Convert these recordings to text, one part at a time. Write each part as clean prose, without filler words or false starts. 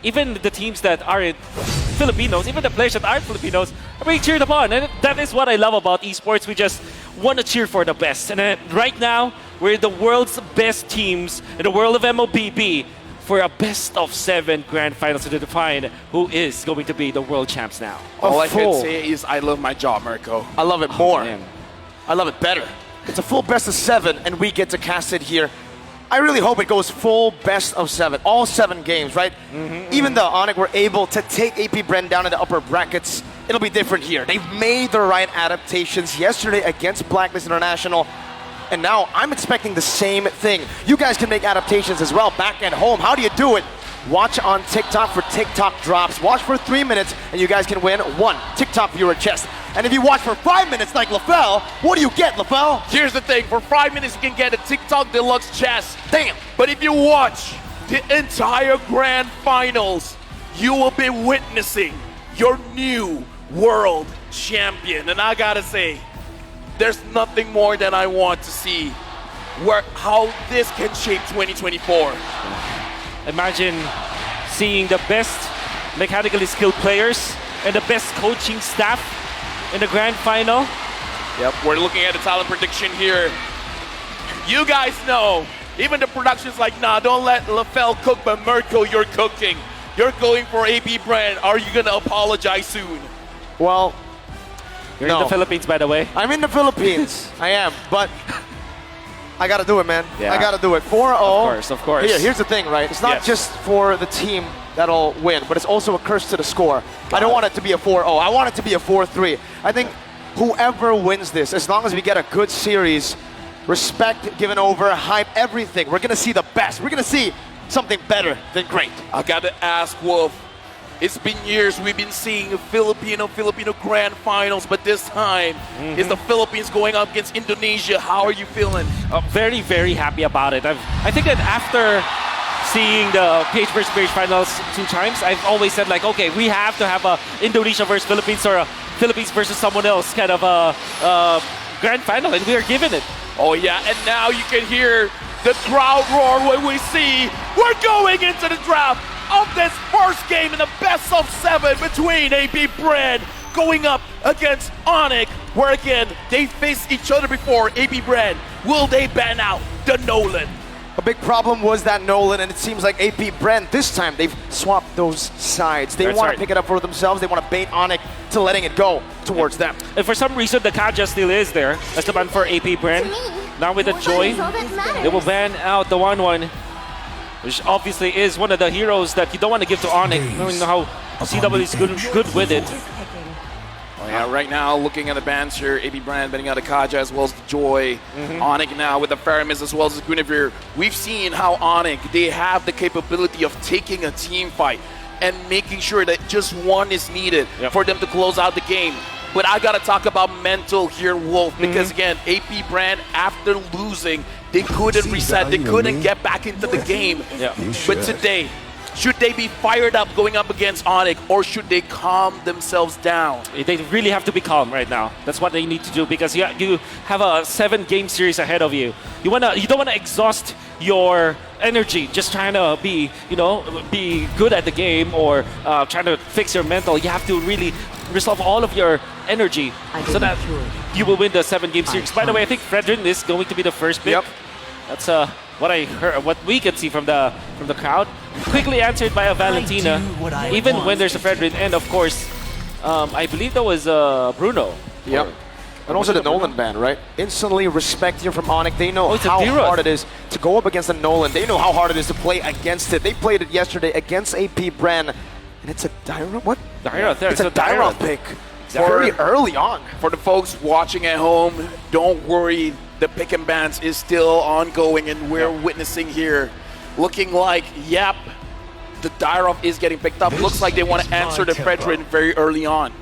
even the teams that aren't Filipinos, even the players that aren't Filipinos, are being cheered upon. And that is what I love about esports. We just want to cheer for the best. And right now, we're the world's best teams in the world of MLBB for a best-of-7 grand finals to define who is going to be the world champs now. All I can say is I love my job, Mirko. I love it more. Man. I love it better. It's a full best-of-7, and we get to cast it here. I really hope it goes full best-of-7, all 7 games, right? Even though ONIC were able to take APBREN down in the upper brackets, it'll be different here. They've made the right adaptations yesterday against Blacklist International, and now I'm expecting the same thing. You guys can make adaptations as well back at home. How do you do it? Watch on TikTok for TikTok drops. Watch for 3 minutes, and you guys can win 1 TikTok viewer chest. And if you watch for 5 minutes like LaFell, what do you get, LaFell? Here's the thing, for 5 minutes you can get a TikTok Deluxe chest. Damn. But if you watch the entire grand finals, you will be witnessing your new world champion. And I gotta say, there's nothing more than I want to see how this can shape 2024. Imagine seeing the best mechanically skilled players and the best coaching staff in the grand final. Yep, we're looking at the talent prediction here. You guys know, even the production's like, nah, don't let LaFell cook, but Mirko, you're cooking. You're going for APBREN. Are you gonna apologize soon? Well, You're in the Philippines, by the way. I'm in the Philippines. I am, but I gotta do it, man. Yeah. I gotta do it. 4-0. Of course. Here's the thing, right? It's not just for the team that'll win, but it's also a curse to the score. I don't want it to be a 4-0. I want it to be a 4-3. I think whoever wins this, as long as we get a good series, respect given over, hype, everything, we're gonna see the best. We're gonna see something better than great. I gotta ask Wolf, it's been years we've been seeing Filipino grand finals, but this time is the Philippines going up against Indonesia. How are you feeling? Very, very happy about it. I think that after seeing the PH versus PH finals 2 times, I've always said like, okay, we have to have a Indonesia versus Philippines or a Philippines versus someone else kind of a grand final, and we are given it. Oh yeah, and now you can hear the crowd roar when we see we're going into the draft of this first game in the best-of-7 between APBREN going up against ONIC, where again, they faced each other before. APBREN, will they ban out the Nolan? A big problem was that Nolan, and it seems like APBREN, this time, they've swapped those sides. They want to pick it up for themselves. They want to bait ONIC to letting it go towards them. And for some reason, the Kaja still is there as the ban for APBREN. Now with the Joy, they will ban out the 1-1, which obviously is one of the heroes that you don't want to give to ONIC, knowing how CW is good with it. Oh yeah, right now, looking at the bans here, APBREN banning out the Kaja as well as the Joy. ONIC now with the Faramis as well as the Guinevere. We've seen how ONIC, they have the capability of taking a team fight and making sure that just one is needed for them to close out the game. But I gotta talk about mental here, Wolf, because again, APBREN, after losing, they couldn't reset, they couldn't get back into the game. But today, should they be fired up going up against ONIC, or should they calm themselves down? They really have to be calm right now. That's what they need to do, because you have a 7-game series ahead of you. You don't wanna exhaust your energy just trying to be good at the game or trying to fix your mental. You have to really resolve all of your energy so that you will win the 7-game series. By the way, I think Fredrin is going to be the first pick. That's what I heard, what we can see from the crowd. Quickly answered by a Valentina, even when there's a Fredrin, and of course, I believe that was Bruno. And also the Nolan ban, right? Instantly respect here from ONIC. They know how hard it is to go up against a Nolan. They know how hard it is to play against it. They played it yesterday against APBREN, and it's a Dyra. What? Dyra. It's a Dyra pick. Very early on. For the folks watching at home, don't worry. The pick and bans is still ongoing, and we're witnessing here, looking like, the Dyrov is getting picked up. Looks like they want to answer the Fredrin very early on.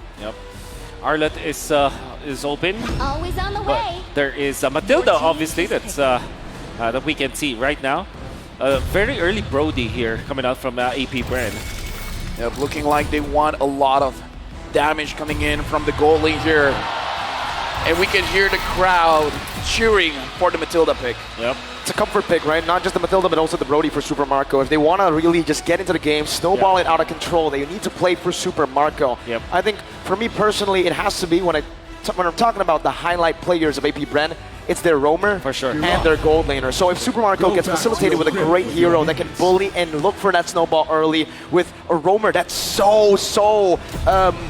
Arlet is open. Always on the way. There is Matilda, obviously, that's that we can see right now. Very early Brody here coming out from APBREN. Looking like they want a lot of damage coming in from the goal lane here. And we can hear the crowd cheering for the Matilda pick. it's a comfort pick, right? Not just the Matilda, but also the Brody for Super Marco. If they want to really just get into the game, snowball it out of control, they need to play for Super Marco. Yep. I think for me personally, it has to be when I'm talking about the highlight players of APBREN, it's their roamer For sure. and their gold laner. So if Super Marco gets facilitated with a great hero that can bully and look for that snowball early with a roamer that's so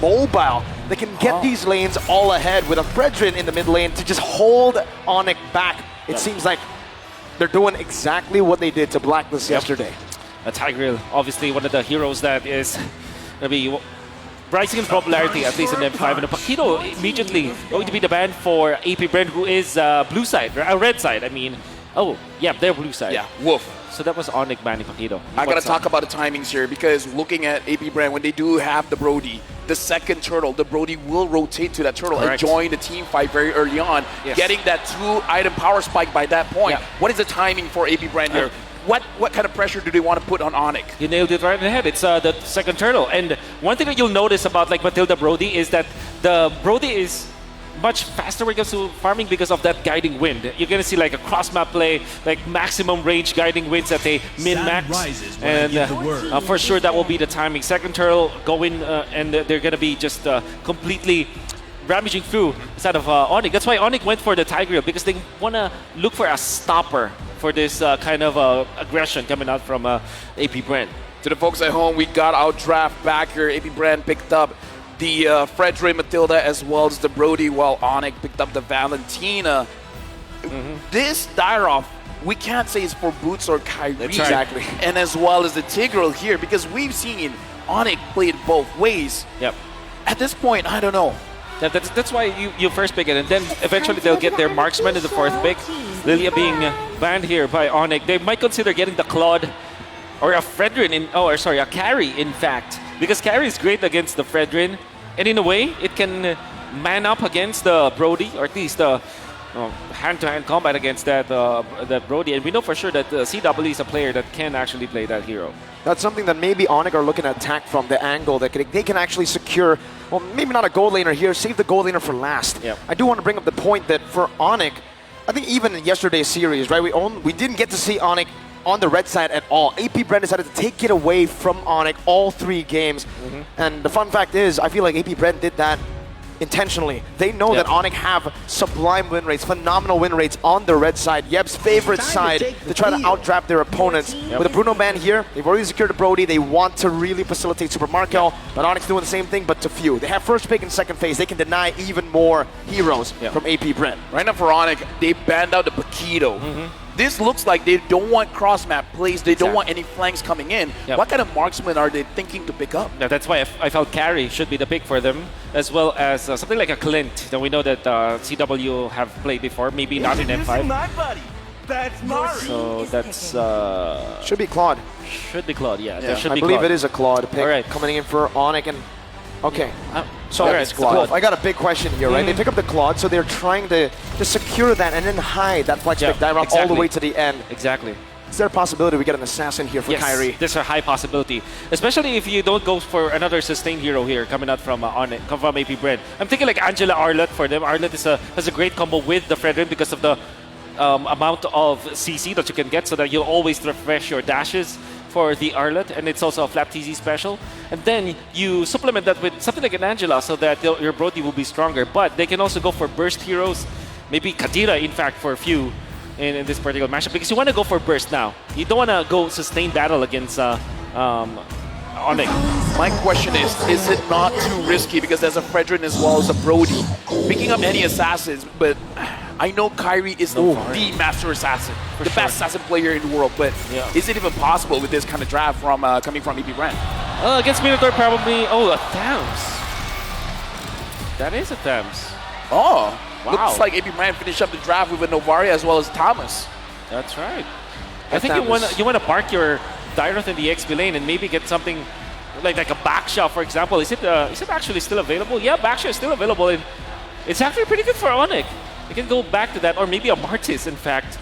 mobile, they can get these lanes all ahead with a Fredrin in the mid lane to just hold ONIC back. It seems like they're doing exactly what they did to Blacklist yesterday. Tigreal, obviously one of the heroes that is going to be rising in popularity, at least in M5. And Paquito immediately going to be the ban for APBREN, who is blue side, red side, I mean. Oh, yeah, they're blue side. Yeah, woof. So that was ONIC banning Paquito. I got to talk about the timings here, because looking at APBREN, when they do have the Brody, the second turtle, the Brody will rotate to that turtle and join the team fight very early on, getting that 2-item power spike by that point. Yeah. What is the timing for APBREN here? What kind of pressure do they want to put on ONIC? You nailed it right in the head. It's the second turtle. And one thing that you'll notice about like Matilda Brody is that the Brody is much faster when it comes to farming because of that guiding wind. You're going to see like a cross-map play, like maximum range guiding winds at a min-max. And for sure that will be the timing. Second turtle go in and they're going to be just completely ramaging through instead of ONIC. That's why ONIC went for the Tigreal, because they want to look for a stopper for this kind of aggression coming out from APBREN. To the folks at home, we got our draft back here. APBREN picked up the Fredrin Matilda as well as the Brody, while ONIC picked up the Valentina. This Dyrov, we can't say it's for Boots or Kyrie. Exactly. And as well as the Tigreal here, because we've seen ONIC play it both ways. Yep. At this point, I don't know. That's why you first pick it, and then eventually they'll get their marksman in the fourth pick. Lilia being banned here by ONIC. They might consider getting the Claude or a Fredrin a Carry, in fact, because Carry is great against the Fredrin, and in a way it can man up against the Brody, or at least hand-to-hand combat against that Brody. And we know for sure that CW is a player that can actually play that hero. That's something that maybe ONIC are looking to attack from the angle that they can actually secure, well, maybe not a gold laner here, save the gold laner for last. Yep. I do want to bring up the point that for ONIC, I think even in yesterday's series, right, we didn't get to see ONIC on the red side at all. APBREN decided to take it away from ONIC all 3 games. And the fun fact is, I feel like APBREN did that intentionally. They know that ONIC have sublime win rates, phenomenal win rates on the red side, Yeb's favorite side, to try to outdraft their opponents. With the Bruno ban here, they've already secured the Brody. They want to really facilitate Super Marco, but ONIC's doing the same thing, but to few. They have first pick and second phase. They can deny even more heroes from APBREN. Right now for ONIC, they banned out the Paquito. This looks like they don't want cross-map plays. They don't want any flanks coming in. What kind of marksman are they thinking to pick up? Now, that's why I felt Carry should be the pick for them, as well as something like a Clint that we know that CW have played before, maybe not in M5. That's Mario. So that's... Should be Claude. Should be Claude, yeah. That should I be believe Claude. it is a Claude pick coming in for ONIC. And okay. So Wolf, I got a big question here, right? They pick up the Claude, so they're trying to secure that and then hide that flex pick Dyrop all the way to the end. Exactly. Is there a possibility we get an assassin here for Kyrie? There's a high possibility, especially if you don't go for another sustained hero here coming out from from APBREN. I'm thinking like Angela Arlott for them. Arlott has a great combo with the Fredrin because of the amount of CC that you can get, so that you'll always refresh your dashes for the Arlott, and it's also a flat TZ special. And then you supplement that with something like an Angela so that your Brody will be stronger. But they can also go for burst heroes, maybe Kadira, in fact, for a few in this particular matchup, because you want to go for burst now. You don't want to go sustained battle against ONIC. My question is it not too risky, because there's a Fredrin as well as a Brody picking up any assassins, but I know Kyrie is the master assassin, the best assassin player in the world, but is it even possible with this kind of draft from coming from APBREN? Against Minotaur, probably. Oh, a Thames. That is a Thames. Oh, wow. Looks like APBREN finished up the draft with a Novaria as well as Thomas. That's right. I think you want to park your Dyroth in the XP lane and maybe get something like a backshot, for example. Is it actually still available? Yeah, backshot is still available, and it's actually pretty good for ONIC. You can go back to that, or maybe a Martis, in fact,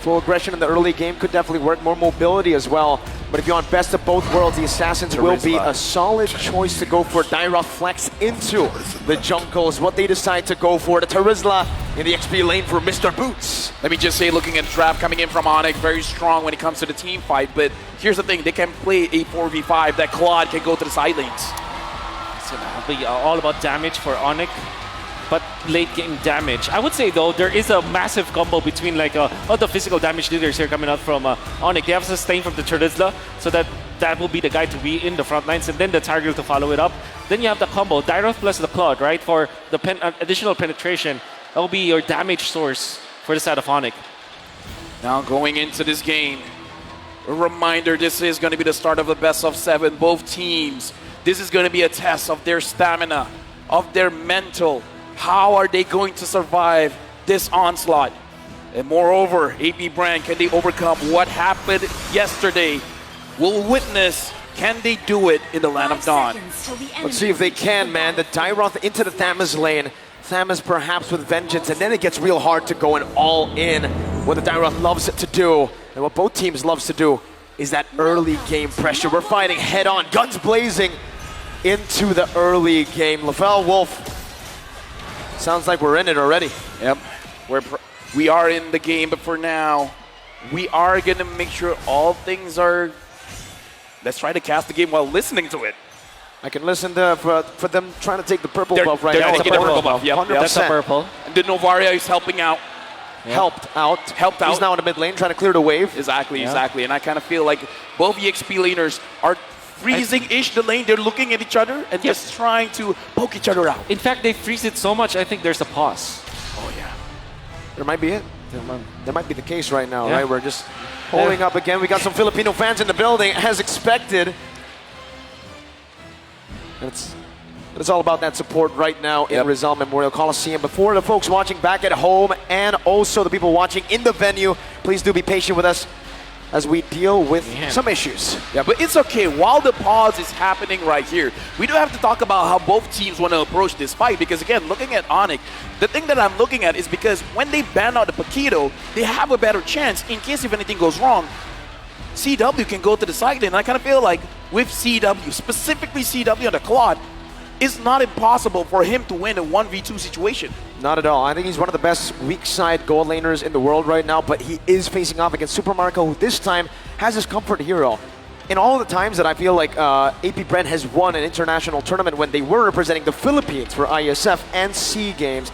Full aggression in the early game could definitely work. More mobility as well. But if you're on best of both worlds, the Assassins will be a solid choice to go for. Daira flex into the jungle is what they decide to go for. The Terizla in the XP lane for Mr. Boots. Let me just say, looking at the draft coming in from ONIC, very strong when it comes to the team fight. But here's the thing, they can play a 4v5. That Claude can go to the side lanes. So that'll be all about damage for ONIC, but late game damage. I would say though, there is a massive combo between like all the physical damage leaders here coming out from ONIC. They have sustain from the Terizla, so that will be the guy to be in the front lines, and then the Tiger to follow it up. Then you have the combo, Daira plus the Claude, right? For the additional penetration, that will be your damage source for the side of ONIC. Now going into this game, a reminder, this is going to be the start of the best of 7. Both teams, this is going to be a test of their stamina, of their mental. How are they going to survive this onslaught? And moreover, APBREN, can they overcome what happened yesterday? We'll witness, can they do it in the Land of Dawn? Let's see if they can, man. The Tyroth into the Thamus lane. Thamus perhaps with vengeance, and then it gets real hard to go and all in. What the Tyroth loves to do, and what both teams loves to do, is that early game pressure. We're fighting head on, guns blazing into the early game. Lavelle Wolf, sounds like we're in it already. Yep, we are in the game, but for now, we are going to make sure all things are... Let's try to cast the game while listening to it. I can listen to for them trying to take the purple buff right they're now. taking the purple buff, yep. 100%. That's a purple. And the Novaria is helping out. Yep. Helped out. He's now in the mid lane trying to clear the wave. Exactly. And I kind of feel like both EXP laners are freezing-ish the lane. They're looking at each other and just trying to poke each other out. In fact, they freeze it so much, I think there's a pause. Oh, yeah. There might be it. That might be the case right now, right? We're just holding up again. We got some Filipino fans in the building, as expected. It's all about that support right now in Rizal Memorial Coliseum. Before the folks watching back at home and also the people watching in the venue, please do be patient with us as we deal with some issues. Yeah, but it's okay. While the pause is happening right here, we do have to talk about how both teams want to approach this fight. Because again, looking at ONIC, the thing that I'm looking at is because when they ban out the Paquito, they have a better chance in case if anything goes wrong. CW can go to the side lane. And I kind of feel like with CW, specifically CW on the Claude, it's not impossible for him to win a 1v2 situation. Not at all. I think he's one of the best weak side gold laners in the world right now, but he is facing off against Super Marco, who this time has his comfort hero. In all the times that I feel like APBREN has won an international tournament when they were representing the Philippines for ISF and SEA Games,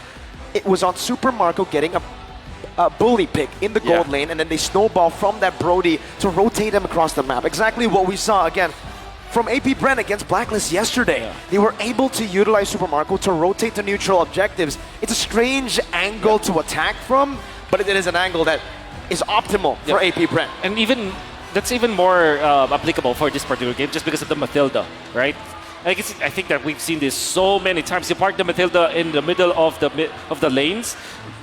it was on Super Marco getting a bully pick in the gold lane, and then they snowball from that Brody to rotate him across the map. Exactly what we saw again from APBREN against Blacklist yesterday. They were able to utilize Super Marco to rotate to neutral objectives. It's a strange angle to attack from, but it is an angle that is optimal for APBREN. And that's even more applicable for this particular game just because of the Matilda, right? I think that we've seen this so many times. You park the Matilda in the middle of the lanes,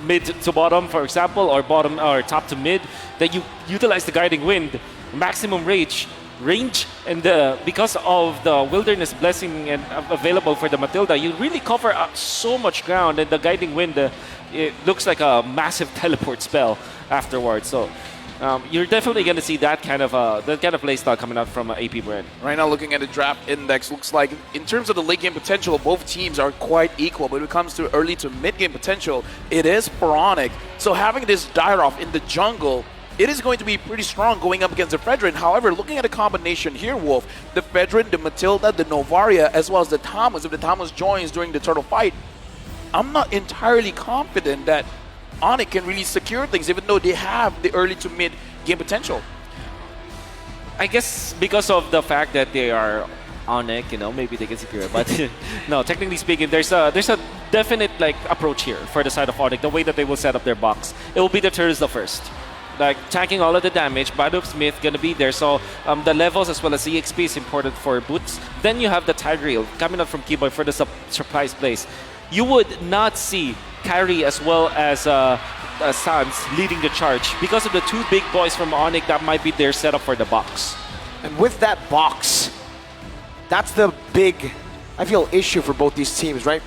mid to bottom, for example, or bottom or top to mid. Then you utilize the guiding wind, maximum range, and because of the wilderness blessing and available for the Matilda, you really cover up so much ground, and the guiding wind it looks like a massive teleport spell afterwards. So. You're definitely going to see that kind of playstyle coming out from APBREN. Right now, looking at the draft index, looks like in terms of the late game potential, both teams are quite equal. But when it comes to early to mid game potential, it is for ONIC. So having this Daira in the jungle, it is going to be pretty strong going up against the Fedrin. However, looking at the combination here, Wolf, the Fedrin, the Matilda, the Novaria, as well as the Thomas, if the Thomas joins during the turtle fight, I'm not entirely confident that ONIC can really secure things, even though they have the early to mid game potential. I guess because of the fact that they are ONIC, maybe they can secure it. But no, technically speaking, there's a definite approach here for the side of ONIC. The way that they will set up their box, it will be the Terizla first, tanking all of the damage. Badoof Smith gonna be there, so the levels as well as the EXP is important for Boots. Then you have the Tigreal coming up from Keyboy for the surprise plays. You would not see Kyrie as well as Sans leading the charge because of the two big boys from ONIC that might be their setup for the box. And with that box, that's the big, I feel, issue for both these teams, right?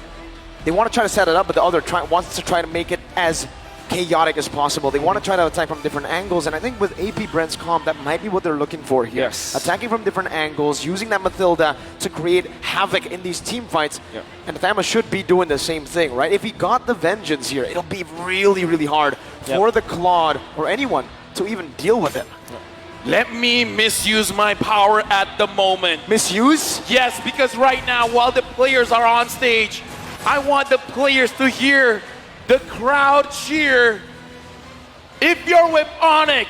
They want to try to set it up, but the other wants to try to make it as chaotic as possible. They want to try to attack from different angles, and I think with APBREN's comp, that might be what they're looking for here. Yes. Attacking from different angles, using that Mathilda to create havoc in these team fights. Yeah. And Thama should be doing the same thing, right? If he got the Vengeance here, it'll be really, really hard for the Claude or anyone to even deal with it. Let me misuse my power at the moment. Misuse? Yes, because right now, while the players are on stage, I want the players to hear the crowd cheer. If you're with ONIC,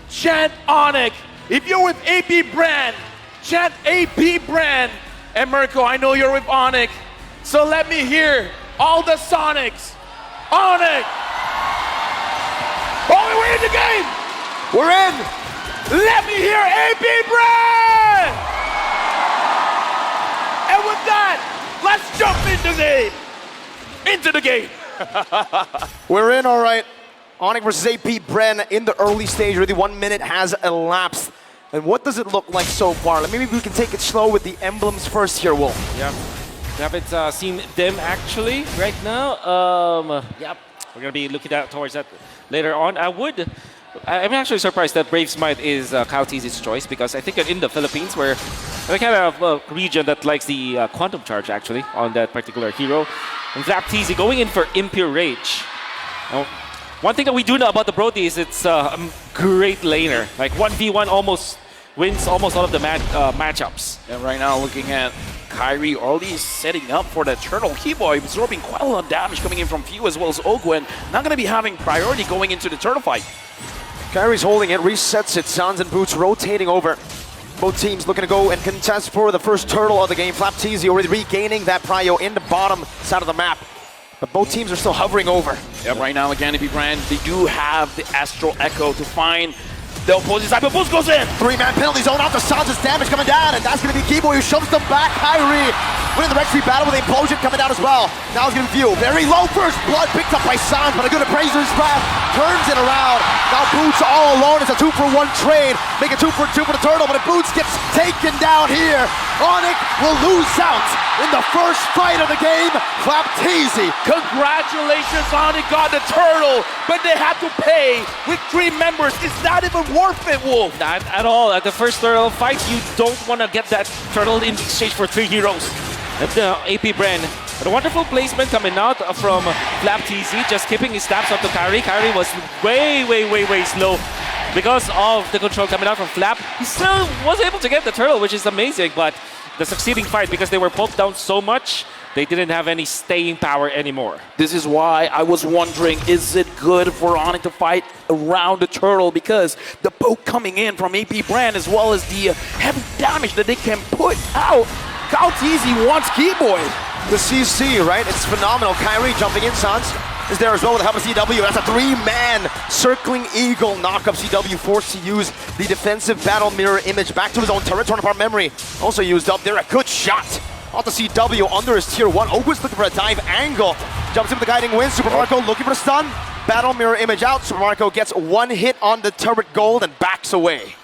chant ONIC. If you're with APBREN, chant APBREN. And Mirko, I know you're with ONIC, so let me hear all the Sonics. ONIC! Oh, we're in the game! We're in! Let me hear APBREN! And with that, let's jump into the game. We're in, all right. ONIC versus APBREN in the early stage. Already 1 minute has elapsed. And what does it look like so far? Maybe we can take it slow with the emblems first here, Wolf. Yeah. We haven't seen them actually right now. Yep. We're going to be looking at towards that later on. I'm actually surprised that Brave Smite is Kauteezy's choice, because I think in the Philippines, we're the kind of region that likes the Quantum Charge actually on that particular hero. And Flapteezy going in for Impure Rage. Now, one thing that we do know about the Brody is it's a great laner. Like 1v1 almost wins almost all of the matchups. And right now looking at Kyrie already setting up for the turtle. Keyboy absorbing quite a lot of damage coming in from Few as well as Ogwen. Not going to be having priority going into the turtle fight. Kyrie's holding it, resets it. Sounds and Boots rotating over. Both teams looking to go and contest for the first turtle of the game. Flapteezy already regaining that prio in the bottom side of the map. But both teams are still hovering over. Yeah, right now again, APBREN, they do have the Astral Echo to find the opposing side, but Boost goes in! 3-man penalty zone out to Sans' damage coming down, and that's going to be Keyboy who shoves them back. Kyrie winning the Red Street battle with the implosion coming down as well. Now it's going to be Few. Very low first blood picked up by Sans, but a good appraiser's path turns it around. Now Boots all alone. It's a 2-for-1 trade. Make it 2-for-2 for the turtle, but if Boots gets taken down here, ONIC will lose out in the first fight of the game. Flapteezy. Congratulations, ONIC got the turtle, but they had to pay with 3 members. It's not even worth it, Wolf. Not at all. At the first turtle fight, you don't want to get that turtle in exchange for 3 heroes. That's the APBREN. But a wonderful placement coming out from Flapteezy, just keeping his stabs up to Kyrie. Kyrie was way slow because of the control coming out from Flap. He still was able to get the turtle, which is amazing, but the succeeding fight, because they were poked down so much, they didn't have any staying power anymore. This is why I was wondering, is it good for ONIC to fight around the turtle? Because the poke coming in from APBREN as well as the heavy damage that they can put out. Kauteezy wants Keyboy. The CC, right? It's phenomenal. Kyrie jumping in. Sans is there as well with the help of CW. That's a 3-man circling eagle knockup. CW forced to use the defensive battle mirror image back to his own turret. Torn apart memory also used up there. A good shot off the CW under his tier 1. Ogwen's looking for a dive angle. Jumps in with the guiding wind. Super Marco looking for a stun. Battle mirror image out. Super Marco gets 1 hit on the turret gold and backs away.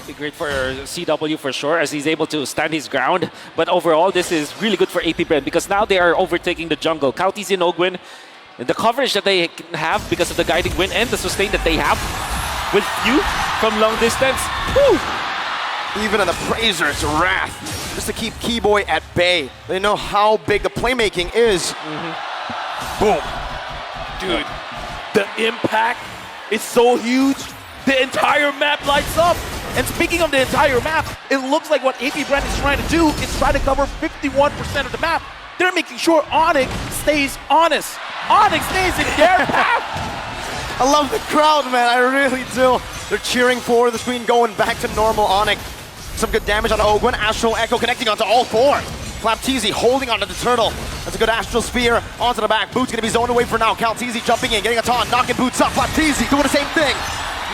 Be great for CW for sure, as he's able to stand his ground. But overall, this is really good for APBREN, because now they are overtaking the jungle. Kauteezy and Ogwen, the coverage that they have because of the guiding wind and the sustain that they have with Few from long distance. Woo! Even an appraiser's wrath just to keep Keyboy at bay. They know how big the playmaking is. Boom. Dude, the impact is so huge. The entire map lights up. And speaking of the entire map, it looks like what APBREN is trying to do is try to cover 51% of the map. They're making sure ONIC stays honest. ONIC stays in their path. I love the crowd, man. I really do. They're cheering for the screen going back to normal. ONIC. Some good damage on Ogwen. Astral Echo connecting onto all 4. Flapteezy holding onto the turtle. That's a good Astral Spear onto the back. Boots going to be zoned away for now. Kauteezy jumping in, getting a taunt, knocking Boots up. Flapteezy doing the same thing.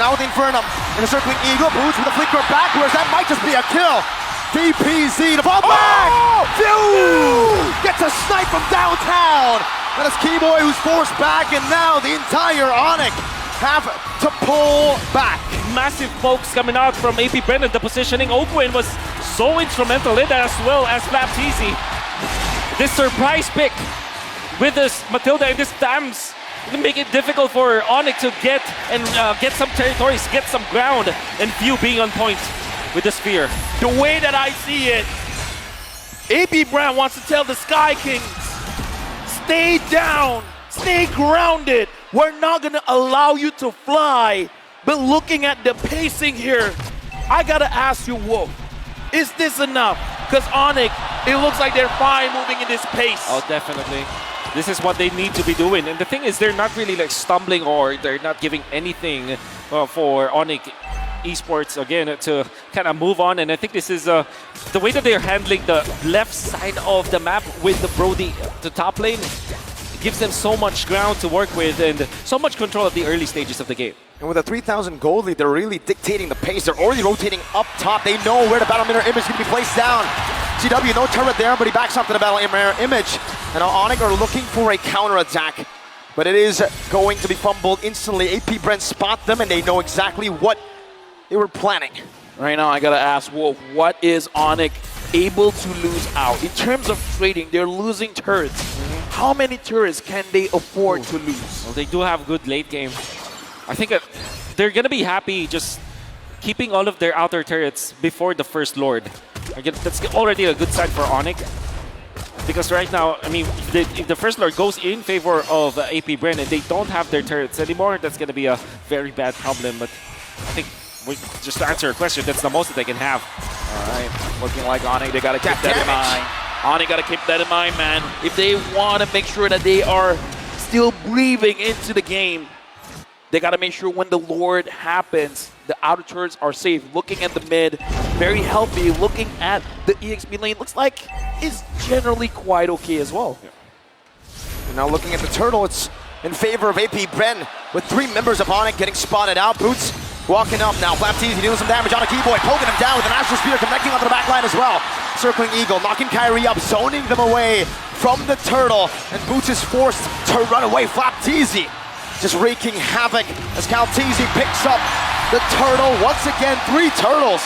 Now with Infernum in a circling eagle. Boots with a flicker backwards. That might just be a kill. DPZ to fall back. Phew! Gets a snipe from downtown. That is Keyboy who's forced back, and now the entire ONIC have to pull back. Massive pokes coming out from APBREN, and the positioning. Ogwen was so instrumental in that, as well as Flapteezy. This surprise pick with this Mathilda and this Tams make it difficult for ONIC to get some territories, get some ground, and few being on point with the Sphere. The way that I see it, APBREN wants to tell the Sky Kings, stay down, stay grounded. We're not going to allow you to fly. But looking at the pacing here, I got to ask you, Wolf, is this enough? Because ONIC, it looks like they're fine moving in this pace. Oh, definitely. This is what they need to be doing. And the thing is, they're not really like stumbling or they're not giving anything for ONIC Esports again to kind of move on. And I think this is the way that they're handling the left side of the map with the Brody, the top lane, gives them so much ground to work with and so much control at the early stages of the game. And with a 3,000 gold lead, they're really dictating the pace. They're already rotating up top. They know where the battle mirror image is going to be placed down. CW, no turret there, but he backs up to the battle mirror image. And now ONIC are looking for a counter-attack, but it is going to be fumbled instantly. APBREN spot them, and they know exactly what they were planning. Right now, I got to ask Wolf, what is ONIC able to lose out? In terms of trading, they're losing turrets. How many turrets can they afford to lose? Well, they do have good late game. I think they're going to be happy just keeping all of their outer turrets before the first Lord. Again, that's already a good sign for ONIC. Because right now, I mean, if the first Lord goes in favor of APBREN and they don't have their turrets anymore, that's going to be a very bad problem. But I think, just to answer your question, that's the most that they can have. All right, looking like ONIC, they got to keep that in mind. ONIC got to keep that in mind, man. If they want to make sure that they are still breathing into the game, they got to make sure when the Lord happens, the outer turrets are safe. Looking at the mid, very healthy. Looking at the EXP lane, looks like it's generally quite okay as well. Yeah. And now looking at the turtle, it's in favor of APBREN with 3 members of ONIC getting spotted out. Boots walking up now. Flapteasy doing some damage on a Keyboy, poking him down with an Astral Spear connecting onto the back line as well. Circling Eagle, knocking Kyrie up, zoning them away from the turtle. And Boots is forced to run away. Flapteasy just wreaking havoc as Calteasy picks up the turtle. Once again, 3 turtles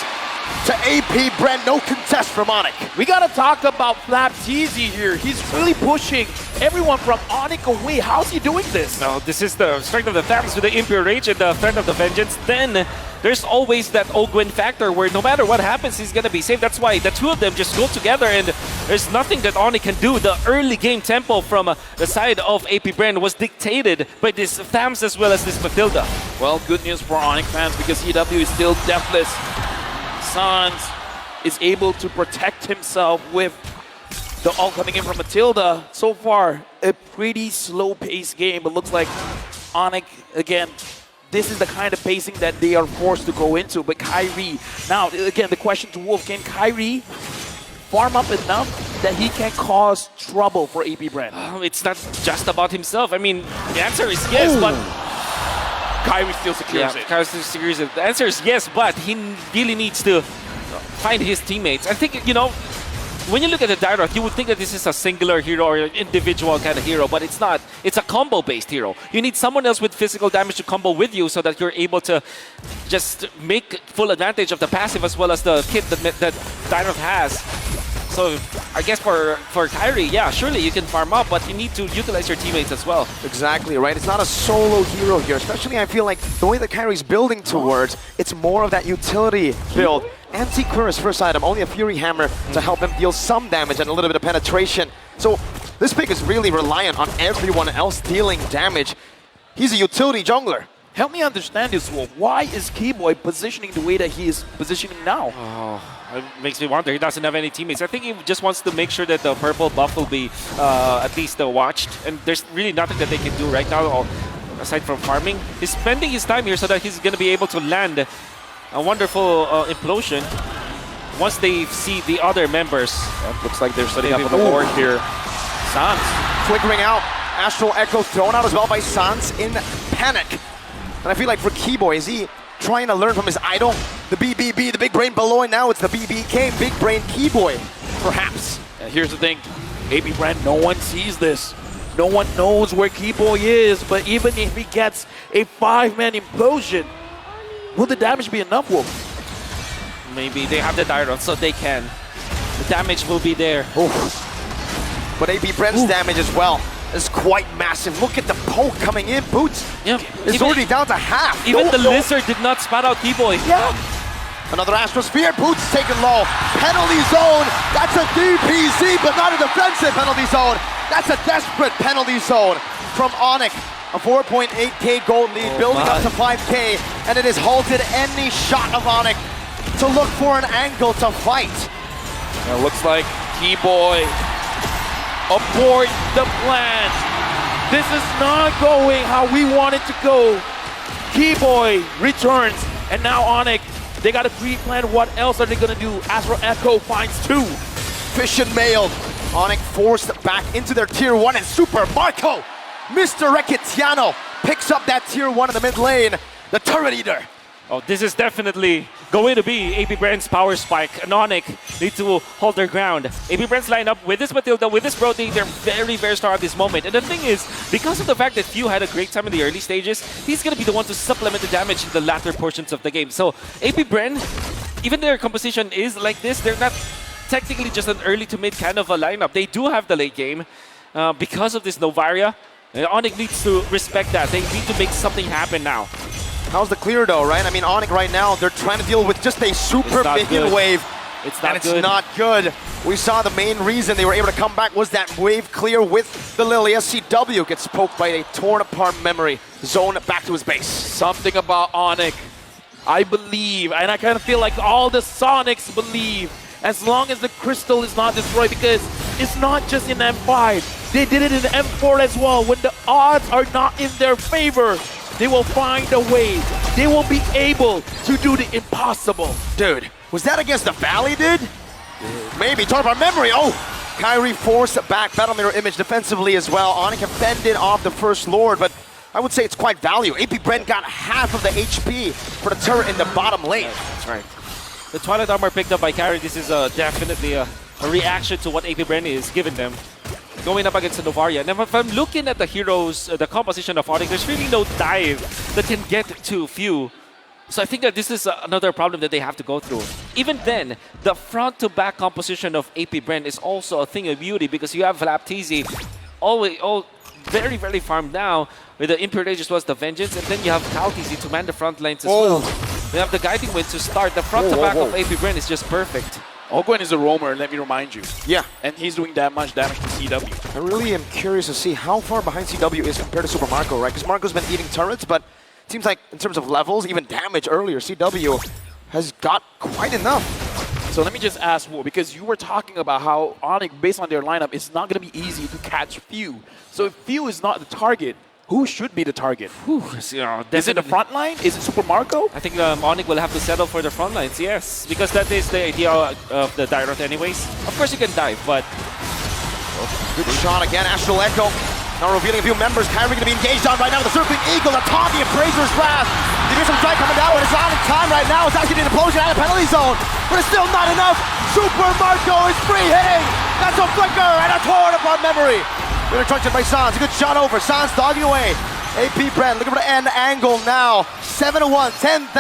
to APBREN. No contest from ONIC. We got to talk about Flapteasy here. He's really pushing everyone from ONIC away. How's he doing this? No, this is the strength of the Thames with the Impure Rage and the threat of the Vengeance. Then there's always that Ogwin factor where no matter what happens, he's going to be safe. That's why the 2 of them just go together and there's nothing that ONIC can do. The early game tempo from the side of APBREN was dictated by this Thames as well as this Matilda. Well, good news for ONIC fans because EW is still deathless. Sans is able to protect himself with the ult coming in from Matilda. So far, a pretty slow-paced game. It looks like ONIC, again, this is the kind of pacing that they are forced to go into. But Kyrie, now, again, the question to Wolf, can Kyrie farm up enough that he can cause trouble for APBREN? It's not just about himself. I mean, the answer is yes, but Kyrie still secures it. Kyrie still secures it. The answer is yes, but he really needs to find his teammates. I think, you know, when you look at the Dairoth, you would think that this is a singular hero or an individual kind of hero, but it's not. It's a combo-based hero. You need someone else with physical damage to combo with you so that you're able to just make full advantage of the passive as well as the kit that Dairoth has. So I guess for Kyrie, yeah, surely you can farm up, but you need to utilize your teammates as well. Exactly, right? It's not a solo hero here, especially I feel like the way that Kyrie's building towards, it's more of that utility build. Anti-Cuira's first item, only a Fury Hammer to help him deal some damage and a little bit of penetration. So this pick is really reliant on everyone else dealing damage. He's a utility jungler. Help me understand this, Wolf. Why is Keyboy positioning the way that he is positioning now? It makes me wonder. He doesn't have any teammates. I think he just wants to make sure that the purple buff will be at least watched. And there's really nothing that they can do right now aside from farming. He's spending his time here so that he's going to be able to land a wonderful implosion once they see the other members. Looks like they're setting up on the board here. Sans flickering out. Astral Echo thrown out as well by Sans in panic. And I feel like for Keyboy, is he trying to learn from his idol? The BBB, the big brain below, and now it's the BBK, big brain Keyboy, perhaps. Here's the thing, APBREN, no one sees this. No one knows where Keyboy is, but even if he gets a 5-man implosion, will the damage be enough, Wolf? Maybe they have the Dairoth, so they can. The damage will be there. But APBREN's damage as well. is quite massive. Look at the poke coming in. Boots Yeah. is already down to half. Even the Lizard did not spot out T-Boy. Yeah. Another Astrosphere. Boots taken low. Penalty zone. That's a DPZ, but not a defensive penalty zone. That's a desperate penalty zone from ONIC. A 4.8k gold lead, building up to 5k, and it has halted any shot of ONIC to look for an angle to fight. It looks like T-Boy abort the plan. This is not going how we want it to go. T-Boy returns, and now ONIC, they got a pre-plan. What else are they gonna do? Astro Echo finds 2. Fish and mailed. ONIC forced back into their tier 1, and Super Marco, Mr. Reketiano, picks up that tier 1 in the mid lane. The Turret Eater. Oh, this is definitely going to be APBREN's power spike. And ONIC need to hold their ground. APBREN's lineup with this Matilda, with this Brody, they're very, very strong at this moment. And the thing is, because of the fact that Few had a great time in the early stages, he's going to be the one to supplement the damage in the latter portions of the game. So APBREN, even their composition is like this, they're not technically just an early to mid kind of a lineup. They do have the late game because of this Novaria. ONIC needs to respect that. They need to make something happen now. How's the clear though, right? I mean, ONIC right now, they're trying to deal with just a super minion wave. It's not and good. It's not good. We saw the main reason they were able to come back was that wave clear with the Lily. SCW gets poked by a torn apart memory. Zone back to his base. Something about ONIC, I believe, and I kind of feel like all the Sonics believe, as long as the crystal is not destroyed, because it's not just in M5. They did it in M4 as well. When the odds are not in their favor, they will find a way. They will be able to do the impossible. Dude, was that against the Valley, dude? Maybe. Talk about memory. Oh, Kyrie forced back Battle Mirror Image defensively as well. ONIC have fended off the First Lord, but I would say it's quite value. APBREN got half of the HP for the turret in the bottom lane. That's right. The Twilight Armor picked up by Kyrie, this is definitely a reaction to what APBREN is giving them. Going up against the Novaria. And if I'm looking at the heroes, the composition of ONIC, there's really no dive that can get to Few. So I think that this is another problem that they have to go through. Even then, the front-to-back composition of APBREN is also a thing of beauty because you have Flapteezy all very, very farmed now with the Imperial Age as well as the Vengeance, and then you have Kalteezy to man the front lanes as well. You have the Guiding Wind to start. The front-to-back of APBREN is just perfect. Ogwen is a roamer, let me remind you. Yeah. And he's doing that much damage to CW. I really am curious to see how far behind CW is compared to Super Marco, right? Because Marco's been eating turrets, but it seems like in terms of levels, even damage earlier, CW has got quite enough. So let me just ask, because you were talking about how ONIC, based on their lineup, it's not going to be easy to catch Few. So if Few is not the target, who should be the target? Is it the front line? Is it Super Marco? I think ONIC will have to settle for the front lines, yes. Because that is the idea of the Dyrot anyways. Of course you can dive, but... Good shot again, Astral Echo. Now revealing a few members. Kyrie going to be engaged on right now with the Circling Eagle, the Tommy of Fraser's Wrath. You get some strike coming down, but it's on in time right now. It's actually an implosion out of the penalty zone, but it's still not enough. Super Marco is free hitting. That's a flicker and a torn apart memory. Good attraction by Sans. A good shot over. Sans dogging away. APBREN looking for the end angle now. 7-1, 10,000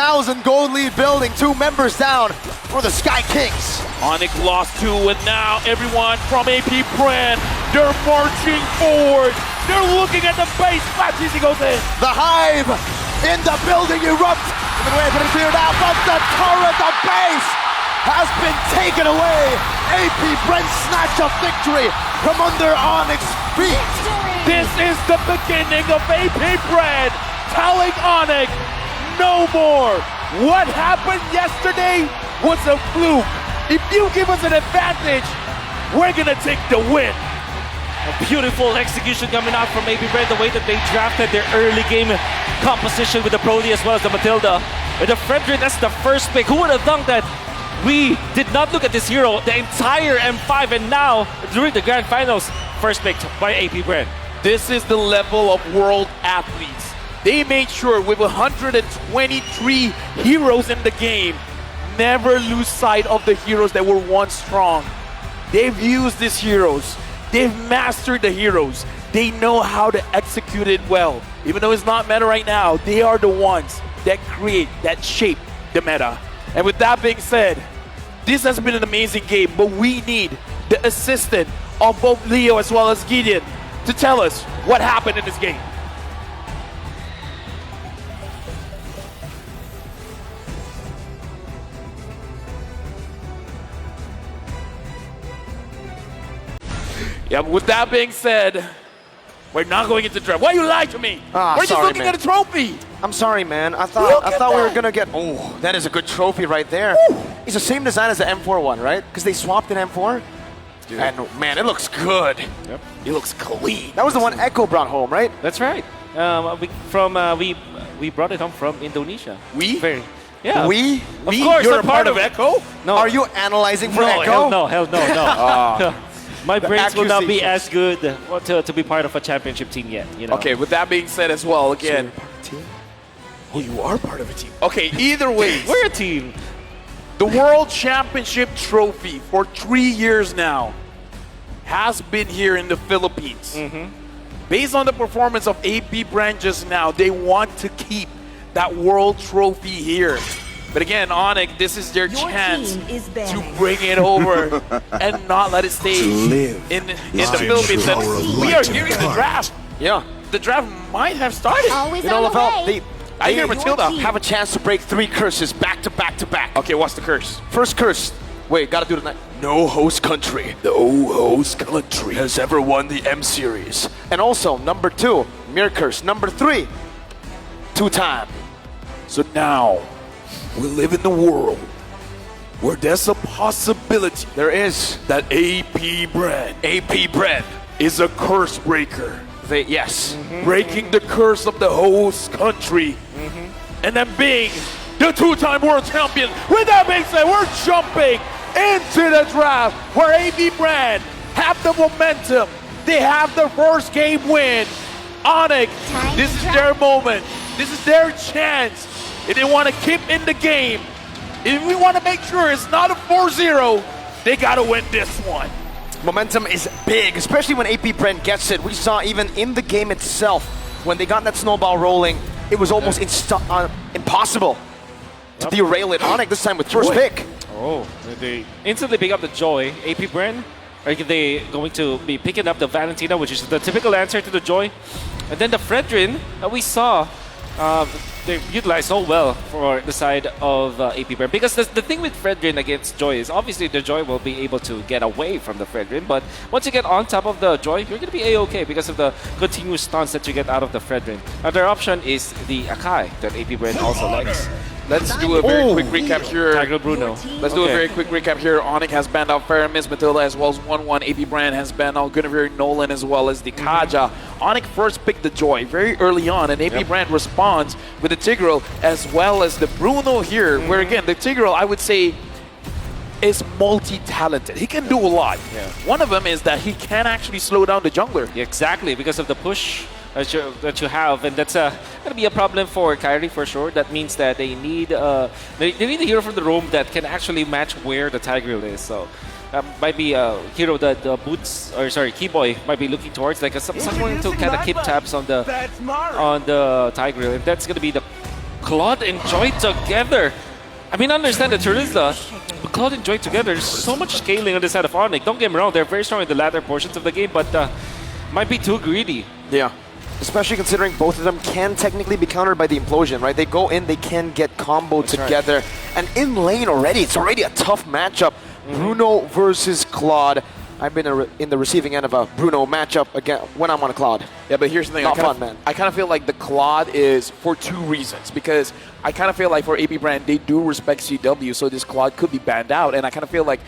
gold lead building. 2 members down for the Sky Kings. ONIC lost 2, and now everyone from APBREN, they're marching forward. They're looking at the base. Flapteezy goes in. The Hive in the building erupt. The way it's been cleared out, but the turret, the base, has been taken away. APBREN snatch a victory from under ONIC's feet. This is the beginning of APBREN telling ONIC no more. What happened yesterday was a fluke. If you give us an advantage, we're gonna take the win. A beautiful execution coming out from APBREN, the way that they drafted their early game composition with the Brody as well as the Matilda. With the Fredrin as the first pick. Who would have thunk that we did not look at this hero the entire M5, and now, during the Grand Finals, first picked by APBREN. This is the level of world athletes. They made sure with 123 heroes in the game, never lose sight of the heroes that were once strong. They've used these heroes. They've mastered the heroes. They know how to execute it well. Even though it's not meta right now, they are the ones that create, that shape the meta. And with that being said, this has been an amazing game, but we need the assistance of both Leo as well as Gideon to tell us what happened in this game. Yeah, but with that being said, we're not going into draft. Why you lied to me? We're just sorry, looking man. at a trophy. I'm sorry, man. I Look thought at we were that. gonna get. Oh, that is a good trophy right there. It's the same design as the M4 one, right? Because they swapped in M4. Dude. And man, it looks good. Yep. It looks clean. That was the one Echo brought home, right? That's right. We brought it home from Indonesia. We? Yeah. We? Of course, You're I'm a part of Echo? No. Are you analyzing for No, Echo? hell no. My brains will not be as accusations. good to be part of a championship team yet. You know. Okay, with that being said as well, again. Oh, you are part of a team. Okay, either way, We're a team. the World Championship trophy for 3 years now has been here in the Philippines. Based on the performance of APBREN just now, they want to keep that world trophy here. But again, ONIC, this is their Your chance team is to banning. bring it over and not let it stay in the Philippines. And we are here in the draft. Yeah. The draft might have started. Always You know, on the Lavelle, way. I hear they Matilda. have a chance to break 3 curses back to back to back. Okay, what's the curse? First curse. Wait, gotta do it tonight. No host country. No host country has ever won the M series. And also, number 2, mirror curse. Number 3, 2-time. So now, we live in the world where there's a possibility There is that APBREN is a curse breaker. yes. Breaking the curse of the host country. And then being the 2-time world champion. With that being said, we're jumping into the draft where APBREN have the momentum. They have the first game win. ONIC, Time this to is draft. their moment. This is their chance. If they want to keep in the game, if we want to make sure it's not a 4-0, they got to win this one. Momentum is big, especially when APBREN gets it. We saw even in the game itself, when they got that snowball rolling, it was almost impossible to derail it. ONIC this time with first pick. Oh, they instantly pick up the Joy. APBREN, are they going to be picking up the Valentina, which is the typical answer to the Joy? And then the Fredrin that we saw, they utilized so well for the side of APBREN. Because the thing with Fredrin against Joy is obviously the Joy will be able to get away from the Fredrin, but once you get on top of the Joy, you're going to be A-okay because of the continuous stunts that you get out of the Fredrin. Another option is the Akai that APBREN also likes. Let's do a very quick recap here. Tiger Bruno. Let's do a Okay. very quick recap here. ONIC has banned out Faramis, Matilda, as well as 1-1. APBREN has banned out Guinevere, Nolan, as well as the Kaja. ONIC first picked the Joy very early on, and APBREN responds with the Tigreal as well as the Bruno here, where again, the Tigreal, I would say, is multi-talented. He can do a lot. Yeah. One of them is that he can actually slow down the jungler. Yeah, exactly, because of the push that you have, and that's going to be a problem for Kyrie for sure. That means that they need they need a hero from the roam that can actually match where the Tigreal is. So might be a hero that Keyboy might be looking towards, like someone to kind of keep tabs on the That's Mario. Tigreal, and that's going to be the Claude and Joy together. I mean, I understand the Teresa, but Claude and Joy together, there's so much scaling on the side of ONIC. Don't get me wrong, they're very strong in the latter portions of the game, but might be too greedy. Yeah. Especially considering both of them can technically be countered by the implosion, right? They go in, they can get comboed together. And in lane already, it's already a tough matchup. Bruno versus Claude. I've been in the receiving end of a Bruno matchup again when I'm on a Claude. Yeah, but here's the thing. Not fun, man. I kind of feel like the Claude is for 2 reasons. Because I kind of feel like for APBREN, they do respect CW, so this Claude could be banned out. And I kind of feel like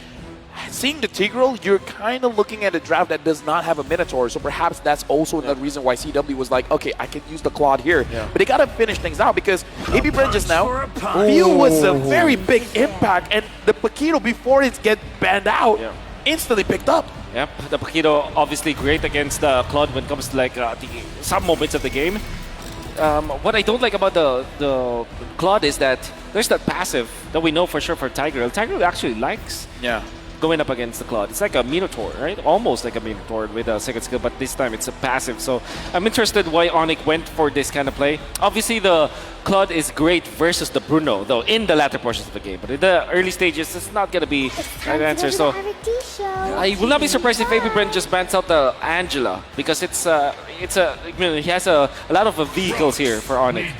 seeing the Tigreal, you're kind of looking at a draft that does not have a Minotaur. So perhaps that's also another reason why CW was like, okay, I can use the Claude here. But they got to finish things out because APBREN just now, Mew was a very big impact. And the Paquito, before it gets banned out, instantly picked up. Yep, the Paquito obviously great against Claude when it comes to like some moments of the game. What I don't like about the Claude is that there's that passive that we know for sure for Tigreal. Tigreal actually likes going up against the Claude. It's like a Minotaur, right? Almost like a Minotaur with a second skill, but this time it's a passive. So I'm interested why ONIC went for this kind of play. Obviously, the Claude is great versus the Bruno, though, in the latter portions of the game. But in the early stages, it's not going to be an answer. So I will not be surprised if APBREN just bans out the Angela, because he has a lot of vehicles here for ONIC.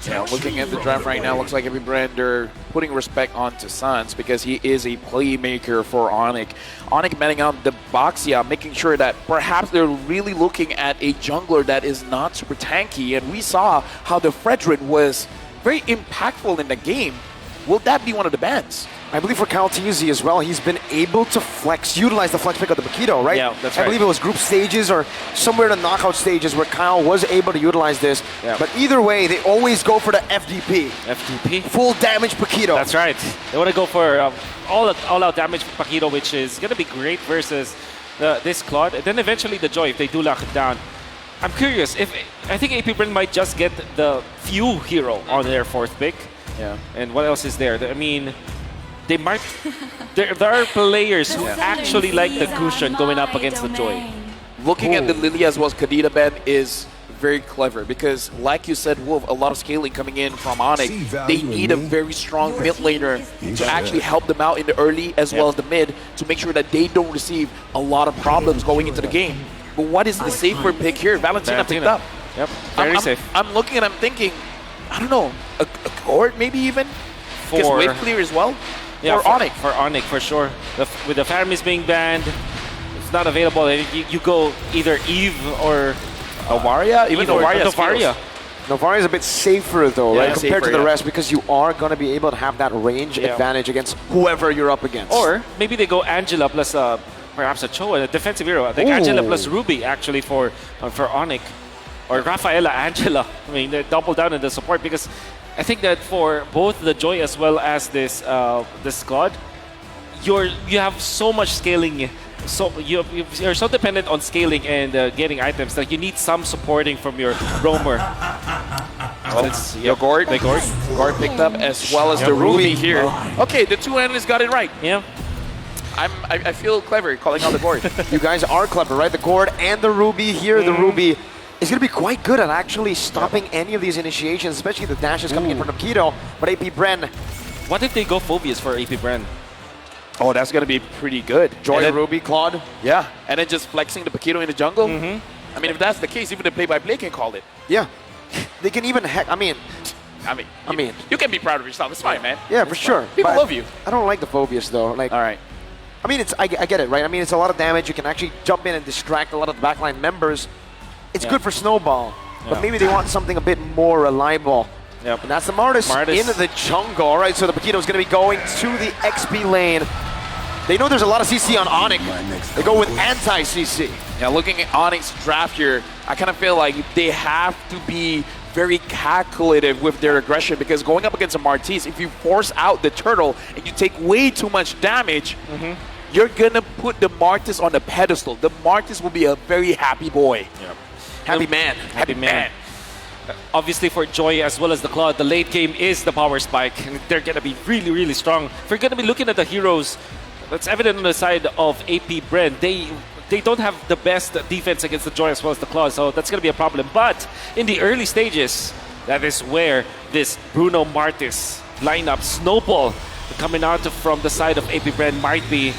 Yeah, looking at the draft right now, looks like APBREN, they're putting respect onto Suns because he is a playmaker for ONIC. ONIC banning out the Boxia, making sure that perhaps they're really looking at a jungler that is not super tanky, and we saw how the Fredrin was very impactful in the game. Will that be one of the bans? I believe for Calteezy as well, he's been able to utilize the flex pick of the Paquito, right? Yeah, that's right. I believe it was group stages or somewhere in the knockout stages where Kyle was able to utilize this. Yeah. But either way, they always go for the FDP. FTP? Full damage Paquito. That's right. They want to go for all-out damage for Paquito, which is going to be great versus this Claude. And then eventually the Joy, if they do lock it down. I'm curious, I think APBREN might just get the few hero on their fourth pick. Yeah. And what else is there? I mean, they might. there are players who actually like the cushion going up against the Joy. Looking at the Lily as well as Kadita ban is very clever because, like you said, Wolf, a lot of scaling coming in from ONIC. They need a very strong mid laner to actually help them out in the early as well as the mid to make sure that they don't receive a lot of problems going into the game. But what is the safer pick here? Valentina picked up. Yep, very safe. I'm looking and I'm thinking, I don't know, a court maybe even? Because wave clear as well? Yeah, for ONIC. For ONIC, for sure. With the Faramis being banned, it's not available. You go either Eve or Novaria? Even Novaria. Novaria is a bit safer though, Yeah, right? Compared safer, to the rest, because you are going to be able to have that range advantage against whoever you're up against. Or maybe they go Angela plus perhaps a Cho, a defensive hero. I think Angela plus Ruby actually for ONIC. Or Rafaela Angela. I mean, they double down in the support because I think that for both the Joy as well as this squad, you have so much scaling. So you're so dependent on scaling and getting items that you need some supporting from your roamer. Gord picked up as well as the Ruby here. Okay, the two analysts got it right. Yeah. I feel clever calling out the Gord. You guys are clever, right? The Gord and the Ruby here. The Ruby is going to be quite good at actually stopping any of these initiations, especially the dashes coming in from Keto. But APBREN. What if they go Phobius for APBREN? Oh, that's going to be pretty good. Joy, Ruby, Claude. Yeah, and then just flexing the Paquito in the jungle. I mean, if that's the case, even the play-by-play can call it. Yeah. They can even I mean, you can be proud of yourself. It's fine, man. Yeah, for sure. People love you. I don't like the Phobius though. Like, all right. I mean, I get it, right? I mean, it's a lot of damage. You can actually jump in and distract a lot of the backline members. It's good for Snowball, but maybe they want something a bit more reliable. Yep. And that's the Martis into the jungle. All right, so the Paquito is going to be going to the XP lane. They know there's a lot of CC on ONIC. They go with anti-CC. Yeah, looking at ONIC's draft here, I kind of feel like they have to be very calculative with their aggression because going up against a Martis, if you force out the turtle and you take way too much damage, you're going to put the Martis on the pedestal. The Martis will be a very happy boy. Yep. Happy man. Happy man. Obviously for Joy as well as the Claude, the late game is the power spike. And they're going to be really, really strong. If we're going to be looking at the heroes, that's evident on the side of APBREN. They don't have the best defense against the Joy as well as the Claude, so that's going to be a problem. But in the early stages, that is where this Bruno Martis lineup snowball coming out from the side of APBREN might be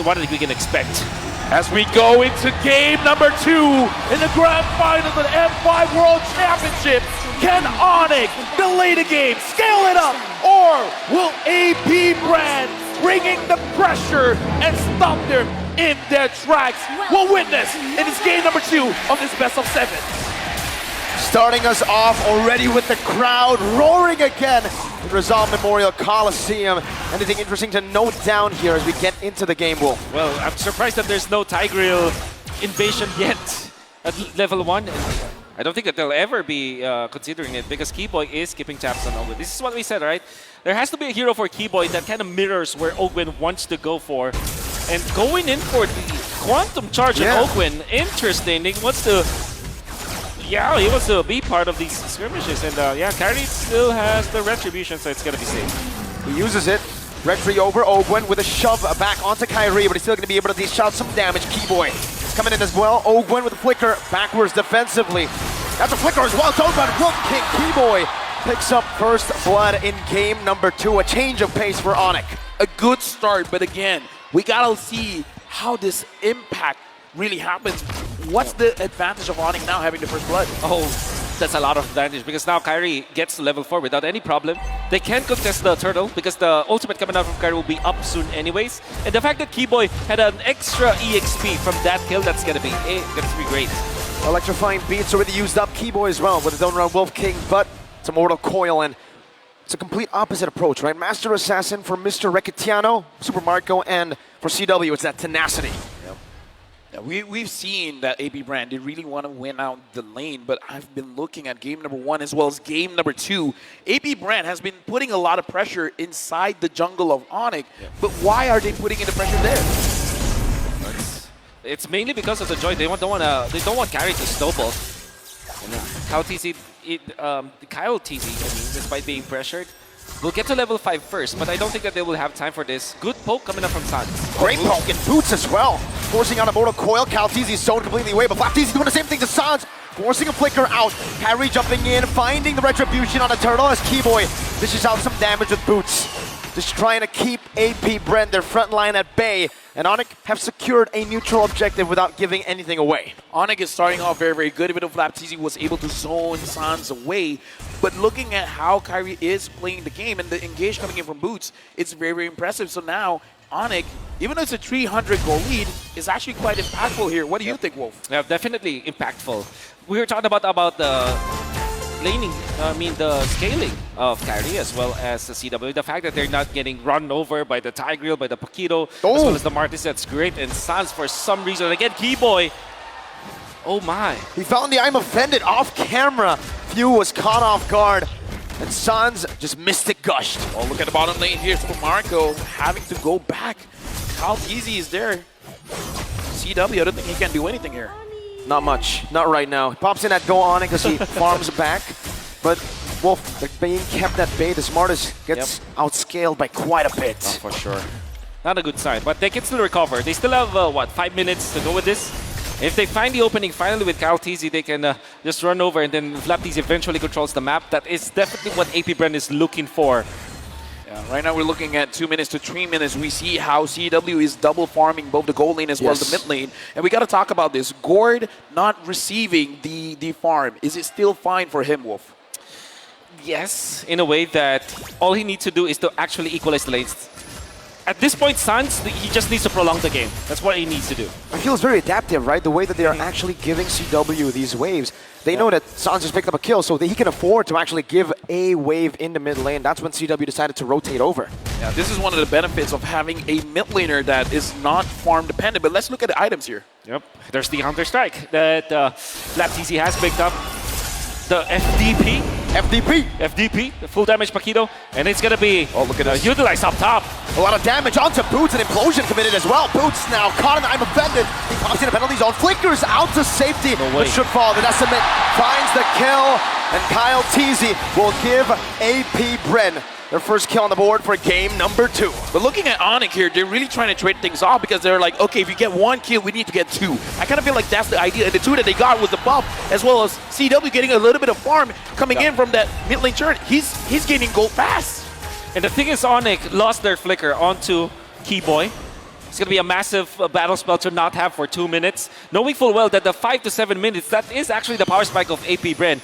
what we can expect. As we go into game number 2 in the grand final of the M5 World Championship, can ONIC delay the game, scale it up, or will APBREN bringing the pressure and stop them in their tracks? We'll witness in this game number 2 of this best of 7. Starting us off already with the crowd roaring again in Rizal Memorial Coliseum. Anything interesting to note down here as we get into the game, Wolf? Well, I'm surprised that there's no Tigreal invasion yet at level 1. I don't think that they'll ever be considering it because Keyboy is keeping tabs on Ogwen. This is what we said, right? There has to be a hero for Keyboy that kind of mirrors where Ogwen wants to go for. And going in for the Quantum Charge on Ogwen, interesting. He wants to... Yeah, he wants to be part of these skirmishes. And Carry still has the Retribution, so it's going to be safe. He uses it. Retri over Ogwen with a shove back onto Kyrie, but he's still going to be able to dish out some damage. Keyboy coming in as well. Ogwen with a flicker backwards defensively. That's a flicker as well. Talking about Rook King Keyboy picks up first blood in game number 2. A change of pace for ONIC. A good start, but again, we gotta see how this impact really happens. What's the advantage of ONIC now having the first blood? Oh, that's a lot of advantage because now Kyrie gets to level 4 without any problem. They can contest the turtle because the ultimate coming out from Kyrie will be up soon anyways. And the fact that Keyboy had an extra EXP from that kill, that's gonna be great. Electrifying beats already used up. Keyboy as well with his own round Wolf King, but it's a Mortal Coil, and it's a complete opposite approach, right? Master Assassin for Mr. Recetiano, Super Marco, and for CW, it's that tenacity. Yeah, we've seen that APBREN, they really want to win out the lane, but I've been looking at game number 1 as well as game number 2. APBREN has been putting a lot of pressure inside the jungle of ONIC, but why are they putting in the pressure there? It's mainly because of the joy. They don't want Kyrie to snowball. Kyle TZ, despite being pressured, will get to level 5 first, but I don't think that they will have time for this. Good poke coming up from Sans. Great poke and Boots as well. Forcing out a Mortal Coil. Calteezy zoned completely away, but Flapteezy doing the same thing to Sans. Forcing a flicker out. Kyrie jumping in, finding the retribution on a turtle as Keyboy dishes out some damage with Boots. Just trying to keep APBREN, their front line, at bay. And ONIC have secured a neutral objective without giving anything away. ONIC is starting off very, very good, even though Flapteezy was able to zone Sans away. But looking at how Kyrie is playing the game and the engage coming in from Boots, it's very, very impressive. So now, ONIC, even though it's a 300 goal lead, is actually quite impactful here. What do you think, Wolf? Yeah, definitely impactful. We were talking about the the scaling of Kyrie as well as the CW. The fact that they're not getting run over by the Tigreal, by the Paquito, as well as the Martis, that's great. And Sans, for some reason, again, Keyboy, oh my. He found the I'm offended off camera. Few was caught off guard. And Sans just mystic gushed. Oh, look at the bottom lane here. Super Marco having to go back. Calteezy is there. CW, I don't think he can do anything here. Not much. Not right now. He pops in at Go ONIC as he farms back. But Wolf, they're being kept at bay. The Smartest gets outscaled by quite a bit. Oh, for sure. Not a good sign, but they can still recover. They still have, 5 minutes to go with this? If they find the opening finally with Calteezy, they can just run over, and then Flapteezy eventually controls the map. That is definitely what APBREN is looking for. Yeah, right now we're looking at 2 minutes to 3 minutes. We see how CW is double farming both the gold lane as well as the mid lane. And we got to talk about this. Gord not receiving the farm. Is it still fine for him, Wolf? Yes, in a way that all he needs to do is to actually equalize the lanes. At this point, Sans, he just needs to prolong the game. That's what he needs to do. It feels very adaptive, right? The way that they are actually giving CW these waves. They know that Sans just picked up a kill, so that he can afford to actually give a wave in the mid lane. That's when CW decided to rotate over. Yeah, this is one of the benefits of having a mid laner that is not farm dependent. But let's look at the items here. Yep, there's the Hunter Strike that Flapteezy has picked up. The FDP, the full damage Paquito, and it's gonna be utilized up top. A lot of damage onto Boots, and Implosion committed as well. Boots now caught in the I'm offended. He pops in a penalty zone, flickers out to safety, but should fall. The Decimate finds the kill, and Kyle TZ will give APBREN their first kill on the board for game number 2. But looking at ONIC here, they're really trying to trade things off because they're like, okay, if you get 1 kill, we need to get 2. I kind of feel like that's the idea. And the 2 that they got was the buff, as well as CW getting a little bit of farm coming in from that mid lane turret. He's gaining gold fast. And the thing is, ONIC lost their flicker onto Keyboy. It's going to be a massive battle spell to not have for 2 minutes, knowing full well that the 5 to 7 minutes, that is actually the power spike of APBREN.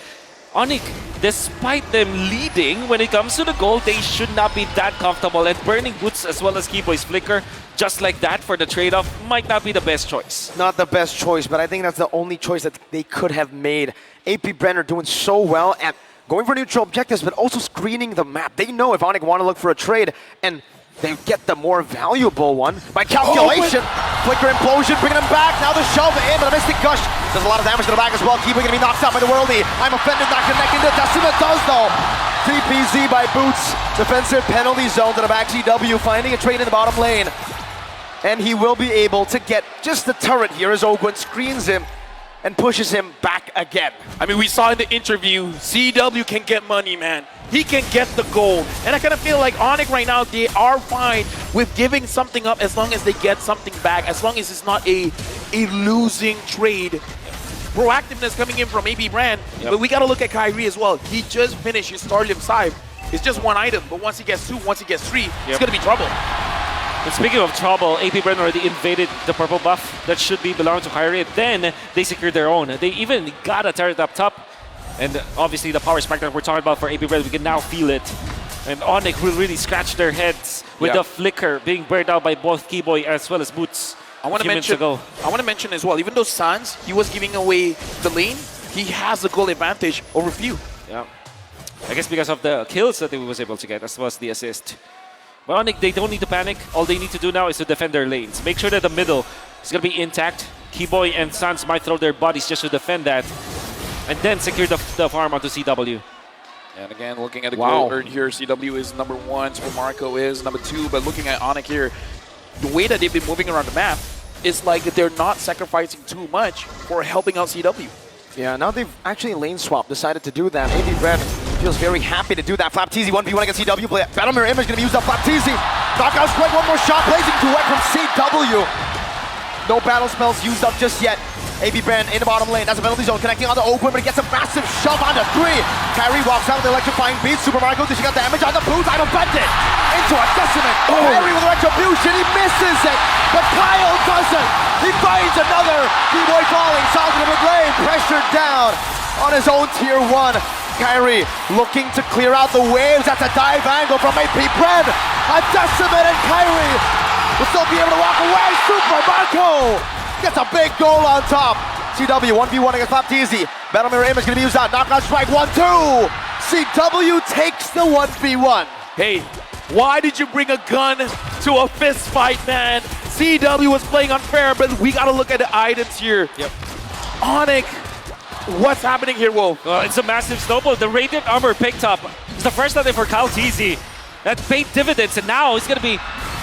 ONIC, despite them leading, when it comes to the goal, they should not be that comfortable. And burning Boots as well as Keyboy's flicker, just like that for the trade-off, might not be the best choice. Not the best choice, but I think that's the only choice that they could have made. APBREN are doing so well at going for neutral objectives, but also screening the map. They know if ONIC want to look for a trade, and they get the more valuable one by calculation. Flicker Implosion, bringing him back. Now the shove in, but a Mystic Gush does a lot of damage to the back as well. Keyboy going to be knocked out by the Worldly. I'm offended, not connecting to Decima does though. TPZ by Boots. Defensive penalty zone to the back. CW finding a trade in the bottom lane. And he will be able to get just the turret here as Ogwin screens him and pushes him back again. I mean, we saw in the interview, CW can get money, man. He can get the gold. And I kind of feel like ONIC right now, they are fine with giving something up as long as they get something back, as long as it's not a losing trade. proactiveness coming in from APBREN. Yep. But we got to look at Kyrie as well. He just finished his Stardom 5. It's just one item, but once he gets 2, once he gets 3, it's going to be trouble. And speaking of trouble, APBREN already invaded the purple buff that should be belonging to Kyrie. Then they secured their own. They even got a turret up top. And obviously the power spike that we're talking about for APBREN, we can now feel it. And ONIC will really scratch their heads with the flicker being burned out by both Keyboy as well as Boots. I want to mention as well, even though Sans, he was giving away the lane, he has the goal advantage over few. Yeah. I guess because of the kills that he was able to get, as well as the assist. But ONIC, they don't need to panic. All they need to do now is to defend their lanes. Make sure that the middle is going to be intact. Keyboy and Sans might throw their bodies just to defend that. And then secure the farm onto CW. And again, looking at the goal earned here, CW is number 1, Super Marco is number 2. But looking at ONIC here, the way that they've been moving around the map, it's like they're not sacrificing too much for helping out CW. Yeah, now they've actually lane swap, decided to do that. APBREN feels very happy to do that. Flapteezy 1v1 against CW. Battle Mirror Image going to be used up. Flapteezy. Knockout strike, one more shot. Blazing duet from CW. No battle spells used up just yet. APBREN in the bottom lane. That's a penalty zone connecting on the open, but he gets a massive shove onto 3. Kyrie walks out with the electrifying beat. Super Mario dishing out damage on the boots. I defend it into a Testament. Kyrie with the retribution. He misses it, but Kyle doesn't. He finds another. Keyboy falling. Solid in the lane. Pressured down on his own tier 1. Kyrie looking to clear out the waves. That's a dive angle from APBREN. A Testament, and Kyrie will still be able to walk away. Super Marco gets a big goal on top. CW 1v1 against Flapteezy. Battle Mirror Image going to be used on. Knockout strike 1-2. CW takes the 1v1. Hey, why did you bring a gun to a fist fight, man? CW was playing unfair, but we got to look at the items here. Yep. ONIC, what's happening here, Wolf? Well, it's a massive snowball. The Radiant Armor picked up. It's the first time for Kalteezy. That paid dividends, and now he's going to be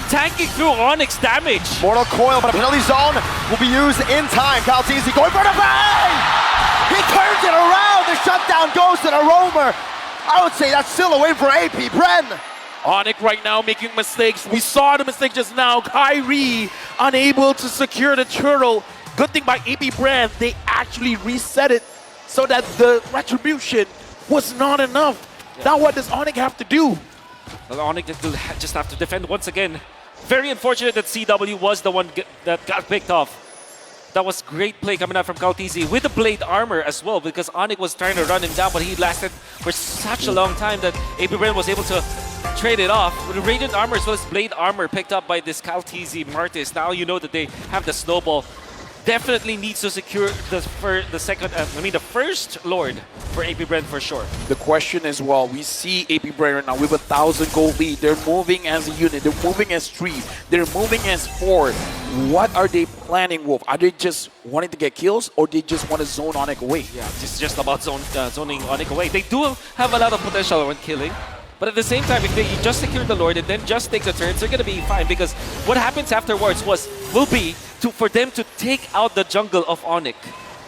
tanking through ONIC's damage. Mortal Coil, but a penalty zone will be used in time. Kalteezy going for the bang! He turns it around. The shutdown goes to the roamer. I would say that's still a win for APBREN. ONIC right now making mistakes. We saw the mistake just now. Kyrie unable to secure the turtle. Good thing by APBREN, they actually reset it so that the retribution was not enough. Now what does ONIC have to do? Well, ONIC will just have to defend once again. Very unfortunate that CW was the one that got picked off. That was great play coming out from Kalteezy with the Blade Armor as well, because ONIC was trying to run him down, but he lasted for such a long time that APBREN was able to trade it off. With the Radiant Armor as well as Blade Armor picked up by this Kalteezy Martis. Now you know that they have the Snowball. Definitely needs to secure the first Lord for APBREN for sure. The question as well, we see APBREN right now with 1,000 gold lead. They're moving as a unit. They're moving as 3. They're moving as 4. What are they planning, Wolf? Are they just wanting to get kills, or they just want to zone ONIC away? Yeah, it's just about zoning ONIC away. They do have a lot of potential when killing. But at the same time, if they just secure the Lord and then just take the turns, they're going to be fine, because what happens afterwards will be for them to take out the jungle of ONIC.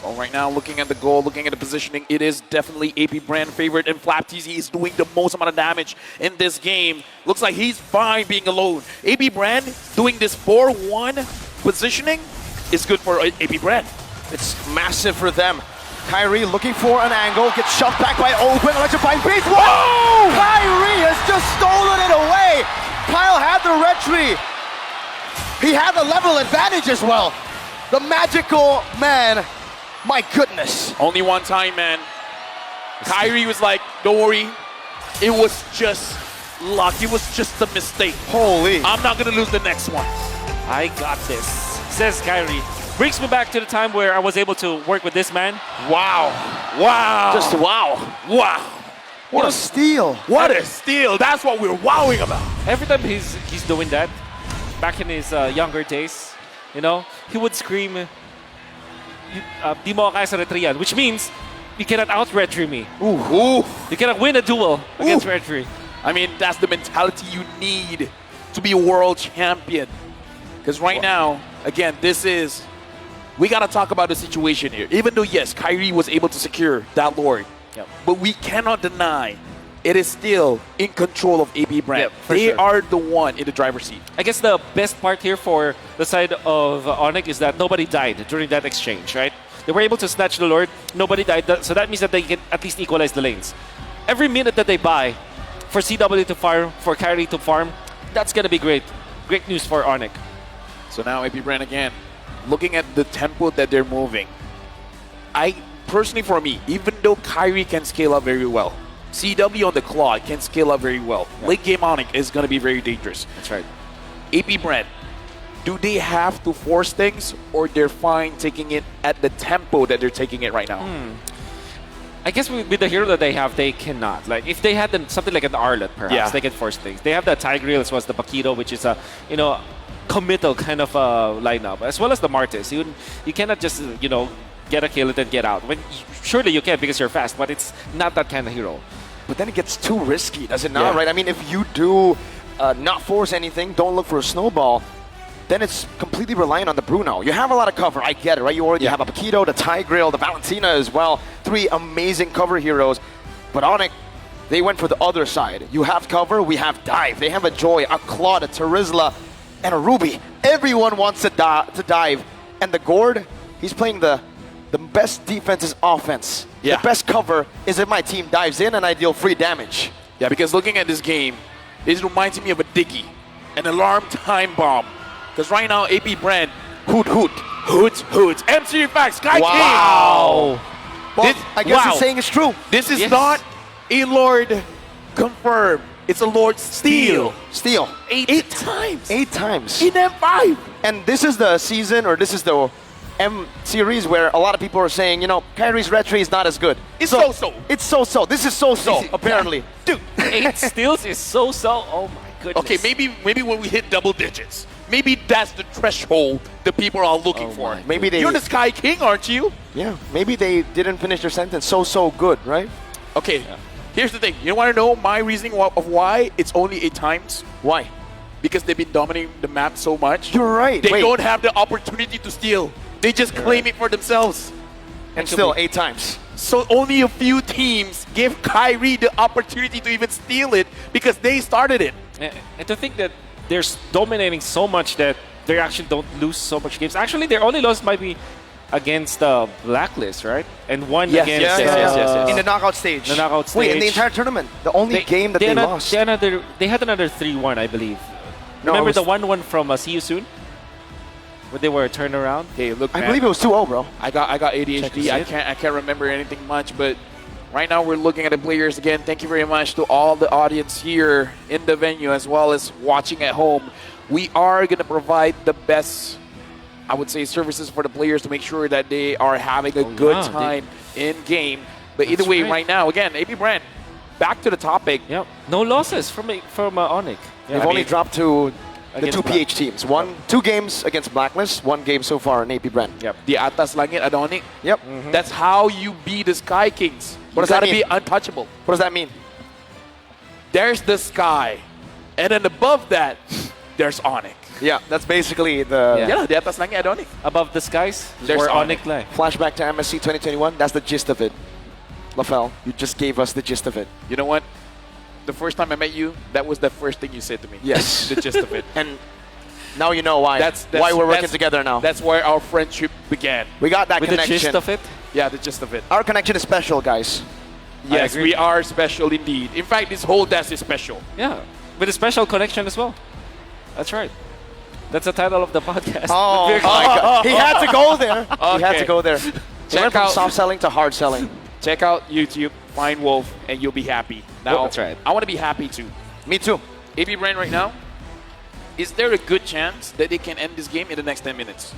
Well, right now, looking at the goal, looking at the positioning, it is definitely APBREN favorite, and Flapteezy is doing the most amount of damage in this game. Looks like he's fine being alone. APBREN doing this 4-1 positioning is good for APBREN. It's massive for them. Kyrie looking for an angle, gets shoved back by Open, electrifying beast. Whoa! Kyrie has just stolen it away. Kyle had the retry. He had the level advantage as well. The magical man, my goodness. Only one time, man. Kyrie was like, don't worry. It was just luck. It was just a mistake. Holy. I'm not going to lose the next one. I got this, says Kyrie. Brings me back to the time where I was able to work with this man. Wow. Wow. Just wow. Wow. What a steal. What a steal. That's what we're wowing about. Every time he's doing that, back in his younger days, you know, he would scream, "Di mo kaya sa retrian," which means you cannot out-retry me. Ooh. You cannot win a duel against retry. I mean, that's the mentality you need to be a world champion. Because right now, again, we got to talk about the situation here. Even though, yes, Kyrie was able to secure that Lord, but we cannot deny it is still in control of APBREN. Yep, for They sure. are the one in the driver's seat. I guess the best part here for the side of ONIC is that nobody died during that exchange, right? They were able to snatch the Lord, nobody died, so that means that they can at least equalize the lanes. Every minute that they buy for CW to farm, for Kyrie to farm, that's gonna be great. Great news for ONIC. So now APBREN again, looking at the tempo that they're moving. I personally, for me, even though Kyrie can scale up very well, CW on the Claw can scale up very well. Yeah. Late game ONIC is going to be very dangerous. That's right. APBREN, do they have to force things, or they're fine taking it at the tempo that they're taking it right now? I guess with the hero that they have, they cannot. Like if they had something like an Arlet, perhaps Yeah. they can force things. They have the Tigreal as well as the Paquito, which is a committal kind of lineup, as well as the Martis. You cannot just get a kill and then get out. Surely you can because you're fast, but it's not that kind of hero. But then it gets too risky, does it not? Yeah. Right? I mean, if you do not force anything, don't look for a snowball, then it's completely reliant on the Bruno. You have a lot of cover, I get it, right? You already have a Paquito, the Tigreal, the Valentina as well. 3 amazing cover heroes. But ONIC, they went for the other side. You have cover, we have dive. They have a Joy, a Claude, a Terizla, and a Ruby. Everyone wants to dive. And the Gord, he's playing the best defense is offense. Yeah. The best cover is if my team dives in and I deal free damage. Yeah, because looking at this game, it reminds me of a Diggy, an alarm time bomb. Because right now, APBREN, hoot. MC Facts, Sky Wow. Well, This- I guess wow. he's saying it's true. King. This is Yes. not a Lord confirmed. It's a Lord steal. Steal. 8 times. 8 times. In M5. And this is the season, or this is the M series where a lot of people are saying, Kyrie's red tree is not as good. It's so-so. It's so-so. This is so-so, Easy. apparently. Dude. 8 steals is so. Oh my goodness. Okay, maybe when we hit double digits, maybe that's the threshold the people are looking for. my Maybe they, You're the Sky King, aren't you? yeah, maybe they didn't finish their sentence so good, right? Okay, here's the thing. You want to know my reasoning of why it's only 8 times? Why? Because they've been dominating the map so much. You're right. They Wait. don't have the opportunity to steal. They just claim it for themselves. And still 8 times. So only a few teams give Kyrie the opportunity to even steal it because they started it. And to think that they're dominating so much that they actually don't lose so much games. Actually, their only loss might be against the Blacklist, right? And one Yes, against yes. In the knockout stage. The knockout Wait, in the stage. entire tournament, the only game that they lost. They had another 3-1, I believe. No, Remember it the was- 1-1 from See You Soon? Where they were turned around? Hey, look, I man, believe it was 2-0, bro. I got Check ADHD. this I out. can't remember anything much, but right now we're looking at the players again. Thank you very much to all the audience here in the venue as well as watching at home. We are gonna provide the best, I would say, services for the players to make sure that they are having a good yeah, time in game. But either That's way, right. right now, again, APBREN, back to the topic. Yep. No losses from ONIC. They've only dropped to the against 2 PH teams. 2 games against Blacklist, 1 game so far in APBREN. Yep. The Atas Langit Adonic. Yep. That's how you beat the Sky Kings. What does You that gotta be mean? untouchable. What does that mean? There's the sky, and then above that, there's ONIC. Yeah, that's basically the Yeah. Yeah, the Atas Langit Adonic. Above the skies, There's where ONIC. ONIC lie. flashback to MSC 2021. That's the gist of it. LaFell, you just gave us the gist of it. You know what? The first time I met you, that was the first thing you said to me. Yes. The gist of it. And now you know why. That's why we're working that's- together now. That's where our friendship began. We got that With the connection. gist of it. Yeah, the gist of it. Our connection is special, guys. Yes, agree. we are special indeed. In fact, this whole desk is special. Yeah. With a special connection as well. That's right. That's the title of the podcast. Oh, We're- my God. He had to go there. He had Okay. to go there. He Check went from out- soft selling to hard selling. Check out YouTube, find Wolf, and you'll be happy. Now, that's right. I want to be happy too. Me too. APBREN right now, is there a good chance that they can end this game in the next 10 minutes?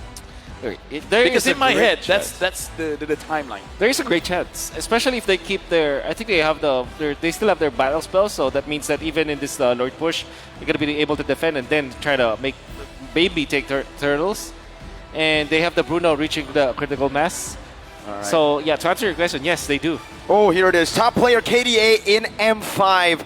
There Because is a in my great head, chance. that's the timeline. There is a great chance, especially if they keep their. I think they have they still have their battle spells, so that means that even in this Lord push, they're gonna be able to defend and then try to make maybe take turtles, and they have the Bruno reaching the critical mass. So yeah, to answer your question, yes, they do. Oh, here it is. Top player KDA in M5.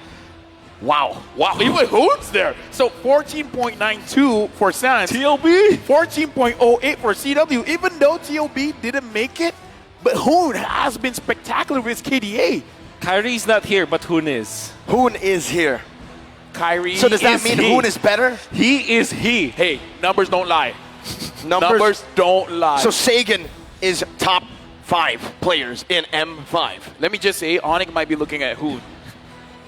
Wow. Wow, even Hoon's there. So 14.92 for Sans. TLB. 14.08 for CW. Even though TLB didn't make it, but Hoon has been spectacular with his KDA. Kyrie's not here, but Hoon is. Hoon is here. Kyrie. So does that is mean he. Hoon is better? He is he. Hey, numbers don't lie. Numbers don't lie. So Sagan is top 5 players in M5. let me just say, ONIC might be looking at Hoon.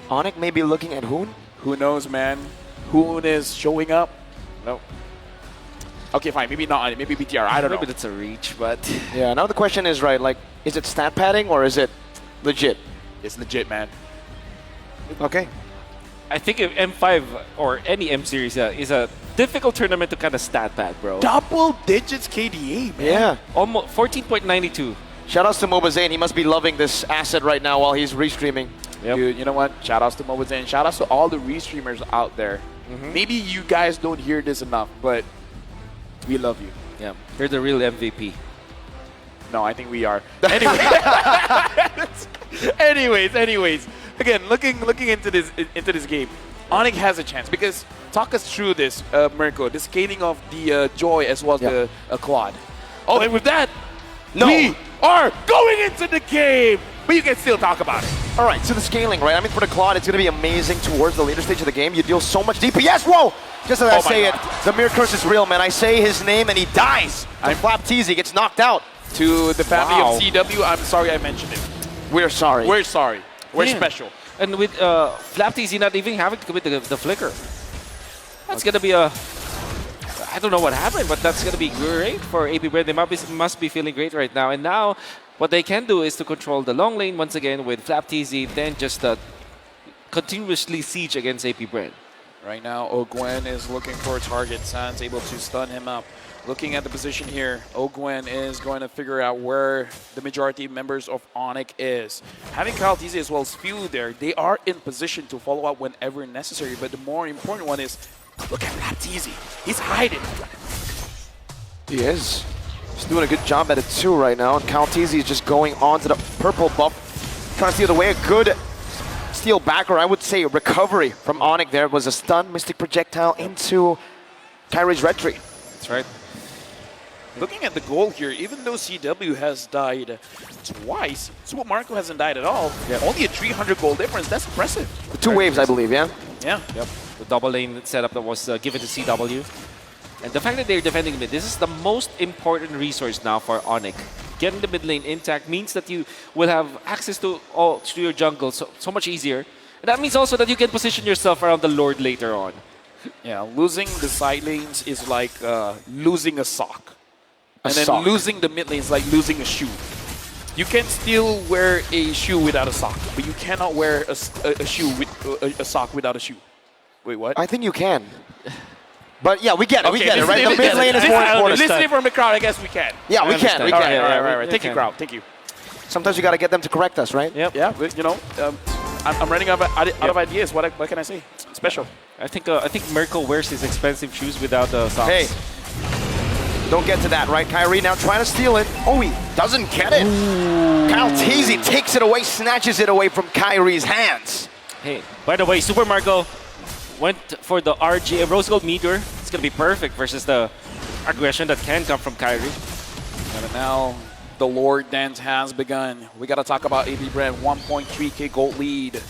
ONIC may be looking at Hoon. Who knows, man? Hoon is showing up. No. Okay, fine. Maybe not ONIC. Maybe BTR. I don't know. Maybe that's a reach, but Yeah, now the question is, right, like, is it stat padding or is it legit? It's legit, man. Okay. I think if M5 or any M series is a difficult tournament to kind of stat pad, bro. Double digits KDA, man. Yeah. Almost 14.92. Shoutouts to Mobazane. He must be loving this asset right now while he's restreaming. Yep. Dude, you know what? Shout outs to Mobazane. Shout outs to all the restreamers out there. Maybe you guys don't hear this enough, but we love you. Yeah, you're the real MVP. No, I think we are. Anyway. anyways. Again, looking into this game, ONIC has a chance because talk us through this, Mirko, the scaling of the Joy as well as the Claude. Oh, and with that, we are going into the game, but you can still talk about it. All right, so the scaling, right? I mean, for the Claude, it's going to be amazing towards the later stage of the game. You deal so much DPS. Whoa! Just as I say it, the Mirror Curse is real, man. I say his name and he dies. And Flap Teasy gets knocked out. To the family Wow. of CW, I'm sorry I mentioned it. We're sorry. We're sorry. We're Yeah. special. And with Flap TZ not even having to commit the flicker. That's going to be a... I don't know what happened, but that's going to be great for APBREN. They must be feeling great right now. And now, what they can do is to control the long lane once again with Flap TZ, then just continuously siege against APBREN. Right now, Ogwen is looking for a target. Sans able to stun him up. Looking at the position here, Ogwen is going to figure out where the majority members of ONIC is. Having Kyle TZ as well as Few there, they are in position to follow up whenever necessary. But the more important one is, look at that TZ. He's hiding. He is. He's doing a good job at it too right now. And Cal TZ is just going on to the purple buff. Trying to steal away a good steal back, or I would say a recovery from ONIC there. It was a stun Mystic Projectile into Kyrie's red tree. That's right. Looking at the goal here, even though CW has died twice, Super Marco hasn't died at all. Only a 300 goal difference. That's impressive. The 2 waves, I believe, yeah? Yeah. Yep. The double lane setup that was given to CW. And the fact that they're defending mid, this is the most important resource now for ONIC. Getting the mid lane intact means that you will have access to your jungle so much easier. And that means also that you can position yourself around the Lord later on. Yeah, losing the side lanes is like losing a sock. And then sock. losing the mid lane is like losing a shoe. You can still wear a shoe without a sock, but you cannot wear a shoe with a sock without a shoe. Wait, what? I think you can. But yeah, we get it, Okay, right? The mid lane is more important. Listening from the crowd, I guess we can. Yeah, we can, we understand. can. Yeah, All right. we Thank you, can. crowd. Thank you. Sometimes you got to get them to correct us, right? Yep. Yeah, but, you know, I'm running out of ideas. What can I say? Special. I think Mirko wears his expensive shoes without the socks. Hey, don't get to that, right? Kyrie now trying to steal it. Oh, he doesn't get it. Kyle TZ takes it away, snatches it away from Kyrie's hands. Hey, by the way, Super Marco went for the RG Rose Gold Meteor. It's going to be perfect versus the aggression that can come from Kyrie. And now the Lord dance has begun. We got to talk about APBREN, 1.3k gold lead.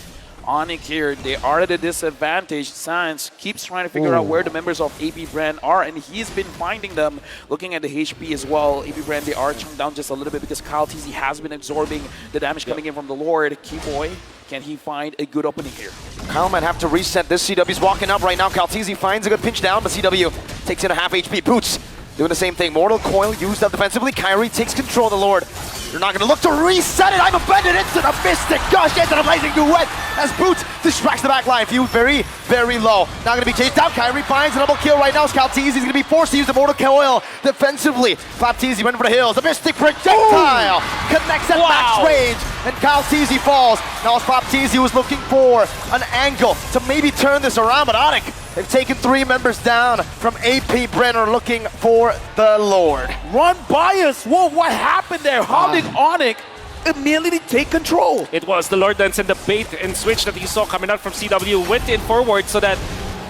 ONIC here, they are at a disadvantage. Sans keeps trying to figure out where the members of APBREN are, and he's been finding them. Looking at the HP as well, APBREN, they are churned down just a little bit because Kyle TZ has been absorbing the damage coming in from the Lord. Keyboy, can he find a good opening here? Kyle might have to reset this. CW's walking up right now. Kyle TZ finds a good pinch down, but CW takes in a half HP. Boots doing the same thing. Mortal Coil used up defensively. Kyrie takes control of the Lord. You're not going to look to reset it. I'm offended into the Mystic Gush into the Blazing Duet as Boots distracts the back line. Few very, very low. Not going to be chased down. Kyrie finds a double kill right now. Scout TZ is going to be forced to use the Mortal Coil defensively. Flap TZ went for the hills. The Mystic Projectile connects at max range, and Kyle TZ falls. Now Flap TZ was looking for an angle to maybe turn this around, but ONIC, they've taken 3 members down from APBREN, looking for the Lord. Run by us. Whoa, what happened there? How did ONIC immediately take control? It was the Lord Dance and the bait and switch that you saw coming out from CW went in forward so that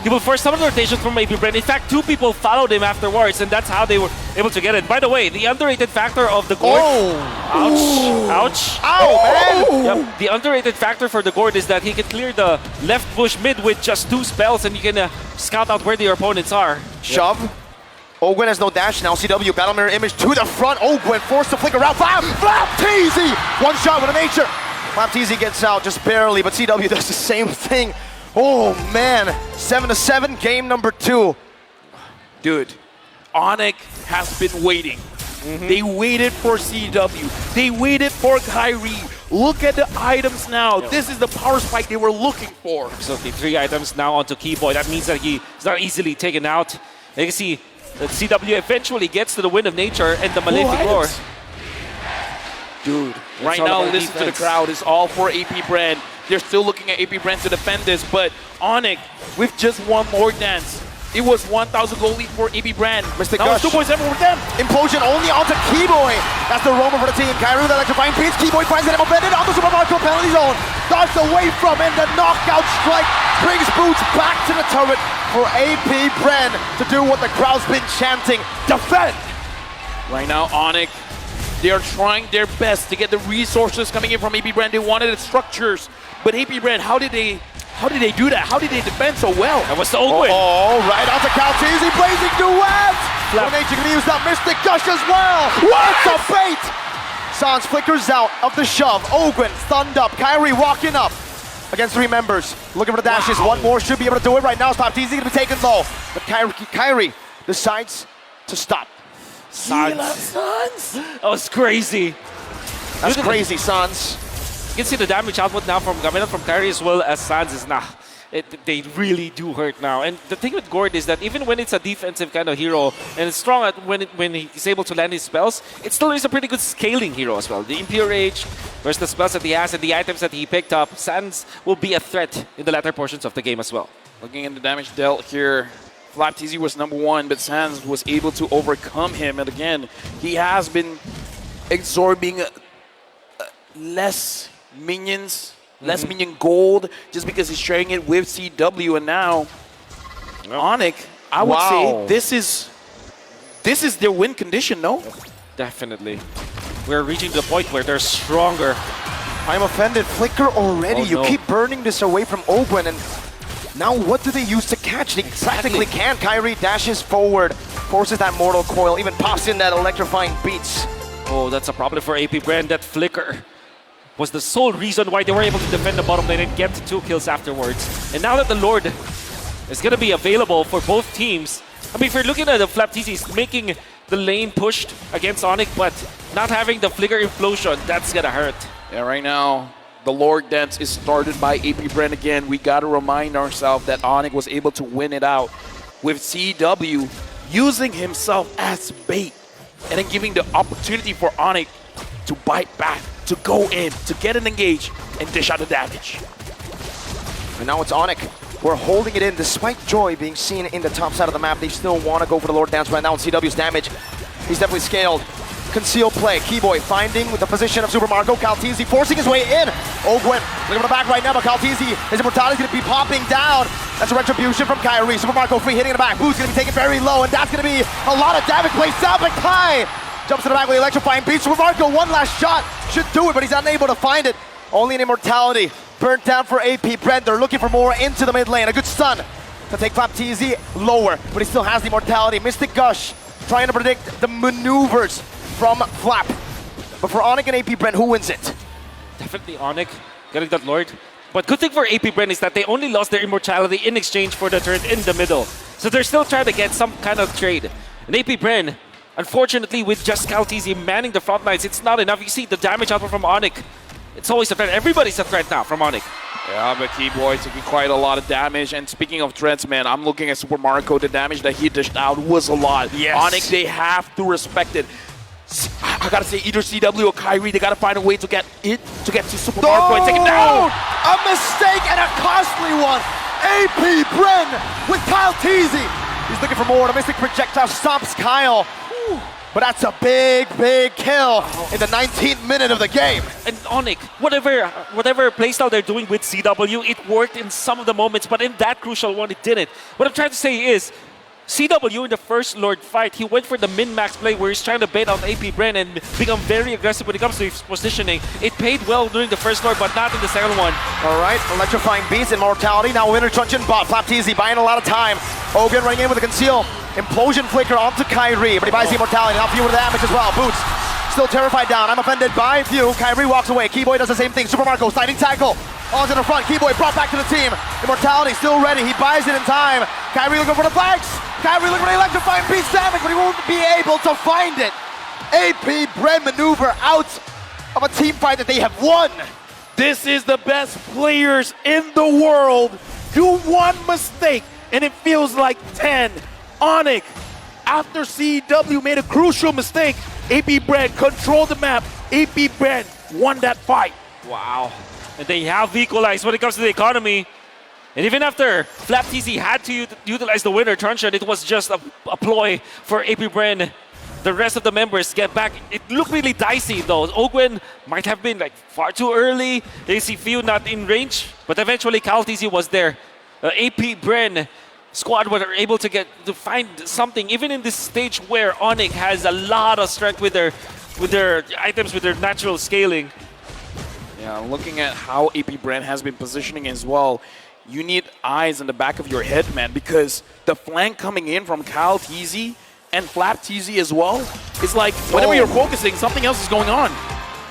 he will force some of the rotations from APBREN. In fact, 2 people followed him afterwards, and that's how they were able to get it. By the way, the underrated factor of the Gord... Ouch. Ow, man! Yep. The underrated factor for the Gord is that he can clear the left bush mid with just 2 spells, and you can scout out where your opponents are. Shove. Ogwen has no dash now. CW battle mirror image to the front. Ogwen forced to flicker out. Flapteezy! One shot with a nature. Flapteezy gets out just barely, but CW does the same thing. Oh man, 7-7, game number 2. Dude, ONIC has been waiting. They waited for CW. They waited for Kyrie. Look at the items now. This is the power spike they were looking for. Absolutely, 3 items now onto Keyboy. That means that he's not easily taken out. You can see that CW eventually gets to the Wind of Nature and the Malefic Roar. Dude, right now, listen to the crowd. It's all for APBREN. They're still looking at APBREN to defend this, but ONIC with just one more dance. It was 1,000 gold lead for APBREN. Mr. Now Gush. it's 2.7 for them. Implosion only onto Keyboy. That's the roamer for the team. Kyrie with electrifying beats. Keyboy finds it embedded on the Super Marco penalty zone. Dodged away from, and the knockout strike brings Boots back to the turret for APBREN to do what the crowd's been chanting. Defend! Right now, ONIC, they are trying their best to get the resources coming in from APBREN. They wanted the structures, but APBREN, how did they do that? How did they defend so well? That was the Ogwen. Oh, right onto Calteezy, blazing duet! Nature can use that Mystic Gush as well! It's a bait! Sans flickers out of the shove. Ogwen stunned up. Kyrie walking up against 3 members. Looking for the dashes. One more should be able to do it right now. Flapteezy going to be taken low. But Kyrie decides to stop. Sans. That was crazy. That's crazy, Sans. You can see the damage output now from coming up from Kyrie as well as Sans is they really do hurt now. And the thing with Gord is that even when it's a defensive kind of hero and it's strong at when he's able to land his spells, it still is a pretty good scaling hero as well. The Impure Age versus the spells that he has and the items that he picked up, Sans will be a threat in the latter portions of the game as well. Looking at the damage dealt here, Flapteezy was number 1, but Sans was able to overcome him. And again, he has been absorbing less minions, less minion gold, just because he's sharing it with CW. And now, ONIC, I would say this is their win condition, no? Definitely. We're reaching the point where they're stronger. I'm offended. Flicker already. You keep burning this away from Ogwen, and now what do they use to catch? They practically can. Kyrie dashes forward, forces that Mortal Coil, even pops in that electrifying beats. Oh, that's a problem for APBREN. That flicker was the sole reason why they were able to defend the bottom lane and get 2 kills afterwards. And now that the Lord is going to be available for both teams, I mean, if you're looking at the Flapteezy making the lane pushed against ONIC, but not having the flicker implosion, that's going to hurt. Yeah, right now, the Lord Dance is started by APBREN again. We got to remind ourselves that ONIC was able to win it out with CW using himself as bait and then giving the opportunity for ONIC to bite back, to go in, to get an engage, and dish out the damage. And now it's ONIC. We're holding it in despite Joy being seen in the top side of the map. They still want to go for the Lord Dance right now. And CW's damage, he's definitely scaled. Concealed play. Keyboy finding with the position of Super Marco. Calteezy forcing his way in. Ogwen looking for the back right now, but Calteezy, his immortality is going to be popping down. That's a retribution from Kyrie. Super Marco free hitting in the back. Boo's going to be taken very low, and that's going to be a lot of damage placed out. But Kai jumps to the back with the electrifying beat. Super Marco, one last shot. Should do it, but he's unable to find it. Only an immortality. Burnt down for APBREN. They're looking for more into the mid lane. A good stun to take Flapteezy lower, but he still has the immortality. Mystic Gush trying to predict the maneuvers from Flap. But for ONIC and APBREN, who wins it? Definitely ONIC getting that Lord. But good thing for APBREN is that they only lost their immortality in exchange for the turret in the middle. So they're still trying to get some kind of trade. And APBREN, unfortunately, with just Calteezy manning the front lines, it's not enough. You see the damage output from ONIC. It's always a threat. Everybody's a threat now from ONIC. Yeah, but Keyboy taking quite a lot of damage. And speaking of threats, man, I'm looking at Super Marco. The damage that he dished out was a lot. Yes. ONIC, they have to respect it. I gotta say, either CW or Kyrie, they gotta find a way to get to Super Marco and take him down. A mistake and a costly one. APBREN with Calteezy. He's looking for more. The Mystic Projectile stops Kyle. But that's a big, big kill in the 19th minute of the game. And ONIC, whatever playstyle they're doing with CW, it worked in some of the moments, but in that crucial one, it didn't. What I'm trying to say is, CW in the first Lord fight, he went for the min-max play where he's trying to bait out APBREN and become very aggressive when it comes to his positioning. It paid well during the first Lord, but not in the second one. All right, electrifying beats, immortality. Now winner Truncheon bot. Flapteezy buying a lot of time. Ogun running in with a conceal. Implosion flicker onto Kyrie, but he buys the immortality. Now Few with the damage as well. Boots still terrified down. I'm offended by Few. Kyrie walks away. Keyboy does the same thing. Super Marco sliding tackle. Onto the front. Keyboy brought back to the team. Immortality still ready. He buys it in time. Kyrie looking for the flags. Kyrie looking for the electrifying beats damage, but he won't be able to find it. APBREN maneuver out of a team fight that they have won. This is the best players in the world. Do one mistake and it feels like 10. ONIC, after CW made a crucial mistake, APBREN controlled the map. APBREN won that fight. Wow. And they have equalized when it comes to the economy. And even after Flapteezy had to utilize the winner, Truncheon, it was just a ploy for APBREN. The rest of the members get back. It looked really dicey though. Ogwen might have been like far too early. They see Few not in range, but eventually Flapteezy was there. APBREN squad were able to find something, even in this stage where ONIC has a lot of strength with their items, with their natural scaling. Yeah, looking at how APBREN has been positioning as well, you need eyes in the back of your head, man, because the flank coming in from Flapteezy and Flapteezy as well, it's like whenever you're focusing, something else is going on.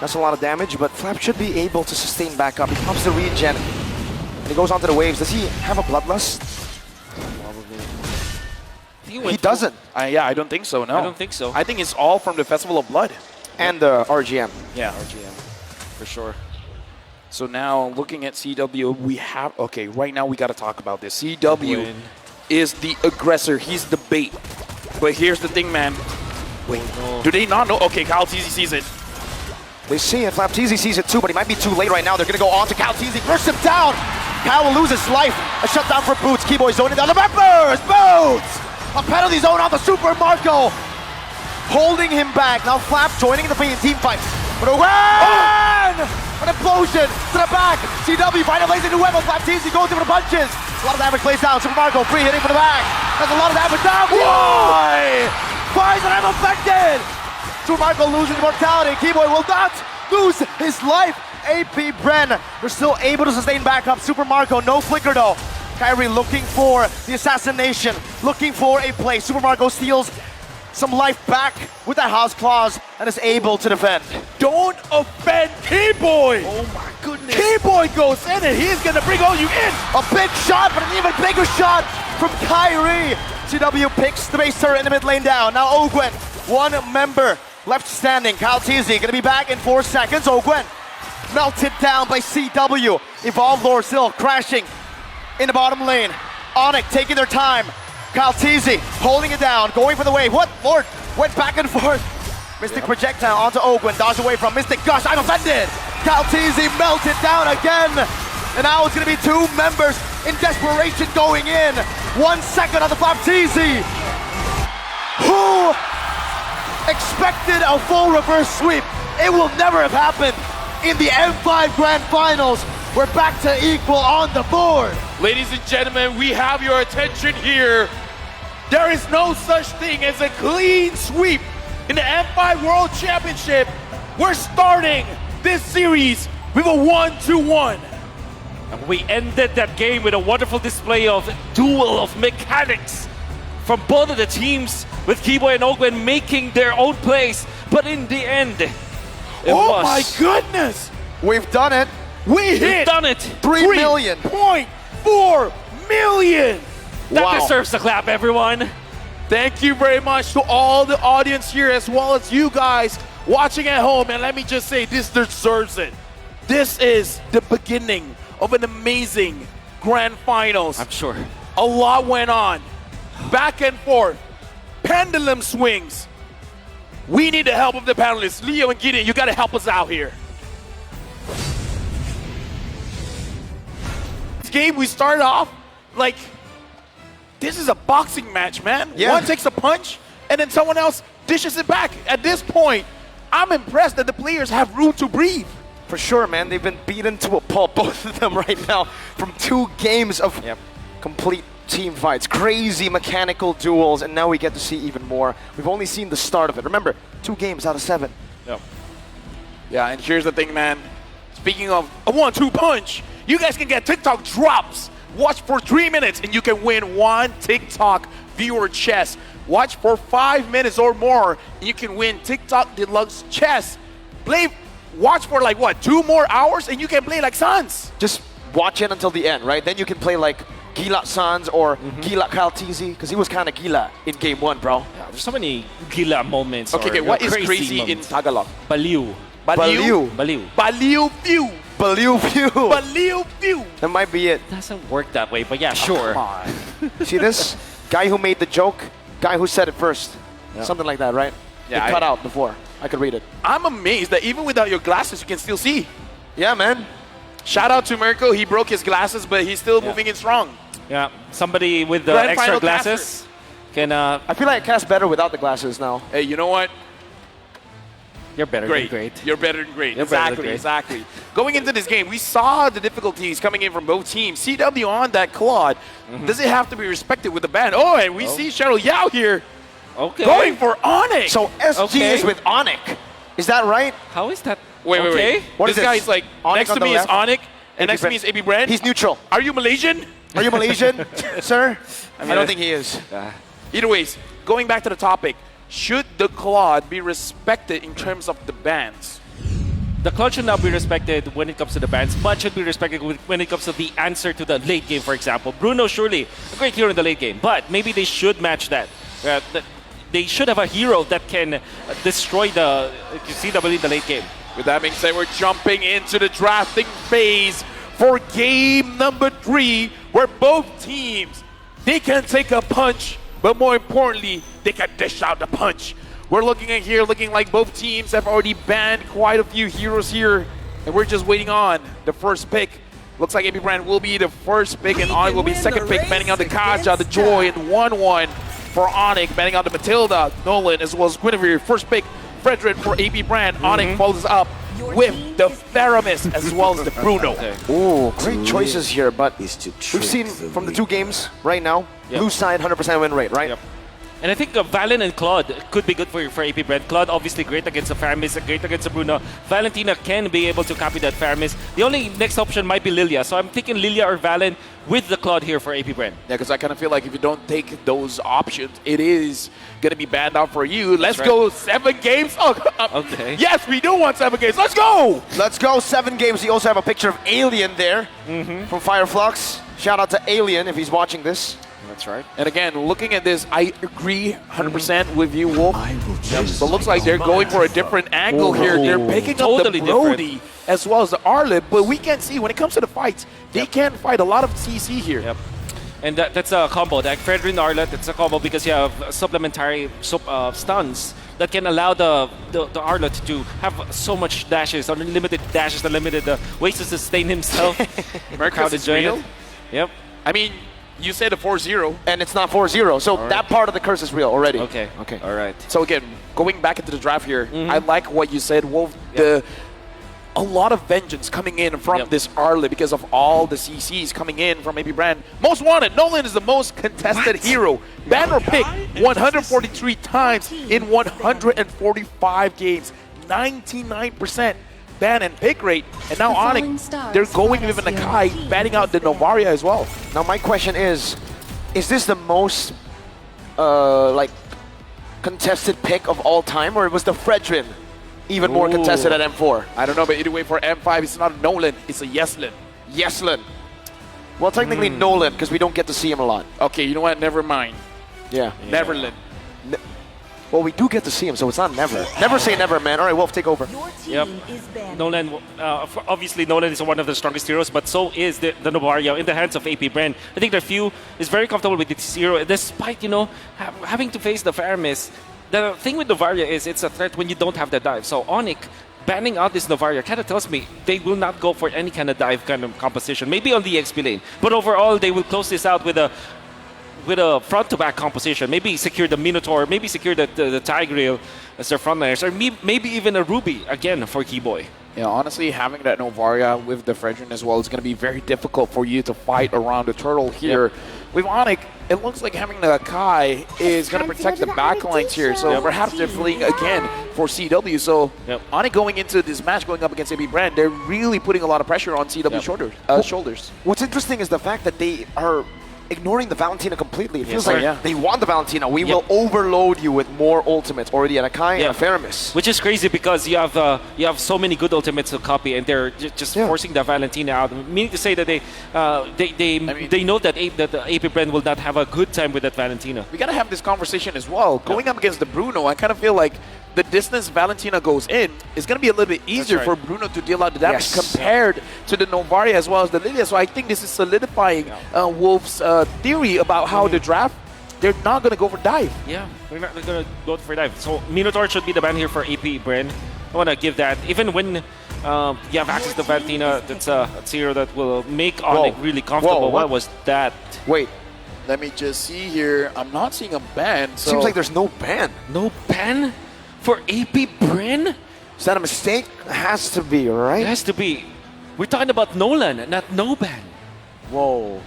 That's a lot of damage, but Flap should be able to sustain back up. He pops the regen, and he goes onto the waves. Does he have a bloodlust? He doesn't. Yeah, I don't think so, no. I don't think so. I think it's all from the Festival of Blood. And the RGM. Yeah, RGM, for sure. So now, looking at CW, we have... Okay, right now we got to talk about this. CW is the aggressor. He's the bait. But here's the thing, man. Wait, do they not know? Okay, Flapteezy sees it. They see it. Flapteezy sees it too, but he might be too late right now. They're going to go on to Flapteezy. Burst him down. Kyle will lose his life. A shutdown for Boots. Keyboy zoning down the members. Boots! A penalty zone on the Super Marco. Holding him back. Now Flap joining the team fight. But an explosion to the back. CW finally lays into Webber. Flapteezy goes in for the punches. A lot of damage plays down. Super Marco free hitting for the back. That's a lot of damage down. Why? Finds that I'm affected. Super Marco losing immortality. Keyboy will not lose his life. APBREN, they're still able to sustain back up. Super Marco, no flicker though. Kyrie looking for the assassination, looking for a play. Super Marco steals some life back with that house claws and is able to defend. Don't offend Keyboy. Oh my goodness. Keyboy goes in and he's gonna bring all you in. A big shot, but an even bigger shot from Kyrie. CW picks the base turret in the mid lane down. Now Ogwen, one member left standing. Flapteezy gonna be back in 4 seconds. Ogwen melted down by CW. Evolve Lord still crashing in the bottom lane. ONIC taking their time. Flapteezy holding it down, going for the wave. What? Lord went back and forth. Mystic projectile onto Ogwen, dodged away from Mystic Gush. I'm offended. Flapteezy melted down again. And now it's going to be 2 members in desperation going in. 1 second on the Flapteezy. Who expected a full reverse sweep? It will never have happened in the M5 Grand Finals. We're back to equal on the board. Ladies and gentlemen, we have your attention here. There is no such thing as a clean sweep in the M5 World Championship. We're starting this series with a 1-1. And we ended that game with a wonderful display of duel of mechanics from both of the teams, with Keyboy and Ogwen making their own plays. But in the end, oh my goodness! We've done it. We've done it. 3 million. 3.4 million. That deserves a clap, everyone. Thank you very much to all the audience here, as well as you guys watching at home. And let me just say, this deserves it. This is the beginning of an amazing grand finals. I'm sure. A lot went on. Back and forth. Pendulum swings. We need the help of the panelists. Leo and Gideon, you got to help us out here. This game, we started off like, this is a boxing match, man. Yeah. One takes a punch, and then someone else dishes it back. At this point, I'm impressed that the players have room to breathe. For sure, man. They've been beaten to a pulp, both of them right now, from 2 games of complete team fights. Crazy mechanical duels, and now we get to see even more. We've only seen the start of it. Remember, 2 games out of 7. Yep. Yeah, and here's the thing, man. Speaking of a 1-2 punch, you guys can get TikTok drops. Watch for 3 minutes and you can win 1 TikTok viewer chess. Watch for 5 minutes or more and you can win TikTok Deluxe chess. Watch for like what, 2 more hours and you can play like Sans. Just watch it until the end, right? Then you can play like Gila Sans or Gila Kaltizi, because he was kind of Gila in game 1, bro. Yeah, there's so many Gila moments. Okay, what is crazy moments. in Tagalog? Baliw. Baliw. Baliw. Baliw Pew. Baliw Pew. Baliw Pew. That might be it. Doesn't work that way, but yeah, sure. Come on. See this? Guy who made the joke, guy who said it first. Something like that, right? Yeah, It cut out before. I could read it. I'm amazed that even without your glasses, you can still see. Yeah, man. Shout out to Mirko. He broke his glasses, but he's still moving in strong. Yeah, somebody with the Grand extra final glasses can. I feel like I cast better without the glasses now. Hey, you know what? You're better Great. than great. You're better than great. You're better than Exactly, great. exactly. Going into this game, we saw the difficulties coming in from both teams. CW on that Claude. Does it have to be respected with the ban? Oh, and we see Cheryl Yao here Okay. going for ONIC. So SG Okay. is with ONIC. Is that right? How is that? Wait, wait, okay. wait. What This is this? guy's like, ONIC next on to the me is left? ONIC, and next to me is APBREN. He's neutral. Are you Malaysian? Are you Malaysian, sir? I don't think he is. Either ways, going back to the topic, should the Claude be respected in terms of the bans? The Claude should not be respected when it comes to the bans, but should be respected when it comes to the answer to the late game, for example. Bruno, surely a great hero in the late game, but maybe they should match that. They should have a hero that can destroy the CW in the late game. With that being said, we're jumping into the drafting phase for game number 3, where both teams, they can take a punch, but more importantly, they can dish out the punch. We're looking at here, looking like both teams have already banned quite a few heroes here, and we're just waiting on the first pick. Looks like APBREN will be the first pick, and ONIC will be second pick, banning out the Kaja, the Joy, and 1-1 for ONIC, banning out the Matilda, Nolan, as well as Guinevere. First pick, Frederick for APBREN. ONIC follows up with the Theramis, as well as the Bruno. Ooh, great choices here, but we've seen from the 2 games right now, blue side 100% win rate, right? Yep. And I think Valen and Claude could be good for APBREN. Claude obviously great against the Faramis, great against the Bruno. Valentina can be able to copy that Faramis. The only next option might be Lilia, so I'm thinking Lilia or Valen with the Claude here for APBREN. Yeah, because I kind of feel like if you don't take those options, it is going to be banned out for you. Let's right. go 7 games. Oh, Okay. Yes, we do want 7 games. Let's go! Let's go, 7 games. You also have a picture of Alien there from Fireflux. Shout out to Alien if he's watching this. That's right. And again, looking at this, I agree 100% with you, Wolf. So it looks like they're going for a different angle here. They're picking Totally up the Brody as well as the Arlip, but we can see when it comes to the fights, they can fight a lot of CC here. Yep. And that's a combo. Like Frederick and Arlet, it's a combo because you have supplementary stuns that can allow the Arlet to have so much dashes, unlimited dashes, unlimited ways to sustain himself. Mercus is real? Yep. I mean, you said a 4-0. And it's not 4-0, so that part of the curse is real already. Okay. Okay. All right. So again, going back into the draft here, I like what you said, Wolf. A lot of vengeance coming in from this Arlip because of all the CCs coming in from APBREN. Most wanted, Nolan is the most contested hero. Banner pick 143 times in 145 games, 99% ban and pick rate. And now ONIC, they're going with Nakai, banning out the Novaria as well. Now my question is this the most like contested pick of all time, or was the Fredrin even more contested at M4? I don't know, but either way for M5, it's not a Nolan, it's a Yeslin. Yeslin. Well, technically Nolan, because we don't get to see him a lot. Okay, you know what? Never mind. Yeah. Neverland. Well, we do get to see him, so it's not never. Never say never, man. All right, Wolf, take over. Yep. Nolan, obviously Nolan is one of the strongest heroes, but so is the Novaria in the hands of APBREN. I think the few is very comfortable with this hero, despite, having to face the Faramis. The thing with Novaria is it's a threat when you don't have the dive. So ONIC banning out this Novaria kind of tells me they will not go for any kind of dive kind of composition. Maybe on the XP lane. But overall, they will close this out with a with a front-to-back composition. Maybe secure the Minotaur, maybe secure the Tigreal as their frontliners, or maybe even a Ruby again for Keyboy. Yeah, honestly, having that Novaria with the Fredrin as well is going to be very difficult for you to fight around the turtle here. With ONIC, it looks like having the Kai is going to protect the backlines here, so perhaps they're fleeing again for CW. So ONIC going into this match, going up against APBREN, they're really putting a lot of pressure on CW's shoulders. What's interesting is the fact that they are ignoring the Valentina completely. It feels Yes, like they want the Valentina. We will overload you with more ultimates, already an Akai and a Feramis. Which is crazy because you have so many good ultimates to copy, and they're just forcing the Valentina out. Meaning to say that they know that the APBREN will not have a good time with that Valentina. We got to have this conversation as well. Going up against the Bruno, I kind of feel like the distance Valentina goes in is going to be a little bit easier for Bruno to deal out the damage compared to the Novaria as well as the Lilia. So I think this is solidifying Wolf's theory about how the draft, they're not going to go for dive. Yeah, they're not going to go for dive. So Minotaur should be the ban here for APBREN. I want to give that. Even when you have access to Valentina, that's a hero that will make ONIC really comfortable. What was that? Wait. Let me just see here. I'm not seeing a ban. So Seems like there's no ban. No ban? For APBREN? Is that a mistake? It has to be, right? It has to be. We're talking about Nolan, not no ban. Whoa.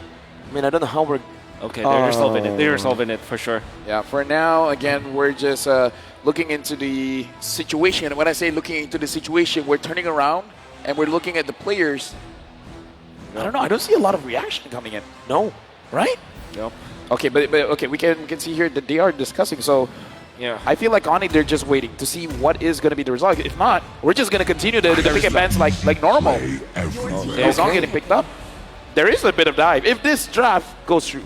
I mean, I don't know how we're... Okay, they're resolving it. They're resolving it for sure. Yeah, for now, again, we're just looking into the situation. And when I say looking into the situation, we're turning around and we're looking at the players. I don't know. I don't see a lot of reaction coming in. No. Right? Yep. Okay, but okay, we can see here that they are discussing. So I feel like ONIC, they're just waiting to see what is going to be the result. If not, we're just going to continue to pick bans like normal. It's not getting picked up. There is a bit of dive if this draft goes through.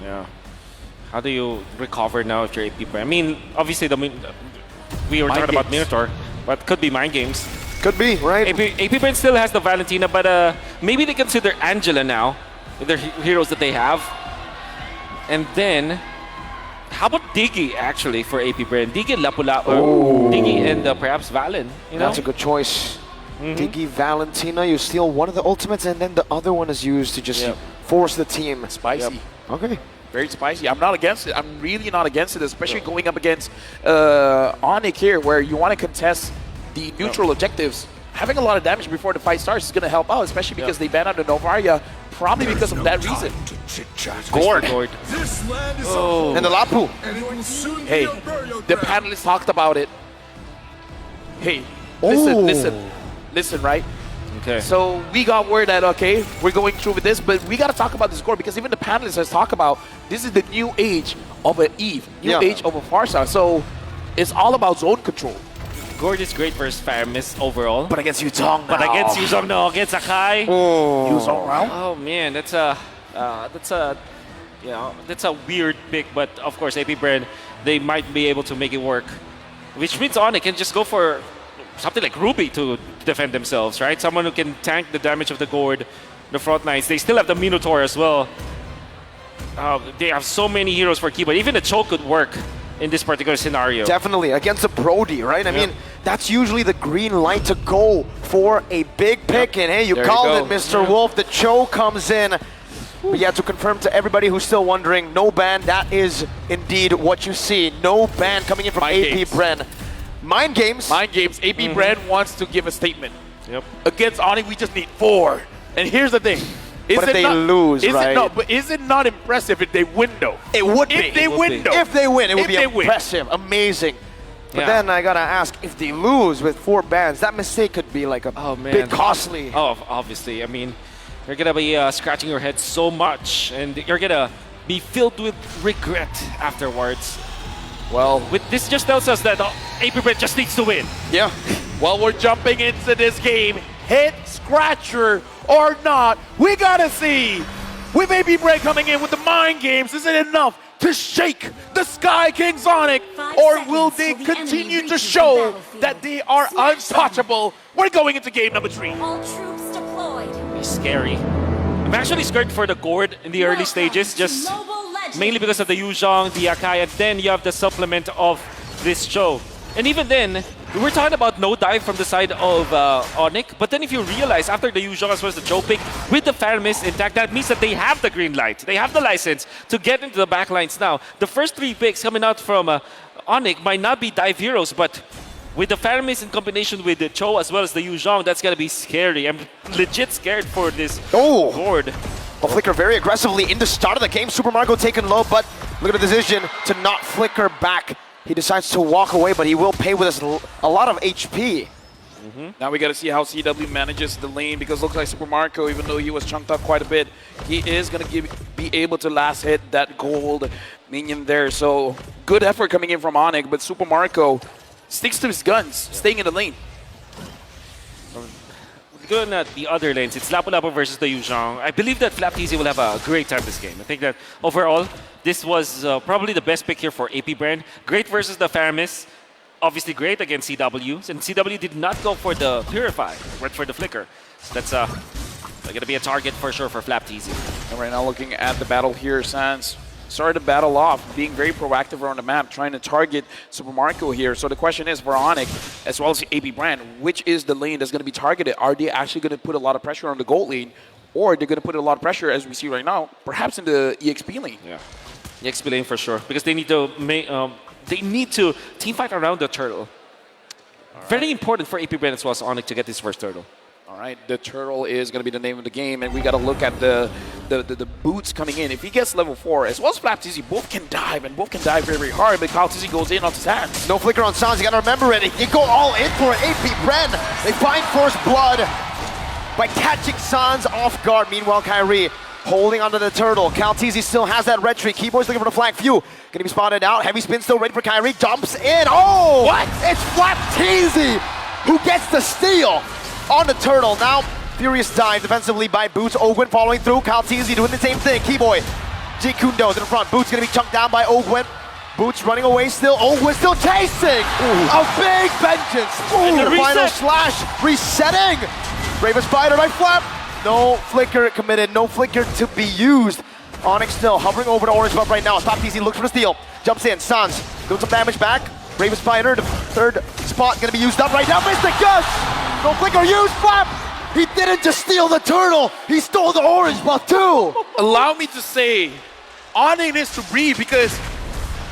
Yeah. How do you recover now if you're APBREN? I mean, obviously, we were talking about Minotaur, but could be mind games. Could be, right? APBREN still has the Valentina, but maybe they consider Angela now, with their heroes that they have. And then, how about Diggy actually for APBREN? Diggy, Lapula, or Diggy and perhaps Valen. You know? That's a good choice. Diggy, Valentina, you steal one of the ultimates and then the other one is used to just force the team. Spicy. Okay. Very spicy. I'm not against it. I'm really not against it, especially going up against ONIC here, where you want to contest the neutral objectives. Having a lot of damage before the fight starts is going to help out, especially because they banned out the Novaria, probably because of that reason. Gord. And the Lapu. Hey, the panelists talked about it. Hey, listen, right? Okay. So we got word that, okay, we're going through with this, but we got to talk about this Gord because even the panelists has talked about this is the new age of an Eve, new age of a Farsa. So it's all about zone control. Gord is great versus Feramis overall. But against Yuzong But against Yuzong, no, against Akai. Yuzong round? Oh man, that's a weird pick. But of course, APBREN, they might be able to make it work, which means ONIC can just go for something like Ruby to defend themselves, right? Someone who can tank the damage of the Gord, the front lines. They still have the Minotaur as well. They have so many heroes for Keyboard. Even a choke could work in this particular scenario. Definitely, against a Brody, right? I mean, that's usually the green light to go for a big pick. And hey, you called it, Mr. Wolf. The choke comes in. But yeah, to confirm to everybody who's still wondering, no ban, that is indeed what you see. No ban coming in from APBREN. Mind games. Mind games. APBREN wants to give a statement. Against ONIC, we just need 4. And here's the thing. But if they lose, right? But is it not impressive if they win, though? It would be. If they win, though. If they win, it would be impressive, amazing. But then I gotta ask, if they lose with 4 bans, that mistake could be like a bit costly. Oh, obviously. I mean, you're gonna be scratching your head so much, and you're gonna be filled with regret afterwards. Well, this just tells us that APBREN just needs to win. Yeah. Well, we're jumping into this game. Hit scratcher or not, we gotta see. With APBREN coming in with the mind games, is it enough to shake the Sky Kings ONIC? Or will they continue to show that they are untouchable? We're going into game number 3. All troops deployed. It's scary. I'm actually scared for the Gord in the early stages, just mainly because of the Yuzong, the Akai, and then you have the supplement of this show. And even then, we're talking about no dive from the side of ONIC, but then if you realize after the Yuzhong as well as the Joe pick, with the Faramis intact, that means that they have the green light. They have the license to get into the backlines now. The first 3 picks coming out from ONIC might not be dive heroes, but with the Faramis in combination with the Cho as well as the Yuzhong, that's going to be scary. I'm legit scared for this board. Well, Flicker very aggressively in the start of the game. Super Marco taken low, but look at the decision to not flicker back. He decides to walk away, but he will pay with a lot of HP. Now we got to see how CW manages the lane, because it looks like Super Marco, even though he was chunked up quite a bit, he is going to be able to last hit that gold minion there. So good effort coming in from ONIC, but Super Marco sticks to his guns, staying in the lane. Going at the other lanes, it's Lapu Lapu versus the Yuzhong. I believe that FlapTZ will have a great time this game. I think that overall, this was probably the best pick here for APBREN. Great versus the Faramis. Obviously great against CW. And CW did not go for the Purify, went for the Flicker. So that's going to be a target for sure for FlapTZ. And right now looking at the battle here, Sans started the battle off, being very proactive around the map, trying to target Super Marco here. So the question is for ONIC, as well as APBREN, which is the lane that's going to be targeted? Are they actually going to put a lot of pressure on the gold lane, or they're going to put a lot of pressure, as we see right now, perhaps in the EXP lane? Yeah, EXP lane for sure, because they need to team fight around the turtle. Very important for APBREN as well as ONIC to get this first turtle. All right, the turtle is going to be the name of the game, and we got to look at the boots coming in. If he gets level 4, as well as FlapTZ, both can dive, and both can dive very, very hard, but FlapTZ goes in off his hands. No flicker on Sans, you got to remember it. They go all in for it. APBREN, they find first blood by catching Sans off guard. Meanwhile, Kyrie holding onto the turtle. FlapTZ still has that red tree. Keyboard's looking for the flag. Few gonna be spotted out. Heavy spin still ready for Kyrie. Jumps in. Oh! What? It's FlapTZ who gets the steal on the turtle. Now, furious dive defensively by Boots. Ogwen following through. FlapTZ doing the same thing. Keyboy. Jkundo's in front. Boots gonna be chunked down by Ogwen. Boots running away still. Ogwen still chasing. A big vengeance. The final slash. Resetting. Bravest Spider by Flap. No flicker committed. No flicker to be used. ONIC still hovering over the orange buff right now. FlapTZ looks for the steal. Jumps in. Sans doing some damage back. Bravest Spider, the third spot gonna be used up right now. Mystic Gush! No flicker used. Flap! He didn't just steal the turtle. He stole the orange buff too. Allow me to say, ONIC needs to breathe, because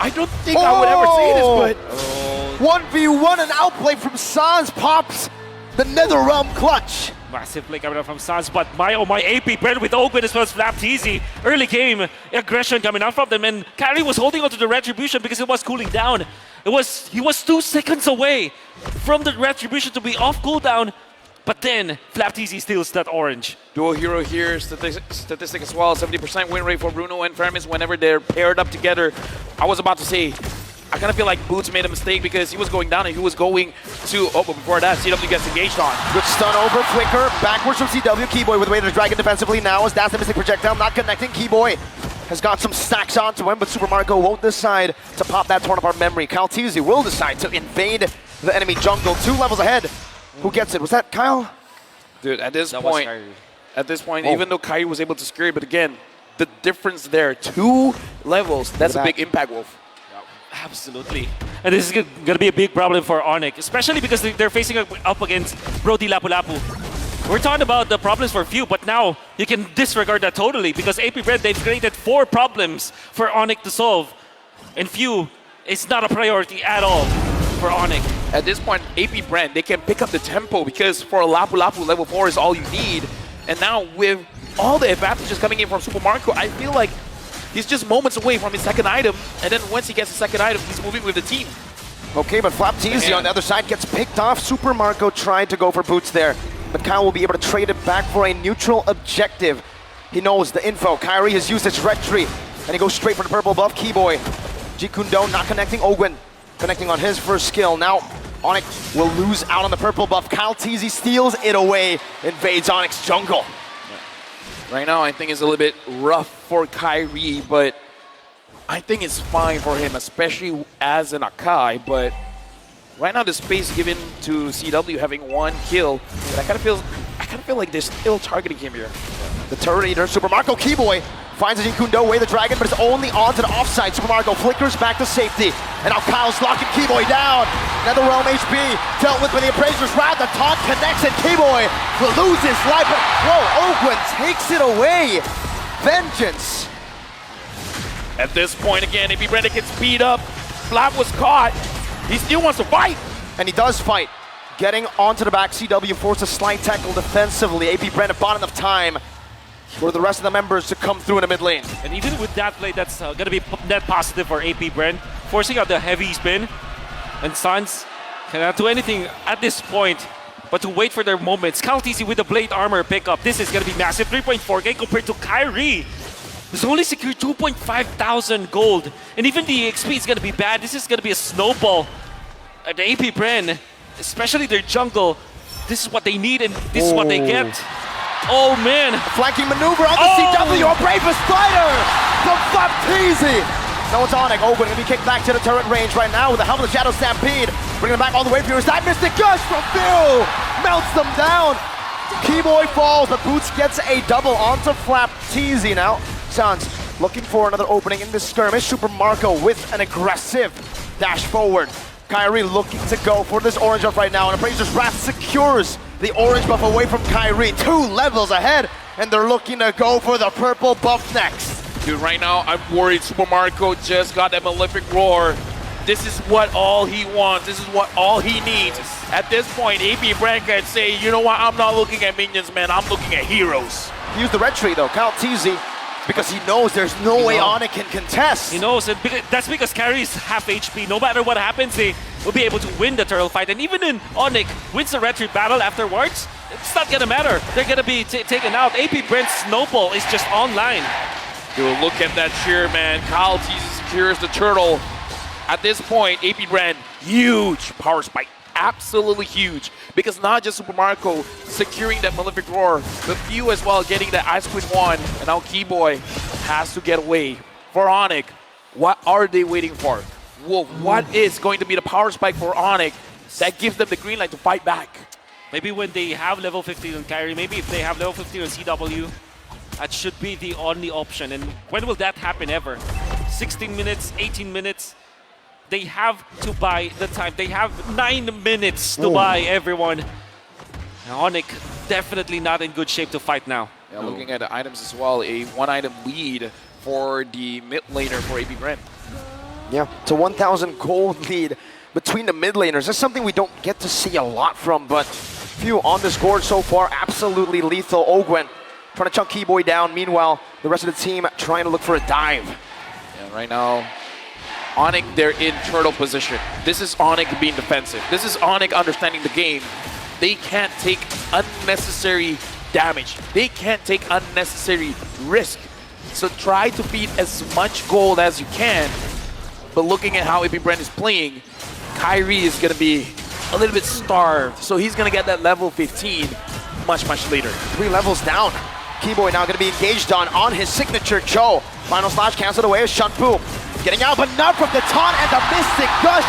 I don't think I would ever say this, but 1v1 and outplay from Sans pops the NetherRealm clutch. Massive play coming out from Sans, but my APBREN with Ogwen as well as FlapTZ. Early game aggression coming out from them, and Kyrie was holding onto the retribution because it was cooling down. He was 2 seconds away from the retribution to be off cooldown, but then FlapTZ steals that orange. Dual hero here, statistic as well, 70% win rate for Bruno and Faramis whenever they're paired up together. I was about to say, I kind of feel like Boots made a mistake because he was going down and he was going to, but before that, CW gets engaged on. Good stun over, flicker, backwards from CW. Keyboy with the way to the dragon defensively now as that's the Mystic Projectile, not connecting. Keyboy has got some stacks onto him, but Super Marco won't decide to pop that torn apart memory. FlapTZ will decide to invade the enemy jungle, 2 levels ahead. Who gets it? Was that Kyle? Dude, at this point, even though Kyrie was able to scare it, but again, the difference there, 2 levels, that's a big impact, Wolf. Absolutely. And this is going to be a big problem for ONIC, especially because they're facing up against Brody Lapu Lapu. We're talking about the problems for Few, but now you can disregard that totally because APBREN, they've created 4 problems for ONIC to solve. And Few is not a priority at all for ONIC. At this point, APBREN, they can pick up the tempo because for a Lapu Lapu, level 4 is all you need. And now with all the advantages coming in from Super Marco, I feel like he's just moments away from his second item, and then once he gets the second item, he's moving with the team. Okay, but FlapTZ on the other side gets picked off. Super Marco tried to go for Boots there, but Kyle will be able to trade it back for a neutral objective. He knows the info. Kyrie has used his red tree, and he goes straight for the purple buff. Keyboy. Jkundo not connecting. Ogwen connecting on his first skill. Now, ONIC will lose out on the purple buff. FlapTZ steals it away, invades ONIC's jungle. Right now, I think it's a little bit rough for Kyrie, but I think it's fine for him, especially as an Akai. But right now, the space given to CW having 1 kill, but I kind of feel like they're still targeting him here. The turret eater, Super Marco. Keyboy finds a Jkundo away the dragon, but it's only onto the offside. Super Marco flickers back to safety, and now Kyle's locking Keyboy down. NetherRealm HP dealt with by the Appraiser's Wrath. The taunt connects and K-Boy will lose his life. But whoa, Ogwen takes it away. Vengeance. At this point, again, APBREN gets beat up. Flap was caught. He still wants to fight. And he does fight. Getting onto the back, CW forces a slight tackle defensively. APBREN bought enough time for the rest of the members to come through in the mid lane. And even with that play, that's going to be net positive for APBREN, forcing out the heavy spin. And Suns cannot do anything at this point but to wait for their moments. CalTZ with the Blade Armor pickup. This is going to be massive. 3.4k compared to Kyrie, who's only secured 2,500 gold. And even the XP is going to be bad. This is going to be a snowball. The APBREN, especially their jungle, this is what they need and this is what they get. Oh man! Flanking maneuver on the CW, a bravest fighter from Flapteezy. Now it's ONIC. Ogwen gonna be kicked back to the turret range right now with the help of the Shadow Stampede. Bringing him back all the way for his side. Mystic Gush from Phil melts them down. Keyboy falls, but Boots gets a double onto Flapteezy now. Suns looking for another opening in this skirmish. Super Marco with an aggressive dash forward. Kyrie looking to go for this orange buff right now, and Appraiser's Wrath secures the orange buff away from Kyrie. 2 levels ahead, and they're looking to go for the purple buff next. Dude, right now, I'm worried. Super Marco just got that Malefic Roar. This is what all he wants. This is what all he needs. At this point, APBREN can say, you know what, I'm not looking at minions, man. I'm looking at heroes. He used the red tree, though, CalTZ, because he knows there's no way ONIC can contest. He knows, and that's because Kyrie's half HP. No matter what happens, they will be able to win the turtle fight. And even in ONIC wins the red tree battle afterwards, it's not gonna matter. They're gonna be taken out. APBREN's snowball is just online. Dude, look at that cheer, man. CalTZ secures the turtle. At this point, APBREN, huge power spike. Absolutely huge. Because not just Super Marco securing that Malefic Roar, but Few as well getting that Ice Queen 1. And now Keyboy has to get away. For ONIC, what are they waiting for? Well, what is going to be the power spike for ONIC that gives them the green light to fight back? Maybe when they have level 15 on Kyrie, maybe if they have level 15 on CW, that should be the only option. And when will that happen ever? 16 minutes, 18 minutes? They have to buy the time. They have 9 minutes to buy everyone. ONIC definitely not in good shape to fight now. Yeah, looking at the items as well, a 1-item lead for the mid laner for APBREN. Yeah, it's a 1,000 gold lead between the mid laners. That's something we don't get to see a lot from, but Few on this board so far, absolutely lethal. Ogwen trying to chunk Keyboy down. Meanwhile, the rest of the team trying to look for a dive. Yeah, right now, ONIC, they're in turtle position. This is ONIC being defensive. This is ONIC understanding the game. They can't take unnecessary damage. They can't take unnecessary risk. So try to feed as much gold as you can. But looking at how APBREN is playing, Kyrie is going to be a little bit starved. So he's going to get that level 15 much, much later. 3 levels down. Keyboy now going to be engaged on his signature Cho. Final slash canceled away as Shunfu. Getting out, but not from the taunt and the Mystic Gush.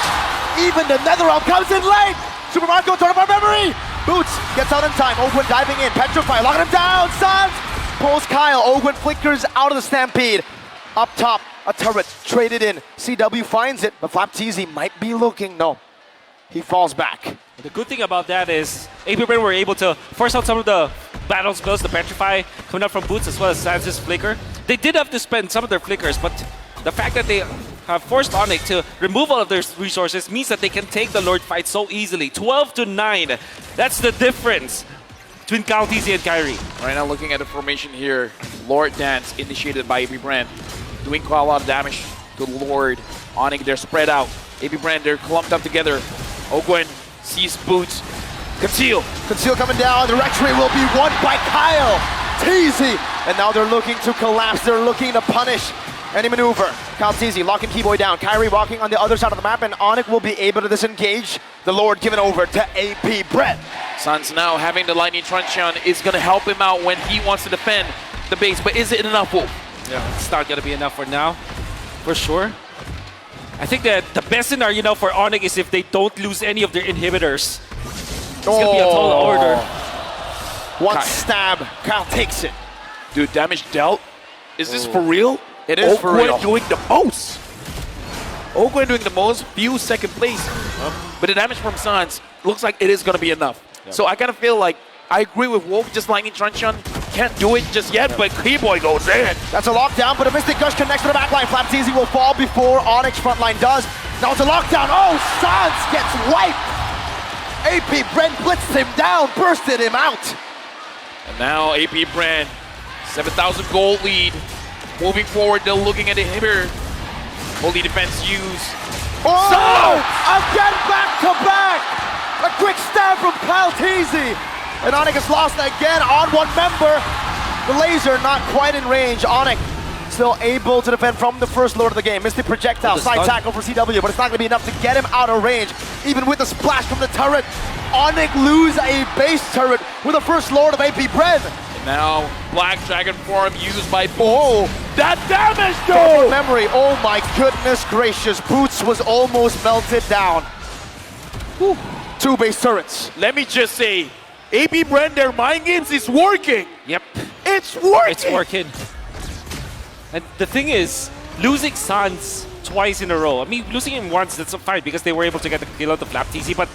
Even the NetherRealm comes in late. Super Marco, turn of our memory. Boots gets out in time. Ogwen diving in. Petrify, locking him down. Suns pulls Kyle. Ogwen flickers out of the Stampede. Up top, a turret traded in. CW finds it, but Flapteezy might be looking. No, he falls back. The good thing about that is APBREN were able to force out some of the battle spells, the Petrify coming up from Boots as well as Sans' Flicker. They did have to spend some of their flickers, but the fact that they have forced ONIC to remove all of their resources means that they can take the Lord fight so easily. 12-9. That's the difference between CalTZ and Kyrie. Right now, looking at the formation here, Lord Dance initiated by APBREN, doing quite a lot of damage to Lord. ONIC, they're spread out. APBREN, they're clumped up together. Ogwen sees Boots. Conceal coming down. The Rectory will be won by Kyle. Teasy. And now they're looking to collapse. They're looking to punish any maneuver. CalTZ locking Keyboy down. Kyrie walking on the other side of the map, and ONIC will be able to disengage. The Lord given over to APBREN. Suns now having the Lightning Truncheon is going to help him out when he wants to defend the base, but is it enough, Wolf? Yeah, it's not going to be enough for now, for sure. I think that the best scenario now for ONIC is if they don't lose any of their inhibitors. It's going to be a tall order. One stab, Kyle takes it. Dude, damage dealt? Is this for real? It is for real. Ogwen doing the most. Ogwen doing the most, Few second place. But but the damage from Suns looks like it is going to be enough. So I kind of feel like I agree with Wolf, just lightning truncheon. Can't do it just yet, but Keyboy goes in. That's a lockdown, but a Mystic Gush connects to the backline. Flapteasy will fall before ONIC frontline does. Now it's a lockdown. Oh, Sans gets wiped. APBREN blitzed him down, bursted him out. And now APBREN, 7,000 gold lead. Moving forward, they're looking at the hitter. Holy defense use. Oh, Sans! again back to back. A quick stab from Flapteasy. And ONIC has lost again on one member. The laser not quite in range. ONIC still able to defend from the first lord of the game. Mystic projectile, side tackle for CW, but it's not going to be enough to get him out of range. Even with the splash from the turret, ONIC lose a base turret with the first lord of APBREN. And now Black Dragon form used by Bo. That damage From though! memory, oh my goodness gracious. Boots was almost melted down. Whew. 2 base turrets. Let me just say, APBREN, their mind games is working. Yep. It's working. It's working. And the thing is, losing Sans twice in a row. I mean, losing him once, that's fine because they were able to get the kill out of Flapteasy, but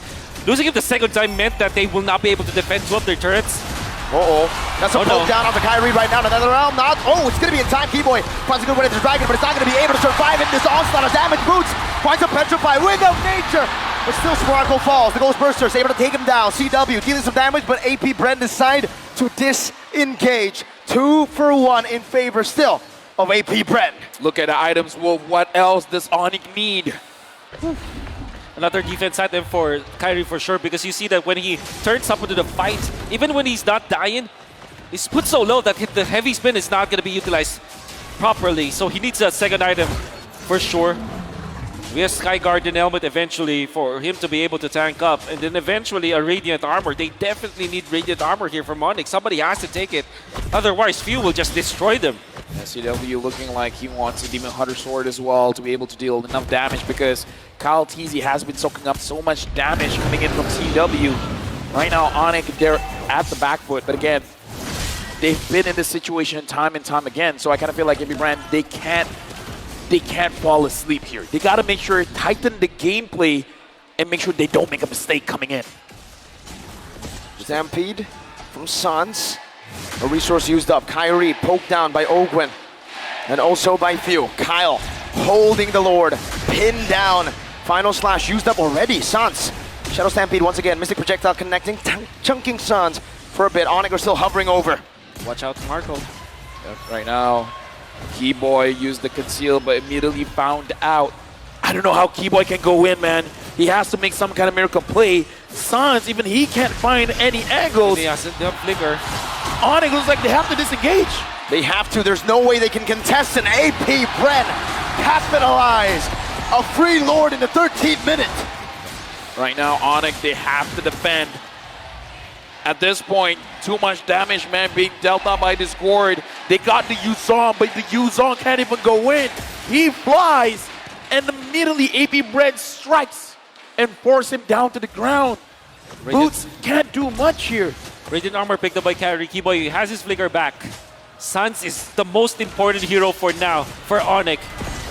losing him the second time meant that they will not be able to defend 2 of their turrets. That's a poke down on the Kyrie right now. Another realm, not. Oh, it's going to be in time. Keyboy finds a good way to the Dragon, but it's not going to be able to survive in this onslaught of damage. Boots finds a Petrify without nature. But still Sparkle falls. The Ghost Burster is able to take him down. CW dealing some damage, but APBREN decide to disengage. 2 for 1 in favor still of APBREN. Look at the items, Wolf. What else does ONIC need? Another defense item for Kyrie for sure, because you see that when he turns up into the fight, even when he's not dying, he's put so low that the heavy spin is not going to be utilized properly. So he needs a second item for sure. We have Sky Guardian Helmet eventually for him to be able to tank up, and then eventually a Radiant Armor. They definitely need Radiant Armor here from ONIC. Somebody has to take it, otherwise Few will just destroy them. CW looking like he wants a Demon Hunter Sword as well to be able to deal enough damage, because Flapteasy has been soaking up so much damage coming in from CW. Right now, ONIC, they're at the back foot, but again, they've been in this situation time and time again, so I kind of feel like APBREN, they can't fall asleep here. They got to make sure, tighten the gameplay, and make sure they don't make a mistake coming in. Stampede from Sans. A resource used up. Kyrie poked down by Ogwen. And also by Few. Kyle holding the Lord. Pinned down. Final slash used up already. Sans. Shadow Stampede once again. Mystic Projectile connecting. Chunking Sans for a bit. ONIC are still hovering over. Watch out, Marco. Right now, Keyboy used the conceal, but immediately found out. I don't know how Keyboy can go in, man. He has to make some kind of miracle play. Sans, even he can't find any angles. He has the flicker. ONIC looks like they have to disengage. They have to. There's no way they can contest an APBREN. Capitalize. A free Lord in the 13th minute. Right now, ONIC, they have to defend. At this point, too much damage, man, being dealt out by this Gord. They got the Yuzong, but the Yuzong can't even go in. He flies, and immediately APBREN strikes and force him down to the ground. Boots can't do much here. Radiant Armor picked up by Kyrie. Keyboy has his flicker back. Sans is the most important hero for now for ONIC.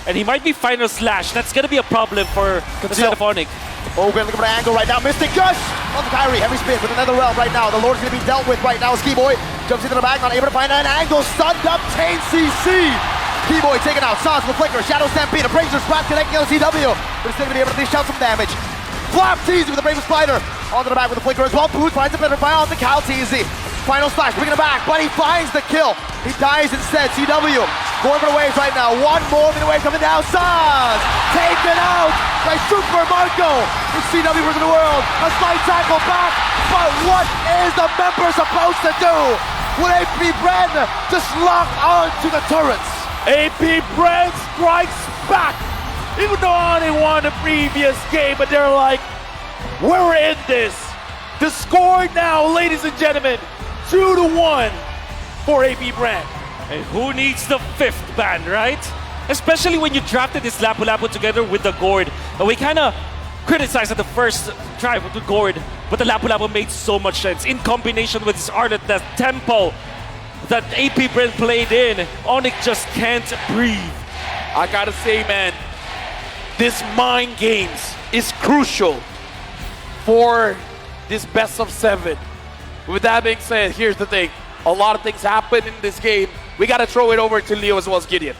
And he might be Final Slash. That's going to be a problem for the side of ONIC. Ogren looking for an angle right now. Mystic Gush on the Kyrie. Heavy spin with another realm right now. The Lord's going to be dealt with right now as Keyboy jumps into the back, not able to find an angle. Stunned up, Chain CC. Keyboy taken out. Sans with flicker. Shadow Stampede. A Brazier Splat connecting on CW. But he's still going to be able to dish out some damage. Flapteasy with the Brazier Spider. Onto the back with the flicker as well. Boots finds a better fire on the Flapteasy. Final slash, bringing it back, but he finds the kill. He dies instead. CW going for the waves right now. One more minute wave coming down. Sans taken out by Super Marco. It's CW versus the world. A slight tackle back, but what is the member supposed to do? Will APBREN just lock on to the turrets? APBREN strikes back. Even though ONIC won the previous game, but they're like, we're in this. The score now, ladies and gentlemen, 2-1 for APBREN. And who needs the 5th ban, right? Especially when you drafted this Lapu-Lapu together with the Gord. And we kind of criticized at the first try with the Gord, but the Lapu-Lapu made so much sense. In combination with his art at the tempo that APBREN played in, ONIC just can't breathe. I gotta say, man, this mind games is crucial for this best of 7. With that being said, here's the thing. A lot of things happen in this game. We got to throw it over to Leo as well as Gideon.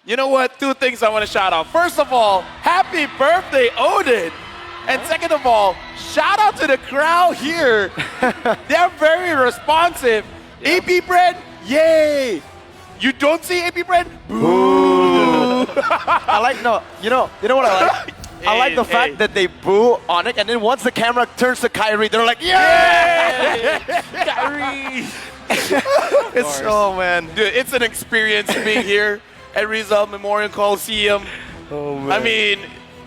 You know what? 2 things I want to shout out. First of all, happy birthday, Odin. And second of all, shout out to the crowd here. They're very responsive. APBREN, yay! You don't see APBREN? Boo! I like you know what I like? I like the fact that they boo ONIC, and then once the camera turns to Kyrie, they're like, "Yay!" Kyrie! It's man. Dude, it's an experience being here at Rizal Memorial Coliseum. Oh man. I mean,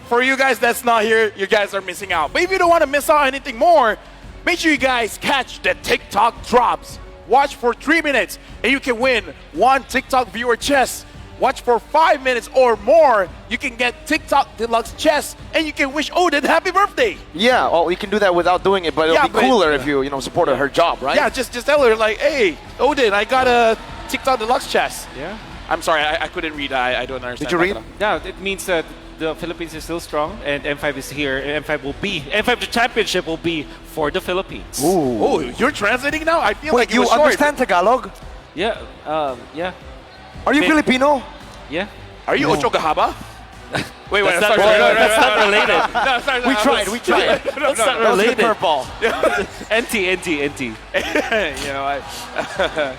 for you guys that's not here, you guys are missing out. But if you don't want to miss out anything more, make sure you guys catch the TikTok drops. Watch for 3 minutes, and you can win 1 TikTok viewer chest. Watch for 5 minutes or more, you can get TikTok Deluxe chest, and you can wish Odin happy birthday. Yeah, well, you can do that without doing it, but it'll be cooler if you supported her job, right? Yeah, just tell her like, hey, Odin, I got a TikTok Deluxe chest. Yeah. I'm sorry, I couldn't read. I don't understand. Did you read? Yeah, it means that the Philippines is still strong, and M5 is here. And M5 the championship will be for the Philippines. Ooh. Oh, you're translating now? I feel Wait, like you was short. understand Tagalog? Yeah, yeah, Are you Bit. Filipino? yeah. Are you Ocho Gahaba? Wait, That's sorry, that's not related. No, sorry, We tried. That's not That was a related. curveball. NT. You know,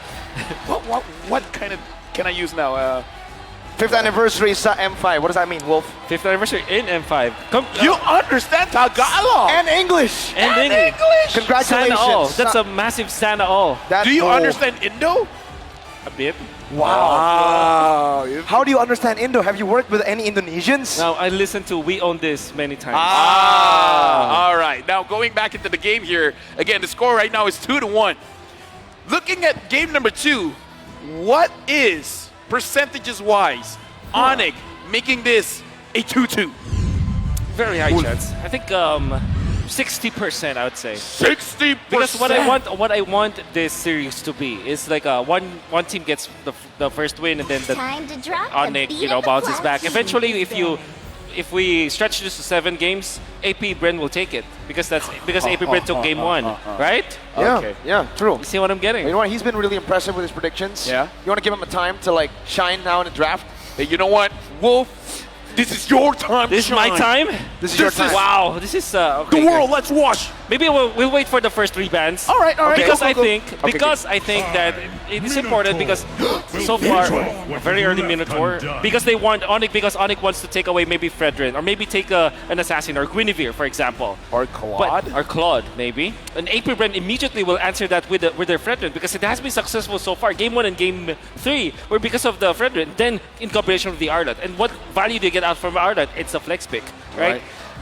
what kind of can I use now? 5th anniversary sa M5. What does that mean, Wolf? 5th anniversary in M5. Come, You understand Tagalog? And English. and English. Congratulations. Sana all. That's a massive Sana all. Do you understand Indo? A bit. Wow. How do you understand Indo? Have you worked with any Indonesians? Now I listened to We Own This many times. All right. Now going back into the game here. Again, the score right now is 2-1. Looking at game number 2, what is percentages wise ONIC making this a 2-2? Very high chance. I think 60%, I would say. 60%. Because what I want this series to be is like one team gets the first win, and then the Time to drop the ONIC beat bounces of back. the Eventually, season. if we stretch this to 7 games, APBREN will take it because APBREN took game 1, right? Yeah, Okay. yeah, true. You see what I'm getting? You know what? He's been really impressive with his predictions. Yeah. You want to give him a time to like shine now in the draft? Hey, you know what, Wolf? This is your time. This is my time. This is your time. Wow, this is The okay, world. Let's watch. Maybe we'll wait for the first 3 bands. All right. Because go, I go, go. think I think that it is important because so far very early Minotaur because they want ONIC because ONIC wants to take away maybe Fredrin or maybe take an assassin or Guinevere for example Or Claude. or Claude maybe and APBREN immediately will answer that with their Fredrin because it has been successful so far. Game 1 and Game 3 were because of the Fredrin, then in combination with the Arlet. And what value do you get out from Arlet? It's a flex pick, right?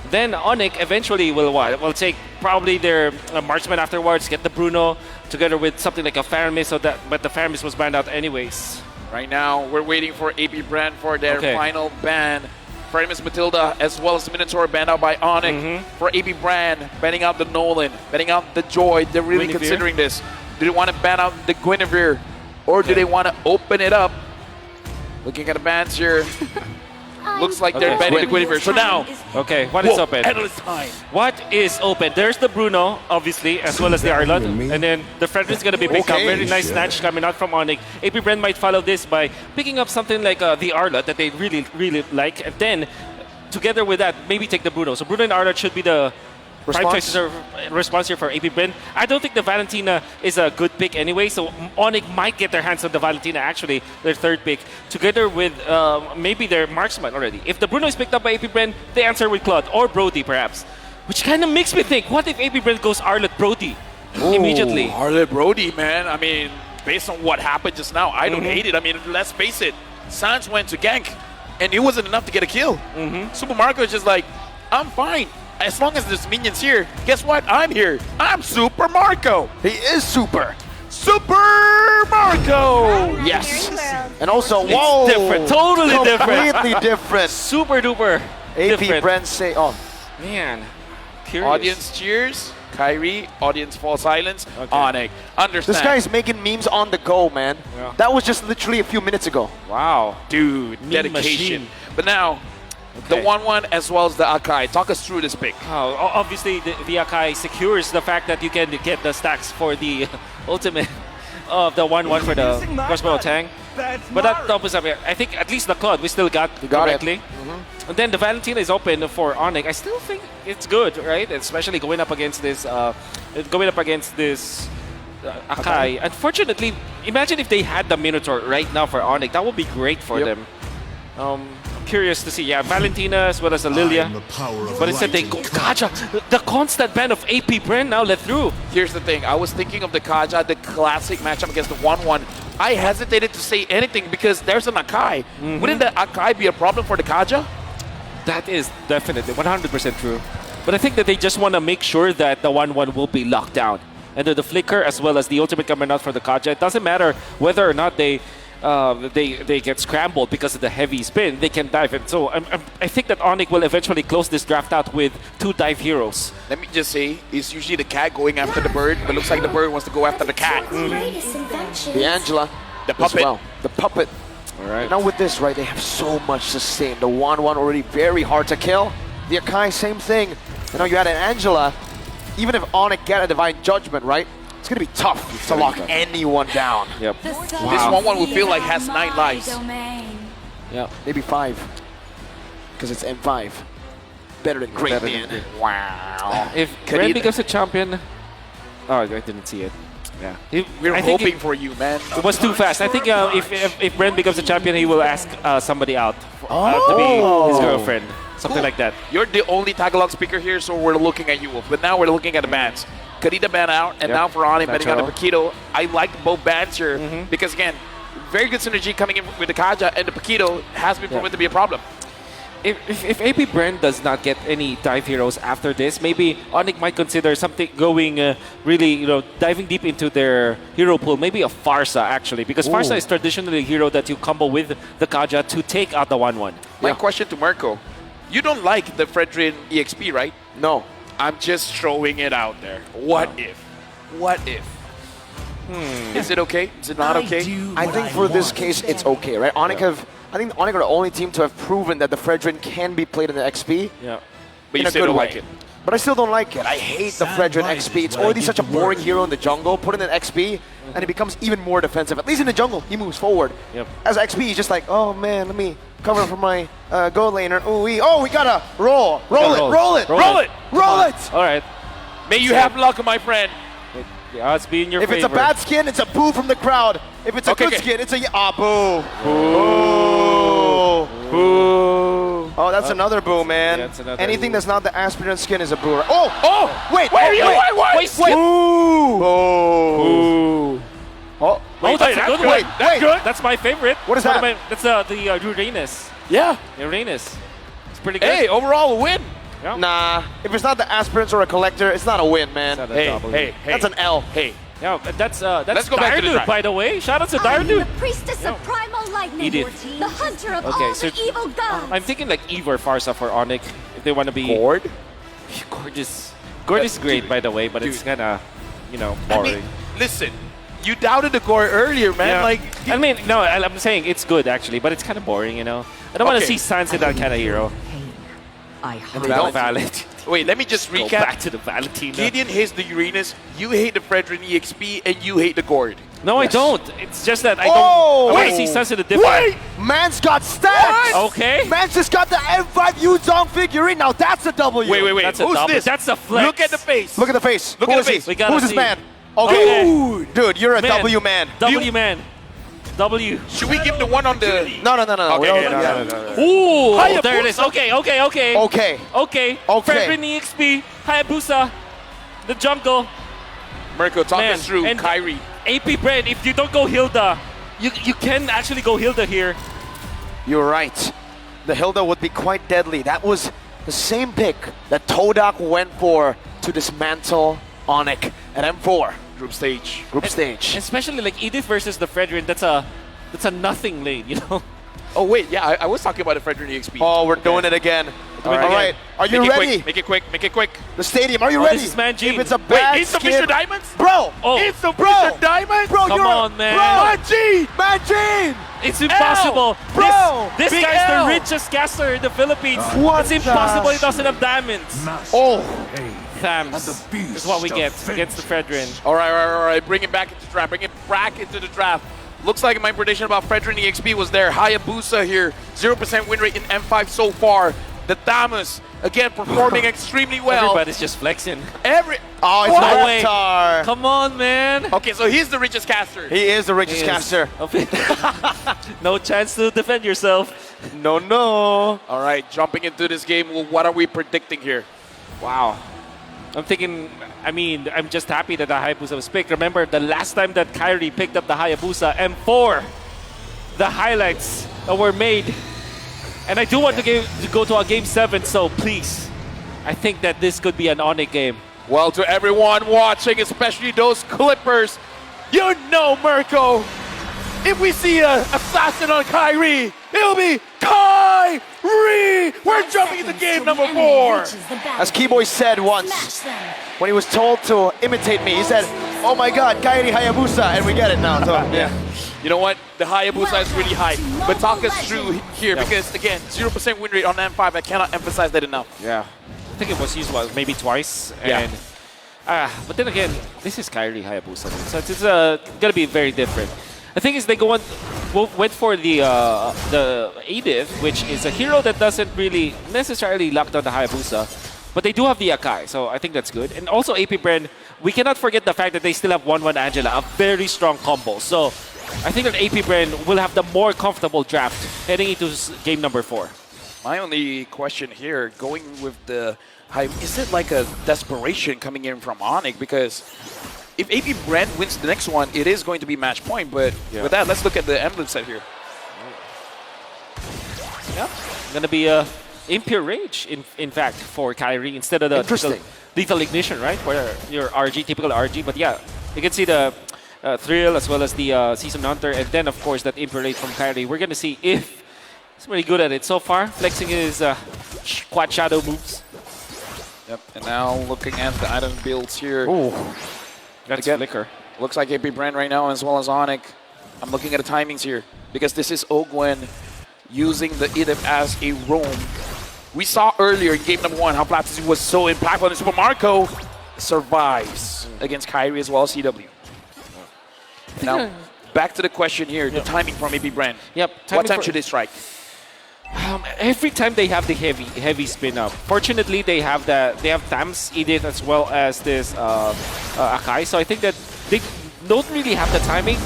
Then ONIC eventually will what? Will take probably their marksman afterwards, get the Bruno together with something like a Faramis, but the Faramis was banned out anyways. Right now, we're waiting for APBREN for their Okay. final ban. Famous Matilda as well as Minotaur banned out by ONIC. For APBREN, banning out the Nolan, banning out the Joy. They're really Guinevere. considering this. Do they want to ban out the Guinevere or do they want to open it up? Looking at the bans here, looks like they're Okay. banning the Guinevere. So now, Okay, what is open? Endless time. What is open? There's the Bruno, obviously, as well as the Arlot. And then the Fredrin's going to be picked up. Very nice snatch coming out from ONIC. APBREN might follow this by picking up something like the Arlot that they really, really like. And then, together with that, maybe take the Bruno. So Bruno and Arlot should be the prime choices or response here for APBREN. I don't think the Valentina is a good pick anyway, so ONIC might get their hands on the Valentina, actually, their 3rd pick, together with maybe their marksman already. If the Bruno is picked up by APBREN, they answer with Claude or Brody, perhaps. Which kind of makes me think, what if APBREN goes Arlot Brody immediately? Arlet Brody, man. I mean, based on what happened just now, I don't hate it. I mean, let's face it. Sans went to gank, and it wasn't enough to get a kill. Super Marco is just like, I'm fine. As long as there's minions here, guess what? I'm here. I'm Super Marco. He is super. Super Marco. Yes. World. And also, It's whoa, different, totally different. completely different. Super duper different. APBREN say, oh, Man, curious. Audience cheers. Kyrie. Audience fall silence. ONIC. Understand. this guy is making memes on the go, man. Yeah. That was just literally a few minutes ago. Wow. Dude, Meme dedication. machine. But now, The 1-1 as well as the Akai. Talk us through this pick. Obviously, the Akai secures the fact that you can get the stacks for the ultimate of the 1-1 for the crossbow tank. But that opens up here. I think at least the Claude we still got correctly. And then the Valentina is open for ONIC. I still think it's good, right? Especially going up against this Akai. Unfortunately, imagine if they had the Minotaur right now for ONIC. That would be great for them. I'm curious to see. Yeah, Valentina as well as a Lilia. But instead they go Kaja. The constant ban of APBREN now let through. Here's the thing. I was thinking of the Kaja, the classic matchup against the 1-1. I hesitated to say anything because there's an Akai. Wouldn't the Akai be a problem for the Kaja? That is definitely 100% true. But I think that they just want to make sure that the 1-1 will be locked down. And the Flicker as well as the ultimate coming out for the Kaja. It doesn't matter whether or not they get scrambled because of the heavy spin. They can dive. And so I think that ONIC will eventually close this draft out with 2 dive heroes. Let me just say, it's usually the cat going after the bird, but it looks like the bird wants to go after the cat. The Angela. The puppet. Well. The puppet. All right. Now with this, right, they have so much sustain. The 1-1 already very hard to kill. The Akai, same thing. You know, you had an Angela. Even if ONIC get a Divine Judgment, right, it's going to be tough to lock anyone down. Yep. This 1-1 will feel like has 9 lives. Yeah. Maybe 5. Because it's M5. Better than Great Man. Wow. If Bren becomes a champion... Oh, I didn't see it. Yeah. We're I think hoping for you, man. it was too fast. I think if Bren becomes a champion, he will ask somebody out to be his girlfriend. Something like that. You're the only Tagalog speaker here, so we're looking at you, Wolf. But now we're looking at the bans. Karita ban out, and now for ONIC betting on the Paquito. I like both bans here because, again, very good synergy coming in with the Kaja, and the Paquito has been proven to be a problem. If APBREN does not get any dive heroes after this, maybe ONIC might consider something going really, diving deep into their hero pool. Maybe a Farsa, actually, because Farsa is traditionally a hero that you combo with the Kaja to take out the 1-1. My question to Marco, you don't like the Fredrin EXP, right? No. I'm just throwing it out there. What if? What if? Is it okay? Is it not okay? I think for this case, it's okay, right? I think ONIC are the only team to have proven that the Fredrin can be played in the XP. Yeah. But you still don't like it. But I still don't like it. I hate the Fredrin XP. It's already such a boring hero in the jungle. Put in an XP, and it becomes even more defensive. At least in the jungle, he moves forward. Yep. As XP, he's just like, oh man, let me cover for my gold laner. Oh, we gotta roll. Roll it. All right. May you have luck, my friend. The odds be in your If favor. it's a bad skin, it's a boo from the crowd. If it's a good skin, it's a boo. Boo. Oh, that's another boo, man. Yeah, that's another Anything boo. that's not the aspirant skin is a boo. Oh! Wait! Wait. Boo! Oh, Oh, that's a good one. That's good. That's my favorite. What is that? That's the Uranus. Yeah. Uranus. It's pretty good. Hey, overall a win. Yeah. Nah, if it's not the aspirants or a collector, it's not a win, man. It's not a W. Hey. That's an L. Hey. Yeah, that's Let's go back to the Dire drive. Dude, by the way. Shout out to Dire I'm the Dude. priestess of primal lightning, Edith. the hunter of Okay, all so the evil gods. I'm thinking like Eve or Farsa for ONIC if they want to be Gord? gorgeous. Gorgeous is great, by the way, but it's kind of, boring. I mean, listen, you doubted the core earlier, man. Yeah. Like, I mean, no, I'm saying it's good actually, but it's kind of boring, I don't want to see Sansa that kind of hero. I And they don't valid. wait, let me just Go recap. back to the Valentina. Gideon hates the Uranus, you hate the Fredrin EXP, and you hate the Gord. No, I don't. It's just that I Oh! want to see Sansa the different. Wait! Man's got stacks! Okay. Man's just got the M5 Yuzong figurine. Now that's a W. Wait. That's a Who's double. this? That's a flex. Look at the face. Look at the face. Look Who at is the he? face. We gotta Who's this see. man? Okay. Okay. Dude, you're a Man. W man. W man. W. Should we give the one on the... No. Okay, We no. don't- Ooh, Hayabusa. there it is. Okay. Okay. Fredrin EXP, Hayabusa, the jungle. Mirko, talk Man, us through and- Kyrie. APBREN, if you don't go Hilda, you can actually go Hilda here. You're right. The Hilda would be quite deadly. That was the same pick that Todak went for to dismantle ONIC at M4 Group stage. group stage. Especially like Edith versus the Fredrin, that's a nothing lane, Oh, wait, yeah, I was talking about the Fredrin EXP. Oh, we're doing it again. All right. Are you Make it ready? quick. Make it quick. The stadium, are you Oh, ready? this is Manjin. If it's a Wait, bad it's the skin, Mr. Diamonds? Bro! Oh. It's the Bro. Mr. Diamonds? Bro, Come you're on, man. Bro! Manjin! It's impossible. Bro, This big guy's L. the richest caster in the Philippines. What It's impossible the- he doesn't have diamonds. Oh, Thams is what we get against the Fredrin. All right. Bring it back into the draft. Bring it back into the draft. Looks like my prediction about Fredrin EXP was there. Hayabusa here, 0% win rate in M5 so far. The Thamus, again, performing extremely well. Everybody's just flexing. Oh, it's No not way. Reptar. Come on, man. Okay, so he's the richest caster. He is the richest He is. caster. No chance to defend yourself. No, no. All right, jumping into this game, well, what are we predicting here? Wow. I'm just happy that the Hayabusa was picked. Remember, the last time that Kyrie picked up the Hayabusa, M4, the highlights that were made. And I do want to go to a Game 7, so please, I think that this could be an ONIC game. Well, to everyone watching, especially those Clippers, you know, Mirko, if we see an assassin on Kyrie, it'll be Kyrie. We're jumping into game number 4. As Keyboy said once, when he was told to imitate me, he said, "Oh my God, Kairi Hayabusa," and we get it now. So, yeah. you know what? The Hayabusa is really high. But talk us through here because, again, 0% win rate on M5. I cannot emphasize that enough. Yeah. I think it was used maybe twice. Yeah. And, but then again, this is Kyrie Hayabusa. So it's going to be very different. The thing is, they went for the Adith, which is a hero that doesn't really necessarily lock down the Hayabusa. But they do have the Akai, so I think that's good. And also APBREN, we cannot forget the fact that they still have 1-1 Angela, a very strong combo. So I think that APBREN will have the more comfortable draft heading into game number 4. My only question here, going with the high, is it like a desperation coming in from ONIC? Because if APBREN wins the next one, it is going to be match point. But with that, let's look at the emblem set here. Yeah, going to be a Impure Rage, in fact, for Kyrie instead of the lethal Ignition, right? For your RG, typical RG. But yeah, you can see the Thrill as well as the Season Hunter. And then, of course, that Impure Rage from Kyrie. We're going to see if he's really good at it. So far, flexing his quad shadow moves. Yep, and now looking at the item builds here. Ooh, that's Again, Flicker. Looks like APBREN right now as well as ONIC. I'm looking at the timings here because this is Ogwen using the Idif as a roam. We saw earlier in game number 1 how Flapsy was so impactful, and Super Marco survives against Kyrie as well as CW. Now, back to the question here, the timing from APBREN. Yep. What time should they strike? Every time they have the heavy spin up. Fortunately, they have Thams, Edith, as well as this Akai. So I think that they don't really have the timing.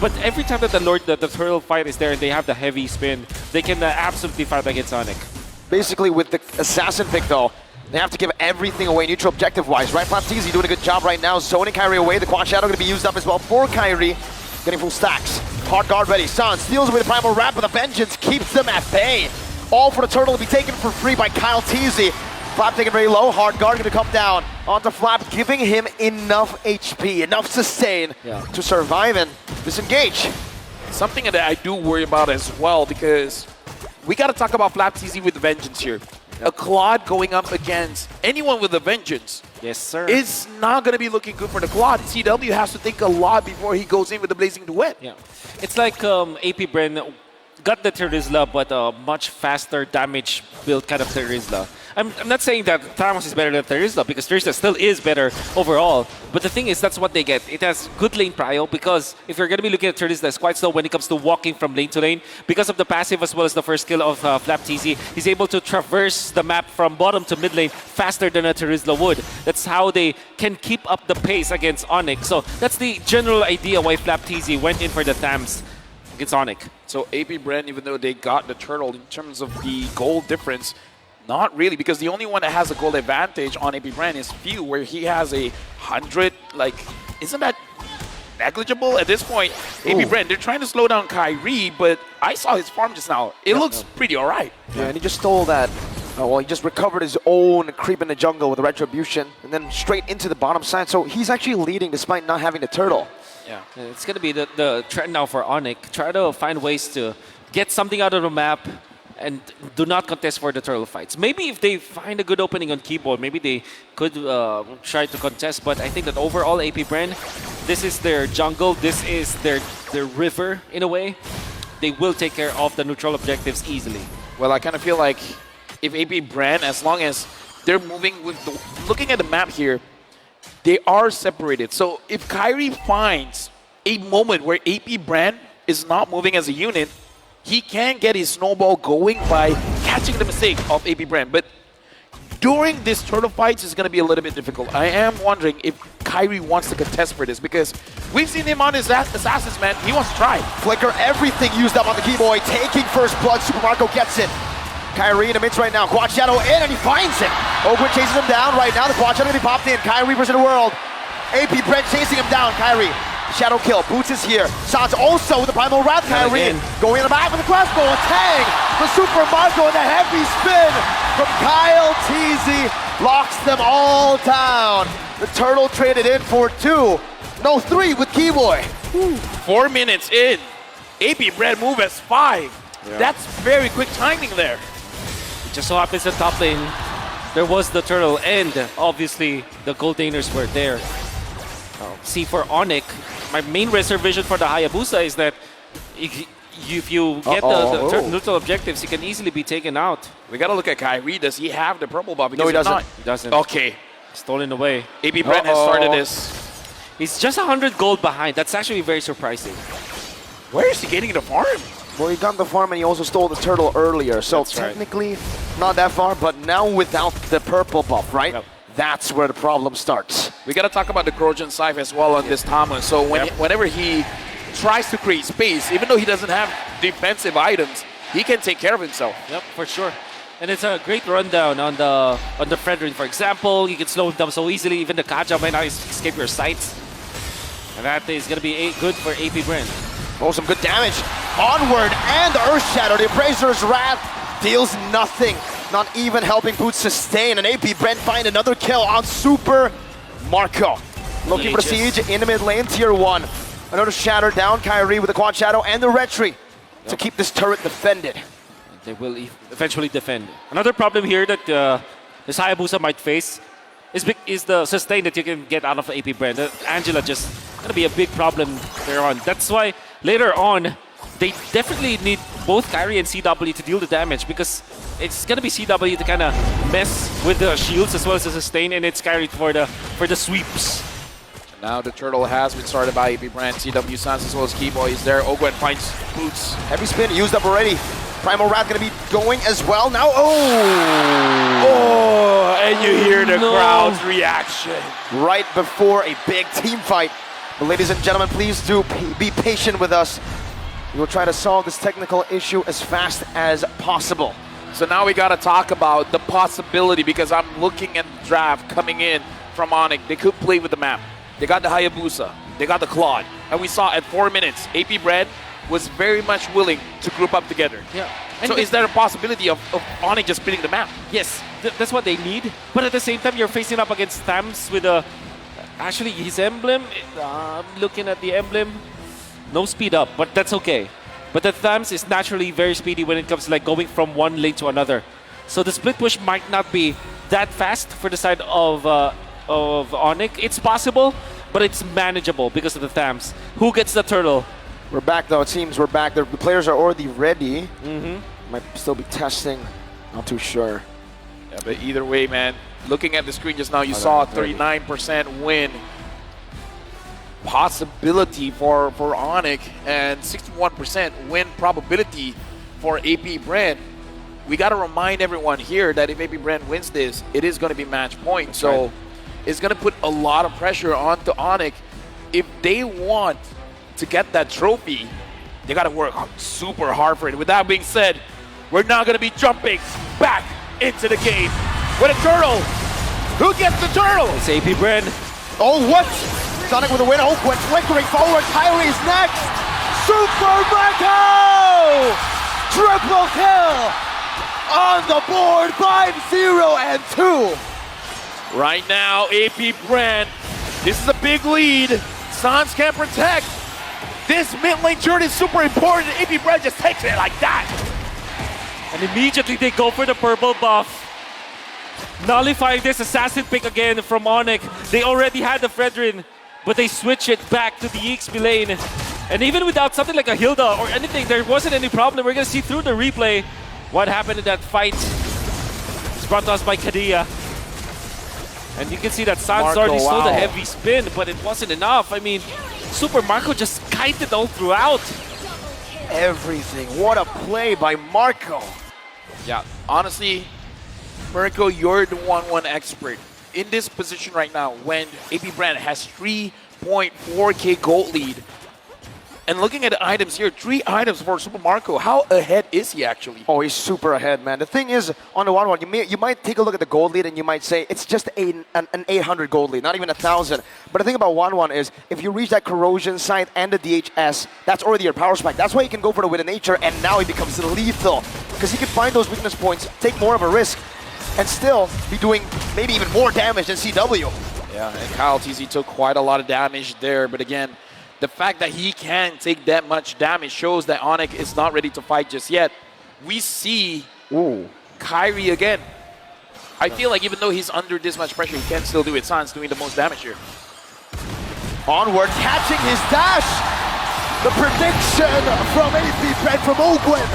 But every time that the turtle fight is there and they have the heavy spin, they can absolutely fight against ONIC. Basically, with the assassin pick, though, they have to give everything away neutral objective-wise, right? Flapsy doing a good job right now, zoning Kyrie away. The Quad Shadow going to be used up as well for Kyrie, getting full stacks. Hard guard ready. San steals away the Primal Wrap, but the Vengeance keeps them at bay. All for the turtle to be taken for free by Kyle Teasy. Flap taken very low. Hard guard going to come down onto Flap, giving him enough HP, enough sustain to survive and disengage. Something that I do worry about as well because we got to talk about Flap TZ with Vengeance here. A Claude going up against anyone with a Vengeance. Yes, sir. It's not going to be looking good for the Claude. CW has to think a lot before he goes in with the Blazing Duet. Yeah. It's like APBREN got the Terizla, but a much faster damage build kind of Terizla. I'm not saying that Thanos is better than Terizla because Terizla still is better overall. But the thing is, that's what they get. It has good lane prio because if you're going to be looking at Terizla, it's quite slow when it comes to walking from lane to lane. Because of the passive as well as the first skill of Flap TZ, he's able to traverse the map from bottom to mid lane faster than a Terizla would. That's how they can keep up the pace against ONIC. So that's the general idea why Flap TZ went in for the Thams against ONIC. So APBREN, even though they got the turtle in terms of the gold difference, not really, because the only one that has a gold advantage on APBREN is Few, where he has 100. Like, isn't that negligible at this point? APBREN, they're trying to slow down Kyrie, but I saw his farm just now. It looks pretty all right. Yeah, and he just stole that. Well, he just recovered his own creep in the jungle with a Retribution, and then straight into the bottom side. So he's actually leading despite not having the turtle. Yeah, it's going to be the trend now for ONIC. Try to find ways to get something out of the map and do not contest for the turtle fights. Maybe if they find a good opening on keyboard, maybe they could try to contest. But I think that overall, APBREN, this is their jungle. This is their river in a way. they will take care of the neutral objectives easily. Well, I kind of feel like if APBREN, as long as they're moving with the, looking at the map here, they are separated. So if Kyrie finds a moment where APBREN is not moving as a unit, he can get his snowball going by catching the mistake of APBREN. But during this turtle fights, it's going to be a little bit difficult. I am wondering if Kyrie wants to contest for this, because we've seen him on his assassins, man. He wants to try. Flicker, everything used up on the Keyboy, taking first blood. Super Marco gets it. Kyrie in the midst right now. Quad Shadow in, and he finds it. Ogren chases him down right now. The Quad Shadow gonna be popped in. Kyrie versus the world. APBREN chasing him down. Kyrie. Shadow kill. Boots is here. Shots also with the Primal Wrath. Kyrie going in the back with the crossbow. A tag. The Super Marco and the heavy spin from Kyle Teasy locks them all down. The Turtle traded in for 3 with Keyboy. 4 minutes in, APBREN move as 5. Yeah. That's very quick timing there. It just so happens that top lane, there was the turtle, and obviously the Goldaners were there. See, for ONIC, my main reservation for the Hayabusa is that if you get the neutral objectives, he can easily be taken out. We got to look at Kyrie. Does he have the purple buff? Because No, he doesn't. He doesn't. Okay. Stolen away. APBREN has started this. He's just 100 gold behind. That's actually very surprising. Where is he getting the farm? Well, he got the farm and he also stole the turtle earlier, so That's right. technically not that far, but now without the purple buff, right? Yep. That's where the problem starts. We got to talk about the Trojan Scythe as well on this Thomas. So whenever he tries to create space, even though he doesn't have defensive items, he can take care of himself. Yep, for sure. And it's a great rundown on the Fredrin, for example. You can slow him down so easily. Even the Kaja might not escape your sights. And that is going to be good for APBREN. Oh, some good damage. Onward, and the Earth Shadow, the Appraiser's Wrath deals nothing. Not even helping Boots sustain. And APBREN find another kill on Super Marco. Looking for the siege in the mid lane, tier 1. Another Shatter down, Kyrie with the Quad Shadow and the Retry to keep this turret defended. They will eventually defend. Another problem here that this Hayabusa might face is the sustain that you can get out of APBREN. Angela just going to be a big problem there on. That's why later on, they definitely need both Kyrie and CW to deal the damage, because it's going to be CW to kind of mess with the shields as well as the sustain, and it's Kyrie for the sweeps. Now the turtle has been started by APBREN. CW Sans as well as Keyboy is there. Ogwen finds Boots. Heavy spin used up already. Primal Wrath going to be going as well now. And you hear the crowd's reaction. Right before a big team fight. But ladies and gentlemen, please do be patient with us. We will try to solve this technical issue as fast as possible. So now we got to talk about the possibility, because I'm looking at the draft coming in from ONIC. They could play with the map. They got the Hayabusa. They got the Claude. And we saw at 4 minutes, APBREN was very much willing to group up together. Yeah. So is there a possibility of ONIC just splitting the map? Yes, that's what they need. But at the same time, you're facing up against Thams with actually his emblem. I'm looking at the emblem. No speed up, but that's okay. But the Thams is naturally very speedy when it comes to like going from one lane to another. So the split push might not be that fast for the side of ONIC. It's possible, but it's manageable because of the Thams. Who gets the turtle? We're back though, it seems we're back. The players are already ready. Might still be testing, not too sure. Yeah, but either way, man, looking at the screen just now, you saw a 39% win possibility for ONIC and 61% win probability for APBREN. We got to remind everyone here that if APBREN wins this, it is going to be match point. So it's going to put a lot of pressure onto ONIC. If they want to get that trophy, they got to work super hard for it. With that being said, we're now going to be jumping back into the game with a turtle. Who gets the turtle? It's APBREN. Oh, what? Sonic with a win. Oh, went flickering forward. Kyrie's next. Super Marco! Triple kill on the board. 5-0 and 2. Right now, APBREN, this is a big lead. Sans can protect. This mid lane journey is super important. APBREN just takes it like that. And immediately they go for the purple buff. Nullifying this assassin pick again from ONIC. They already had the Fredrin, but they switch it back to the EXP lane. And even without something like a Hilda or anything, there wasn't any problem. We're going to see through the replay what happened in that fight. It's brought to us by Kadia. And you can see that Sans Marco, already stole the wow. heavy spin, but it wasn't enough. I mean, Super Marco just kited all throughout. Everything. What a play by Marco. Yeah, honestly, Mirko, you're the 1-1 expert. In this position right now, when APBREN has 3.4k gold lead, and looking at the items here, 3 items for Super Marco, how ahead is he actually? Oh, he's super ahead, man. The thing is, on the 1-1, you might take a look at the gold lead and you might say it's just an 800 gold lead, not even 1,000. But the thing about 1-1 is, if you reach that corrosion site and the DHS, that's already your power spike. That's why he can go for the Wit of Nature, and now he becomes lethal. Because he can find those weakness points, take more of a risk, and still be doing maybe even more damage than CW. Yeah, and Kyle TZ took quite a lot of damage there, but again, the fact that he can take that much damage shows that ONIC is not ready to fight just yet. We see Kyrie again. I feel like even though he's under this much pressure, he can still do it. Sans doing the most damage here. Onward, catching his dash. The prediction from APBREN from Ogwen.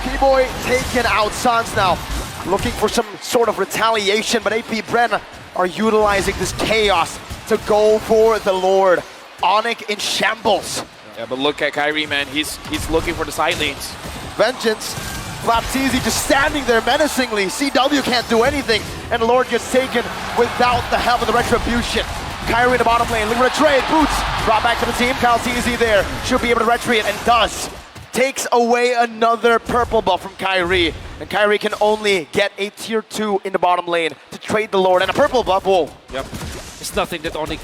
Keyboy taken out. Sans now looking for some sort of retaliation, but APBREN are utilizing this chaos to go for the Lord. ONIC in shambles. Yeah, but look at Kyrie, man. He's looking for the side lanes. Vengeance. Flapteezy just standing there menacingly. CW can't do anything, and Lord gets taken without the help of the Retribution. Kyrie in the bottom lane, looking for a trade. Boots brought back to the team. Kyle TZ there. Should be able to retreat, and does. Takes away another purple buff from Kyrie. And Kyrie can only get a tier 2 in the bottom lane to trade the Lord, and a purple buff. Whoa. Yep. It's nothing that ONIC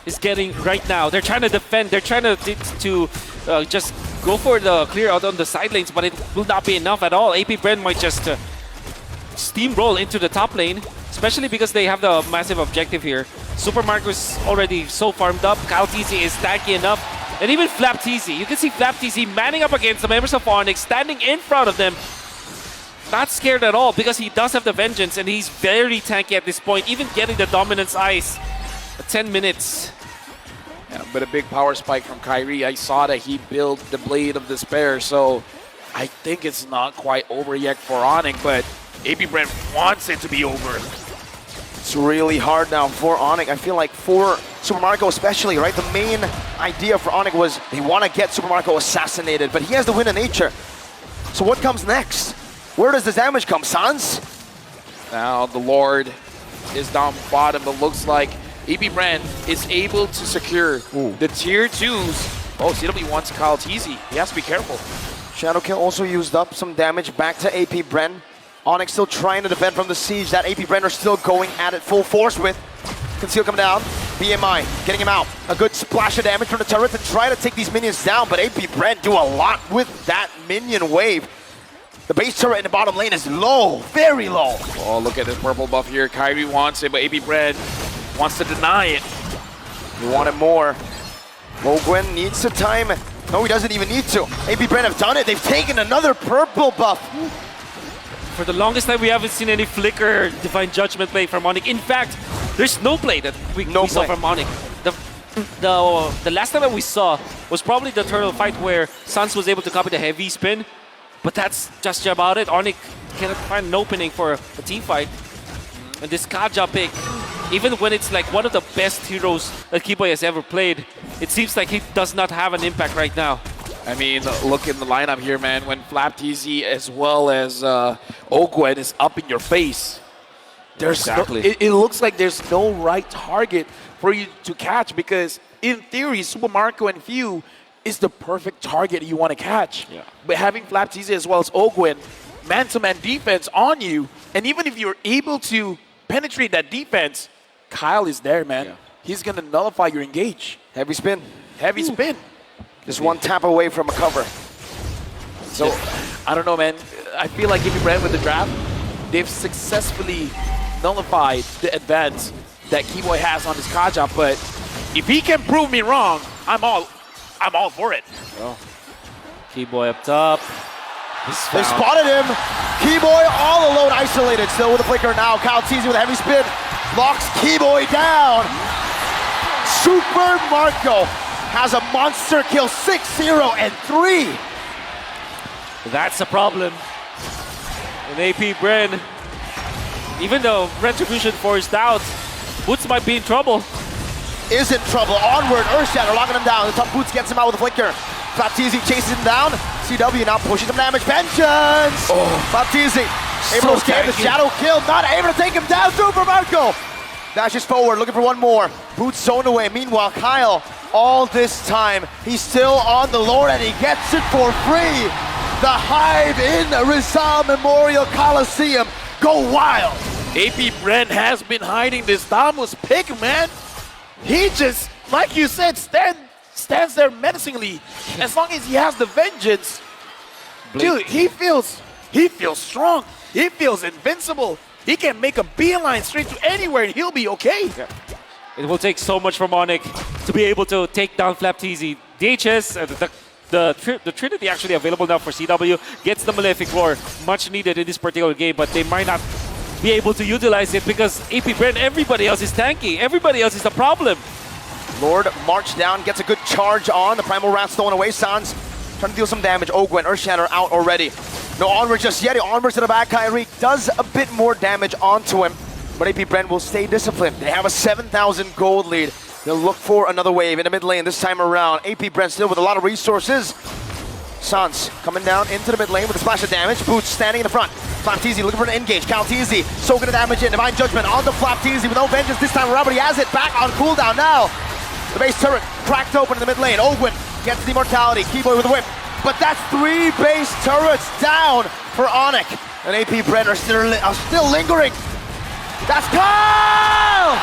is getting right now. They're trying to defend. They're trying to just go for the clear out on the side lanes, but it will not be enough at all. APBREN might just steamroll into the top lane, especially because they have the massive objective here. Super Marco is already so farmed up. Kyle TZ is tanky enough. And even Flap TZ. You can see Flap TZ manning up against the members of ONIC, standing in front of them. Not scared at all because he does have the Vengeance and he's very tanky at this point, even getting the Dominance Ice. 10 minutes. Yeah, but a big power spike from Kyrie. I saw that he built the Blade of Despair, so I think it's not quite over yet for ONIC, but APBREN wants it to be over. It's really hard now for ONIC. I feel like for Super Marco especially, right? The main idea for ONIC was they want to get Super Marco assassinated, but he has the Win of Nature. So what comes next? Where does this damage come, Sans? Now the Lord is down bottom, but looks like APBREN is able to secure the tier 2s. Oh, CW wants Kyle TZ. He has to be careful. Shadowkill also used up some damage back to APBREN. ONIC still trying to defend from the siege that APBREN are still going at it full force with. Conceal come down. BMI getting him out. A good splash of damage from the turret to try to take these minions down, but APBREN do a lot with that minion wave. The base turret in the bottom lane is low, very low. Oh, look at this purple buff here. Kyrie wants it, but APBREN wants to deny it. He wanted more. Ogwen needs to time. No, he doesn't even need to. APBREN have done it. They've taken another purple buff. For the longest time, we haven't seen any Flicker Divine Judgment play from ONIC. In fact, there's no play that we saw from ONIC. The last time that we saw was probably the turtle fight where Sans was able to copy the heavy spin, but that's just about it. ONIC cannot find an opening for a team fight. And this Kaja pick, even when it's like one of the best heroes that Keyboy has ever played, it seems like he does not have an impact right now. I mean, look in the lineup here, man. When Flap TZ as well as Ogwen is up in your face, there's Exactly. it looks like there's no right target for you to catch because, in theory, Super Marco and Few is the perfect target you want to catch. Yeah. But having Flap TZ as well as Ogwen, man-to-man defense on you, and even if you're able to penetrate that defense, Kyle is there, man. Yeah. He's going to nullify your engage. Heavy spin. Heavy spin. Just one tap away from a cover. So, I don't know, man. I feel like if you ran with the draft, they've successfully nullified the advance that Keyboy has on his Kaja, but if he can prove me wrong, I'm all for it. Keyboy up top. They spotted him. Keyboy all alone, isolated. Still with a flicker now. Kyle TZ with a heavy spin. Locks Keyboy down. Super Marco has a monster kill, 6-0 and 3. That's a problem. And APBREN, even though Retribution forced out, Boots might be in trouble. Is in trouble. Onward, Earthshatter locking him down. The top Boots gets him out with a flicker. Baptiste chases him down. CW now pushing some damage. Vengeance! Baptiste able to escape the shadow kill. Not able to take him down. Super Marco dashes forward, looking for one more. Boots zoned away. Meanwhile, Kyle, all this time, he's still on the Lord and he gets it for free. The Hive in Rizal Memorial Coliseum. Go wild! APBREN has been hiding this Thomas pick, man. He just, like you said, stands there menacingly. As long as he has the vengeance, dude, he feels strong. He feels invincible. He can make a beeline straight to anywhere and he'll be okay. Yeah. It will take so much from ONIC to be able to take down Flapteasy. DHS, the Trinity actually available now for CW, gets the Malefic Roar, much needed in this particular game, but they might not be able to utilize it because APBREN, everybody else is tanky. Everybody else is the problem. Lord march down, gets a good charge on. The Primal Rat stolen away. Sans trying to deal some damage. Ogwen, Earthshatter out already. No Onward just yet. He onwards to the back. Kyrie does a bit more damage onto him, but APBREN will stay disciplined. They have a 7,000 gold lead. They'll look for another wave in the mid lane this time around. APBREN still with a lot of resources. Sans coming down into the mid lane with a splash of damage. Boots standing in the front. Flapteasy looking for an engage. Calteasy soaking the damage in. Divine Judgment on the Flapteasy with no vengeance this time around, but he has it back on cooldown now. The base turret cracked open in the mid lane. Ogwen gets the immortality. Keyboy with a whip. But that's 3 base turrets down for ONIC. And APBREN are still lingering. That's Kyle!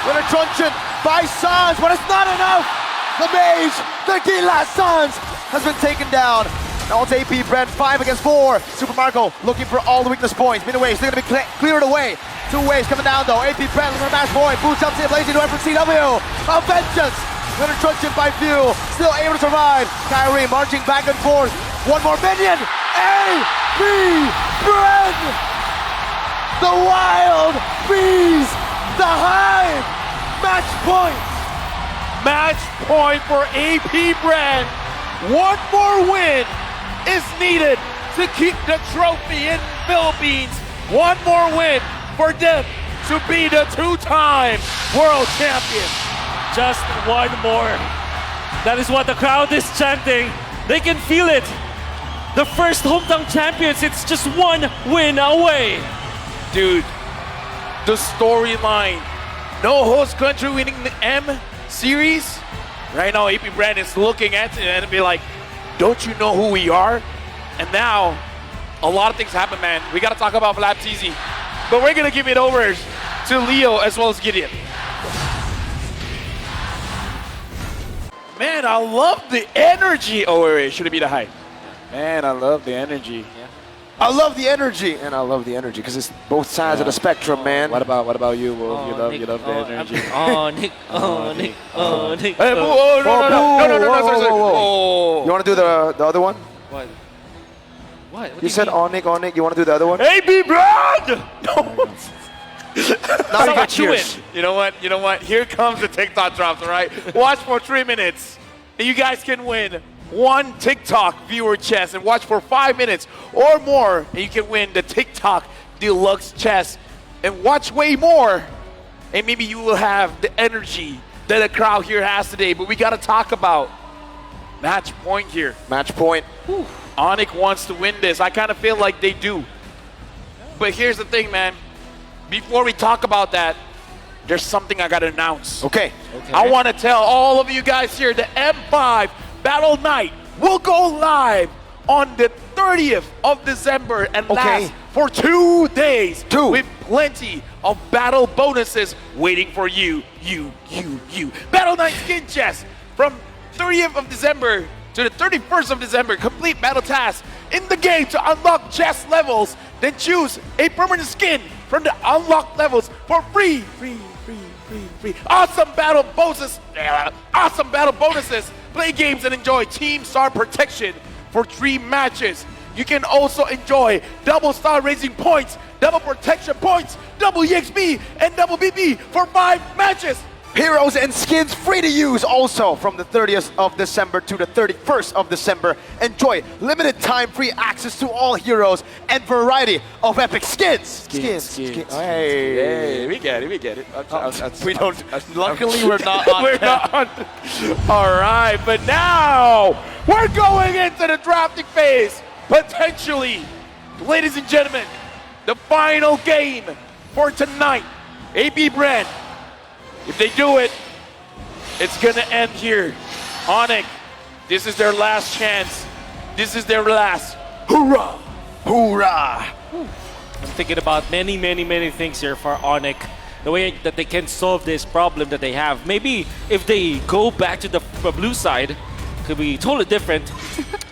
With a truncheon by Sans, but it's not enough. The mage, the Gila Sans, has been taken down. Now it's APBREN 5 against 4. Super Marco looking for all the weakness points. Mid waves, they're going to be cleared away. 2 waves coming down though. APBREN looking for a match point. Boots up to the blazing to from CW. A vengeance. With a truncheon by Fuel. Still able to survive. Kyrie marching back and forth. One more minion. APBREN. The Wild Bees. The Hive. Match point. Match point for APBREN. One more win is needed to keep the trophy in Philippines. One more win for them to be the 2-time world champion. Just one more. That is what the crowd is chanting. They can feel it. The first hometown champions, it's just one win away. Dude, the storyline. No host country winning the M series. Right now, APBREN is looking at it and be like, don't you know who we are? And now, a lot of things happen, man. We got to talk about Flapteasy. But we're going to give it over to Leo as well as Gideon. Man, I love the energy. Oh, wait, should it be the hype? Man, I love the energy. I love the energy, and I love the energy because it's both sides of the spectrum, man. What about you, Wolf? You love the energy. ONIC. Hey, no. You want to do the other one? What? What? You said ONIC. You want to do the other one? APBREN! No. Now you get cheers. You know what? Here comes the TikTok drops, all right? Watch for 3 minutes, and you guys can win 1 TikTok viewer chest, and watch for 5 minutes or more, and you can win the TikTok deluxe chest. And watch way more, and maybe you will have the energy that the crowd here has today. But we got to talk about match point here. Match point. Whew. ONIC wants to win this. I kind of feel like they do. But here's the thing, man. Before we talk about that, there's something I got to announce. Okay. I want to tell all of you guys here, the M5 Battle Night will go live on the 30th of December and last for 2 days. With plenty of battle bonuses waiting for you. Battle Night skin chest from 30th of December to the 31st of December. Complete battle tasks in the game to unlock chest levels. Then choose a permanent skin from the unlocked levels for free. Awesome battle bonuses. Play games and enjoy Team Star Protection for 3 matches. You can also enjoy double star raising points, double protection points, double EXP, and double BP for 5 matches. Heroes and skins free to use also from the 30th of December to the 31st of December. Enjoy limited time free access to all heroes and variety of epic skins. Skins. Hey, we get it. We don't. Luckily, we're not on. We're not on. All right, but now we're going into the drafting phase. Potentially, ladies and gentlemen, the final game for tonight. APBREN. If they do it, it's gonna end here. ONIC, this is their last chance. This is their last. Hoorah! Hoorah! I'm thinking about many things here for ONIC. The way that they can solve this problem that they have. Maybe if they go back to the blue side, could be totally different.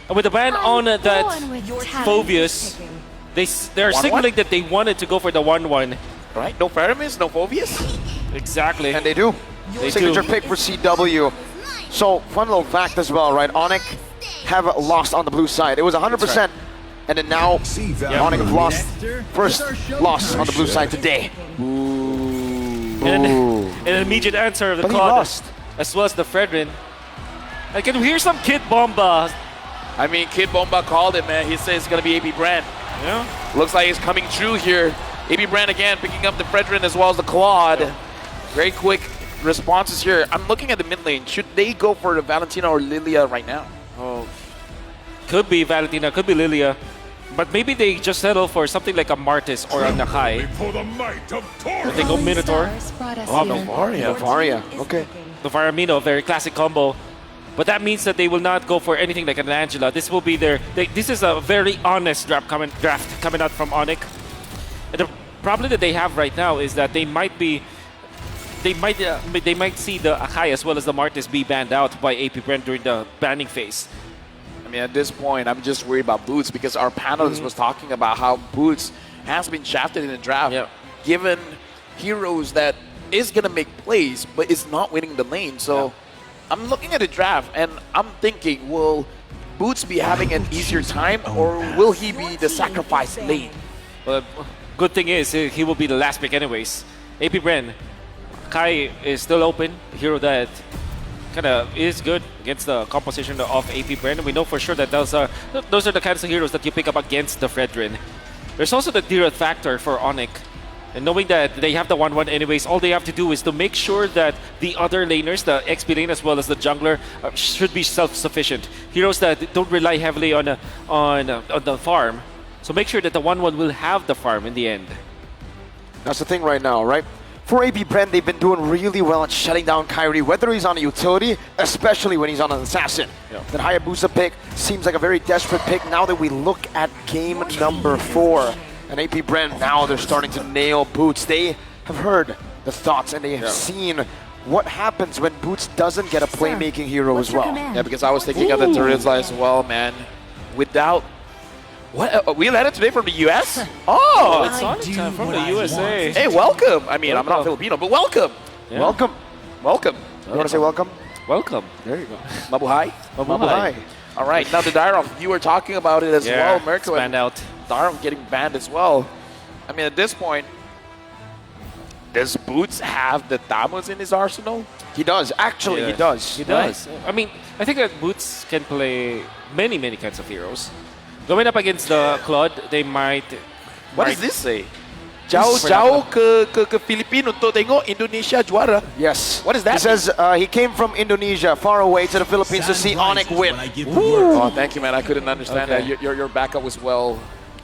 And with the ban on that Phobius, they're signaling that they wanted to go for the 1-1. Right? No Paramis, no Phobius? Exactly. And they do. Signature pick for CW. So, fun little fact as well, right? ONIC have lost on the blue side. It was 100%. And then now, ONIC have lost first loss on the blue side today. And an immediate answer of the But he Claude, lost. as well as the Fredrin. I can hear some Kid Bomba. I mean, Kid Bomba called it, man. He says it's going to be APBREN. Yeah. Looks like he's coming true here. APBREN again picking up the Fredrin as well as the Claude. Very quick responses here. I'm looking at the mid lane. Should they go for the Valentina or Lilia right now? Oh, could be Valentina, could be Lilia. But maybe they just settle for something like a Martis or a Nakai. If they go Minotaur, Oh, Novaria. Varia. Okay. the Varamino, very classic combo. But that means that they will not go for anything like an Angela. This will be this is a very honest draft coming out from ONIC. And the problem that they have right now is that they might see the Akai as well as the Martis be banned out by APBREN during the banning phase. I mean, at this point, I'm just worried about Boots because our panelist was talking about how Boots has been shafted in the draft, given heroes that is going to make plays, but is not winning the lane. So I'm looking at the draft, and I'm thinking, will Boots be having an easier time, or will he be the sacrifice lane? But good thing is, he will be the last pick anyways. APBREN, Kai is still open, a hero that kind of is good against the composition of APBREN. We know for sure that those are the kinds of heroes that you pick up against the Fredrin. There's also the Dira factor for ONIC. And knowing that they have the 1-1 anyways, all they have to do is to make sure that the other laners, the XP lane as well as the jungler, should be self-sufficient. Heroes that don't rely heavily on the farm. So make sure that the 1-1 will have the farm in the end. That's the thing right now, right? For APBREN, they've been doing really well at shutting down Kyrie, whether he's on a utility, especially when he's on an assassin. That Hayabusa pick seems like a very desperate pick now that we look at game number 4. And APBREN, now they're starting to nail Boots. They have heard the thoughts and they have seen what happens when Boots doesn't get a playmaking hero as well. Yeah, because I was thinking of the Terizla as well, man. Without... What? We landed today from the US? Oh! It's ONIC time from the USA. Hey, welcome! I mean, I'm not Filipino, but welcome! Yeah. Welcome. Welcome. You want to say welcome? Welcome. There you go. Mabuhay. Mabuhay. All right, now the Dyrov, you were talking about it as well, Mirko. Banned out. Dyrov getting banned as well. I mean, at this point, does Boots have the Tamus in his arsenal? He does. Actually, he does. He does. I mean, I think that Boots can play many kinds of heroes. Going up against the Claude, they might... What does this say? Jauh ke Filipino to tengok Indonesia juara. Yes. What does that He says he came from Indonesia, far away to the Philippines to see ONIC win. Oh, thank you, man. I couldn't understand that. Your backup was well.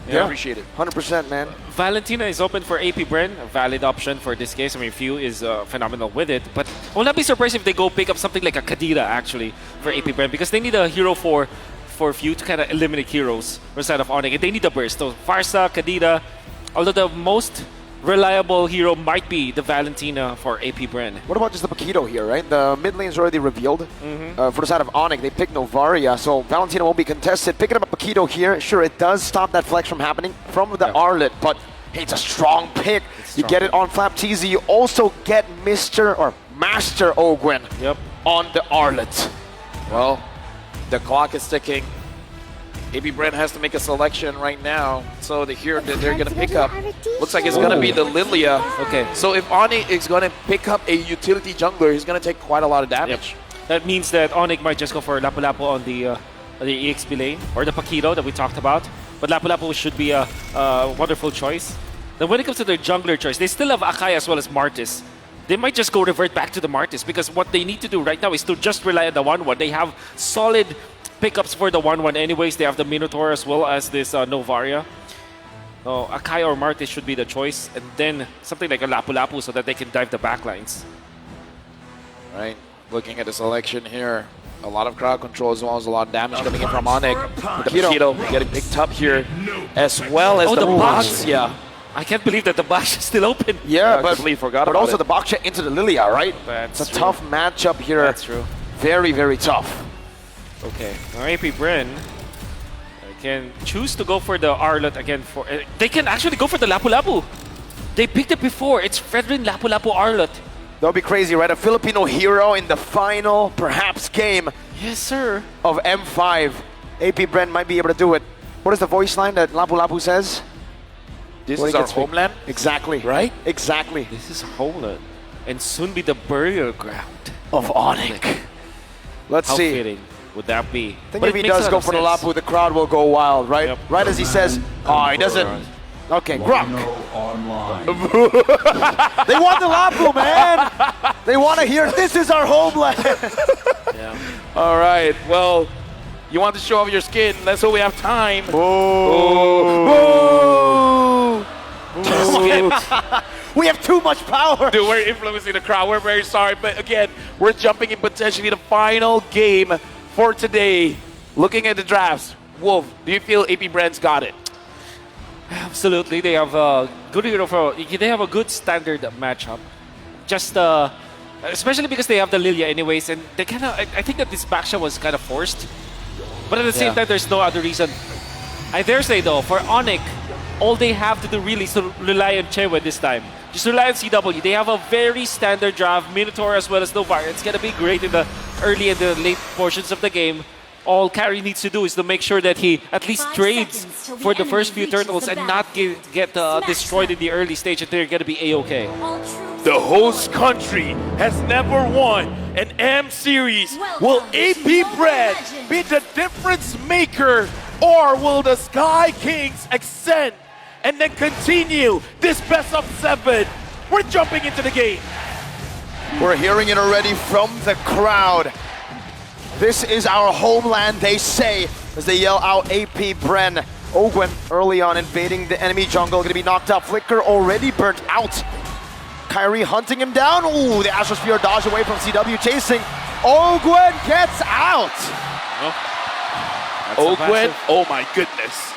I appreciate it. 100%, man. Valentina is open for APBREN, a valid option for this case. I mean, Few is phenomenal with it, but I will not be surprised if they go pick up something like a Kadira actually for APBREN because they need a hero for Few to kind of eliminate heroes instead of ONIC. And they need a burst. So Farsa, Kadira, although the most reliable hero might be the Valentina for APBREN. What about just the Paquito here, right? The mid lane's already revealed. For the side of ONIC, they picked Novaria, so Valentina won't be contested. Picking up a Paquito here, sure, it does stop that flex from happening from the Arlet, but hey, it's a strong pick. You get it on Flap TZ. You also get Master Ogwen on the Arlet. Well, the clock is ticking. APBREN has to make a selection right now. So the hero that they're gonna pick up looks like it's gonna be the Lilia. Okay. So if ONIC is gonna pick up a utility jungler, he's gonna take quite a lot of damage. That means that ONIC might just go for Lapu-Lapu on the EXP lane or the Paquito that we talked about. But Lapu-Lapu should be a wonderful choice. Then when it comes to their jungler choice, they still have Akai as well as Martis. They might just go revert back to the Martis because what they need to do right now is to just rely on the 1-1. They have solid pickups for the 1-1 anyways. They have the Minotaur as well as this Novaria. So Akai or Martis should be the choice. And then something like a Lapu-Lapu so that they can dive the backlines. Right. Looking at the selection here. A lot of crowd control as well as a lot of damage coming in from ONIC. The Paquito getting picked up here as well as Oh, the the box. box. Yeah. I can't believe that the box is still open. Yeah, I but completely forgot but about also it. the box check into the Lilia, right? That's it's a true. tough matchup here. That's true. Very, very tough. Okay, now APBREN can choose to go for the Arlot again. They can actually go for the Lapu-Lapu. They picked it before. It's Fredrin Lapu-Lapu Arlot. That would be crazy, right? A Filipino hero in the final, perhaps, game Yes, sir. of M5. APBREN might be able to do it. What is the voice line that Lapu-Lapu says? This When is he our gets picked. homeland. Exactly. Right? Exactly. This is Homeland, and soon be the burial ground. Of ONIC. Let's How see. fitting would that be? I think But if it he makes a does lot go of for the sense. Lapu, the crowd will go wild, right? Yep. Right as he says, oh, he doesn't. Okay, Grok. They want the Lapu, man. They want to hear, this is our homeland. All right. Well, you want to show off your skin. Let's hope we have time. We have too much power. Dude, we're influencing the crowd. We're very sorry. But again, we're jumping in potentially the final game for today. Looking at the drafts. Wolf, do you feel APBREN's got it? Absolutely, they have a good hero for. They have a good standard matchup. Just especially because they have the Lilia anyways, and they kind of. I think that this backshot was kind of forced, but at the same time, there's no other reason. I dare say though, for ONIC, all they have to do really is to rely on Chewe this time. Just rely on CW. They have a very standard draft, Minotaur as well as Novar. It's gonna be great in the early and the late portions of the game. All Carry needs to do is to make sure that he at least 5 trades seconds till the for the enemy first few reaches turtles the and not get destroyed in the early stage, and they're gonna be A-okay. All troops The host country has never won an M series. Will Welcome to APBREN Legends. be the difference maker, or will the Sky Kings ascend and then continue this best of 7? We're jumping into the game. We're hearing it already from the crowd. This is our homeland, they say, as they yell out APBREN. Ogwen early on invading the enemy jungle, gonna be knocked out. Flicker already burnt out. Kyrie hunting him down. Ooh, the Astrosphere dodge away from CW chasing. Ogwen gets out. Ogwen, oh my goodness.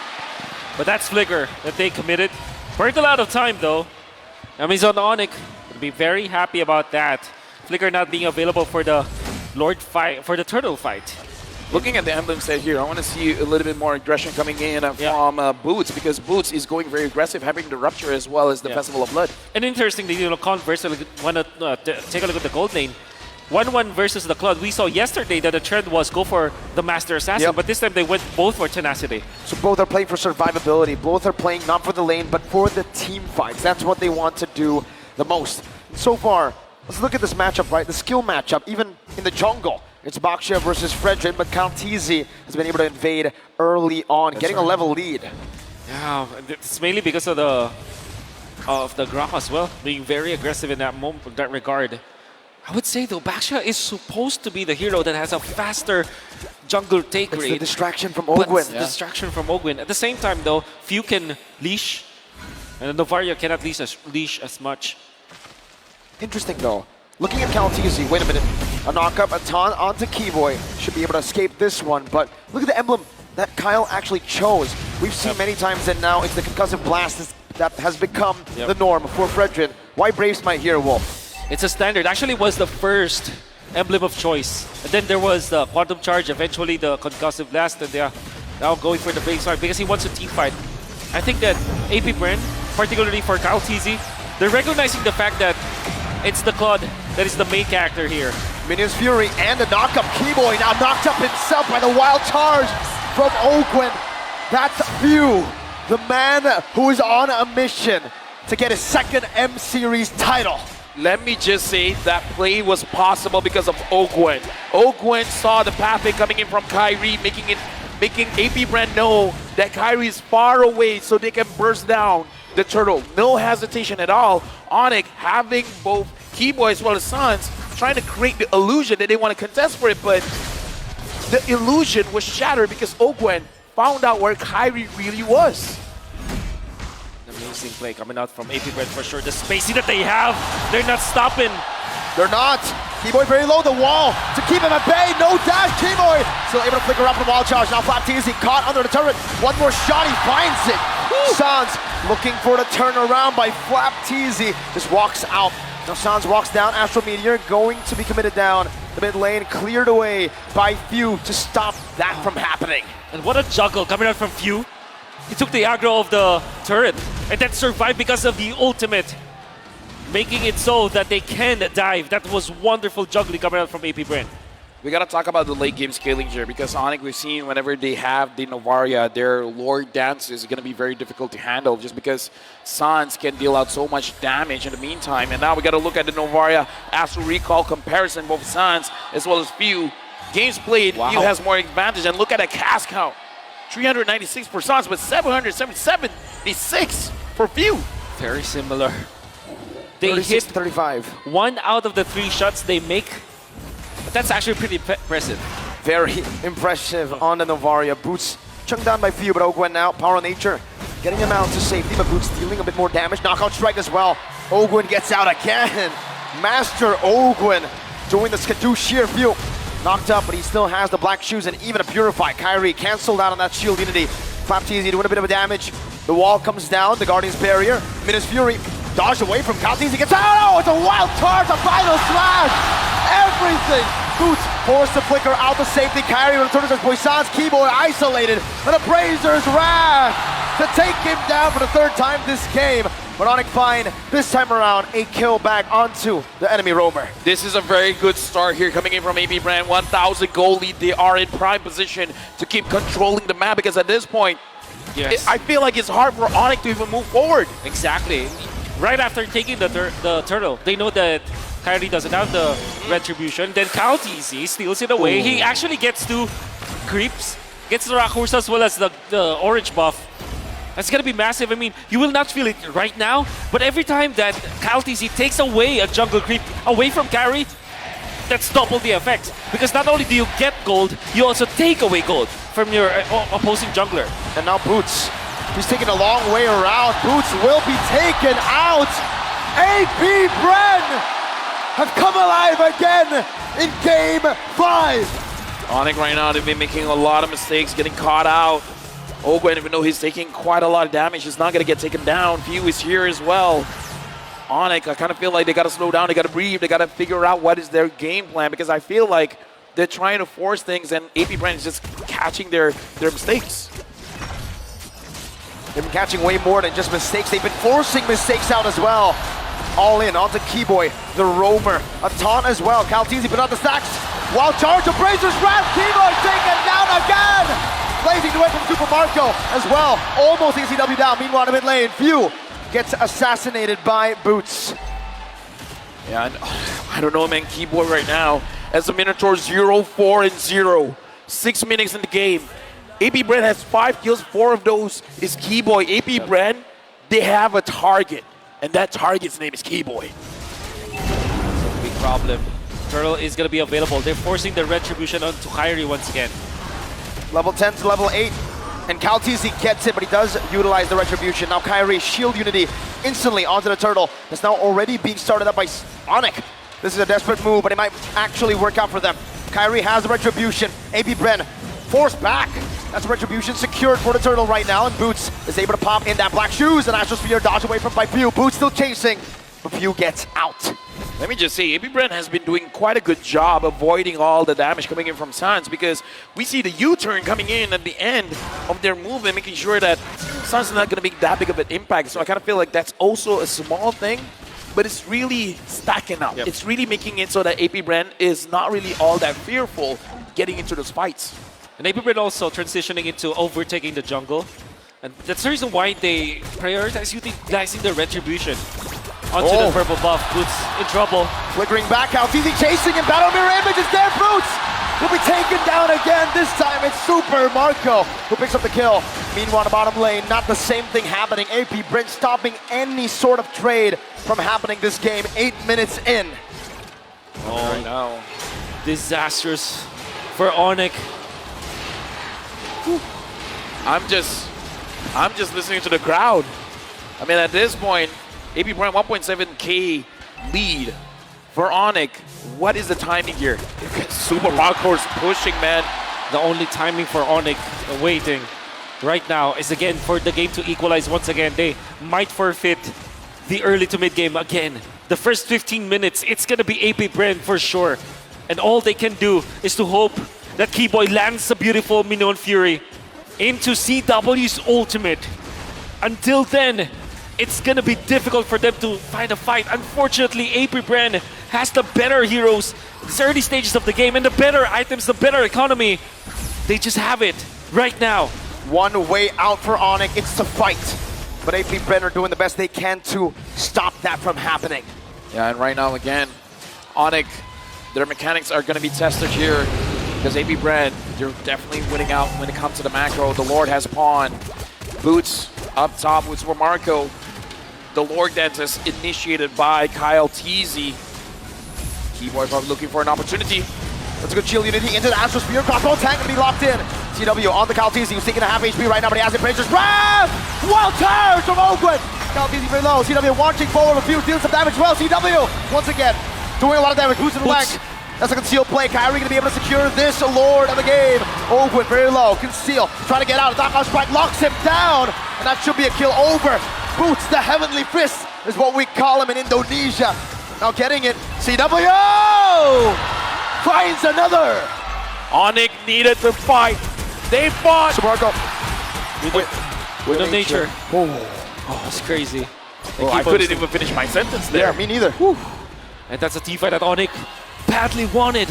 But that's Flicker that they committed. Burnt a lot of time though. Amazon ONIC would be very happy about that. Flicker not being available for the Lord fight, for the turtle fight. Looking at the emblem set here, I want to see a little bit more aggression coming in from Boots, because Boots is going very aggressive, having the Rupture as well as the Festival of Blood. And interestingly, Converse want to take a look at the gold lane. 1-1 versus the Cloud. We saw yesterday that the trend was go for the Master Assassin, but this time they went both for Tenacity. So both are playing for survivability. Both are playing not for the lane, but for the team fights. That's what they want to do the most. So far, let's look at this matchup, right? The skill matchup, even in the jungle. It's Baksha versus Fredrin, but Kaltizi has been able to invade early on, getting a level lead. Yeah, it's mainly because of the Grok as well, being very aggressive in that moment, in that regard. I would say though, Baksha is supposed to be the hero that has a faster jungle take It's rate. the distraction from But Ogwen. the distraction from Ogwen. At the same time though, few can leash, and Novaria cannot leash as much. Interesting though. Looking at Kaltizi, wait a minute. A knock-up, a taunt onto Keyboy. Should be able to escape this one, but look at the emblem that Kyle actually chose. We've seen many times that now it's the concussive blast that has become the norm for Fredrin. Why Braves might here, Wolf? It's a standard. Actually was the first emblem of choice. And then there was the Quantum Charge, eventually the Concussive Blast, and they're now going for the base fight because he wants a team fight. I think that APBREN, particularly for Kaltizi, they're recognizing the fact that it's the Claude that is the main character here. Minions Fury and a knock-up Keyboy now knocked up himself by the Wild Charge. from Ogwen. That's Few, the man who is on a mission to get his second M Series title. Let me just say that play was possible because of Ogwen. Ogwen saw the pathway coming in from Kyrie, making APBREN know that Kyrie is far away so they can burst down the turtle. No hesitation at all. ONIC having both Keyboy as well as Suns trying to create the illusion that they want to contest for it, but the illusion was shattered because Ogwen found out where Kyrie really was. Amazing play coming out from APBREN for sure. The spacing that they have, they're not stopping. They're not. Keyboy very low, the wall to keep him at bay. No dash, Keyboy still able to flicker up the wall charge. Now FlapTZ caught under the turret. One more shot, he finds it. Sans looking for the turnaround by FlapTZ. Just walks out. Now Sans walks down. Astral Meteor going to be committed down. The mid lane cleared away by Few to stop that from happening. And what a juggle coming out from Few. He took the aggro of the turret and then survived because of the ultimate, making it so that they can dive. That was wonderful juggling coming out from APBREN. We got to talk about the late game scaling here because ONIC, we've seen whenever they have the Novaria, their Lord Dance is going to be very difficult to handle just because Sans can deal out so much damage in the meantime. And now we got to look at the Novaria Astral Recall comparison, both Sans as well as Few. Games played, Few has more advantage. And look at a cast count. 396 for Sans, but 776 for Few. Very similar. They 36 hit to 35. 1 out of the 3 shots they make. But that's actually pretty impressive. Very impressive on the Novaria. Boots chunked down by Few, but Ogwen now, Power of Nature, getting him out to safety, but Boots dealing a bit more damage. Knockout strike as well. Ogwen gets out again. Master Ogwen doing the Skadoosh here. Few knocked up, but he still has the black shoes and even a Purify. Kyrie canceled out on that shield unity. FlapTZ doing a bit of damage. The wall comes down, the Guardian's barrier. Minus Fury dodged away from FlapTZ, gets out. Oh, it's a wild charge, a final slash. Everything. Boots forced to flicker out to safety. Kyrie returns as Poisson's Keyboy isolated. And a Brazer's Wrath to take him down for the 3rd time this game. But ONIC find this time around a kill back onto the enemy roamer. This is a very good start here coming in from APBREN. 1,000 goal lead. They are in prime position to keep controlling the map because at this point, I feel like it's hard for ONIC to even move forward. Exactly. Right after taking the turtle, they know that Kyrie doesn't have the retribution. Then FlapTZ steals it away. He actually gets 2 creeps, gets the Rakursa as well as the orange buff. That's gonna be massive. I mean, you will not feel it right now, but every time that FlapTZ takes away a jungle creep away from Kyrie, that's double the effect. Because not only do you get gold, you also take away gold from your opposing jungler. And now Boots, he's taking a long way around. Boots will be taken out. APBREN have come alive again in Game 5. ONIC right now, they've been making a lot of mistakes, getting caught out. Ogwen, even though he's taking quite a lot of damage, is not going to get taken down. Few is here as well. ONIC, I kind of feel like they got to slow down, they got to breathe, they got to figure out what is their game plan because I feel like they're trying to force things and APBREN is just catching their mistakes. They've been catching way more than just mistakes. They've been forcing mistakes out as well. All in onto Keyboy, the roamer. A taunt as well. FlapTZ put out the stacks. Wild charge of Brazer's Wrath. Keyboy taken down again. Blazing away from Super Marco as well. Almost ECW down. Meanwhile, in the mid lane, Few gets assassinated by Boots. Yeah, I don't know, man. Keyboy right now as the Minotaur 0-4-0. 6 minutes in the game. APBREN has 5 kills. 4 of those is Keyboy. APBREN, they have a target. And that target's name is Keyboy. Big problem. Turtle is going to be available. They're forcing the retribution onto Kyrie once again. Level 10 to level 8. And FlapTZ gets it, but he does utilize the retribution. Now Kyrie, shield unity instantly onto the turtle. That's now already being started up by ONIC. This is a desperate move, but it might actually work out for them. Kyrie has the retribution. APBREN forced back. That's retribution secured for the turtle right now, and Boots is able to pop in that black shoes, and Astral Sphere dodge away from by Few. Boots still chasing, but Few gets out. Let me just say, APBREN has been doing quite a good job avoiding all the damage coming in from Sans because we see the U-turn coming in at the end of their move and making sure that Sans is not going to make that big of an impact. So I kind of feel like that's also a small thing, but it's really stacking up. Yep. It's really making it so that APBREN is not really all that fearful getting into those fights. And APBREN also transitioning into overtaking the jungle. And that's the reason why they prioritize utilizing the retribution onto the purple buff. Boots in trouble. Flickering back out, easy chasing and Battle Mirror Image is there, Boots! Will be taken down again. This time it's Super Marco who picks up the kill. Meanwhile, the bottom lane, not the same thing happening. APBREN stopping any sort of trade from happening this game 8 minutes in. Oh, No. disastrous for ONIC. I'm just listening to the crowd. I mean, at this point, APBREN 1.7K lead for ONIC. What is the timing here? Super Marco's pushing, man. The only timing for ONIC waiting right now is again for the game to equalize once again. They might forfeit the early to mid game again. The first 15 minutes, it's gonna be APBREN for sure. And all they can do is to hope that Keyboy lands a beautiful Minion Fury into CW's ultimate. Until then, it's gonna be difficult for them to find a fight. Unfortunately, APBREN has the better heroes, the early stages of the game, and the better items, the better economy. They just have it right now. One way out for ONIC, it's to fight. But APBREN are doing the best they can to stop that from happening. Yeah, and right now, again, ONIC, their mechanics are going to be tested here because APBREN, they're definitely winning out when it comes to the macro. The Lord has pawn. Boots up top with Super Marco. The Lord dance is initiated by Kyle Teasy. Keyboy probably looking for an opportunity. That's a good shield unity into the Astro Spear. Crossbow tank gonna be locked in. CW on the Caltesi, who's taking a half HP right now, but he has it. Pressures. Grab! Wild charge from Oakwood! Caltesi very low. CW launching forward, a few deals some damage. Well, CW once again doing a lot of damage. Boosting the leg. That's a concealed play. Kyrie gonna be able to secure this Lord of the game. Oakwood very low. Conceal. Trying to get out. Knockout strike locks him down. And that should be a kill over. Boots the Heavenly Fist is what we call him in Indonesia. Now getting it. CW finds another. ONIC needed to fight. They fought. Super Marco. With the nature. Oh, that's crazy. Oh, I couldn't even finish my sentence there. Yeah, me neither. And that's a teamfight that ONIC badly wanted.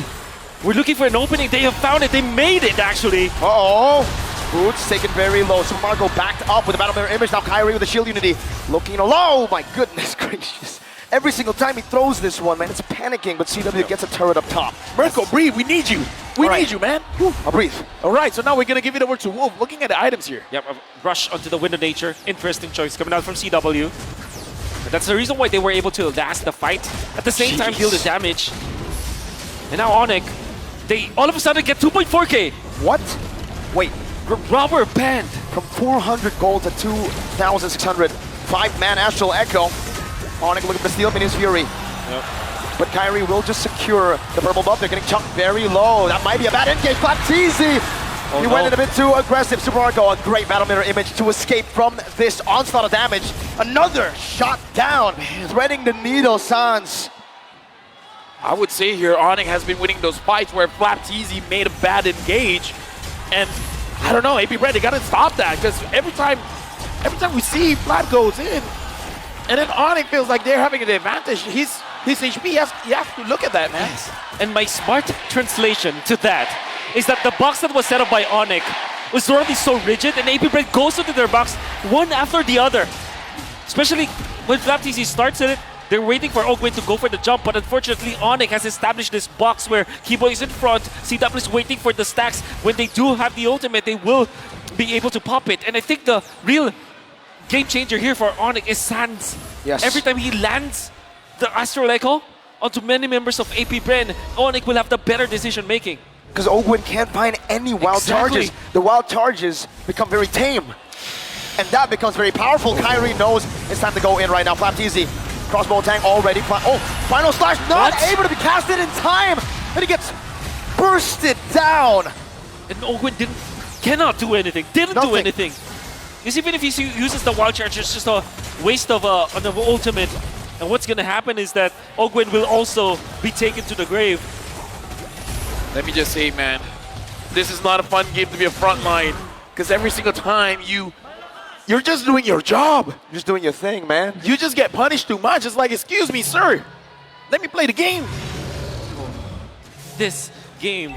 We're looking for an opening. They have found it. They made it, actually. Uh-oh. Boots taken very low. Super Marco backed up with a Battle Mirror Image. Now Kyrie with the shield unity. Looking low. My goodness gracious. Every single time he throws this one, man, it's panicking, but CW gets a turret up top. Marco, breathe. We need you. We need you, man. I'll breathe. All right, so now we're going to give it over to Wolf. Looking at the items here. Yep, a rush onto the Wind of Nature. Interesting choice coming out from CW. And that's the reason why they were able to last the fight. At the same time, deal the damage. And now ONIC, they all of a sudden get 2.4K. What? Wait, Rubber band. from 400 gold to 2,600. 5-man Astral Echo. ONIC looking to steal Minions Fury. Yep. But Kyrie will just secure the purple buff. They're getting chunked very low. That might be a bad engage. Baptiste! He went in a bit too aggressive. Super Marco, a great Battle Mirror Image to escape from this onslaught of damage. Another shot down, threading the needle, Sans. I would say here, ONIC has been winning those fights where Flapteasy made a bad engage. And I don't know, APBREN, they got to stop that because every time we see Flap goes in, and then ONIC feels like they're having an advantage. His HP, you have to look at that, man. Yes. And my smart translation to that is that the box that was set up by ONIC was already so rigid, and APBREN goes into their box one after the other. Especially when Flapteasy starts it, they're waiting for Oakwood to go for the jump, but unfortunately ONIC has established this box where Keyboy is in front, CW is waiting for the stacks. When they do have the ultimate, they will be able to pop it. And I think the real game changer here for ONIC is Sans. Yes. Every time he lands the Astral Echo onto many members of APBREN, ONIC will have the better decision making. Because Oakwood can't find any wild Exactly. charges. The wild charges become very tame. And that becomes very powerful. Kyrie knows it's time to go in right now. Flapteasy, crossbow tank already. Final slash not What? able to be casted in time. And he gets bursted down. And Oakwood cannot do anything, didn't do Nothing. anything. Because even if he uses the wild charge, it's just a waste of an ultimate. And what's going to happen is that Oakwood will also be taken to the grave. Let me just say, man, this is not a fun game to be a front line because every single time you're just doing your job. Just doing your thing, man. You just get punished too much. It's like, excuse me, sir, let me play the game. This game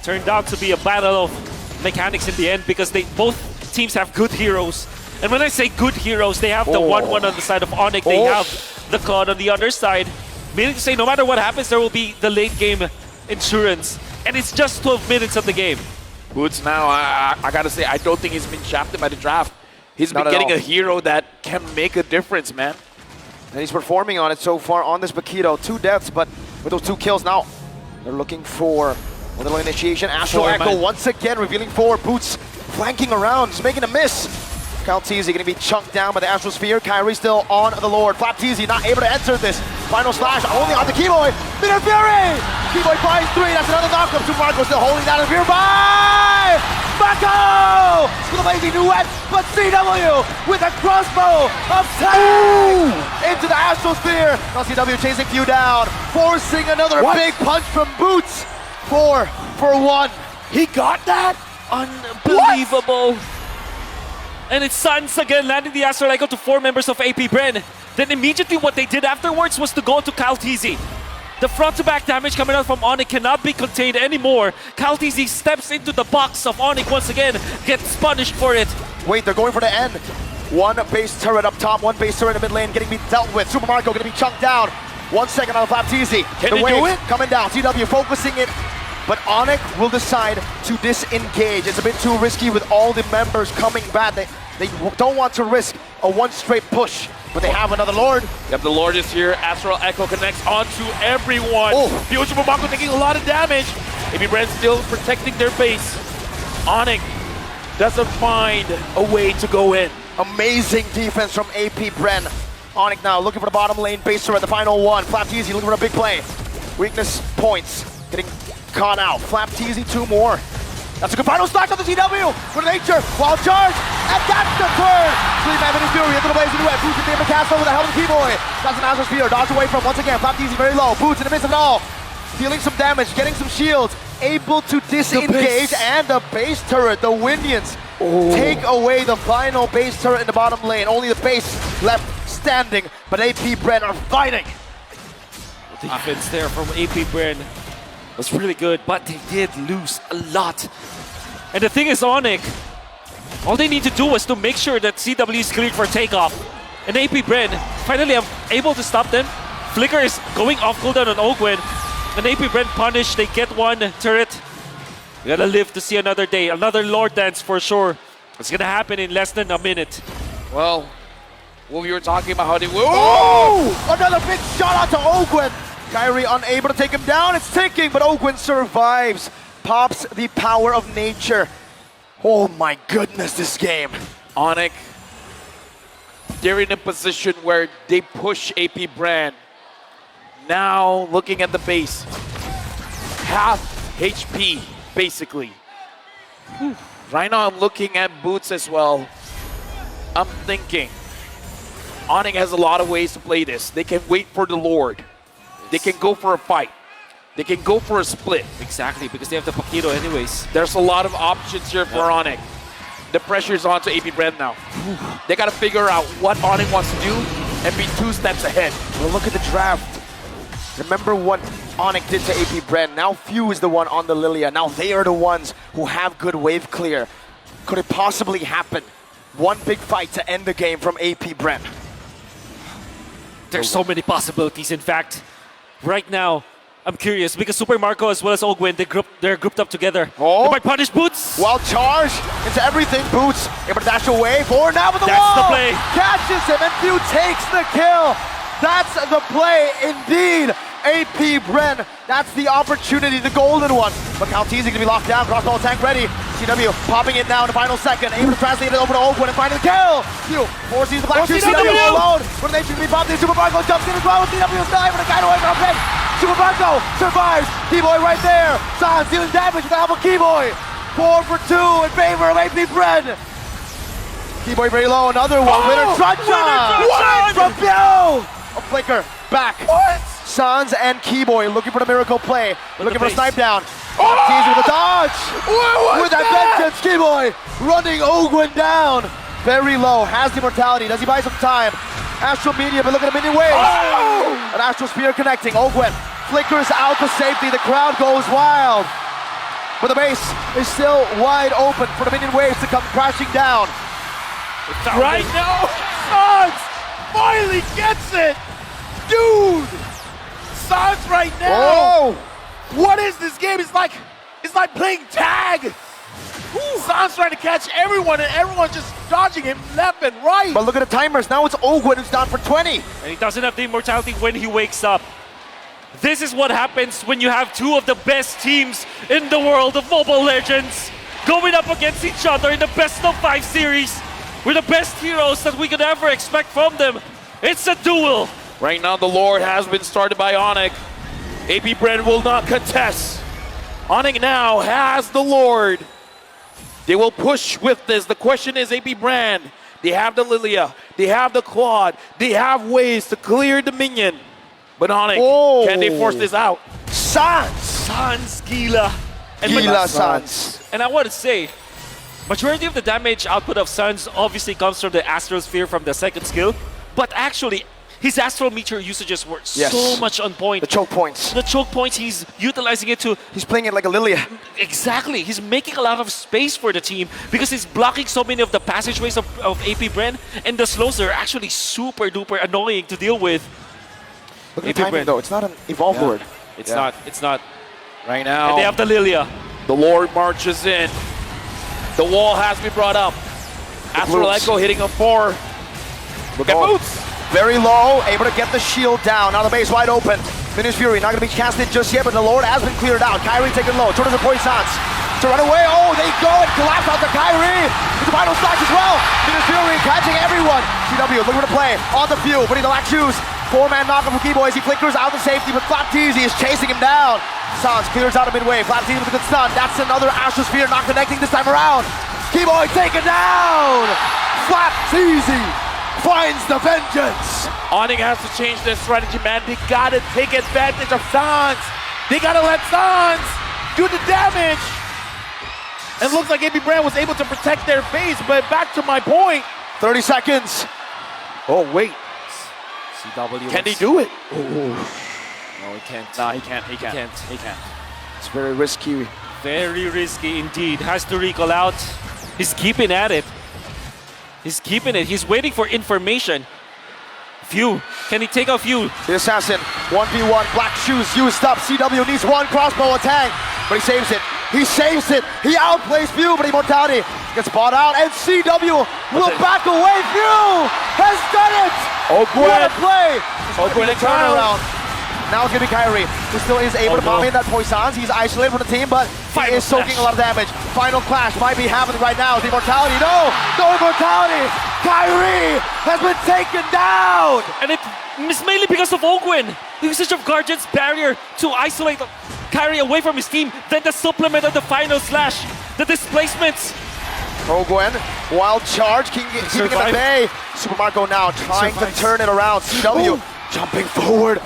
turned out to be a battle of mechanics in the end because both teams have good heroes. And when I say good heroes, they have the 1-1 on the side of ONIC. They have the Claude on the other side. Meaning to say, no matter what happens, there will be the late game insurance. And it's just 12 minutes of the game. Boots now, I gotta say, I don't think he's been shafted by the draft. He's been Not at getting all. a hero that can make a difference, man. And he's performing on it so far on this Bakito. 2 deaths, but with those 2 kills now, they're looking for a little initiation. Astral Echo once again revealing forward. Boots flanking around, just making a miss. Kaltizi going to be chunked down by the Astral Sphere. Kyrie still on the Lord. Flapteezy not able to enter this. Final slash only on the Keyboy. Bitter Fury! Keyboy finds 3. That's another knockup. Super Marco still holding down the Fear by Mako! Still amazing duet, but CW with a crossbow of tag into the Astral Sphere. Now CW chasing Few down, forcing another big punch from Boots. 4 for 1. He got that? Unbelievable. And it's Suns again landing the Astral Echo to 4 members of APBREN. Then immediately what they did afterwards was to go to Kaltizi. The front-to-back damage coming out from ONIC cannot be contained anymore. Kaltizi steps into the box of ONIC once again, gets punished for it. Wait, they're going for the end. 1 base turret up top, 1 base turret in the mid lane getting dealt with. Super Marco gonna be chunked down. 1 second on Flapteezy. Can the they wave do it? coming down. CW focusing it. But ONIC will decide to disengage. It's a bit too risky with all the members coming back. They don't want to risk a 1 straight push, but they have another Lord. Yep, the Lord is here. Astral Echo connects onto everyone. Future Mako taking a lot of damage. APBREN still protecting their base. ONIC doesn't find a way to go in. Amazing defense from APBREN. ONIC now looking for the bottom lane base turret, the final one. Flapteezy looking for a big play. Weakness points getting caught out. Flapteezy 2 more. That's a good final stack on the CW for nature. Wild charge, and that's the turn. 3-man Mini Fury into the blazing duet. Boots in the castle with the helmet Keyboy. That's an Astral Spear. Dodge away from once again. Flapteezy very low. Boots in the midst of it all. Dealing some damage, getting some shields. Able to disengage, and the base turret, the Windians, take away the final base turret in the bottom lane. Only the base left standing, but APBREN are fighting. The defense there from APBREN was really good, but they did lose a lot. And the thing is, ONIC, all they need to do was to make sure that CW is cleared for takeoff. And APBREN finally able to stop them. Flicker is going off cooldown on Ogwen. And APBREN punished, they get 1 turret. We gotta live to see another day, another Lord Dance for sure. It's gonna happen in less than a minute. Well, what we were talking about, how they will. Oh! Another big shot out to Ogwen. Kyrie unable to take him down. It's ticking, but Ogwen survives. Pops the power of nature. Oh my goodness, this game. ONIC, they're in a position where they push APBREN. Now looking at the base, half HP basically. Right now I'm looking at Boots as well. I'm thinking ONIC has a lot of ways to play this. They can wait for the Lord. They can go for a fight. They can go for a split. Exactly, because they have the Paquito anyways. There's a lot of options here for ONIC. The pressure's on to APBREN now. They gotta figure out what ONIC wants to do and be 2 steps ahead. Well, look at the draft. Remember what ONIC did to APBREN. Now Few is the one on the Lilia. Now they are the ones who have good wave clear. Could it possibly happen? 1 big fight to end the game from APBREN. There's so many possibilities. In fact, right now, I'm curious because Super Marco as well as Ogwen, they're grouped up together. Oh. They might punish Boots. Wild charge into everything. Boots able to dash away. Forward now with the That's wall. the play. Catches him and Few takes the kill. That's the play indeed. APBREN, that's the opportunity, the golden one. But Kaltizi gonna be locked down, crossbow tank ready. CW popping it now in the final second, able to translate it over to Ogwen and finding the kill. Few forces the black shoe, CW alone. When they should be popped in, Super Marco jumps in as well with CW is not able to get away from a pick. Super Marco survives, Keyboy right there. Sans dealing damage with the help of Keyboy. 4 for 2 in favor of APBREN. Keyboy very low, another one. Winner truncheon from Few. A flicker back. What? Sans and Keyboy looking for the miracle play. Looking for a base. snipe down. Teaser with a dodge. With that vengeance, Keyboy running Ogwen down. Very low, has the immortality. Does he buy some time? Astral Media, but look at the minion waves. An Astral Spear connecting. Ogwen flickers out to safety. The crowd goes wild. but the base is still wide open for the minion waves to come crashing down. Right now, Sans finally gets it! Dude! Sans right now! Oh! What is this game? It's like playing tag! Sans trying to catch everyone and everyone's just dodging him left and right! But look at the timers. Now it's Ogwen who's down for 20. And he doesn't have the immortality when he wakes up. This is what happens when you have two of the best teams in the world of Mobile Legends going up against each other in the best of 5 series with the best heroes that we could ever expect from them. It's a duel. Right now the Lord has been started by ONIC. APBREN will not contest. ONIC now has the Lord. They will push with this. The question is APBREN. They have the Lilia. They have the Claude. They have ways to clear the minion. But ONIC, can they force this out? Sans, Gila. Gila Sans. And I want to say, majority of the damage output of Sans obviously comes from the Astral Sphere from the second skill. But actually, his Astral Meteor usages were so much on point. The choke points. The choke points, he's utilizing it to... He's playing it like a Lilia. Exactly. He's making a lot of space for the team because he's blocking so many of the passageways of APBREN, and the slows are actually super duper annoying to deal with. Look at the timing though. It's not an Evolve Lord. It's not. It's not. Right now, And they have the Lilia. the Lord marches in. The wall has been brought up. Astral Boots. Echo hitting a 4. Look at Oh. Boots. Very low, able to get the shield down. Now the base wide open. Finish Fury, not going to be casted just yet, but the Lord has been cleared out. Kyrie taking low. Towards the Poisons to run away. Oh, they go and collapse out to Kyrie. With the final slash as well. Finish Fury catching everyone. CW looking for the play. On the few, putting the lack shoes. 4-man knockup from Keyboy as he flickers out the safety, but Flapteezy is chasing him down. Sans clears out of midway. Flapteezy with a good stun. That's another Astral Sphere not connecting this time around. Keyboy taken down. Flapteezy finds the vengeance. ONIC has to change their strategy, man. They gotta take advantage of Sans. They gotta let Sans do the damage. And it looks like APBREN was able to protect their base, but back to my point. 30 seconds. Oh, wait. CW. Can they do it? No, he can't. Nah, he can't. He can't. Can't. He can't. It's very risky. Very risky indeed. Has to recall out. He's keeping at it. He's keeping it. He's waiting for information. Few. Can he take a few? The assassin, 1v1, black shoes used up. CW needs one crossbow attack, but he saves it. He saves it. He outplays Few, but Immortality gets bought out, and CW will back away. Few has done it. What a play. Ogwen and Turnaround. Now it's going to be Kyrie, who still is able to bomb in that Poisons. He's isolated from the team, but he is soaking a lot of damage. Final clash might be happening right now. The Immortality, no Immortality. Kyrie has been taken down. And it's mainly because of Ogwen. The usage of Guardian's barrier to isolate Kyrie away from his team. Then the supplement of the final slash. The displacements. Ogwen, wild charge, keeping him at bay. Super Marco now trying to turn it around. CW jumping forward.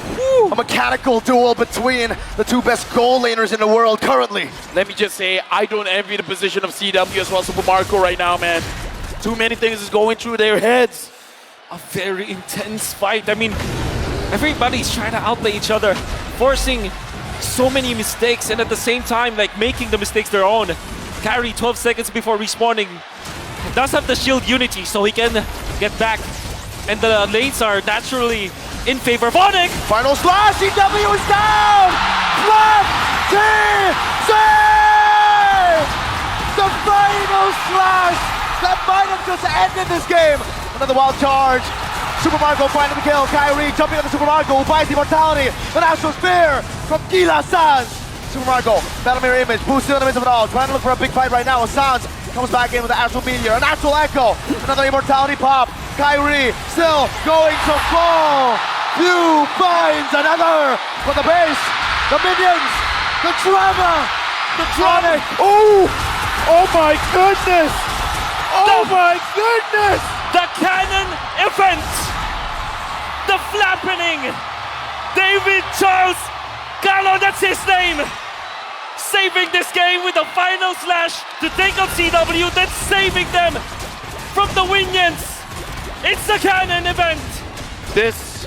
A mechanical duel between the two best goal laners in the world currently. Let me just say, I don't envy the position of CW as well as Super Marco right now, man. Too many things is going through their heads. A very intense fight. I mean, everybody's trying to outplay each other, forcing so many mistakes, and at the same time, like making the mistakes their own. Kyrie, 12 seconds before respawning, does have the shield unity, so he can get back. And the lanes are naturally in favor of ONIC. Final slash, CW is down! The final slash that might have just ended this game. Another wild charge. Super Marco finding the kill. Kyrie jumping on the Super Marco, who buys the Immortality. An Astral Spear from Gila Sans. Super Marco, Battle Mirror Image, Boost still in the midst of it all. Trying to look for a big fight right now. Sans comes back in with the Astral Meteor. An Astral Echo. Another Immortality pop. Kyrie still going to fall. Few finds another. For the base, the minions, the drama, the drama. Oh my goodness! Oh my goodness! The Cannon event. The Flappening. David Charles Gallo, that's his name. Saving this game with the final slash to take on CW, then saving them from the Winions. It's the Cannon event. This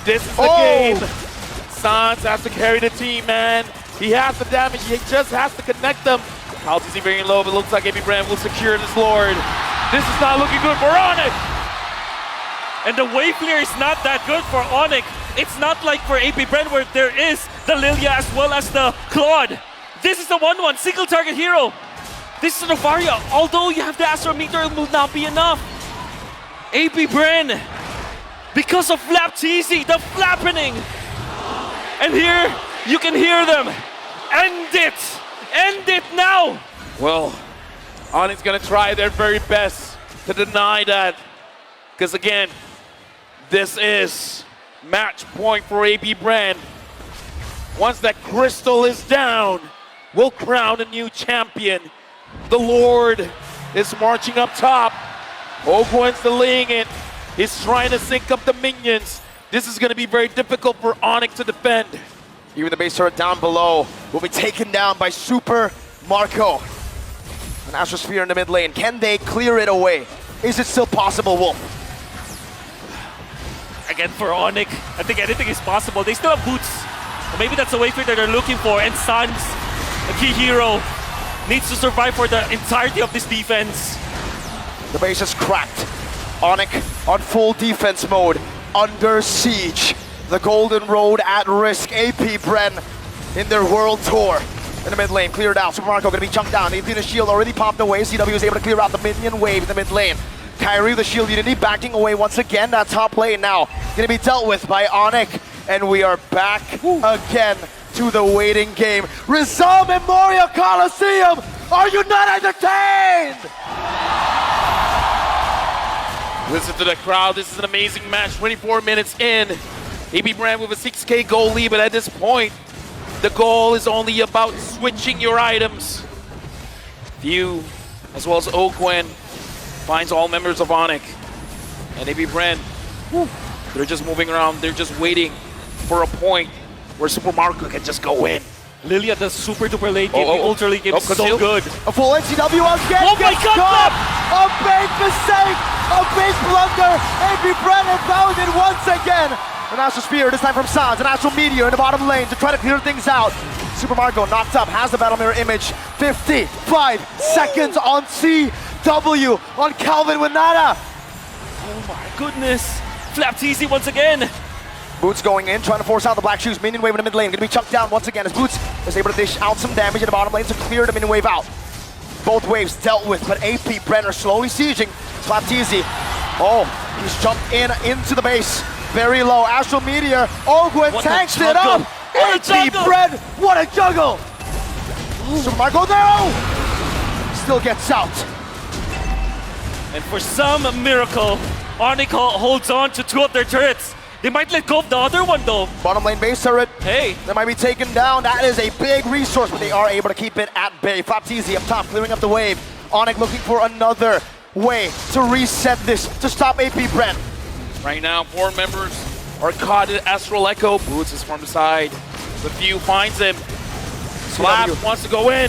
is the game. Sans has to carry the team, man. He has the damage. He just has to connect them. Paltzy very low, but looks like APBREN will secure this Lord. This is not looking good for ONIC. And the wave clear is not that good for ONIC. It's not like for APBREN where there is the Lilia as well as the Claude. This is the 1-1 single target hero. This is Novaria. Although you have the Astrometer, it will not be enough. APBREN, because of Flapteasy, the flappening. And here, you can hear them. End it! End it now! Well, ONIC's gonna try their very best to deny that. Because again, this is match point for APBREN. Once that crystal is down, we'll crown a new champion. The Lord is marching up top. Ogwen's delaying it. He's trying to sync up the minions. This is going to be very difficult for ONIC to defend. Even the base turret down below will be taken down by Super Marco. An Astrosphere in the mid lane. Can they clear it away? Is it still possible, Wolf? Again, for ONIC, I think anything is possible. They still have boots. Or maybe that's the wayfair that they're looking for. And Sans, a key hero, needs to survive for the entirety of this defense. The base is cracked. ONIC on full defense mode, under siege. The Golden Road at risk. APBREN in their world tour. In the mid lane, cleared out. Super Marco gonna be chunked down. The Athena shield already popped away. CW is able to clear out the minion wave in the mid lane. Kyrie, the shield unity, backing away once again. That top lane now gonna be dealt with by ONIC. And we are back again to the waiting game. Rizal Memorial Coliseum, are you not entertained? Listen to the crowd. This is an amazing match. 24 minutes in. APBREN with a 6K goal lead, but at this point, the goal is only about switching your items. View, as well as Ogwen, finds all members of ONIC. And APBREN, they're just moving around. They're just waiting for a point where Super Marco can just go in. Lilia, the super duper late game, the ultra late game is so concealed. good. A full NCW again. Oh my gets God, caught. A big mistake, a big blunder. APBREN have found it once again. An Astral Spear, this time from Sans, an Astral Meteor in the bottom lane to try to clear things out. Super Marco knocked up, has the battle mirror image. 55 seconds on CW on Calvin Winata. Oh my goodness. Flapteasy once again. Boots going in, trying to force out the Black Shoes. Minion wave in the mid lane, gonna be chucked down once again as Boots is able to dish out some damage in the bottom lane to clear the minion wave out. Both waves dealt with, but APBREN are slowly sieging. Flapteasy, oh, he's jumped into the base. Very low, Astral Meteor. Ogwen What a tanks it juggle. up. What a juggle. APBREN, what a juggle! Super Marco, no! Still gets out. And for some miracle, ONIC holds on to two of their turrets. They might let go of the other one though. Bottom lane base turret. Hey. That might be taken down. That is a big resource, but they are able to keep it at bay. Flapteasy up top, clearing up the wave. ONIC looking for another way to reset this, to stop APBREN. Right now, 4 members are caught in Astral Echo. Boots is from the side. The View finds him. Slap wants to go in.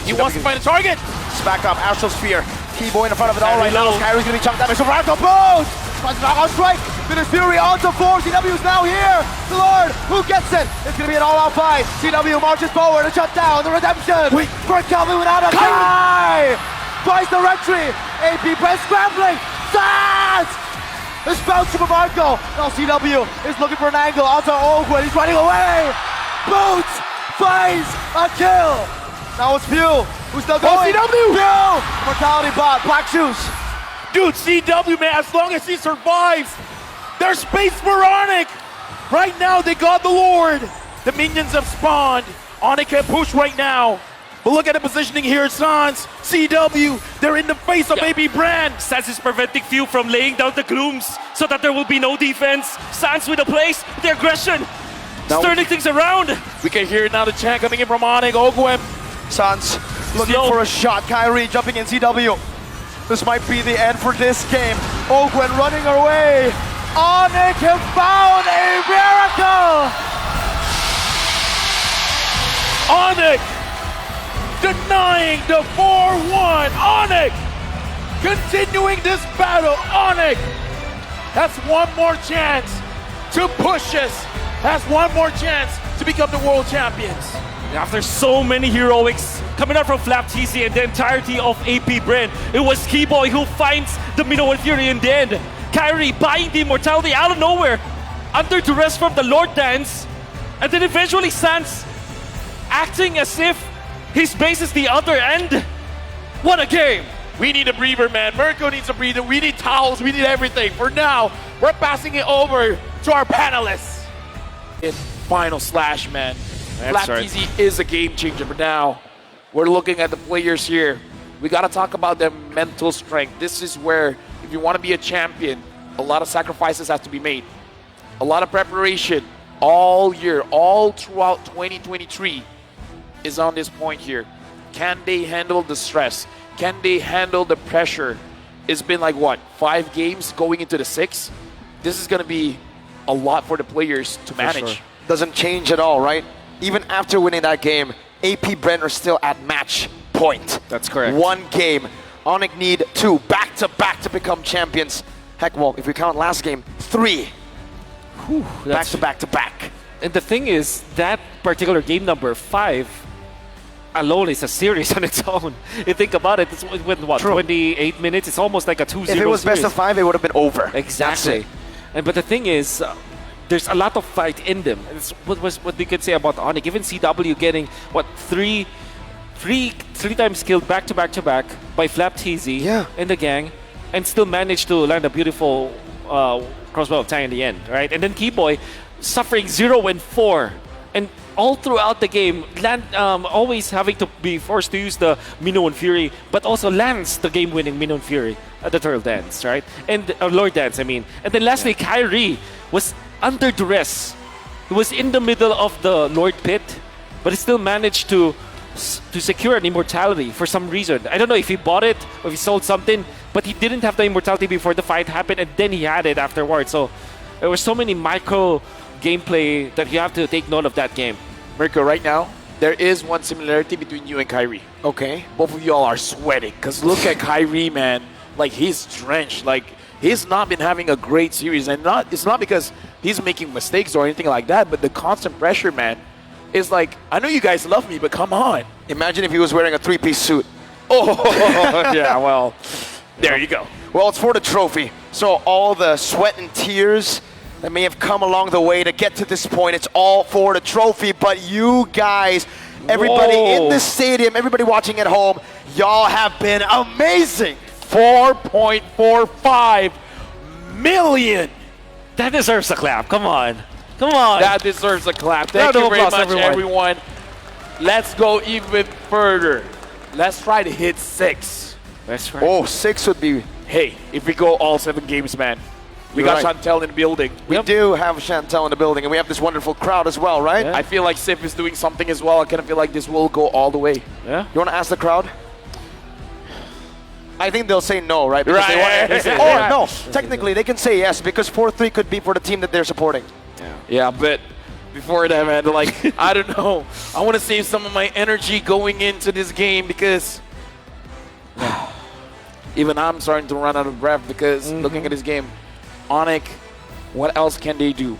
He wants to find a target. Back up, Astral Sphere. Keyboy in front of it all right now. low. Kyrie's gonna be chunked down. So Radical Boost! Tries to knock on strike. Finish Fury onto 4. CW is now here. The Lord, who gets it? It's gonna be an all-out fight. CW marches forward to shut down the redemption. Wait for Calvin without a tie. Twice the retry. APBREN scrambling. Sans! It's found Super Marco. Now CW is looking for an angle onto Ogwen. He's running away. Boots finds a kill. Now it's View, who's still going. CW! View! Mortality bot, Black Shoes. Dude, CW, man, as long as he survives, there's space for ONIC. Right now, they got the Lord. The minions have spawned. ONIC can push right now. But look at the positioning here, Sans, CW, they're in the face of APBREN. Sans is preventing Few from laying down the glooms so that there will be no defense. Sans with the place, the aggression, turning things around. We can hear now the chant coming in from ONIC. Ogwen. Sans looking Slow. for a shot. Kyrie jumping in CW. This might be the end for this game. Ogwen running away. ONIC have found a miracle! ONIC denying the 4-1. ONIC continuing this battle. ONIC has one more chance to push us has one more chance to become the world champions. After so many heroics coming out from Flap TC and the entirety of APBREN, it was Keyboy who finds the Minoan Fury in the end. Kyrie buying the immortality out of nowhere, under duress from the Lord Dance, and then eventually Sans acting as if his base is the other end. What a game! We need a breather, man. Mirko needs a breather. We need towels. We need everything. For now, we're passing it over to our panelists. In final slash, man. That's Flap right. TC is a game changer. But now, we're looking at the players here. We got to talk about their mental strength. This is where, if you want to be a champion, a lot of sacrifices have to be made. A lot of preparation all year, all throughout 2023 is on this point here. Can they handle the stress? Can they handle the pressure? It's been like, what, 5 games going into the 6th? This is going to be a lot for the players to manage. sure. Doesn't change at all, right? Even after winning that game, APBREN are still at match point. That's correct. 1 game. ONIC need 2 back-to-back to become champions. Heck, well, if we count last game, 3 That's back-to-back-to-back. And the thing is, that particular game number 5 alone is a series on its own. You think about it, it's with what, 28 minutes? It's almost like a 2-0 If it was series. best of 5, it would have been over. Exactly. That's But the thing is, there's a lot of fight in them. It's what we could say about ONIC. Even CW getting, what, three times killed back-to-back-to-back by Flap TZ and the gang, and still managed to land a beautiful crossbow of time in the end, right? And then Keyboy suffering 0 and 4, and all throughout the game, always having to be forced to use the Minoan Fury, but also lands the game-winning Minoan Fury at the Turtle Dance, right? And Lord Dance, I mean. And then lastly, Kyrie was under duress. He was in the middle of the Lord Pit, but he still managed to secure an immortality for some reason. I don't know if he bought it or if he sold something, but he didn't have the immortality before the fight happened, and then he had it afterwards. So there were so many micro gameplay that you have to take note of that game. Mirko, right now, there is one similarity between you and Kyrie. Okay. Both of y'all are sweating. Because look at Kyrie, man. Like, he's drenched. Like, he's not been having a great series. And it's not because he's making mistakes or anything like that, but the constant pressure, man, is like, I know you guys love me, but come on. Imagine if he was wearing a 3-piece suit. Oh, yeah, well, there you go. Well, it's for the trophy. So all the sweat and tears that may have come along the way to get to this point, it's all for the trophy. But you guys, everybody in this stadium, everybody watching at home, y'all have been amazing. 4.45 million. That deserves a clap. Come on. Come on. That deserves a clap. Thank Round of you very applause, much, everyone. Let's go even further. Let's try to hit 6. That's right. Oh, 6 would be... Hey, if we go all 7 games, man, we You're got right. Chantel in the building. We do have Chantel in the building, and we have this wonderful crowd as well, right? Yeah. I feel like Sif is doing something as well. I kind of feel like this will go all the way. Yeah. You want to ask the crowd? I think they'll say no, right? Because Right. they want, or no, technically they can say yes because 4-3 could be for the team that they're supporting. Yeah, but before that, man, like, I don't know. I want to save some of my energy going into this game because even I'm starting to run out of breath because looking at this game, ONIC, what else can they do?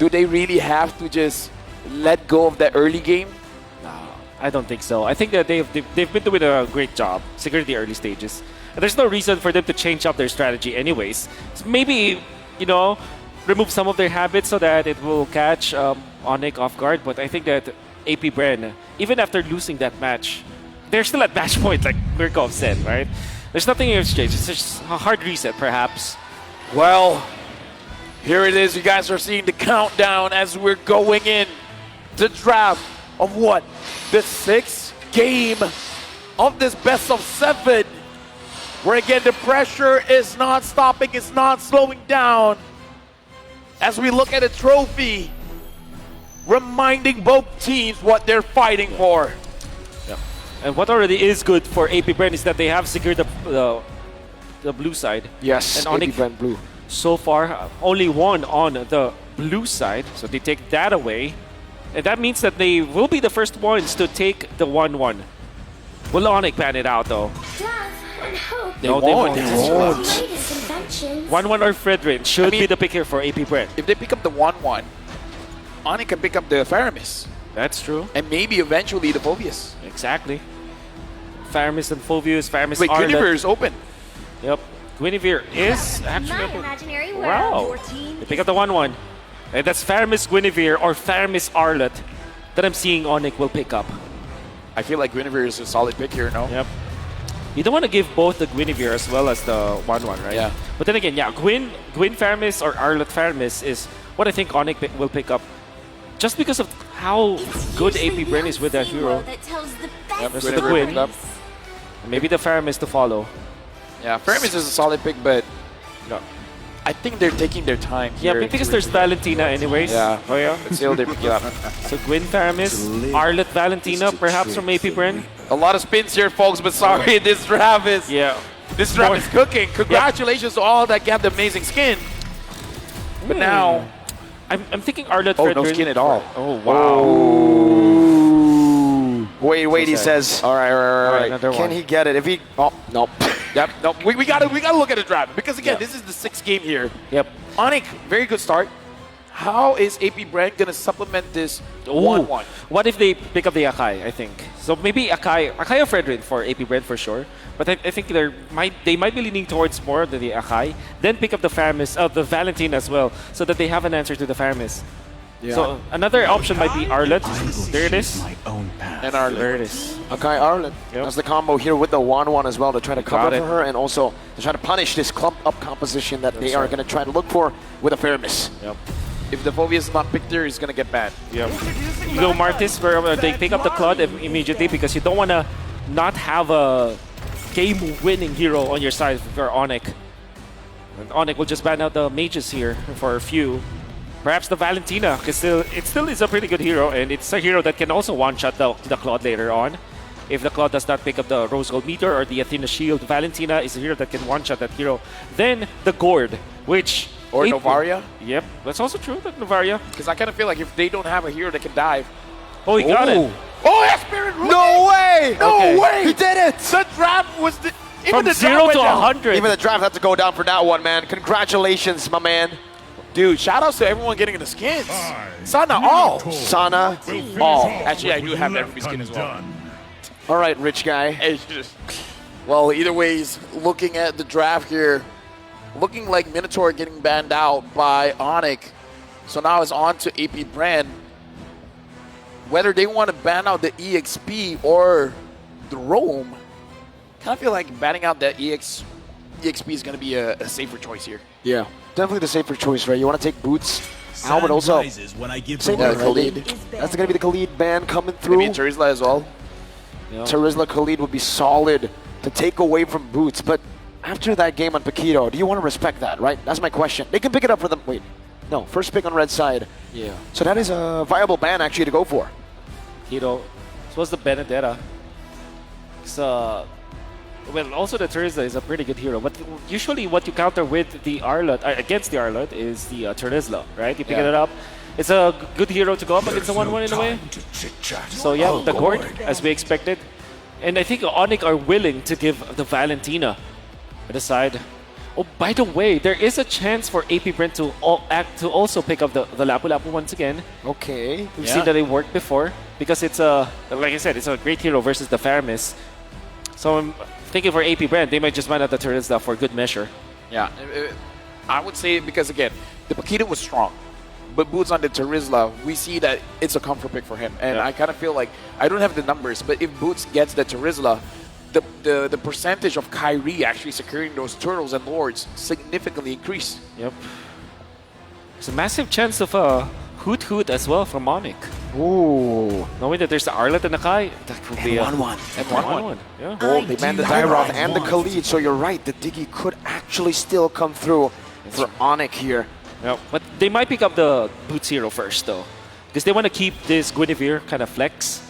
Do they really have to just let go of that early game? I don't think so. I think that they've been doing a great job securing the early stages. And there's no reason for them to change up their strategy anyways. So maybe, remove some of their habits so that it will catch ONIC off guard. But I think that APBREN, even after losing that match, they're still at match point, like Mirkov said, right? There's nothing else changed. It's just a hard reset, perhaps. Well, here it is. You guys are seeing the countdown as we're going in the draft of what? The 6th game of this best of 7. Where again, the pressure is not stopping, it's not slowing down. As we look at a trophy, reminding both teams what they're fighting for. And what already is good for APBREN is that they have secured the blue side. Yes, And ONIC APBREN blue. so far only one on the blue side, so they take that away. And that means that they will be the first ones to take the 1-1. Will ONIC pan it out though? Death and hope. They won't. These are the latest inventions. 1-1 or Fredrin should be the pick here for APBREN. If they pick up the 1-1, ONIC can pick up the Faramis. That's true. And maybe eventually the Phobius. Exactly. Faramis and Phobius, Faramis Wait, Arlet. Guinevere is open. Yep. Guinevere is My actually... imaginary world. Wow. Your team They pick up the 1-1. And that's Faramis Guinevere or Faramis Arlet that I'm seeing ONIC will pick up. I feel like Guinevere is a solid pick here, no? Yep. You don't want to give both the Guinevere as well as the 1-1, right? Yeah. But then again, yeah, Gwyn Faramis or Arlet Faramis is what I think ONIC will pick up. Just because of how It's good usually AP Bren is with that the hero. that tells the best Yep, Versus the Guinevere Gwyn. picked up. Maybe the Faramis to follow. Yeah, Faramis is a solid pick, but No. I think they're taking their time Yeah, here. but because there's Valentina anyways. Yeah. Oh yeah. But still, they pick it up. So Gwyn Faramis, Arlet Valentina, perhaps from AP Bren. A lot of spins here, folks, but sorry, this draft is Yeah. is cooking. Congratulations to all that got the amazing skin. But now, I'm thinking Arlet oh, no Fredrin. skin at all. Oh wow. Wait, he sad. says. All right, Another Can one. he get it? If he... Oh, no. Yep, no, we gotta look at the draft because again, Yeah. this is the 6th game here. Yep. ONIC, very good start. How is AP gonna supplement this Ooh. 1-1? What if they pick up the Akai, I think. So maybe Akai or Fredrin for AP Bren for sure. But I think they might be leaning towards more than the Akai. Then pick up the Faramis, the Valentine as well, so that they have an answer to the Faramis. Yeah. So another option might be Arlet. There it is. And our There it is. Okay, Arlen. Yep. That's the combo here with the 1-1 as well to try to cover got it. for her and also to try to punish this clump-up composition that they are going to try to look for with a Faramis. Yep. if the Phobia is not picked here, he's gonna get banned. Yep. You go Martis where they pick up the Claude immediately because you don't want to not have a game-winning hero on your side for ONIC. And ONIC will just ban out the mages here for a few. Perhaps the Valentina, because it still is a pretty good hero, and it's a hero that can also one-shot the Claude later on. If the Claude does not pick up the Rose Gold Meter or the Athena Shield, Valentina is a hero that can one-shot that hero. Then the Gourd, which... Or Novaria? Yep, that's also true, that Novaria. Because I kind of feel like if they don't have a hero that can dive. Oh, he got it. Oh, yeah, Spirit Root! No way! No Okay. way! He did it! The draft was the... Even From the 0 draft to went down. 100. Even the draft had to go down for that one, man. Congratulations, my man. Dude, shout outs to everyone getting the skins. Sana all. Sana, all. Actually, I do have every skin as well. All right, rich guy. It's just, well, either ways, looking at the draft here, looking like Minotaur getting banned out by ONIC. So now it's on to APBREN. Whether they want to ban out the EXP or the Roam, kind of feel like banning out the EXP is going to be a safer choice here. Yeah, definitely the safer choice, right? You want to take Boots out, but also when I give same Yeah, thing, right? Khalid. That's going to be the Khalid ban coming through. Maybe Terizla as well. Terizla Khalid would be solid to take away from Boots, but after that game on Paquito, do you want to respect that, right? That's my question. They can pick it up for them. Wait, no, first pick on red side. Yeah. So that is a viable ban actually to go for. Hero. So was the Benedetta. So, well, also the Terizla is a pretty good hero, but usually what you counter with the Arlot, against the Arlot, is the Terizla, right? You pick Yeah. it up. It's a good hero to go up against the 1-1 in a way. So yeah, the Gourd, as we expected. And I think ONIC are willing to give the Valentina at the side. Oh, by the way, there is a chance for APBREN to also pick up the Lapu Lapu once again. Okay. We've seen that it worked before because it's like I said, it's a great hero versus the Faramis. So I'm thinking for APBREN, they might just ban out the Terizla for good measure. Yeah. I would say because, again, the Paquito was strong. But Boots on the Terizla, we see that it's a comfort pick for him. And Yeah. I kind of feel like, I don't have the numbers, but if Boots gets the Terizla, the percentage of Kyrie actually securing those turtles and lords significantly increase. Yep. There's a massive chance of a Hoot Hoot as well from ONIC. Ooh. Knowing that there's the Arlet and the Kai, that could be a 1-1. And 1-1. Yeah. Oh, they banned the Dyroth and the Khalid, so you're right. The Diggy could actually still come through for ONIC here. Yeah, but they might pick up the Boots hero first, though. Because they want to keep this Guinevere kind of flex.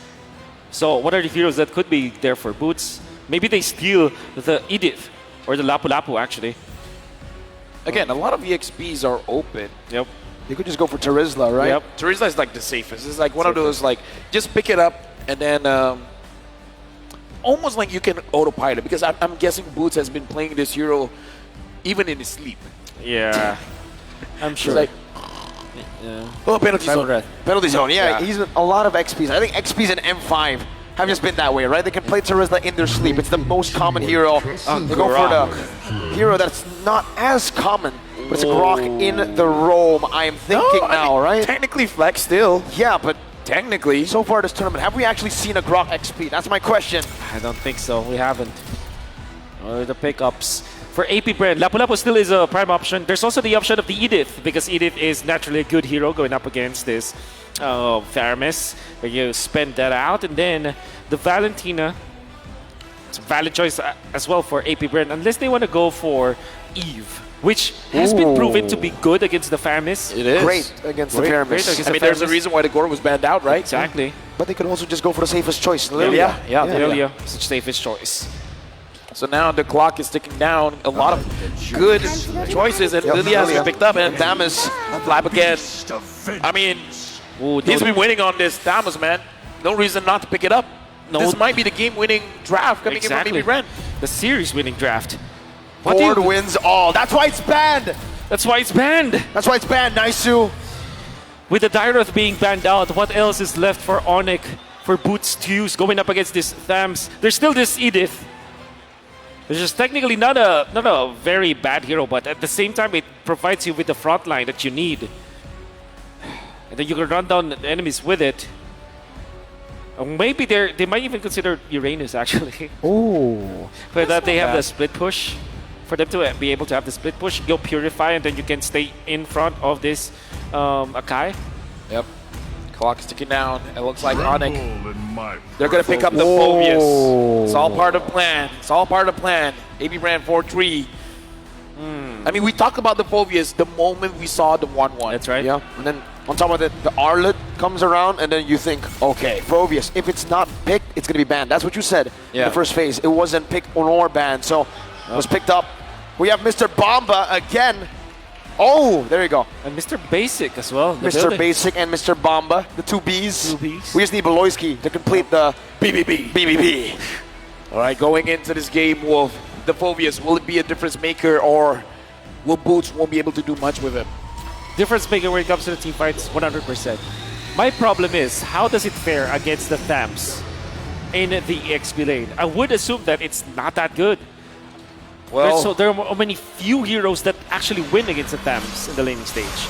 So what are the heroes that could be there for Boots? Maybe they steal the Edith, or the Lapu Lapu, actually. Again, a lot of EXPs are open. Yep. You could just go for Terizla, right? Yep. Terizla is like the safest. It's like one of those, like, just pick it up and then almost like you can autopilot. Because I'm guessing Boots has been playing this hero even in his sleep. Yeah. I'm It's sure. like, Oh, penalty Final zone. red. Penalty zone, yeah. Yeah. He's a lot of XPs. I think XPs and M5 have just been that way, right? They can play Terizla in their sleep. It's the most common hero. They go for the hero that's not as common, but it's a Grok in the roam. I am thinking now, right? Technically flex still. Yeah, but Technically. so far this tournament, have we actually seen a Grok XP? That's my question. I don't think so. We haven't. The pickups. For APBREN, Lapu-Lapu still is a prime option. There's also the option of the Edith, because Edith is naturally a good hero going up against this Faramis, where you spend that out. And then the Valentina, it's a valid choice as well for APBREN, unless they want to go for Eve, which has been proven to be good against the Faramis. It is. Great against the Great Pyramis. against I mean, there's a reason why the Gore was banned out, right? Exactly. But they could also just go for the safest choice. Lilia. Yeah. Lilia, such safest choice. So now the clock is ticking down. A lot of good choices, and Lilia has been picked up. And Damas. Flap again. I mean, Ooh, he's been winning on this Damas, man. No reason not to pick it up. No. This might be the game-winning draft coming in from APBREN. The series-winning draft. What do Ford you- wins all. That's why it's banned. That's why it's banned. That's why it's banned, Naisu. With the Dyroth being banned out, what else is left for ONIC, for Boots to use going up against this Thams? There's still this Edith. It's just technically not a very bad hero, but at the same time, it provides you with the front line that you need. And then you can run down the enemies with it. Maybe they might even consider Uranus, actually. Ooh. For that, they have the split push. For them to be able to have the split push, go Purify, and then you can stay in front of this Akai. Yep. Clock is ticking down. It looks like ONIC, they're going to pick up the Phobius. It's all part of the plan. It's all part of the plan. APBREN 4-3. I mean, we talked about the Phobius the moment we saw the 1-1. That's right. Yeah. And then on top of it, the Arlet comes around, and then you think, okay, Phobius, if it's not picked, it's going to be banned. That's what you said in the first phase. It wasn't picked or banned, so it was picked up. We have Mr. Bomba again. Oh, there you go. And Mr. Basic as well. Mr. Basic and Mr. Bomba, the two Bs. Two Bs. We just need Beloyski to complete the BBB. BBB. All right, going into this game, Wolf, the Phobius, will it be a difference maker, or will Boots won't be able to do much with him? Difference maker when it comes to the team fights, 100%. My problem is, how does it fare against the Thams in the XP lane? I would assume that it's not that good. Well, There are many few heroes that actually win against the Thams in the laning stage.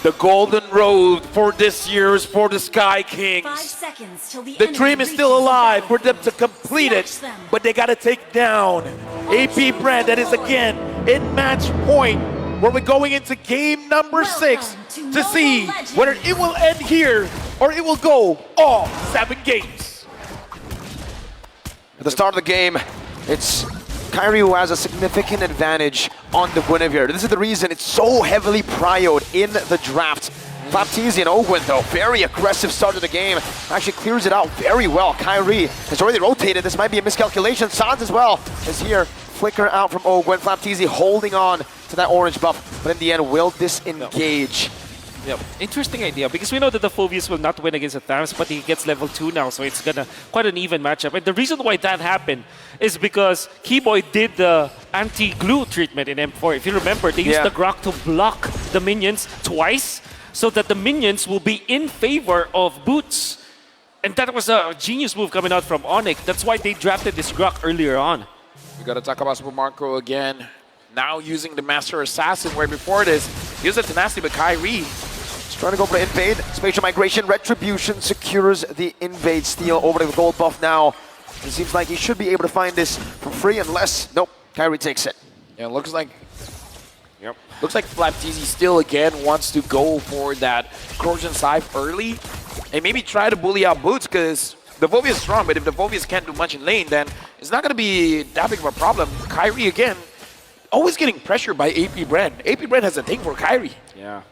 the golden road for this year is for the Sky 5 Kings. seconds till the The enemy dream is still reaches the alive for them battlefield. to complete it, Snatch them. But they got to take down APBREN. That is again in match point, where we're going into game number 6 Welcome to to see Mobile Legends. whether it will end here or it will go all 7 games. At the start of the game, it's Kyrie who has a significant advantage on the Guinevere. This is the reason it's so heavily prioed in the draft. Baptiste and Ogwen, though, very aggressive start of the game. Actually clears it out very well. Kyrie has already rotated. This might be a miscalculation. Sans as well is here. Flicker out from Ogwen. Baptiste holding on to that orange buff. But in the end, will disengage. Yep. Interesting idea, because we know that the Phobius will not win against the Thams, but he gets level 2 now, so it's gonna quite an even matchup. And the reason why that happened is because Keyboy did the anti-glue treatment in M4. If you remember, they used the Grok to block the minions twice, so that the minions will be in favor of Boots. And that was a genius move coming out from ONIC. That's why they drafted this Grok earlier on. We got to talk about Super Marco again. Now using the Master Assassin, where before this, he was a Tenacity, but Kyrie. He's trying to go for the invade. Spatial migration, retribution secures the invade steal over the gold buff now. It seems like he should be able to find this for free unless, nope, Kyrie takes it. Yeah, it looks like Flapteezy still again wants to go for that Corrosion Scythe early and maybe try to bully out Boots, because the Phobius is strong, but if the Phobius can't do much in lane, then it's not going to be that big of a problem. Kyrie again, always getting pressured by APBREN. APBREN has a thing for Kyrie. Yeah.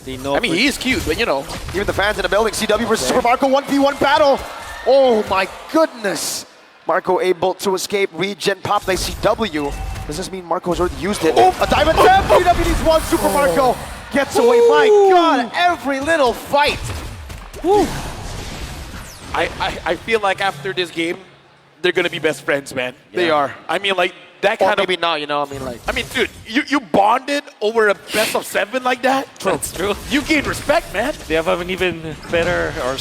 They know. I mean, he is cute, but you know. Even the fans in the building, CW versus Super Marco 1v1 battle. Oh my goodness. Marco able to escape, regen pop by CW. Does this mean Marco's already used it? Oh, a diamond tap! CW needs one, Super Marco gets away. My God, every little fight. Woo. I feel like after this game, they're going to be best friends, man. They are. I mean, like, that Or kind of. maybe not, you know, I mean, like. I mean, dude, you bonded over a best of 7 like that. That's true. You gain respect, man. They have an even better or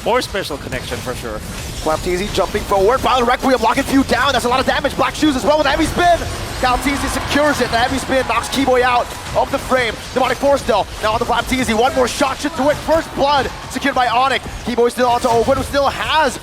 more special connection for sure. Flapteezy jumping forward. Violent Requiem locking few down. That's a lot of damage. Black Shoes as well with a heavy spin. Flapteezy secures it. The heavy spin knocks Keyboy out of the frame. Demonic Force though. Now on the Flapteezy. One more shot should do it. First blood secured by ONIC. Keyboy still onto Owen, who still has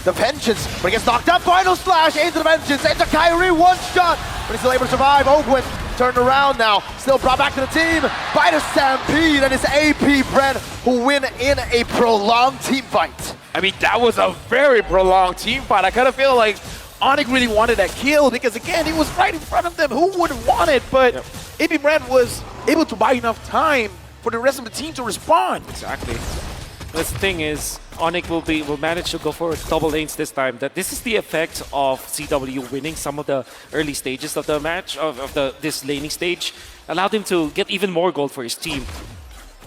the Vengeance, but he gets knocked up. Final slash into the Vengeance, into Kyrie, one shot, but he's still able to survive. Ogwin turned around now, still brought back to the team by the Stampede, and it's APBREN who win in a prolonged team fight. I mean, that was a very prolonged team fight. I kind of feel like ONIC really wanted that kill because, again, he was right in front of them. Who wouldn't want it? But APBREN was able to buy enough time for the rest of the team to respond. Exactly. The thing is, ONIC will manage to go for double lanes this time. That this is the effect of CW winning some of the early stages of the match, this laning stage, allowed him to get even more gold for his team.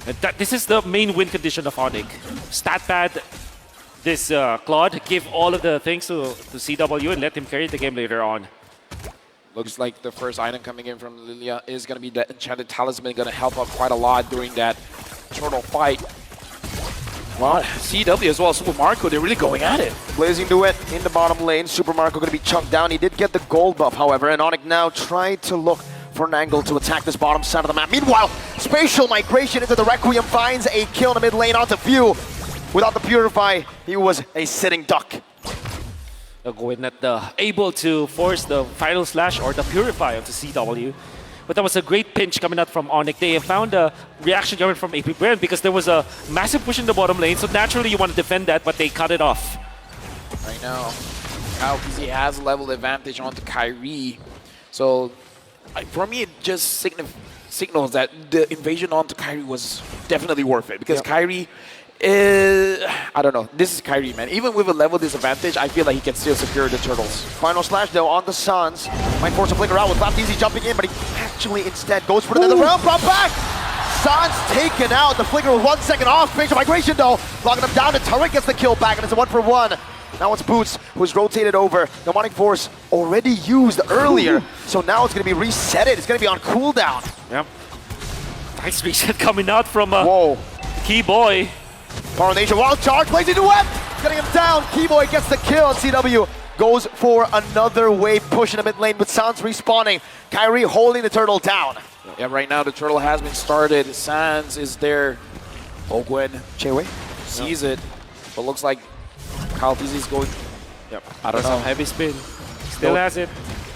And this is the main win condition of ONIC. Stat pad this Claude, give all of the things to CW and let him carry the game later on. Looks like the first item coming in from Lilia is going to be the Enchanted Talisman, going to help out quite a lot during that turtle fight. Well, CW as well as Super Marco, they're really going at it. Blazing Duet in the bottom lane. Super Marco going to be chunked down. He did get the gold buff, however, and ONIC now tried to look for an angle to attack this bottom side of the map. Meanwhile, Spatial Migration into the Requiem finds a kill in the mid lane onto View. Without the Purify, he was a sitting duck. Going at able to force the final slash or the Purify onto CW. But that was a great pinch coming out from ONIC. They found a reaction coming from APBREN because there was a massive push in the bottom lane, so naturally you want to defend that, but they cut it off. Right now, Kyle PZ has a level advantage onto Kyrie. So, for me, it just signals that the invasion onto Kyrie was definitely worth it. Because Kyrie is, I don't know, this is Kyrie, man. Even with a level disadvantage, I feel like he can still secure the turtles. Final slash though on the Suns. Might force a flicker out with Baptiste jumping in, but he actually instead goes for the nether realm. Brought back! Suns taken out. The flicker with 1 second off. Spatial Migration though, locking him down. The turret gets the kill back, and it's a 1-for-1. Now it's Boots who's rotated over. Demonic Force already used earlier, so now it's going to be resetted. It's going to be on cooldown. Yep. Nice reset coming out from Whoa. Keyboy. Power Nation, wild charge, Blazing Duet, getting him down. Keyboy gets the kill, and CW goes for another wave push in the mid lane with Sans respawning. Kyrie holding the turtle down. Yeah, right now the turtle has been started. Sans is there. Ogwen Chewe? sees it, but looks like Kyle PZ is going. Yep. I don't know. Some heavy spin. Still has it.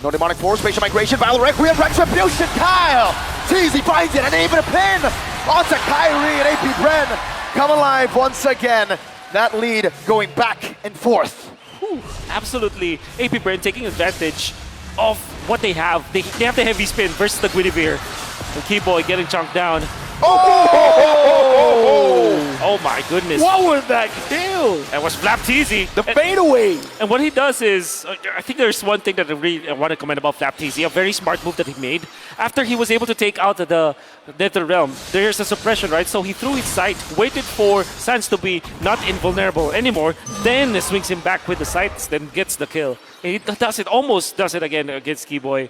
No Demonic Force, Spatial Migration, Violent Requiem, Retribution, Kyle! Teasy finds it, and even a pin onto Kyrie and APBREN. Come alive once again. That lead going back and forth. Whew. Absolutely. APBREN taking advantage of what they have. They have the heavy spin versus the Guinevere. The Keyboy getting chunked down. Oh my goodness. What was that kill? That was Flapteezy. The fadeaway. And what he does is, I think there's one thing that I want to comment about Flapteezy, a very smart move that he made. After he was able to take out the Nether Realm, there's a suppression, right? So he threw his sight, waited for Sans to be not invulnerable anymore, then swings him back with the sights, then gets the kill. And he does it, almost does it again against Keyboy,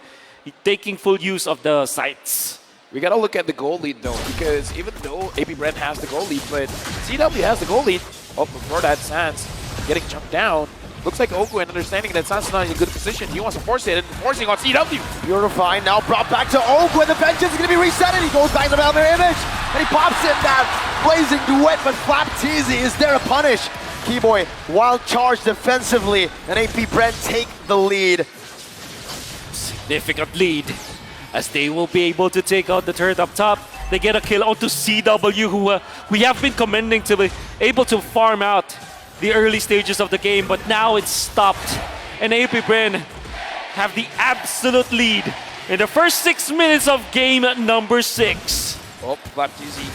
taking full use of the sights. We gotta look at the goal lead though, because even though APBREN has the goal lead, but CW has the goal lead. Oh, before that, Sans getting jumped down. Looks like Ogwen understanding that Sans is not in a good position. He wants to force it and forcing on CW. Purify now brought back to Ogwen. The Vengeance is going to be resetted. He goes back to the their image, and he pops in that Blazing Duet, but Flapteezy is there to punish. Keyboy, wild charge defensively, and APBREN take the lead. Significant lead, as they will be able to take out the turret up top. They get a kill onto CW, who we have been commending to be able to farm out the early stages of the game, but now it's stopped. And APBREN have the absolute lead in the first 6 minutes of game number 6. Oh, Flapteezy.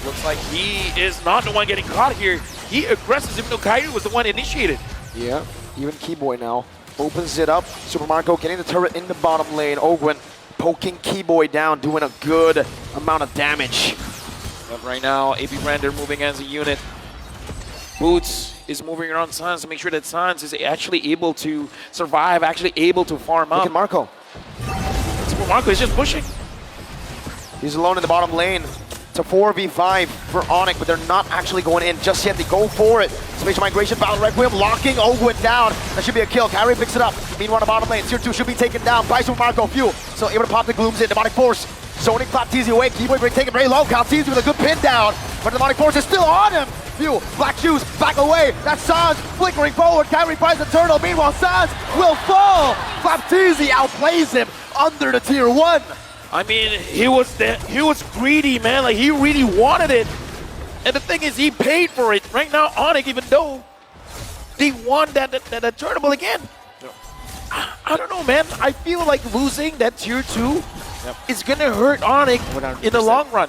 Looks like he is not the one getting caught here. He aggresses even though Kyrie was the one initiated. Yeah, even Keyboy now opens it up. Super Marco getting the turret in the bottom lane. Ogwen poking Keyboy down, doing a good amount of damage. But right now, APBREN, they're moving as a unit. Boots is moving around Sans to make sure that Sans is actually able to survive, actually able to farm Look up. at Marco. Super Marco is just pushing. He's alone in the bottom lane. It's a 4v5 for ONIC, but they're not actually going in just yet. They go for it. Spatial Migration, Battle Requiem, locking Ogwin down. That should be a kill. Kyrie picks it up. Meanwhile, the bottom lane, Tier 2 should be taken down by Super Marco. Fuel, so able to pop the Glooms in. Demonic Force, zoning Flapteezy away. Keyboy break taken very low. Flapteezy with a good pin down, but the Demonic Force is still on him. Fuel, Black Shoes, back away. That's Sans flickering forward. Kyrie finds the turtle. Meanwhile, Sans will fall. Flapteezy outplays him under the Tier 1. I mean, he was greedy, man. Like, he really wanted it. And the thing is, he paid for it. Right now, ONIC, even though they won that tournament again, I don't know, man. I feel like losing that Tier 2 is going to hurt ONIC 100%. in the long run.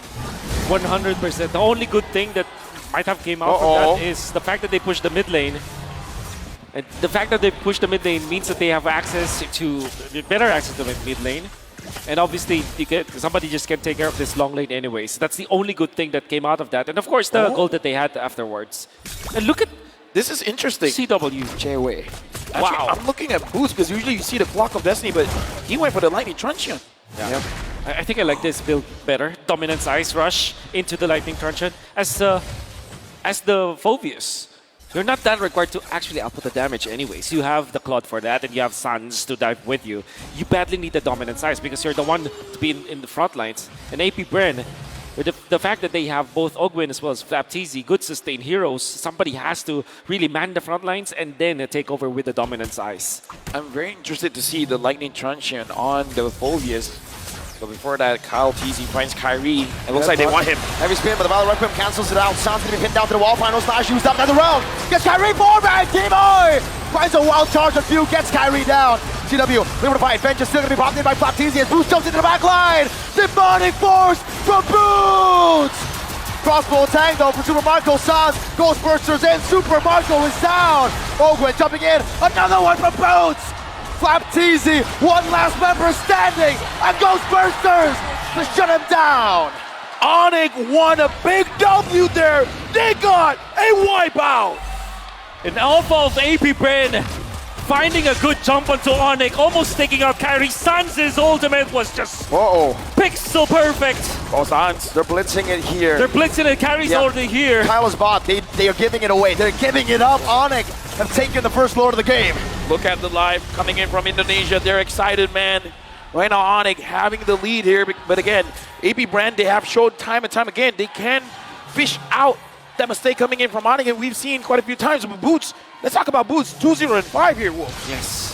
100%. The only good thing that might have came out from that is the fact that they pushed the mid lane. And the fact that they pushed the mid lane means that they have access to better access to the mid lane. And obviously, somebody just can take care of this long lane anyways. That's the only good thing that came out of that. And of course, the goal that they had afterwards. And look at This is interesting. CW. J-Way. Actually, Wow. I'm looking at Boost because usually you see the Clock of Destiny, but he went for the Lightning Truncheon. Yeah. I think I like this build better. Dominance Ice Rush into the Lightning Truncheon as the Phobius. You're not that required to actually output the damage anyways. You have the Claude for that, and you have Sans to dive with you. You badly need the Dominance Ice because you're the one to be in the front lines. And APBREN, with the fact that they have both Ogwin as well as Flapteezy, good sustained heroes, somebody has to really man the front lines and then take over with the Dominance Ice. I'm very interested to see the Lightning Truncheon on the Phobius. But before that, Kyle TZ finds Kyrie. It looks like they want him. Heavy spin, but the Battle Requiem cancels it out. Sans gonna be pinned down to the wall. Final slash used up another round. Gets Kyrie forward. Keyboy finds a wild charge of Few. Gets Kyrie down. CW able to fight. Bench is still gonna be popped in by Flapteezy as Boots jumps into the back line. Demonic Force from Boots. Crossbow tang though for Super Marco. Sans Ghostbusters in. Super Marco is down. Ogwin jumping in. Another one from Boots. Flapteezy, one last member standing, and Ghostbusters to shut him down. ONIC won a big W there. They got a wipeout. An alpha of APBREN finding a good jump onto ONIC, almost taking out Kyrie. Sans' ultimate was just pixel perfect. Oh, Sans, they're blitzing it here. They're blitzing it, Kyrie's already here. Kyle's bot, they are giving it away. They're giving it up. ONIC have taken the first lord of the game. Look at the live coming in from Indonesia. They're excited, man. Right now, ONIC having the lead here. But again, APBREN, they have showed time and time again, they can fish out that mistake coming in from ONIC, and we've seen quite a few times. But Boots, let's talk about Boots. 2-0-5 here, Wolf. Yes.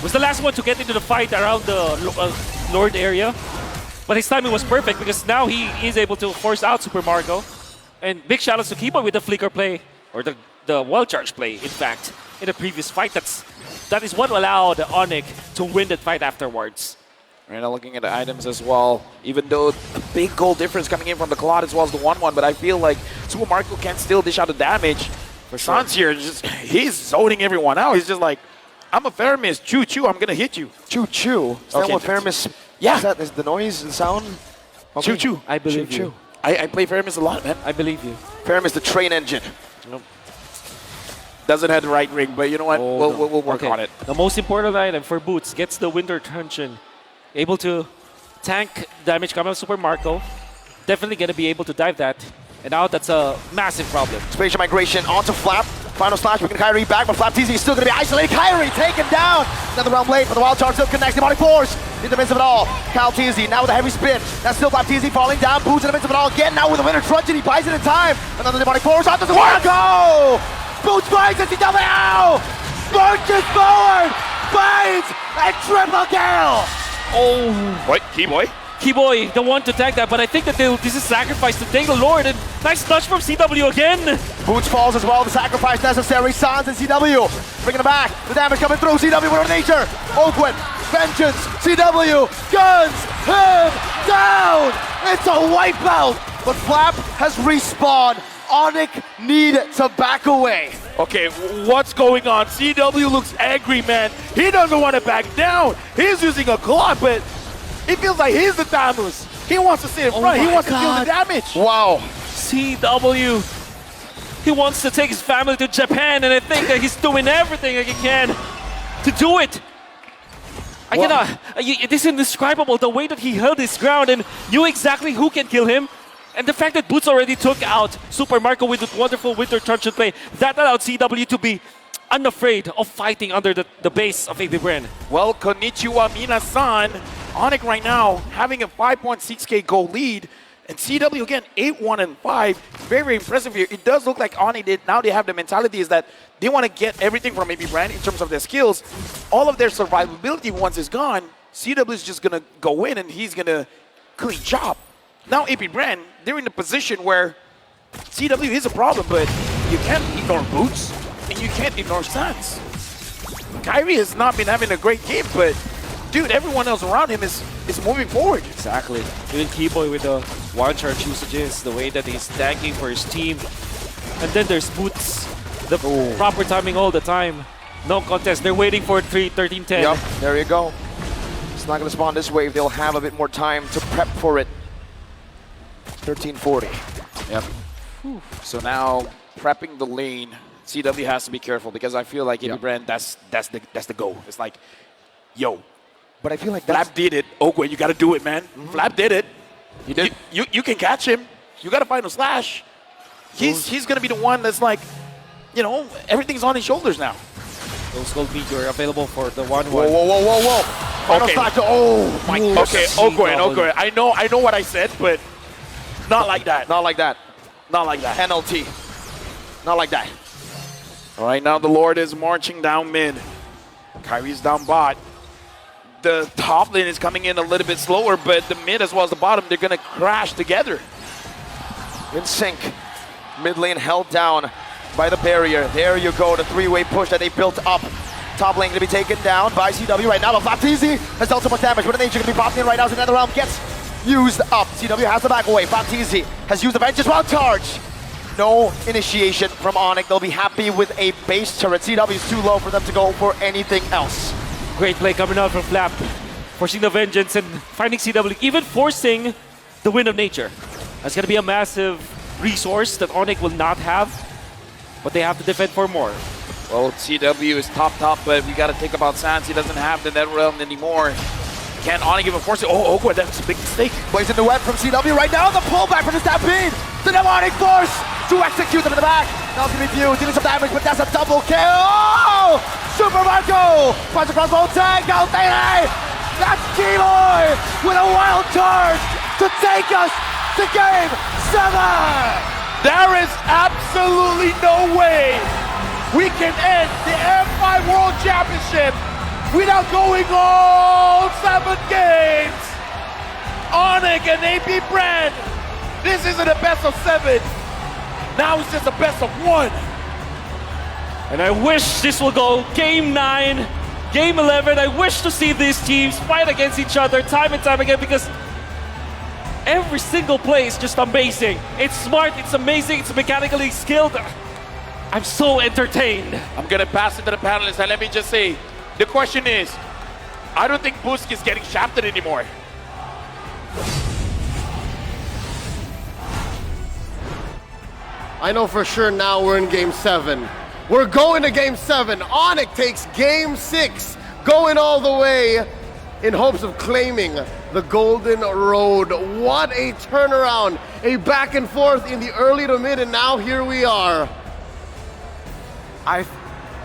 Was the last one to get into the fight around the Lord area. But his timing was perfect because now he is able to force out Super Marco. And big shout outs to Keyboy with the flicker play, or the wall charge play, in fact, in the previous fight. That is what allowed ONIC to win that fight afterwards. Right now looking at the items as well, even though the big goal difference coming in from the Claude as well as the 1-1, but I feel like Super Marco can still dish out the damage. For Sans here, he's zoning everyone out. He's just like, I'm a Faramis, choo-choo, I'm gonna hit you. Choo-choo. Is that what Faramis... Yeah. Is the noise, the sound? Okay. Choo-choo. I believe you. I play Faramis a lot, man. I believe you. Faramis, the train engine. Doesn't have the right ring, but you know what? We'll work on it. The most important item for Boots gets the Winter Truncheon. Able to tank damage coming from Super Marco. Definitely going to be able to dive that. And now that's a massive problem. Spatial Migration onto Flap. Final slash, bringing Kyrie back, but Flapteezy is still going to be isolated. Kyrie taken down. Another round late, but the wild charge still connects. Demonic Force in the midst of it all. Kyle TZ now with a heavy spin. That's still Flapteezy falling down. Boots in the midst of it all again. Now with a Winter Truncheon, he buys it in time. Another Demonic Force onto the Marco. Boots finds the CW. Marches forward. Finds a triple kill. Oh. What? Keyboy? Keyboy, the one to tank that, but I think that this is sacrifice to take the Lord. And nice touch from CW again. Boots falls as well. The sacrifice necessary. Sans and CW bringing it back. The damage coming through. CW with nature. Ogwin, vengeance. CW guns him down. It's a wipeout. But Flap has respawned. ONIC need to back away. Okay, what's going on? CW looks angry, man. He doesn't want to back down. He's using a Claw, but it feels like he's the Thanos. He wants to sit in front. He wants to deal the damage. Wow. CW He wants to take his family to Japan, and I think that he's doing everything that he can to do it. It is indescribable the way that he held his ground and knew exactly who can kill him. And the fact that Boots already took out Super Marco with that wonderful Winter Truncheon play, that allowed CW to be unafraid of fighting under the base of APBREN. Well, konnichiwa minasan. ONIC right now having a 5.6k goal lead. And CW again, 8-1-5. Very, very impressive here. It does look like ONIC did. Now they have the mentality is that they want to get everything from APBREN in terms of their skills. All of their survivability once is gone, CW is just going to go in and he's going to clean job. Now APBREN, they're in a position where CW is a problem, but you can't ignore Boots and you can't ignore Sans. Kyrie has not been having a great game, but dude, everyone else around him is moving forward. Exactly. Even Keyboy with the one-charge usages, the way that he's tanking for his team. And then there's Boots. The proper timing all the time. No contest. They're waiting for 13-10. Yep, there you go. It's not going to spawn this wave. They'll have a bit more time to prep for it. 13-40. Yep. So now prepping the lane, CW has to be careful because I feel like APBREN, that's the goal. It's like, yo, But I feel like Flap did it. Oakwood, you got to do it, man. Flap did it. He did. You can catch him. You got to find a slash. He's going to be the one that's like, you know, everything's on his shoulders now. Those gold meteor available for the 1-1. Whoa, whoa, whoa, whoa, whoa. Final Okay. factor. Oh, my God. Okay, Oakwood. I know what I said, but not like that. Not like that. Not like that. NLT. Not like that. all right, now the Lord is marching down mid. Kyrie's down bot. The top lane is coming in a little bit slower, but the mid as well as the bottom, they're going to crash together. In sync. Mid lane held down by the barrier. There you go, the three-way push that they built up. Top lane going to be taken down by CW right now, but Baptiste has dealt so much damage. But the nature going to be popping in right now, so another round gets used up. CW has the back away. Baptiste has used the bench as well. Charge. No initiation from ONIC. They'll be happy with a base turret. CW is too low for them to go for anything else. Great play coming out from Flap. Forcing the vengeance and finding CW, even forcing the Wind of Nature. That's going to be a massive resource that ONIC will not have, but they have to defend for more. Well, CW is top, but we got to think about Sans. He doesn't have the net realm anymore. Can ONIC even force it? Oh, Oakwood, that's a big mistake. Blazing the web from CW right now. The pullback from the Stampede. The demonic force to execute them in the back. Now it's going to be View dealing some damage, but that's a double kill. Oh! Super Marco punch across both tag. Now that's Keyboy with a wild charge to take us to game 7. There is absolutely no way we can end the M5 World Championship without going all 7 games. ONIC and APBREN. This isn't a best of 7. Now it's just a best of 1. And I wish this will go Game 9, Game 11. I wish to see these teams fight against each other time and time again because every single play is just amazing. It's smart, it's amazing, it's mechanically skilled. I'm so entertained. I'm going to pass it to the panelists, and let me just say, the question is, I don't think Busk is getting shafted anymore. I know for sure now we're in Game 7. We're going to Game 7. ONIC takes Game 6, going all the way in hopes of claiming the Golden Road. What a turnaround. A back and forth in the early to mid, and now here we are. I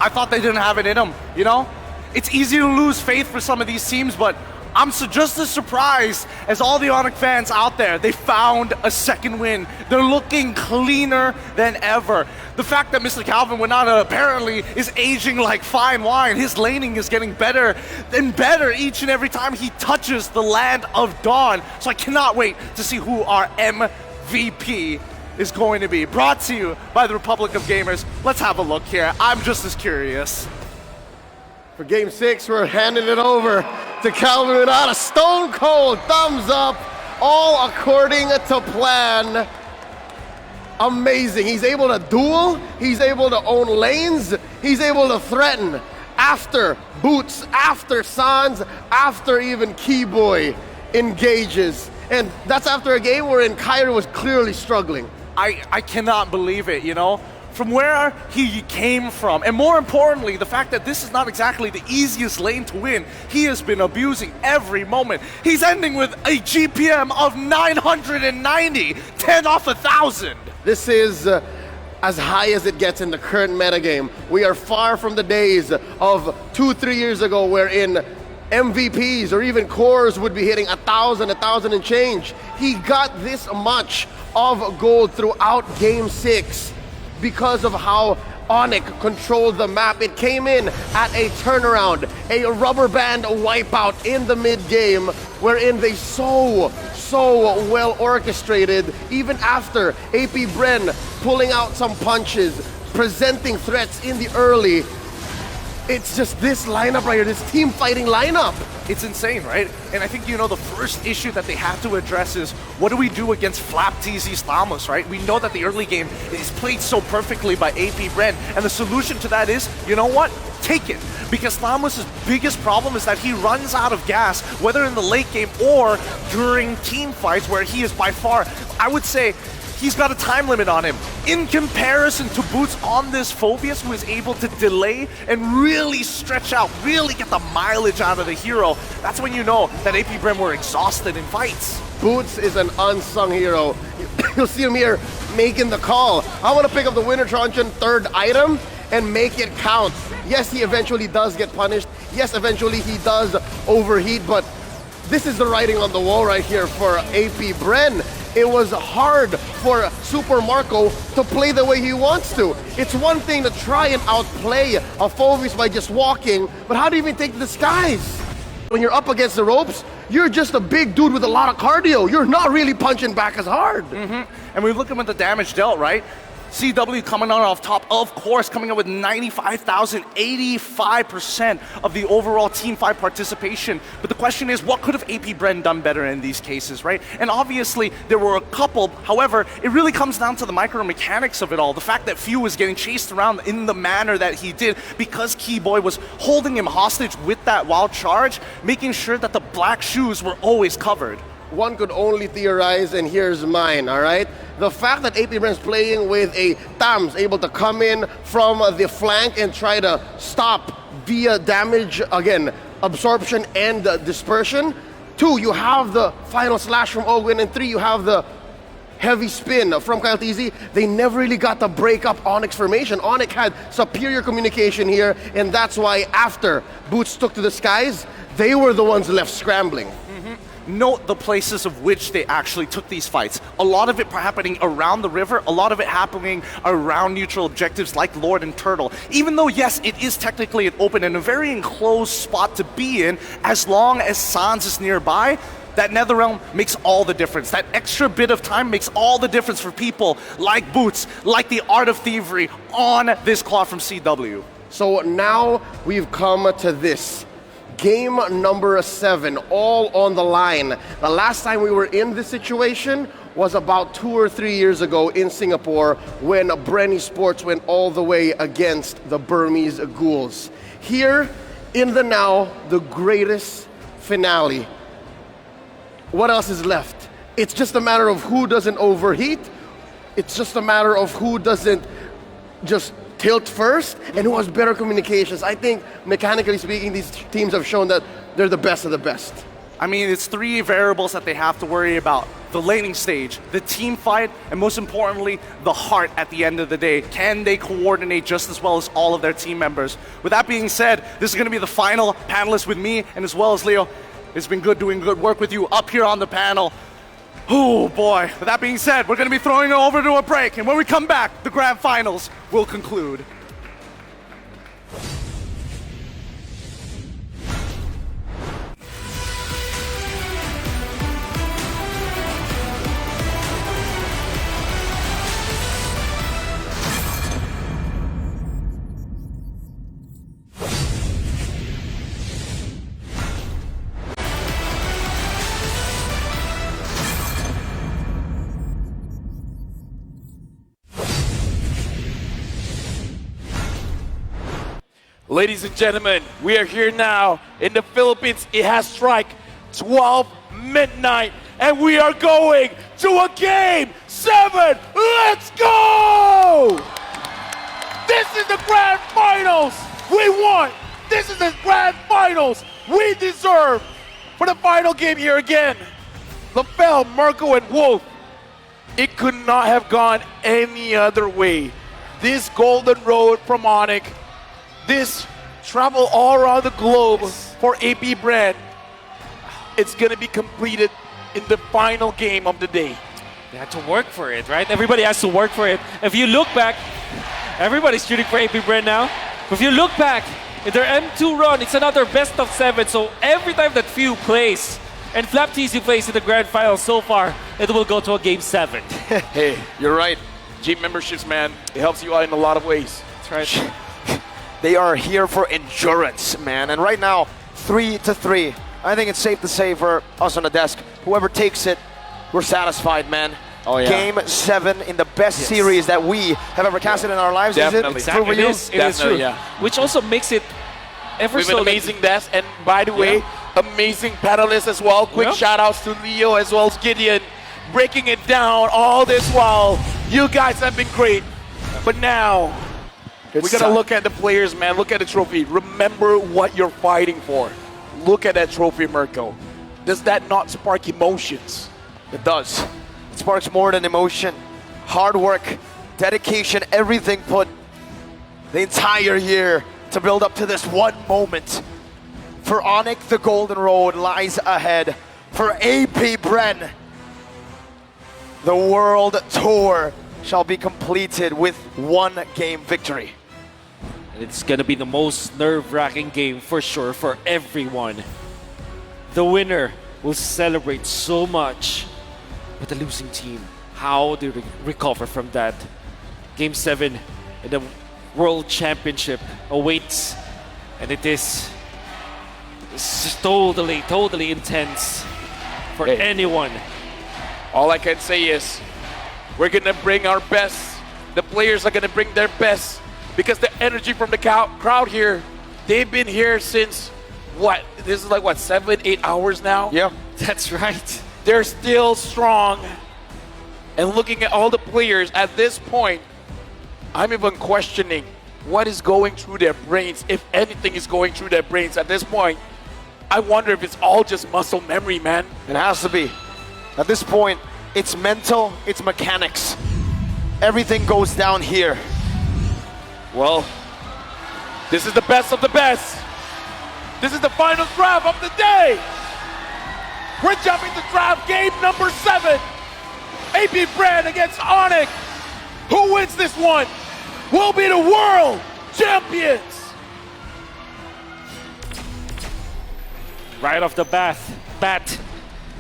thought they didn't have it in them, you know? It's easy to lose faith for some of these teams, but I'm just as surprised as all the ONIC fans out there. They found a second win. They're looking cleaner than ever. The fact that Mr. Calvin Winata apparently is aging like fine wine. His laning is getting better and better each and every time he touches the land of Dawn. So I cannot wait to see who our MVP is going to be. Brought to you by the Republic of Gamers. Let's have a look here. I'm just as curious. For Game 6, we're handing it over to Calvin Winata. Stone cold, thumbs up, all according to plan. Amazing. He's able to duel, he's able to own lanes, he's able to threaten after Boots, after Sans, after even Keyboy engages. And that's after a game wherein Kyrie was clearly struggling. I cannot believe it, you know? from where he came from. And more importantly, the fact that this is not exactly the easiest lane to win. He has been abusing every moment. He's ending with a GPM of 990, 10 off 1,000. This is as high as it gets in the current metagame. We are far from the days of 2-3 years ago wherein MVPs or even cores would be hitting 1,000 and change. He got this much of gold throughout Game 6 because of how ONIC controlled the map. It came in at a turnaround, a rubber band wipeout in the mid-game, wherein they so well orchestrated, even after APBREN pulling out some punches, presenting threats in the early. It's just this lineup right here, this team fighting lineup. It's insane, right? And I think, the first issue that they have to address is, what do we do against Flap TZ Stamos, right? We know that the early game is played so perfectly by APBREN, and the solution to that is, you know what? Take it. Because Stamos' biggest problem is that he runs out of gas, whether in the late game or during team fights, where he is by far, I would say, he's got a time limit on him. In comparison to Boots on this Phobius, who is able to delay and really stretch out, really get the mileage out of the hero, that's when you know that APBREN were exhausted in fights. Boots is an unsung hero. You'll see him here making the call. I want to pick up the Winter Truncheon third item and make it count. Yes, he eventually does get punished. Yes, eventually he does overheat, but this is the writing on the wall right here for APBREN. It was hard for Super Marco to play the way he wants to. It's one thing to try and outplay a Phobius by just walking, but how do you even take the skies? When you're up against the ropes, you're just a big dude with a lot of cardio. You're not really punching back as hard. And we look at the damage dealt, right? CW coming on off top, of course, coming up with 95,000, 85% of the overall team fight participation. But the question is, what could have APBREN done better in these cases, right? And obviously, there were a couple. However, it really comes down to the micro mechanics of it all. The fact that Few was getting chased around in the manner that he did because Keyboy was holding him hostage with that wild charge, making sure that the black shoes were always covered. One could only theorize, and here's mine, all right? The fact that APBREN's playing with a Tams able to come in from the flank and try to stop via damage, again, absorption and dispersion. 2, you have the final slash from Ogwin, and 3, you have the heavy spin from Kyle TZ. They never really got to break up ONIC's formation. ONIC had superior communication here, and that's why after Boots took to the skies, they were the ones left scrambling. Note the places of which they actually took these fights. A lot of it happening around the river, a lot of it happening around neutral objectives like Lord and Turtle. Even though, yes, it is technically an open and a very enclosed spot to be in, as long as Sans is nearby, that Netherrealm makes all the difference. That extra bit of time makes all the difference for people like Boots, like the Art of Thievery on this claw from CW. So now we've come to this. Game number 7, all on the line. The last time we were in this situation was about 2 or 3 years ago in Singapore when Brenny Sports went all the way against the Burmese Ghouls. Here, in the now, the greatest finale. What else is left? It's just a matter of who doesn't overheat. It's just a matter of who doesn't just tilt first and who has better communications. I think, mechanically speaking, these teams have shown that they're the best of the best. I mean, it's 3 variables that they have to worry about. The laning stage, the team fight, and most importantly, the heart at the end of the day. Can they coordinate just as well as all of their team members? With that being said, this is going to be the final panelist with me, and as well as Leo. It's been good doing good work with you up here on the panel. Oh boy, with that being said, we're going to be throwing it over to a break, and when we come back, the grand finals will conclude. Ladies and gentlemen, we are here now in the Philippines. It has struck 12 midnight, and we are going to a Game 7. Let's go! This is the grand finals we want. This is the grand finals we deserve for the final game here again. LaFell, Marco, and Wolf. It could not have gone any other way. This golden road from ONIC, this travel all around the globe for APBREN, it's going to be completed in the final game of the day. They had to work for it, right? Everybody has to work for it. If you look back, everybody's shooting for APBREN now. If you look back, in their M2 run, it's another best of 7. So every time that Few plays and Flap TC plays in the grand final so far, it will go to a game 7. Hey, you're right. Gym memberships, man, it helps you out in a lot of ways. That's right. They are here for endurance, man. And right now, 3-3. I think it's safe to say for us on the desk, whoever takes it, we're satisfied, man. Oh, yeah. Game 7 in the best series that we have ever casted in our lives. Definitely. Is it? True for you? It is true. Yeah. Which also makes it ever With so an amazing desk, and by the way, amazing panelists as well. Quick shout outs to Leo as well as Gideon, breaking it down all this while. You guys have been great. But now, we're going to look at the players, man. Look at the trophy. Remember what you're fighting for. Look at that trophy, Mirko. Does that not spark emotions? It does. It sparks more than emotion. Hard work, dedication, everything put the entire year to build up to this one moment. For ONIC, the golden road lies ahead. For APBREN, the world tour shall be completed with one game victory. And it's going to be the most nerve-wracking game for sure for everyone. The winner will celebrate so much, but the losing team, how they recover from that. Game 7 in the World Championship awaits, and it is totally intense for anyone. All I can say is we're going to bring our best. The players are going to bring their best because the energy from the crowd here, they've been here since what? This is like what, 7-8 hours now? Yeah. That's right. They're still strong. And looking at all the players at this point, I'm even questioning what is going through their brains, if anything is going through their brains at this point. I wonder if it's all just muscle memory, man. It has to be. At this point, it's mental, it's mechanics. Everything goes down here. Well, this is the best of the best. This is the final draft of the day. We're jumping to draft game number 7. APBREN against ONIC. Who wins this one will be the world champions. Right off the bat,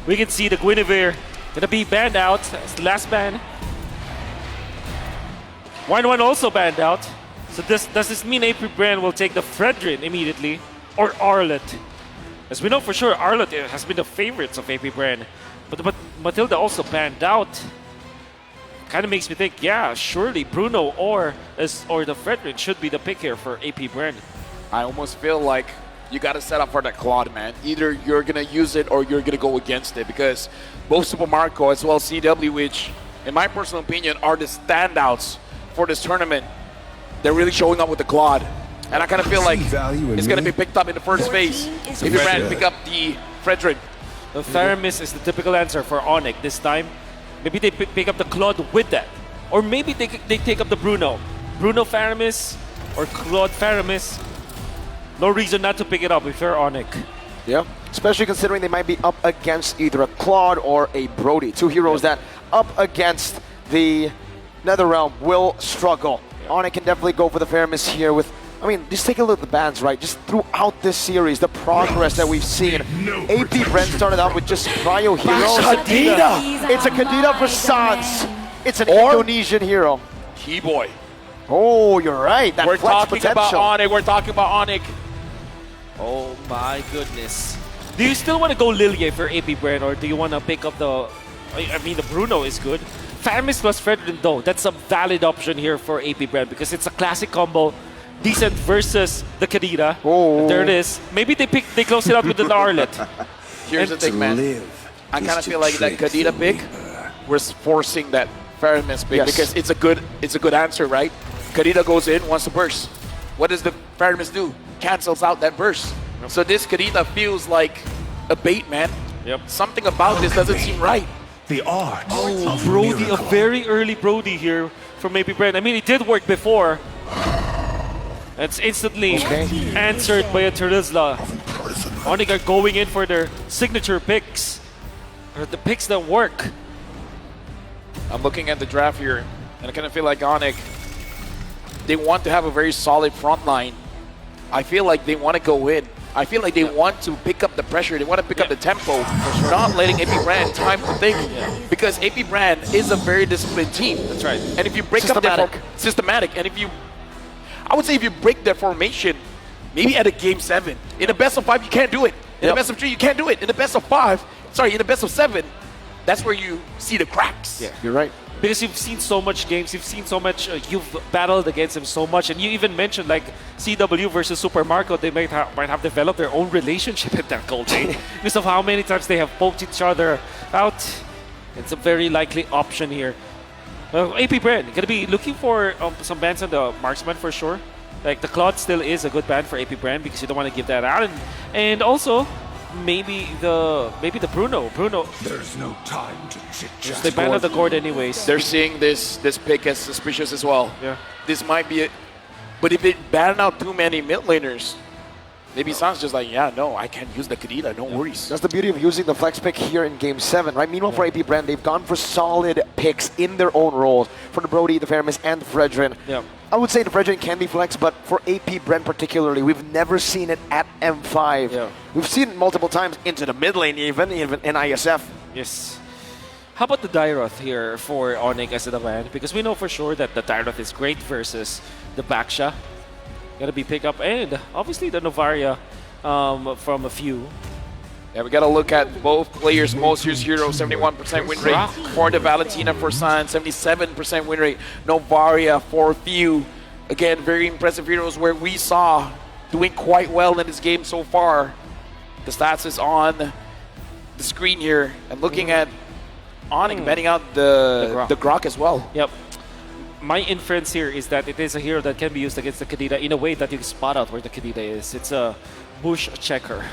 we can see the Guinevere gonna be banned out as the last ban. 1-1 also banned out. So does this mean APBREN will take the Fredrin immediately, or Arlet? As we know for sure, Arlet has been the favorites of APBREN, but Matilda also banned out. Kind of makes me think, yeah, surely Bruno or the Fredrin should be the pick here for APBREN. I almost feel like you got to set up for that Claude, man. Either you're going to use it or you're going to go against it, because both Super Marco as well as CW, which in my personal opinion are the standouts for this tournament, they're really showing up with the Claude. And I kind of feel like it's going to be picked up in the first phase. If you ran pick up the Fredrin. The Theramis is the typical answer for ONIC this time. Maybe they pick up the Claude with that. Or maybe they take up the Bruno. Bruno Theramis or Claude Theramis. No reason not to pick it up if you're ONIC. Yeah, especially considering they might be up against either a Claude or a Brody. Two heroes that up against the NetherRealm will struggle. ONIC can definitely go for the Theramis here with, I mean, just take a look at the bans, right? Just throughout this series, the progress that we've seen. APBREN started out with just Cryo heroes. Kadena! It's a Kadena for Sans. It's an Indonesian hero. Keyboy. Oh, you're right. That We're flex talking about potential. ONIC. We're talking about ONIC. Oh my goodness. Do you still want to go Lilia for APBREN, or do you want to pick up the... I mean, the Bruno is good. Theramis plus Fredrin though, that's a valid option here for APBREN because it's a classic combo. Decent versus the Kadena. Oh. There it is. Maybe they close it out with the Arlet. Here's the thing, man. I kind of feel like that Kadena pick was forcing that Theramis pick because it's a good answer, right? Kadita goes in, wants to burst. What does the Faramis do? Cancels out that burst. So this Kadita feels like a bait, man. Yep. Something about this doesn't seem right. The art of Brody, a miracle. very early Brody here from APBREN. I mean, it did work before. It's instantly answered by a Terizla. ONIC are going in for their signature picks. Or the picks that work. I'm looking at the draft here, and I kind of feel like ONIC, they want to have a very solid front line. I feel like they want to go in. I feel like they want to pick up the pressure. They want to pick up the tempo, not letting APBREN time to think. Because APBREN is a very disciplined team. That's right. And if you break up their systematic, and if you, I would say if you break their formation, maybe at a game 7, in a best of 5 you can't do it. In a best of 3 you can't do it. In a best of 5, sorry, in a best of 7, that's where you see the cracks. Yeah. You're right. Because you've seen so much games, you've seen so much, you've battled against him so much, and you even mentioned like CW versus Super Marco, they might have developed their own relationship in that gold lane because of how many times they have poked each other out. It's a very likely option here. APBREN, gonna be looking for some bans on the marksman for sure. Like the Claude still is a good ban for APBREN because you don't want to give that out, and also maybe the Bruno. There's no time to chit-chat. They banned on the Gord anyways. They're seeing this pick as suspicious as well. Yeah. This might be it. But if it ban out too many mid laners, maybe San's just like, yeah, no, I can't use the Kadita, no worries. That's the beauty of using the flex pick here in Game 7, right? Meanwhile, for APBREN, they've gone for solid picks in their own roles for the Brody, the Faramis, and the Fredrin. Yeah. I would say the Fredrin can be flex, but for APBREN particularly, we've never seen it at M5. Yeah. We've seen it multiple times into the mid lane even in ISF. Yes. How about the Dairoth here for ONIC as the ban? Because we know for sure that the Dairoth is great versus the Baksha. Gonna be pick up, and obviously the Novaria from a few. Yeah, we got to look at both players' most used hero, 71% win rate for the Valentina for San, 77% win rate. Novaria for few. Again, very impressive heroes where we saw doing quite well in this game so far. The stats is on the screen here. And looking at ONIC betting out the Grok as well. Yep. My inference here is that it is a hero that can be used against the Kadita in a way that you can spot out where the Kadita is. It's a bush checker.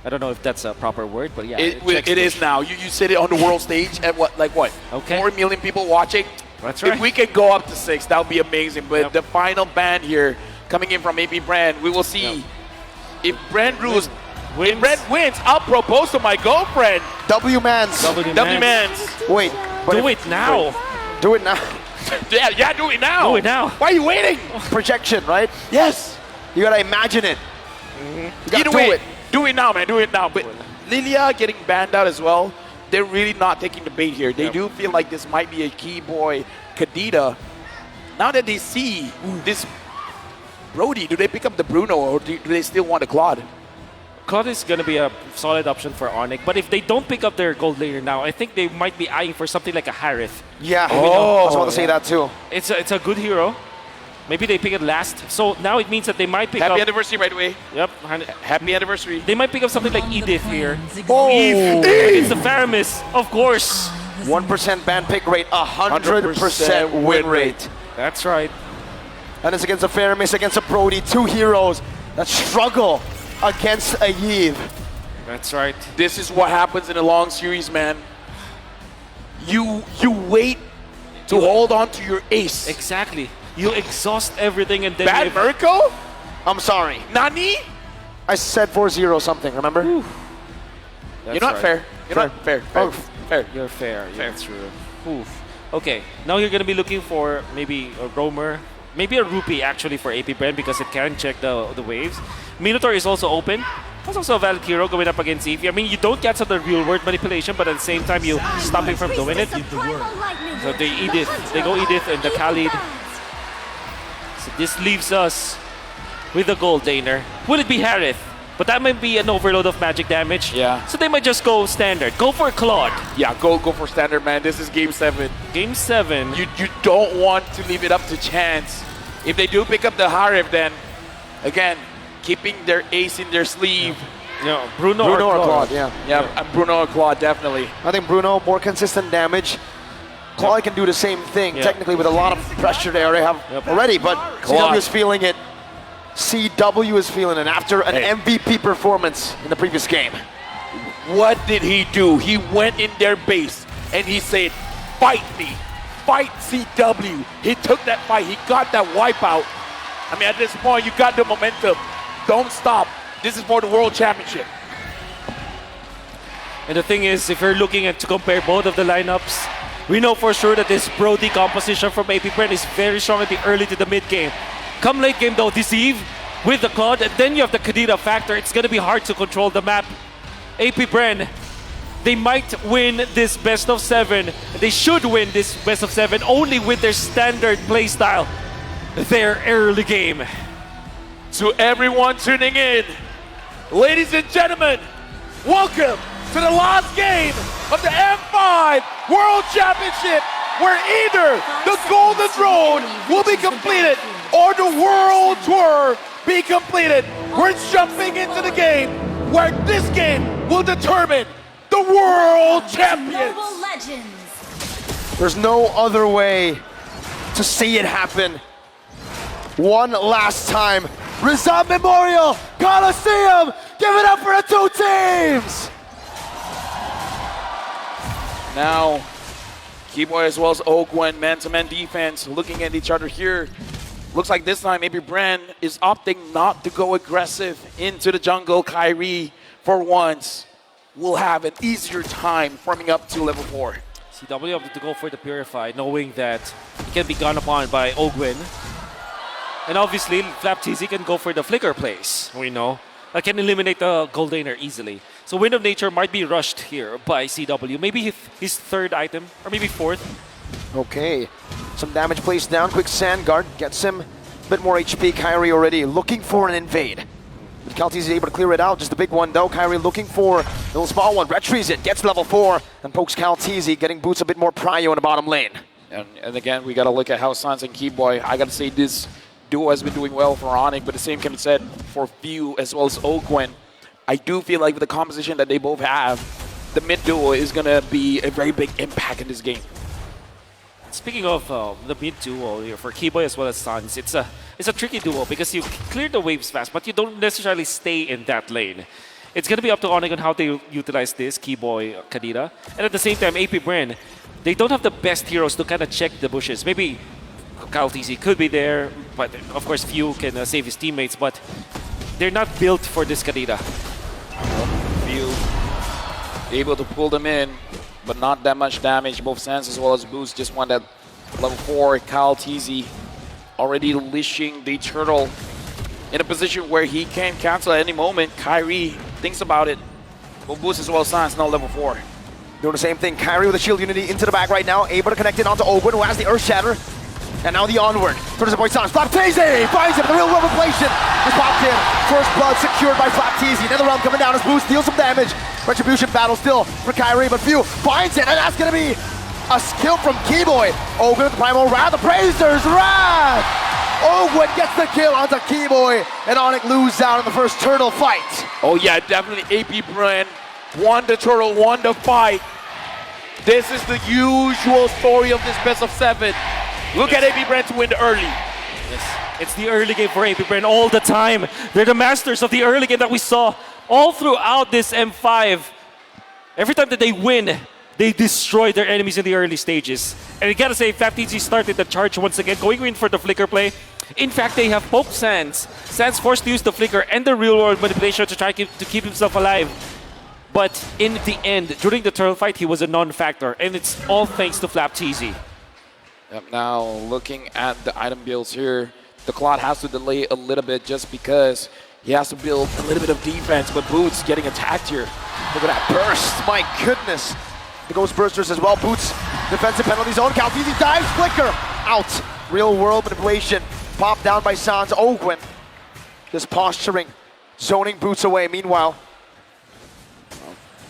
I don't know if that's a proper word, but yeah. It is now. You said it on the world stage at what? 4 million people watching? That's right. If we can go up to 6, that would be amazing. But the final ban here, coming in from APBREN, we will see if Bren wins, I'll propose to my girlfriend. W-Mans. W-Mans. Wait. But Do it now. Do it now. Yeah, do it now. Do it now. Why are you waiting? Projection, right? Yes. You gotta imagine it. You gotta Either way, do it now, man. Do it now. But Lilia getting banned out as well. They're really not taking the bait here. They do feel like this might be a key boy, Kadita. Now that they see this Brody, do they pick up the Bruno or do they still want the Claude? Claude is going to be a solid option for ONIC, but if they don't pick up their gold layer now, I think they might be eyeing for something like a Harith. Yeah. I was about to say that too. It's a good hero. Maybe they pick it last. So now it means that they might pick up... Happy anniversary, by the way. Yep. Happy anniversary. They might pick up something like Edith here. Oh! It's the Faramis, of course. 1% ban pick rate, 100% win rate. That's right. And it's against a Faramis, against a Brody, two heroes that struggle against a Yves. That's right. This is what happens in a long series, man. You wait to hold on to your ace. Exactly. You exhaust everything and then... Bad Mirko? I'm sorry. Nani? I said 4-0 something, remember? You're not fair. You're not fair. Oh, fair. You're fair. Yeah, that's true. Oof. Okay, now you're going to be looking for maybe a roamer, maybe a rupee actually for APBREN because it can check the waves. Minotaur is also open. That's also a valid hero going up against Eevee. I mean, you don't get some of the real world manipulation, but at the same time, you stop him from doing it. So they Edith. They go Edith and the Khalid. So this leaves us with the gold laner. Would it be Harith? But that might be an overload of magic damage. Yeah. So they might just go standard. Go for Claude. Yeah, go for standard, man. This is game 7. Game 7. You don't want to leave it up to chance. If they do pick up the Harif, then again, keeping their ace in their sleeve. No, Bruno or Claude, yeah. Yeah, Bruno or Claude, definitely. I think Bruno, more consistent damage. Claude can do the same thing, Yep. technically with a lot of pressure they already have already, but CW is feeling it. CW is feeling it after an MVP performance in the previous game. What did he do? He went in their base and he said, fight me, fight CW. He took that fight, he got that wipeout. I mean, at this point, you got the momentum. Don't stop. This is for the World Championship. And the thing is, if you're looking at to compare both of the lineups, we know for sure that this Brody composition from APBREN is very strong at the early to the mid game. Come late game though, Deceive with the Claude, and then you have the Kadira factor. It's going to be hard to control the map. APBREN, they might win this best of 7. They should win this best of 7 only with their standard playstyle, their early game. To everyone tuning in, ladies and gentlemen, welcome to the last game of the M5 World Championship, where either the Golden Road will be completed or the World Tour be completed. We're jumping into the game where this game will determine the World Champions. Mobile Legends. There's no other way to see it happen. One last time. Rizal Memorial Coliseum. Give it up for the two teams. Now, Keyboy as well as Ogwen, man-to-man defense, looking at each other here. Looks like this time APBREN is opting not to go aggressive into the jungle. Kyrie, for once, will have an easier time farming up to level 4. CW opted to go for the Purify, knowing that he can be gone upon by Ogwen. And obviously, FlapTZ can go for the Flicker plays. We know that can eliminate the Goldaner easily. So Wind of Nature might be rushed here by CW. Maybe his third item, or maybe fourth. Okay, some damage placed down. Quick Sand Guard gets him a bit more HP. Kyrie already looking for an invade. But KalTZ is able to clear it out. Just a big one though. Kyrie looking for a little small one. Retrieves it, gets level 4, and pokes KalTZ, getting boots a bit more prio in the bottom lane. And again, we got to look at how Sans and Keyboy, I got to say this duo has been doing well for ONIC, but the same can be said for Few as well as Ogwen. I do feel like with the composition that they both have, the mid duo is going to be a very big impact in this game. Speaking of the mid duo here for Keyboy as well as Sans, it's a tricky duo because you clear the waves fast, but you don't necessarily stay in that lane. It's going to be up to ONIC on how they utilize this, Keyboy, Kadira. And at the same time, APBREN, they don't have the best heroes to kind of check the bushes. Maybe KalTZ could be there, but of course Few can save his teammates, but they're not built for this Kadira. Few able to pull them in, but not that much damage. Both Sans as well as Boost just won that level 4. KalTZ already leashing the turtle in a position where he can cancel at any moment. Kyrie thinks about it. Both Boost as well as Sans now level 4. Doing the same thing. Kyrie with the shield unity into the back right now, able to connect it onto Ogwen, who has the Earth Shatter. And now the onward. Towards the boy Sans. FlapTZ finds him. The real world revelation is popped in. First blood secured by FlapTZ. Another round coming down as Boost deals some damage. Retribution battle still for Kyrie, but Few finds it, and that's going to be a skill from Keyboy. Ogwen with the Primal Wrath. The Praisers Wrath. Ogwen gets the kill onto Keyboy, and ONIC lose out in the first turtle fight. Oh yeah, definitely APBREN won the turtle, won the fight. This is the usual story of this best of 7. Look at APBREN to win the early. Yes. It's the early game for APBREN all the time. They're the masters of the early game that we saw all throughout this M5. Every time that they win, they destroy their enemies in the early stages. And you gotta say, FlapTZ started the charge once again, going in for the Flicker play. In fact, they have poked Sans. Sans forced to use the Flicker and the real world manipulation to try to keep himself alive. But in the end, during the turtle fight, he was a non-factor. And it's all thanks to FlapTZ. Yep, now looking at the item builds here, the Claude has to delay a little bit just because he has to build a little bit of defense, but Boots getting attacked here. Look at that burst. My goodness. The Ghost Bursters as well. Boots, defensive penalty zone. KalTZ dives. Flicker out. Real world manipulation. Popped down by Sans. Ogwen just posturing, zoning Boots away. Meanwhile,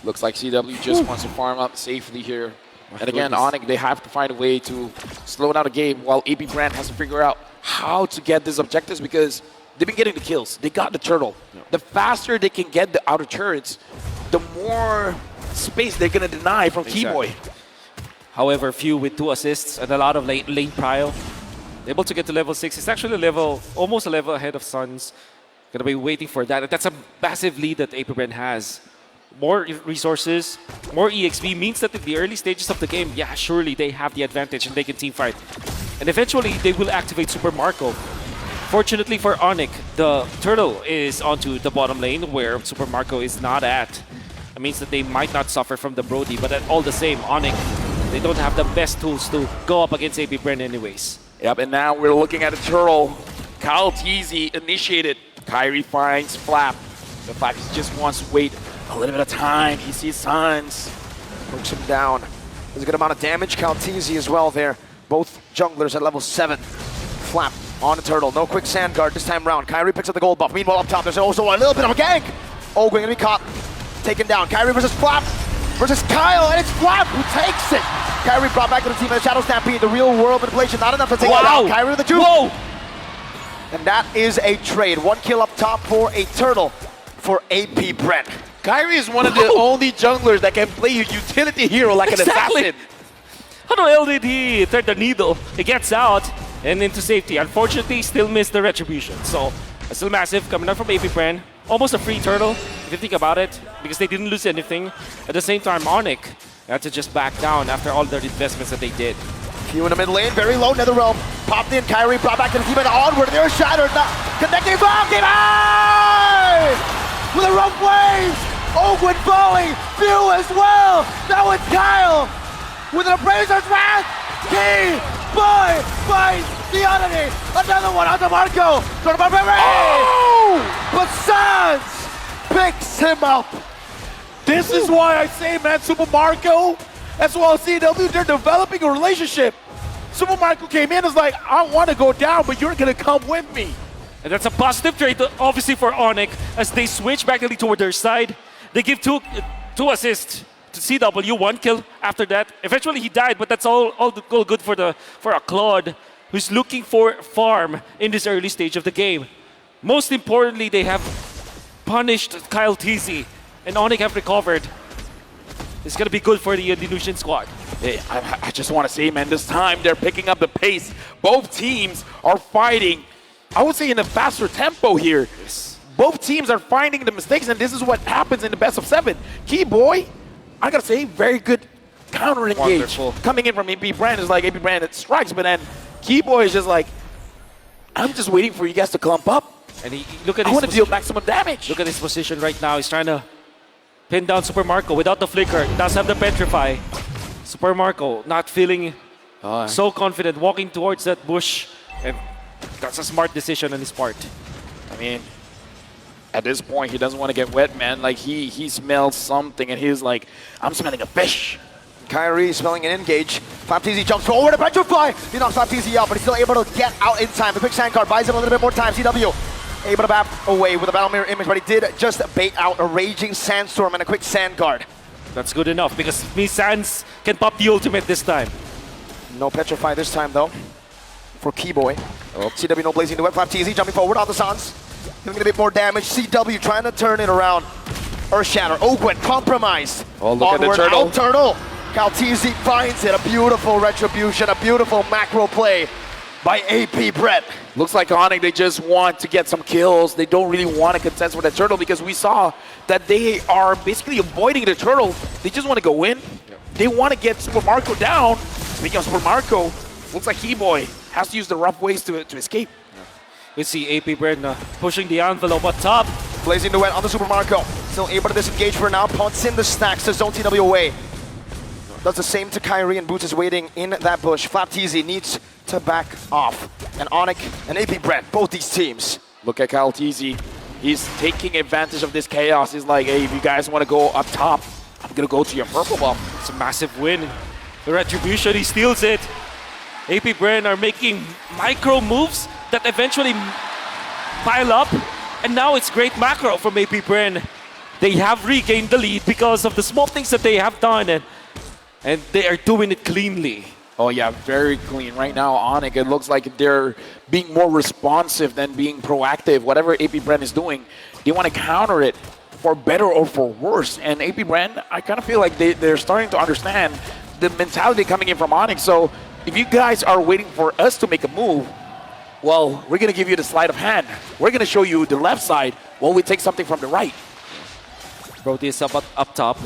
Looks like CW just wants to farm up safely here. And again, ONIC, they have to find a way to slow down the game while APBREN has to figure out how to get these objectives because they've been getting the kills. They got the turtle. The faster they can get the outer turrets, the more space they're going to deny from Keyboy. However, few with 2 assists and a lot of lane prio. Able to get to level 6. It's actually almost a level ahead of Suns. Gonna be waiting for that. That's a massive lead that APBREN has. More resources, more EXP means that in the early stages of the game, yeah, surely they have the advantage and they can team fight. And eventually, they will activate Super Marco. Fortunately for ONIC, the turtle is onto the bottom lane where Super Marco is not at. It means that they might not suffer from the Brody, but all the same, ONIC, they don't have the best tools to go up against APBREN anyways. Yep, and now we're looking at a turtle. Kyle Teasy initiated. Kyrie finds Flap. The Flap just wants to wait a little bit of time. He sees Suns. Puts him down. There's a good amount of damage. Caltesi as well there. Both junglers at level 7. Flap on the turtle. No quick sand guard this time round. Kyrie picks up the gold buff. Meanwhile, up top, there's also a little bit of a gank. Oh, going to be caught. Taken down. Kyrie versus Flap versus Kyle, and it's Flap who takes it. Kyrie brought back to the team in the Shadow Stampede. The real world manipulation, not enough to take it down. Kyrie with the juke. Whoa! And that is a trade. 1 kill up top for a turtle for APBREN. Kyrie is one of the only junglers that can play a utility hero like an assassin. How the hell did he thread the needle? He gets out and into safety. Unfortunately, still missed the retribution. So, still massive coming out from APBREN. Almost a free turtle, if you think about it, because they didn't lose anything. At the same time, ONIC had to just back down after all the investments that they did. Few in the mid lane, very low, Netherrealm. Popped in, Kyrie brought back to the team and onward. They're shattered, not connecting bomb, game high! With a rough wave! Oakwood falling, Few as well! Now it's Kyle! With an Abraser's Wrath! Boy finds the oddity! Another one on the Marco! Oh! But Sans picks him up! This is why I say, man, Super Marco, as well as CW, they're developing a relationship. Super Marco came in and was like, I want to go down, but you're going to come with me. And that's a positive trade, obviously, for ONIC as they switch back toward their side. They give two assists to CW, 1 kill after that. Eventually, he died, but that's all good for a Claude who's looking for farm in this early stage of the game. Most importantly, they have punished Kyle Teasy, and ONIC have recovered. It's going to be good for the Illusion squad. Hey, I just want to say, man, this time they're picking up the pace. Both teams are fighting, I would say, in a faster tempo here. Yes. Both teams are finding the mistakes, and this is what happens in the best of 7. Keyboy, I gotta say, very good counter engage. Wonderful. Coming in from APBREN is like APBREN, it strikes, but then Keyboy is just like, I'm just waiting for you guys to clump up. And look at I his want to deal maximum damage. Look at his position right now. He's trying to pin down Super Marco without the flicker. Does have the petrify. Super Marco not feeling so confident, walking towards that bush, and that's a smart decision on his part. I mean, at this point, he doesn't want to get wet, man. Like, he smells something, and he's like, I'm smelling a fish. Kyrie smelling an engage. Flapteasy jumps forward to petrify. He knocks Flapteasy out, but he's still able to get out in time. The quick sand card buys him a little bit more time. CW able to bat away with a battle mirror image, but he did just bait out a raging sandstorm and a quick sand guard. That's good enough because Sans can pop the ultimate this time. No petrify this time though for Keyboy. CW no blazing the web. Flapteasy jumping forward on the Sans. Giving a bit more damage. CW trying to turn it around. Earthshatter. Oakwood compromised. Oh, look at the turtle. Out turtle. Caltesi finds it. A beautiful retribution. A beautiful macro play by APBREN. Looks like ONIC, they just want to get some kills. They don't really want to contest with the turtle because we saw that they are basically avoiding the turtle. They just want to go in. Yep. They want to get Super Marco down. Speaking of Super Marco, looks like Keyboy has to use the rough ways to escape. We see APBREN pushing the envelope up top. Blazing the wet on the Super Marco. Still able to disengage for now. Punts in the stacks to zone TW away. Does the same to Kyrie, and Boots is waiting in that bush. Flapteasy needs to back off. And ONIC and APBREN, both these teams. Look at Caltesi. He's taking advantage of this chaos. He's like, hey, if you guys want to go up top, I'm going to go to your purple buff. It's a massive win. The retribution, he steals it. APBREN are making micro moves that eventually pile up. And now it's great macro from APBREN. They have regained the lead because of the small things that they have done. And they are doing it cleanly. Oh yeah, very clean. Right now, ONIC, it looks like they're being more responsive than being proactive. Whatever APBREN is doing, they want to counter it for better or for worse. And APBREN, I kind of feel like they're starting to understand the mentality coming in from ONIC. So if you guys are waiting for us to make a move, well, we're going to give you the sleight of hand. We're going to show you the left side while we take something from the right. Proteus up top.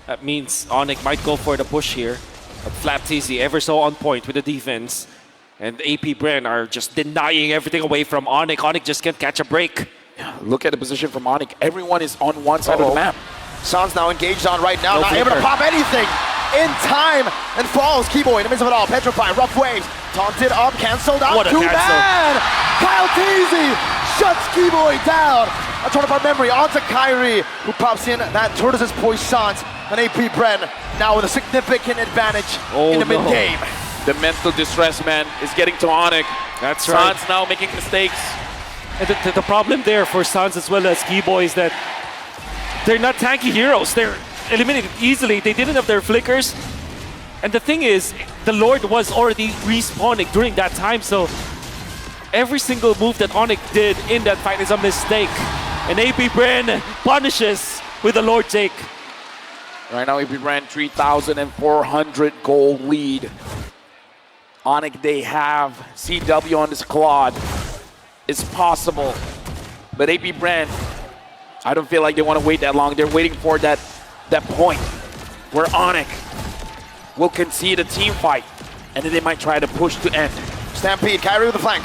That means ONIC might go for the push here. But FlapTZ ever so on point with the defense. And APBREN are just denying everything away from ONIC. ONIC just can't catch a break. Look at the position from ONIC. Everyone is on one side of the map. Sans now engaged on right now, No not able to flicker. pop anything in time, and falls. Keyboy in the midst of it all, petrified, rough waves, taunted up, cancelled out, What a too cancel. bad! Kyle Teasy shuts Keyboy down. A turn of our memory onto Kyrie, who pops in that Tortoise's Poissons, and APBREN now with a significant advantage in the no. mid-game. The mental distress, man, is getting to ONIC. That's right. Sans now making mistakes. And the problem there for Sans as well as Keyboy is that they're not tanky heroes. They're eliminated easily. They didn't have their flickers. And the thing is, the Lord was already respawning during that time, so every single move that ONIC did in that fight is a mistake. And APBREN punishes with the Lord take. Right now, APBREN 3,400 gold lead. ONIC, they have CW on this quad. It's possible. But APBREN, I don't feel like they want to wait that long. They're waiting for that point where ONIC will concede a team fight. And then they might try to push to end. Stampede, Kyrie with the flank.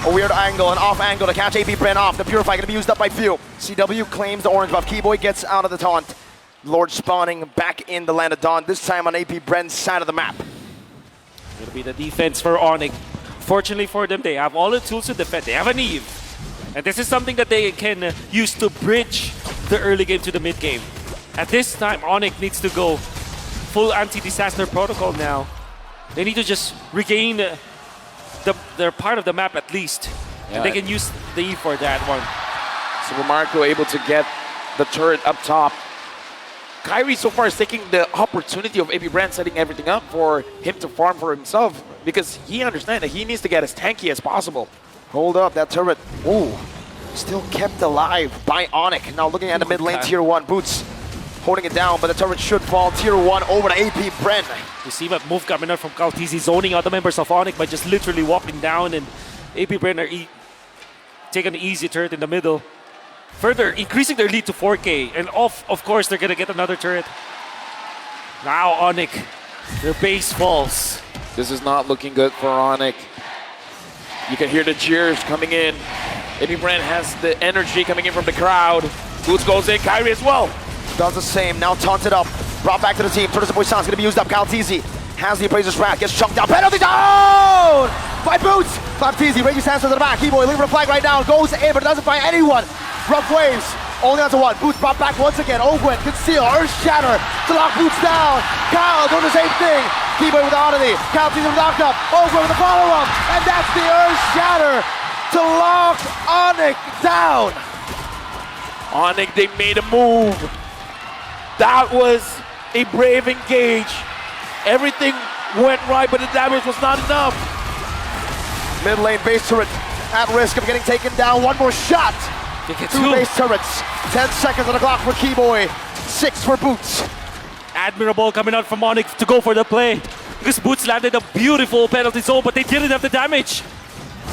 A weird angle, an off angle to catch APBREN off. The Purify going to be used up by few. CW claims the orange buff. Keyboy gets out of the taunt. Lord spawning back in the land of Dawn, this time on APBREN's side of the map. It'll be the defense for ONIC. Fortunately for them, they have all the tools to defend. They have an Eve. And this is something that they can use to bridge the early game to the mid game. At this time, ONIC needs to go full anti-disaster protocol now. They need to just regain their part of the map at least. And they can use the Eve for that one. Super Marco able to get the turret up top. Kyrie so far is taking the opportunity of APBREN setting everything up for him to farm for himself because he understands that he needs to get as tanky as possible. Hold up, that turret, ooh, still kept alive by ONIC. Now looking at the mid lane, tier 1, Boots holding it down, but the turret should fall. Tier 1 over to APBREN. You see that move coming out from Kaltizi, zoning out the members of ONIC by just literally walking down, and APBREN are taking an easy turret in the middle. Further increasing their lead to 4K, and of course they're gonna get another turret. Now ONIC, their base falls. This is not looking good for ONIC. You can hear the cheers coming in. APBREN has the energy coming in from the crowd. Boots goes in, Kyrie as well. Does the same, now taunted up, brought back to the team. Tortoise Poisson's gonna be used up. Kaltizi has the Appraiser's Wrath, gets chunked down. Penalty down by Boots. FlapTZ raises hands to the back. Keyboy looking for a flag right now, goes in, but doesn't find anyone. Rough waves, only onto one. Boots brought back once again. Ogwen, conceal, Earth Shatter to lock Boots down. Kyle doing the same thing. Keyboy with the oddity. Kaltizi locked up. Ogwen with the follow-up, and that's the Earth Shatter to lock ONIC down. ONIC, they made a move. That was a brave engage. Everything went right, but the damage was not enough. Mid lane base turret at risk of getting taken down. One more shot. Two base turrets. 10 seconds on the clock for Keyboy. 6 for Boots. Admirable coming out from ONIC to go for the play. Because Boots landed a beautiful penalty zone, but they didn't have the damage.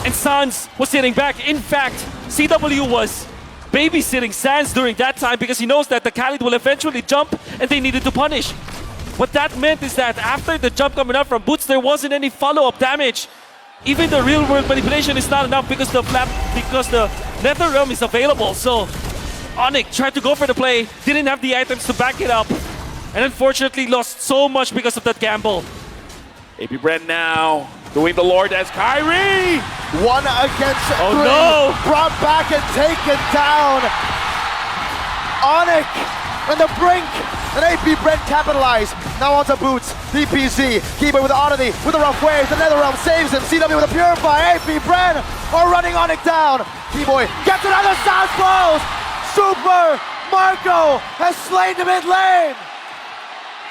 And Sans was sitting back. In fact, CW was babysitting Sans during that time because he knows that the Khalid will eventually jump and they needed to punish. What that meant is that after the jump coming out from Boots, there wasn't any follow-up damage. Even the real-world manipulation is not enough because the Nether Realm is available. So ONIC tried to go for the play, didn't have the items to back it up, and unfortunately lost so much because of that gamble. APBREN now doing the Lord as Kyrie. 1 against 3. Oh no! Brought back and taken down. ONIC on the brink. And APBREN capitalized. Now onto Boots. DPZ. Keyboy with the oddity. With the rough waves. The Nether Realm saves him. CW with a Purify. APBREN are running ONIC down. Keyboy gets another Sans blows. Super Marco has slain the mid lane.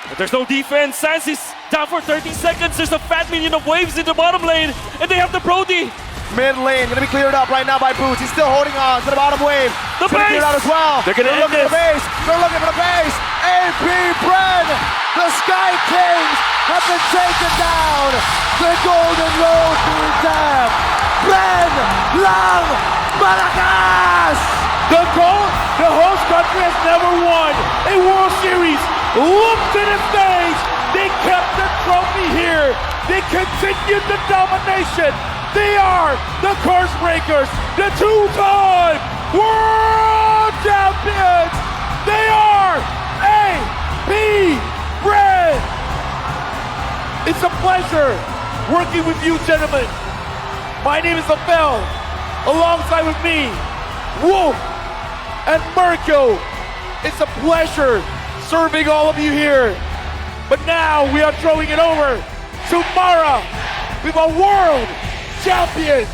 But there's no defense. Sans is down for 30 seconds. There's a fat minion of waves in the bottom lane. And they have the Brody. Mid lane gonna be cleared up right now by Boots. He's still holding on to the bottom wave. The Gonna base! clear out as well. They're gonna end looking this. for the base. They're looking for the base. APBREN The Sky Kings have been taken down. The Golden Road being tapped. Bren Lang Malakas! The host country has never won a World Series. Look to the stage. They kept the trophy here. They continued the domination. They are the Curse Breakers, the two-time World Champions. They are APBREN. It's a pleasure working with you, gentlemen. My name is Abel. Alongside with me, Wolf and Mirko. It's a pleasure serving all of you here. But now we are throwing it over to Mara with our world champions.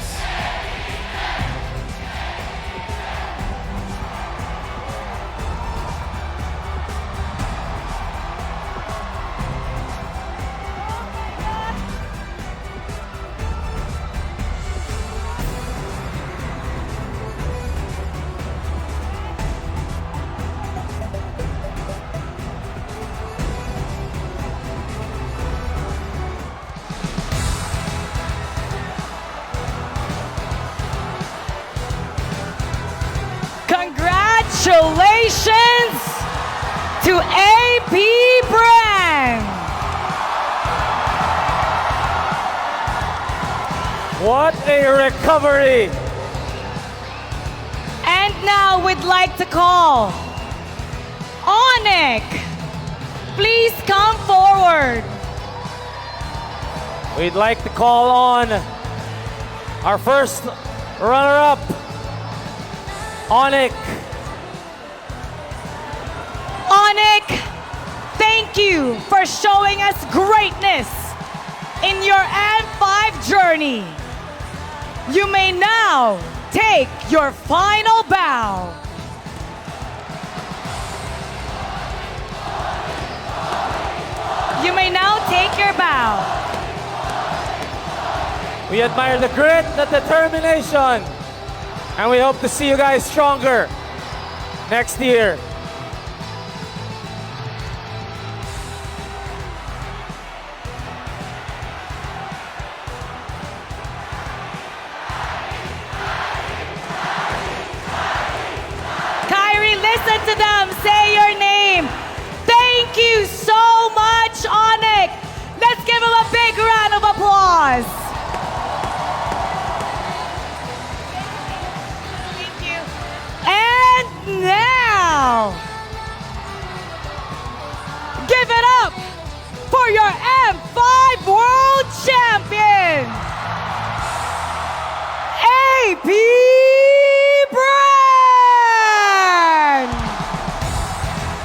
Congratulations to APBREN! What a recovery! And now we'd like to call ONIC. Please come forward. We'd like to call on our first runner-up, ONIC. ONIC, thank you for showing us greatness in your M5 journey. You may now take your final bow. You may now take your bow. We admire the grit, the determination, and we hope to see you guys stronger next year. Listen to them say your name. Thank you so much, ONIC. Let's give him a big round of applause. Thank you. And now, give it up for your M5 World Champion, APBREN.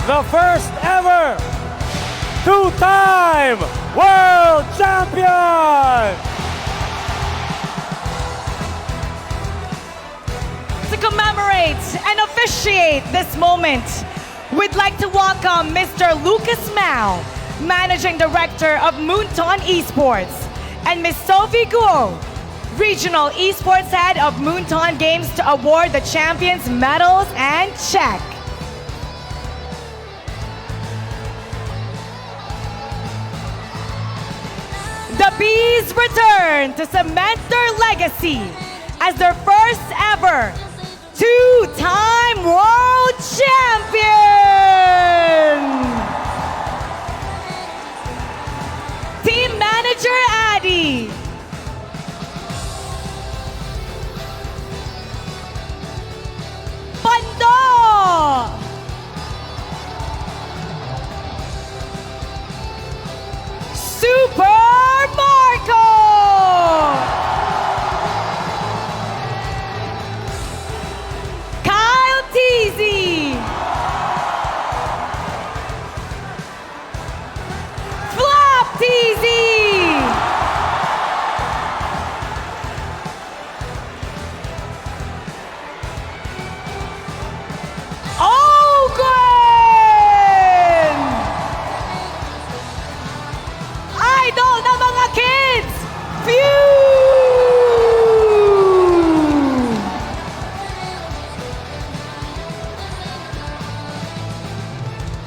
The first ever two-time world champion! To commemorate and officiate this moment, we'd like to welcome Mr. Lucas Mao, Managing Director of Moonton Esports, and Ms. Sophie Guo, Regional Esports Head of Moonton Games, to award the champions medals and check. The Bees return to cement their legacy as their first ever two-time world champion. Team Manager Addy. Pando. Super Marco! Kyle T.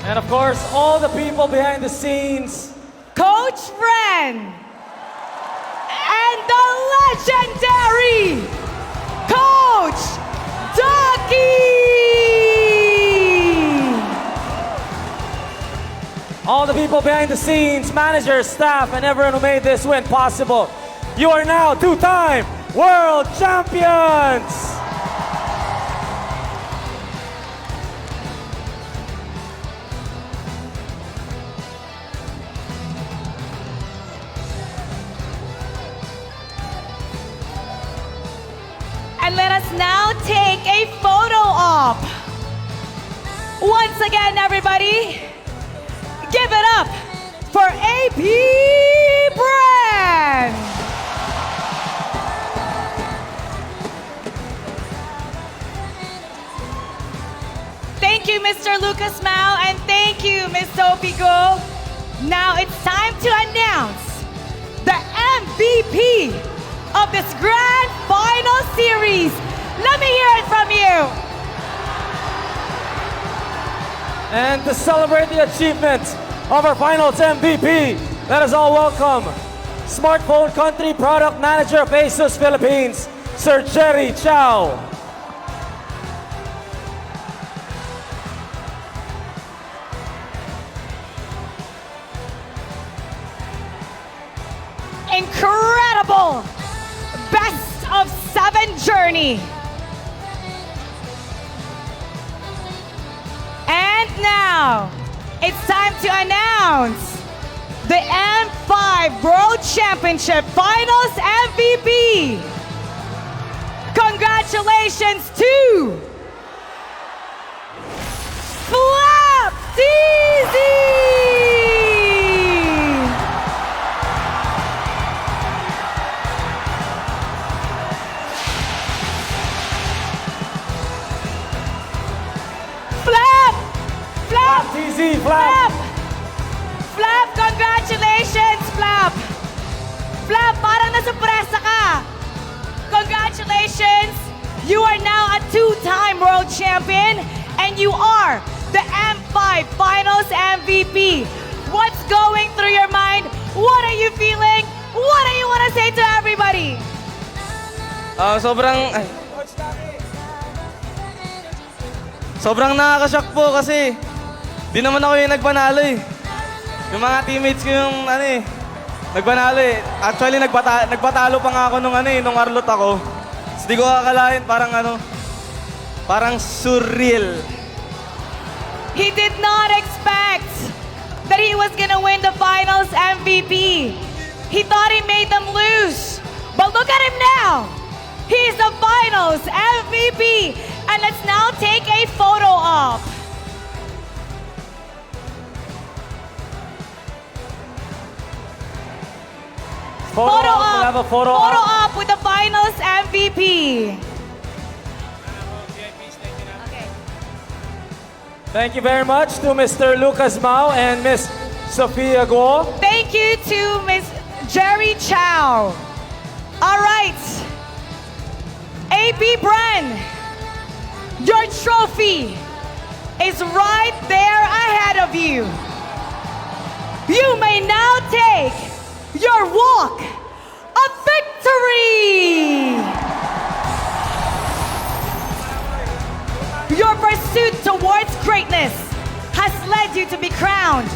And of course, all the people behind the scenes. Coach Bren, and the legendary Coach Ducky. All the people behind the scenes, managers, staff, and everyone who made this win possible. You are now two-time world champions! And let us now take a photo op. Once again, everybody, give it up for APBREN. Thank you, Mr. Lucas Mao, and thank you, Ms. Sophie Go. Now it's time to announce the MVP of this grand final series. Let me hear it from you. And to celebrate the achievement of our finals MVP, let us all welcome Smartphone Country Product Manager of ASUS Philippines, Sir Jerry Chow. Incredible best of 7 journey. And now it's time to announce the M5 World Championship Finals MVP. Congratulations to Flap TZ! Flap, TZ, Flap! Flap, congratulations, Flap! Flap, parang nasupresa ka! Congratulations! You are now a 2-time world champion and you are the M5 Finals MVP. What's going through your mind? What are you feeling? What do you want to say to everybody? Sobrang nakakashock po kasi di naman ako yung nagpanalo eh. Yung mga teammates ko yung nagpanalo eh. Actually nagpatalo pa nga ako nung Arlot ako. So, di ko akalain parang surreal. He did not expect that he was gonna win the finals MVP. He thought he made them lose. But look at him now. He's the finals MVP. And let's now take a photo op. Photo op. We'll have a photo op. Op with the finals MVP. Thank you very much to Mr. Lucas Mao and Miss Sophia Guo. Thank you to Miss Jerry Chow. All right. APBREN, your trophy is right there ahead of you. You may now take your walk of victory. Your pursuit towards greatness has led you to be crowned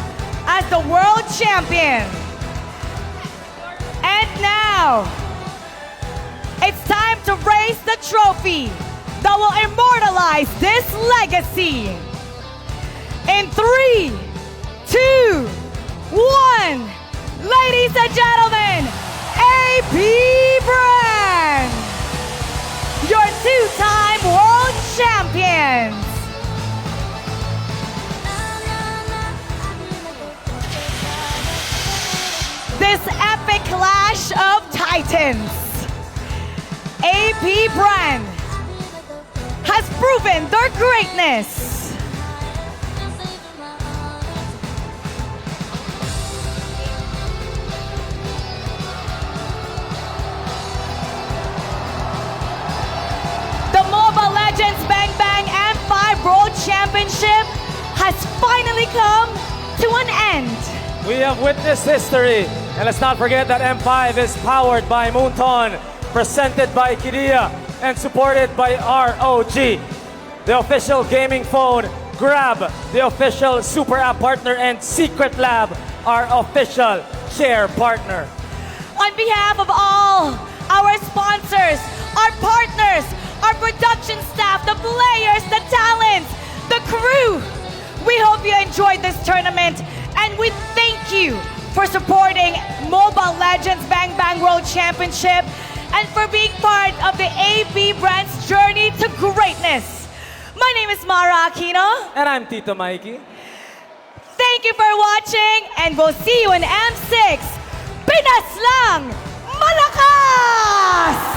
as the world champion. And now, it's time to raise the trophy that will immortalize this legacy. In 3, 2, 1, ladies and gentlemen, APBREN, your 2-time world champions. This epic clash of titans, APBREN has proven their greatness. The Mobile Legends Bang Bang M5 World Championship has finally finally come to an end. We have witnessed history. And let's not forget that M5 is powered by Moonton, presented by Kidia, and supported by ROG, the official gaming phone, Grab, the official super app partner, and Secret Lab, our official share partner. On behalf of all our sponsors, our partners, our production staff, the players, the talents, the crew, we hope you enjoyed this tournament, and we thank you for supporting Mobile Legends Bang Bang World Championship and for being part of the APBREN's journey to greatness. My name is Mara Aquino. And I'm Tito Mikey. Thank you for watching, and we'll see you in M6. Pinas lang! Malakas!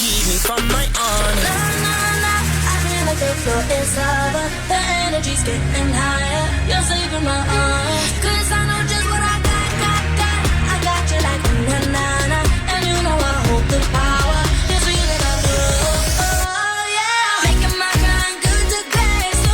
keep me from my honor. Nah, nah, nah, I feel like the floor is lava. The energy's getting higher. You're saving my arms. Cause I know just what I got. I got you like na-na-na. And you know I hold the power. Just feel it out. Oh, yeah. Making my grind good to grace. So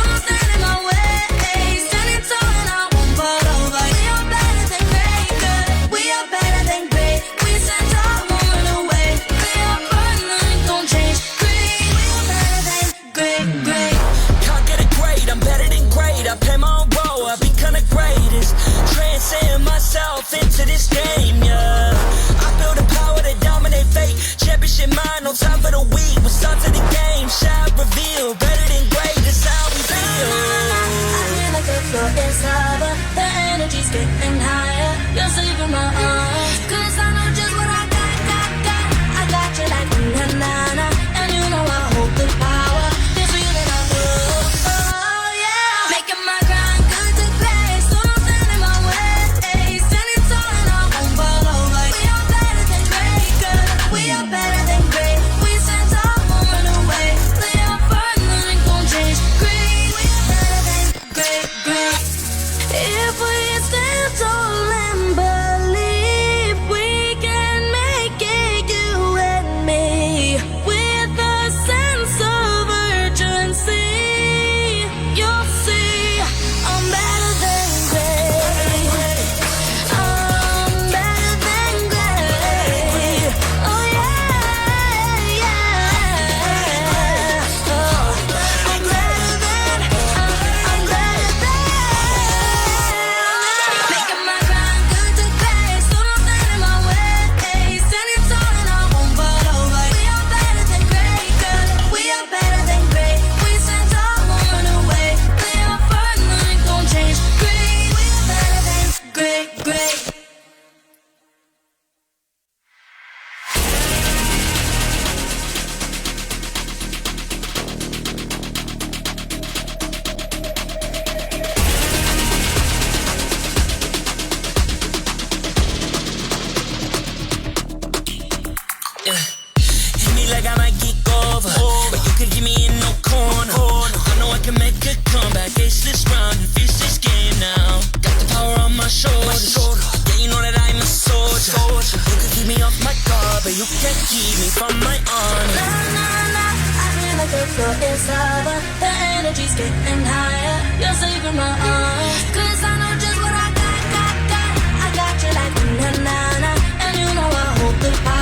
it's over. The energy's getting higher. You're saving my arms. 'Cause I know just what I got. I got you like na na na. And you know I hold the power.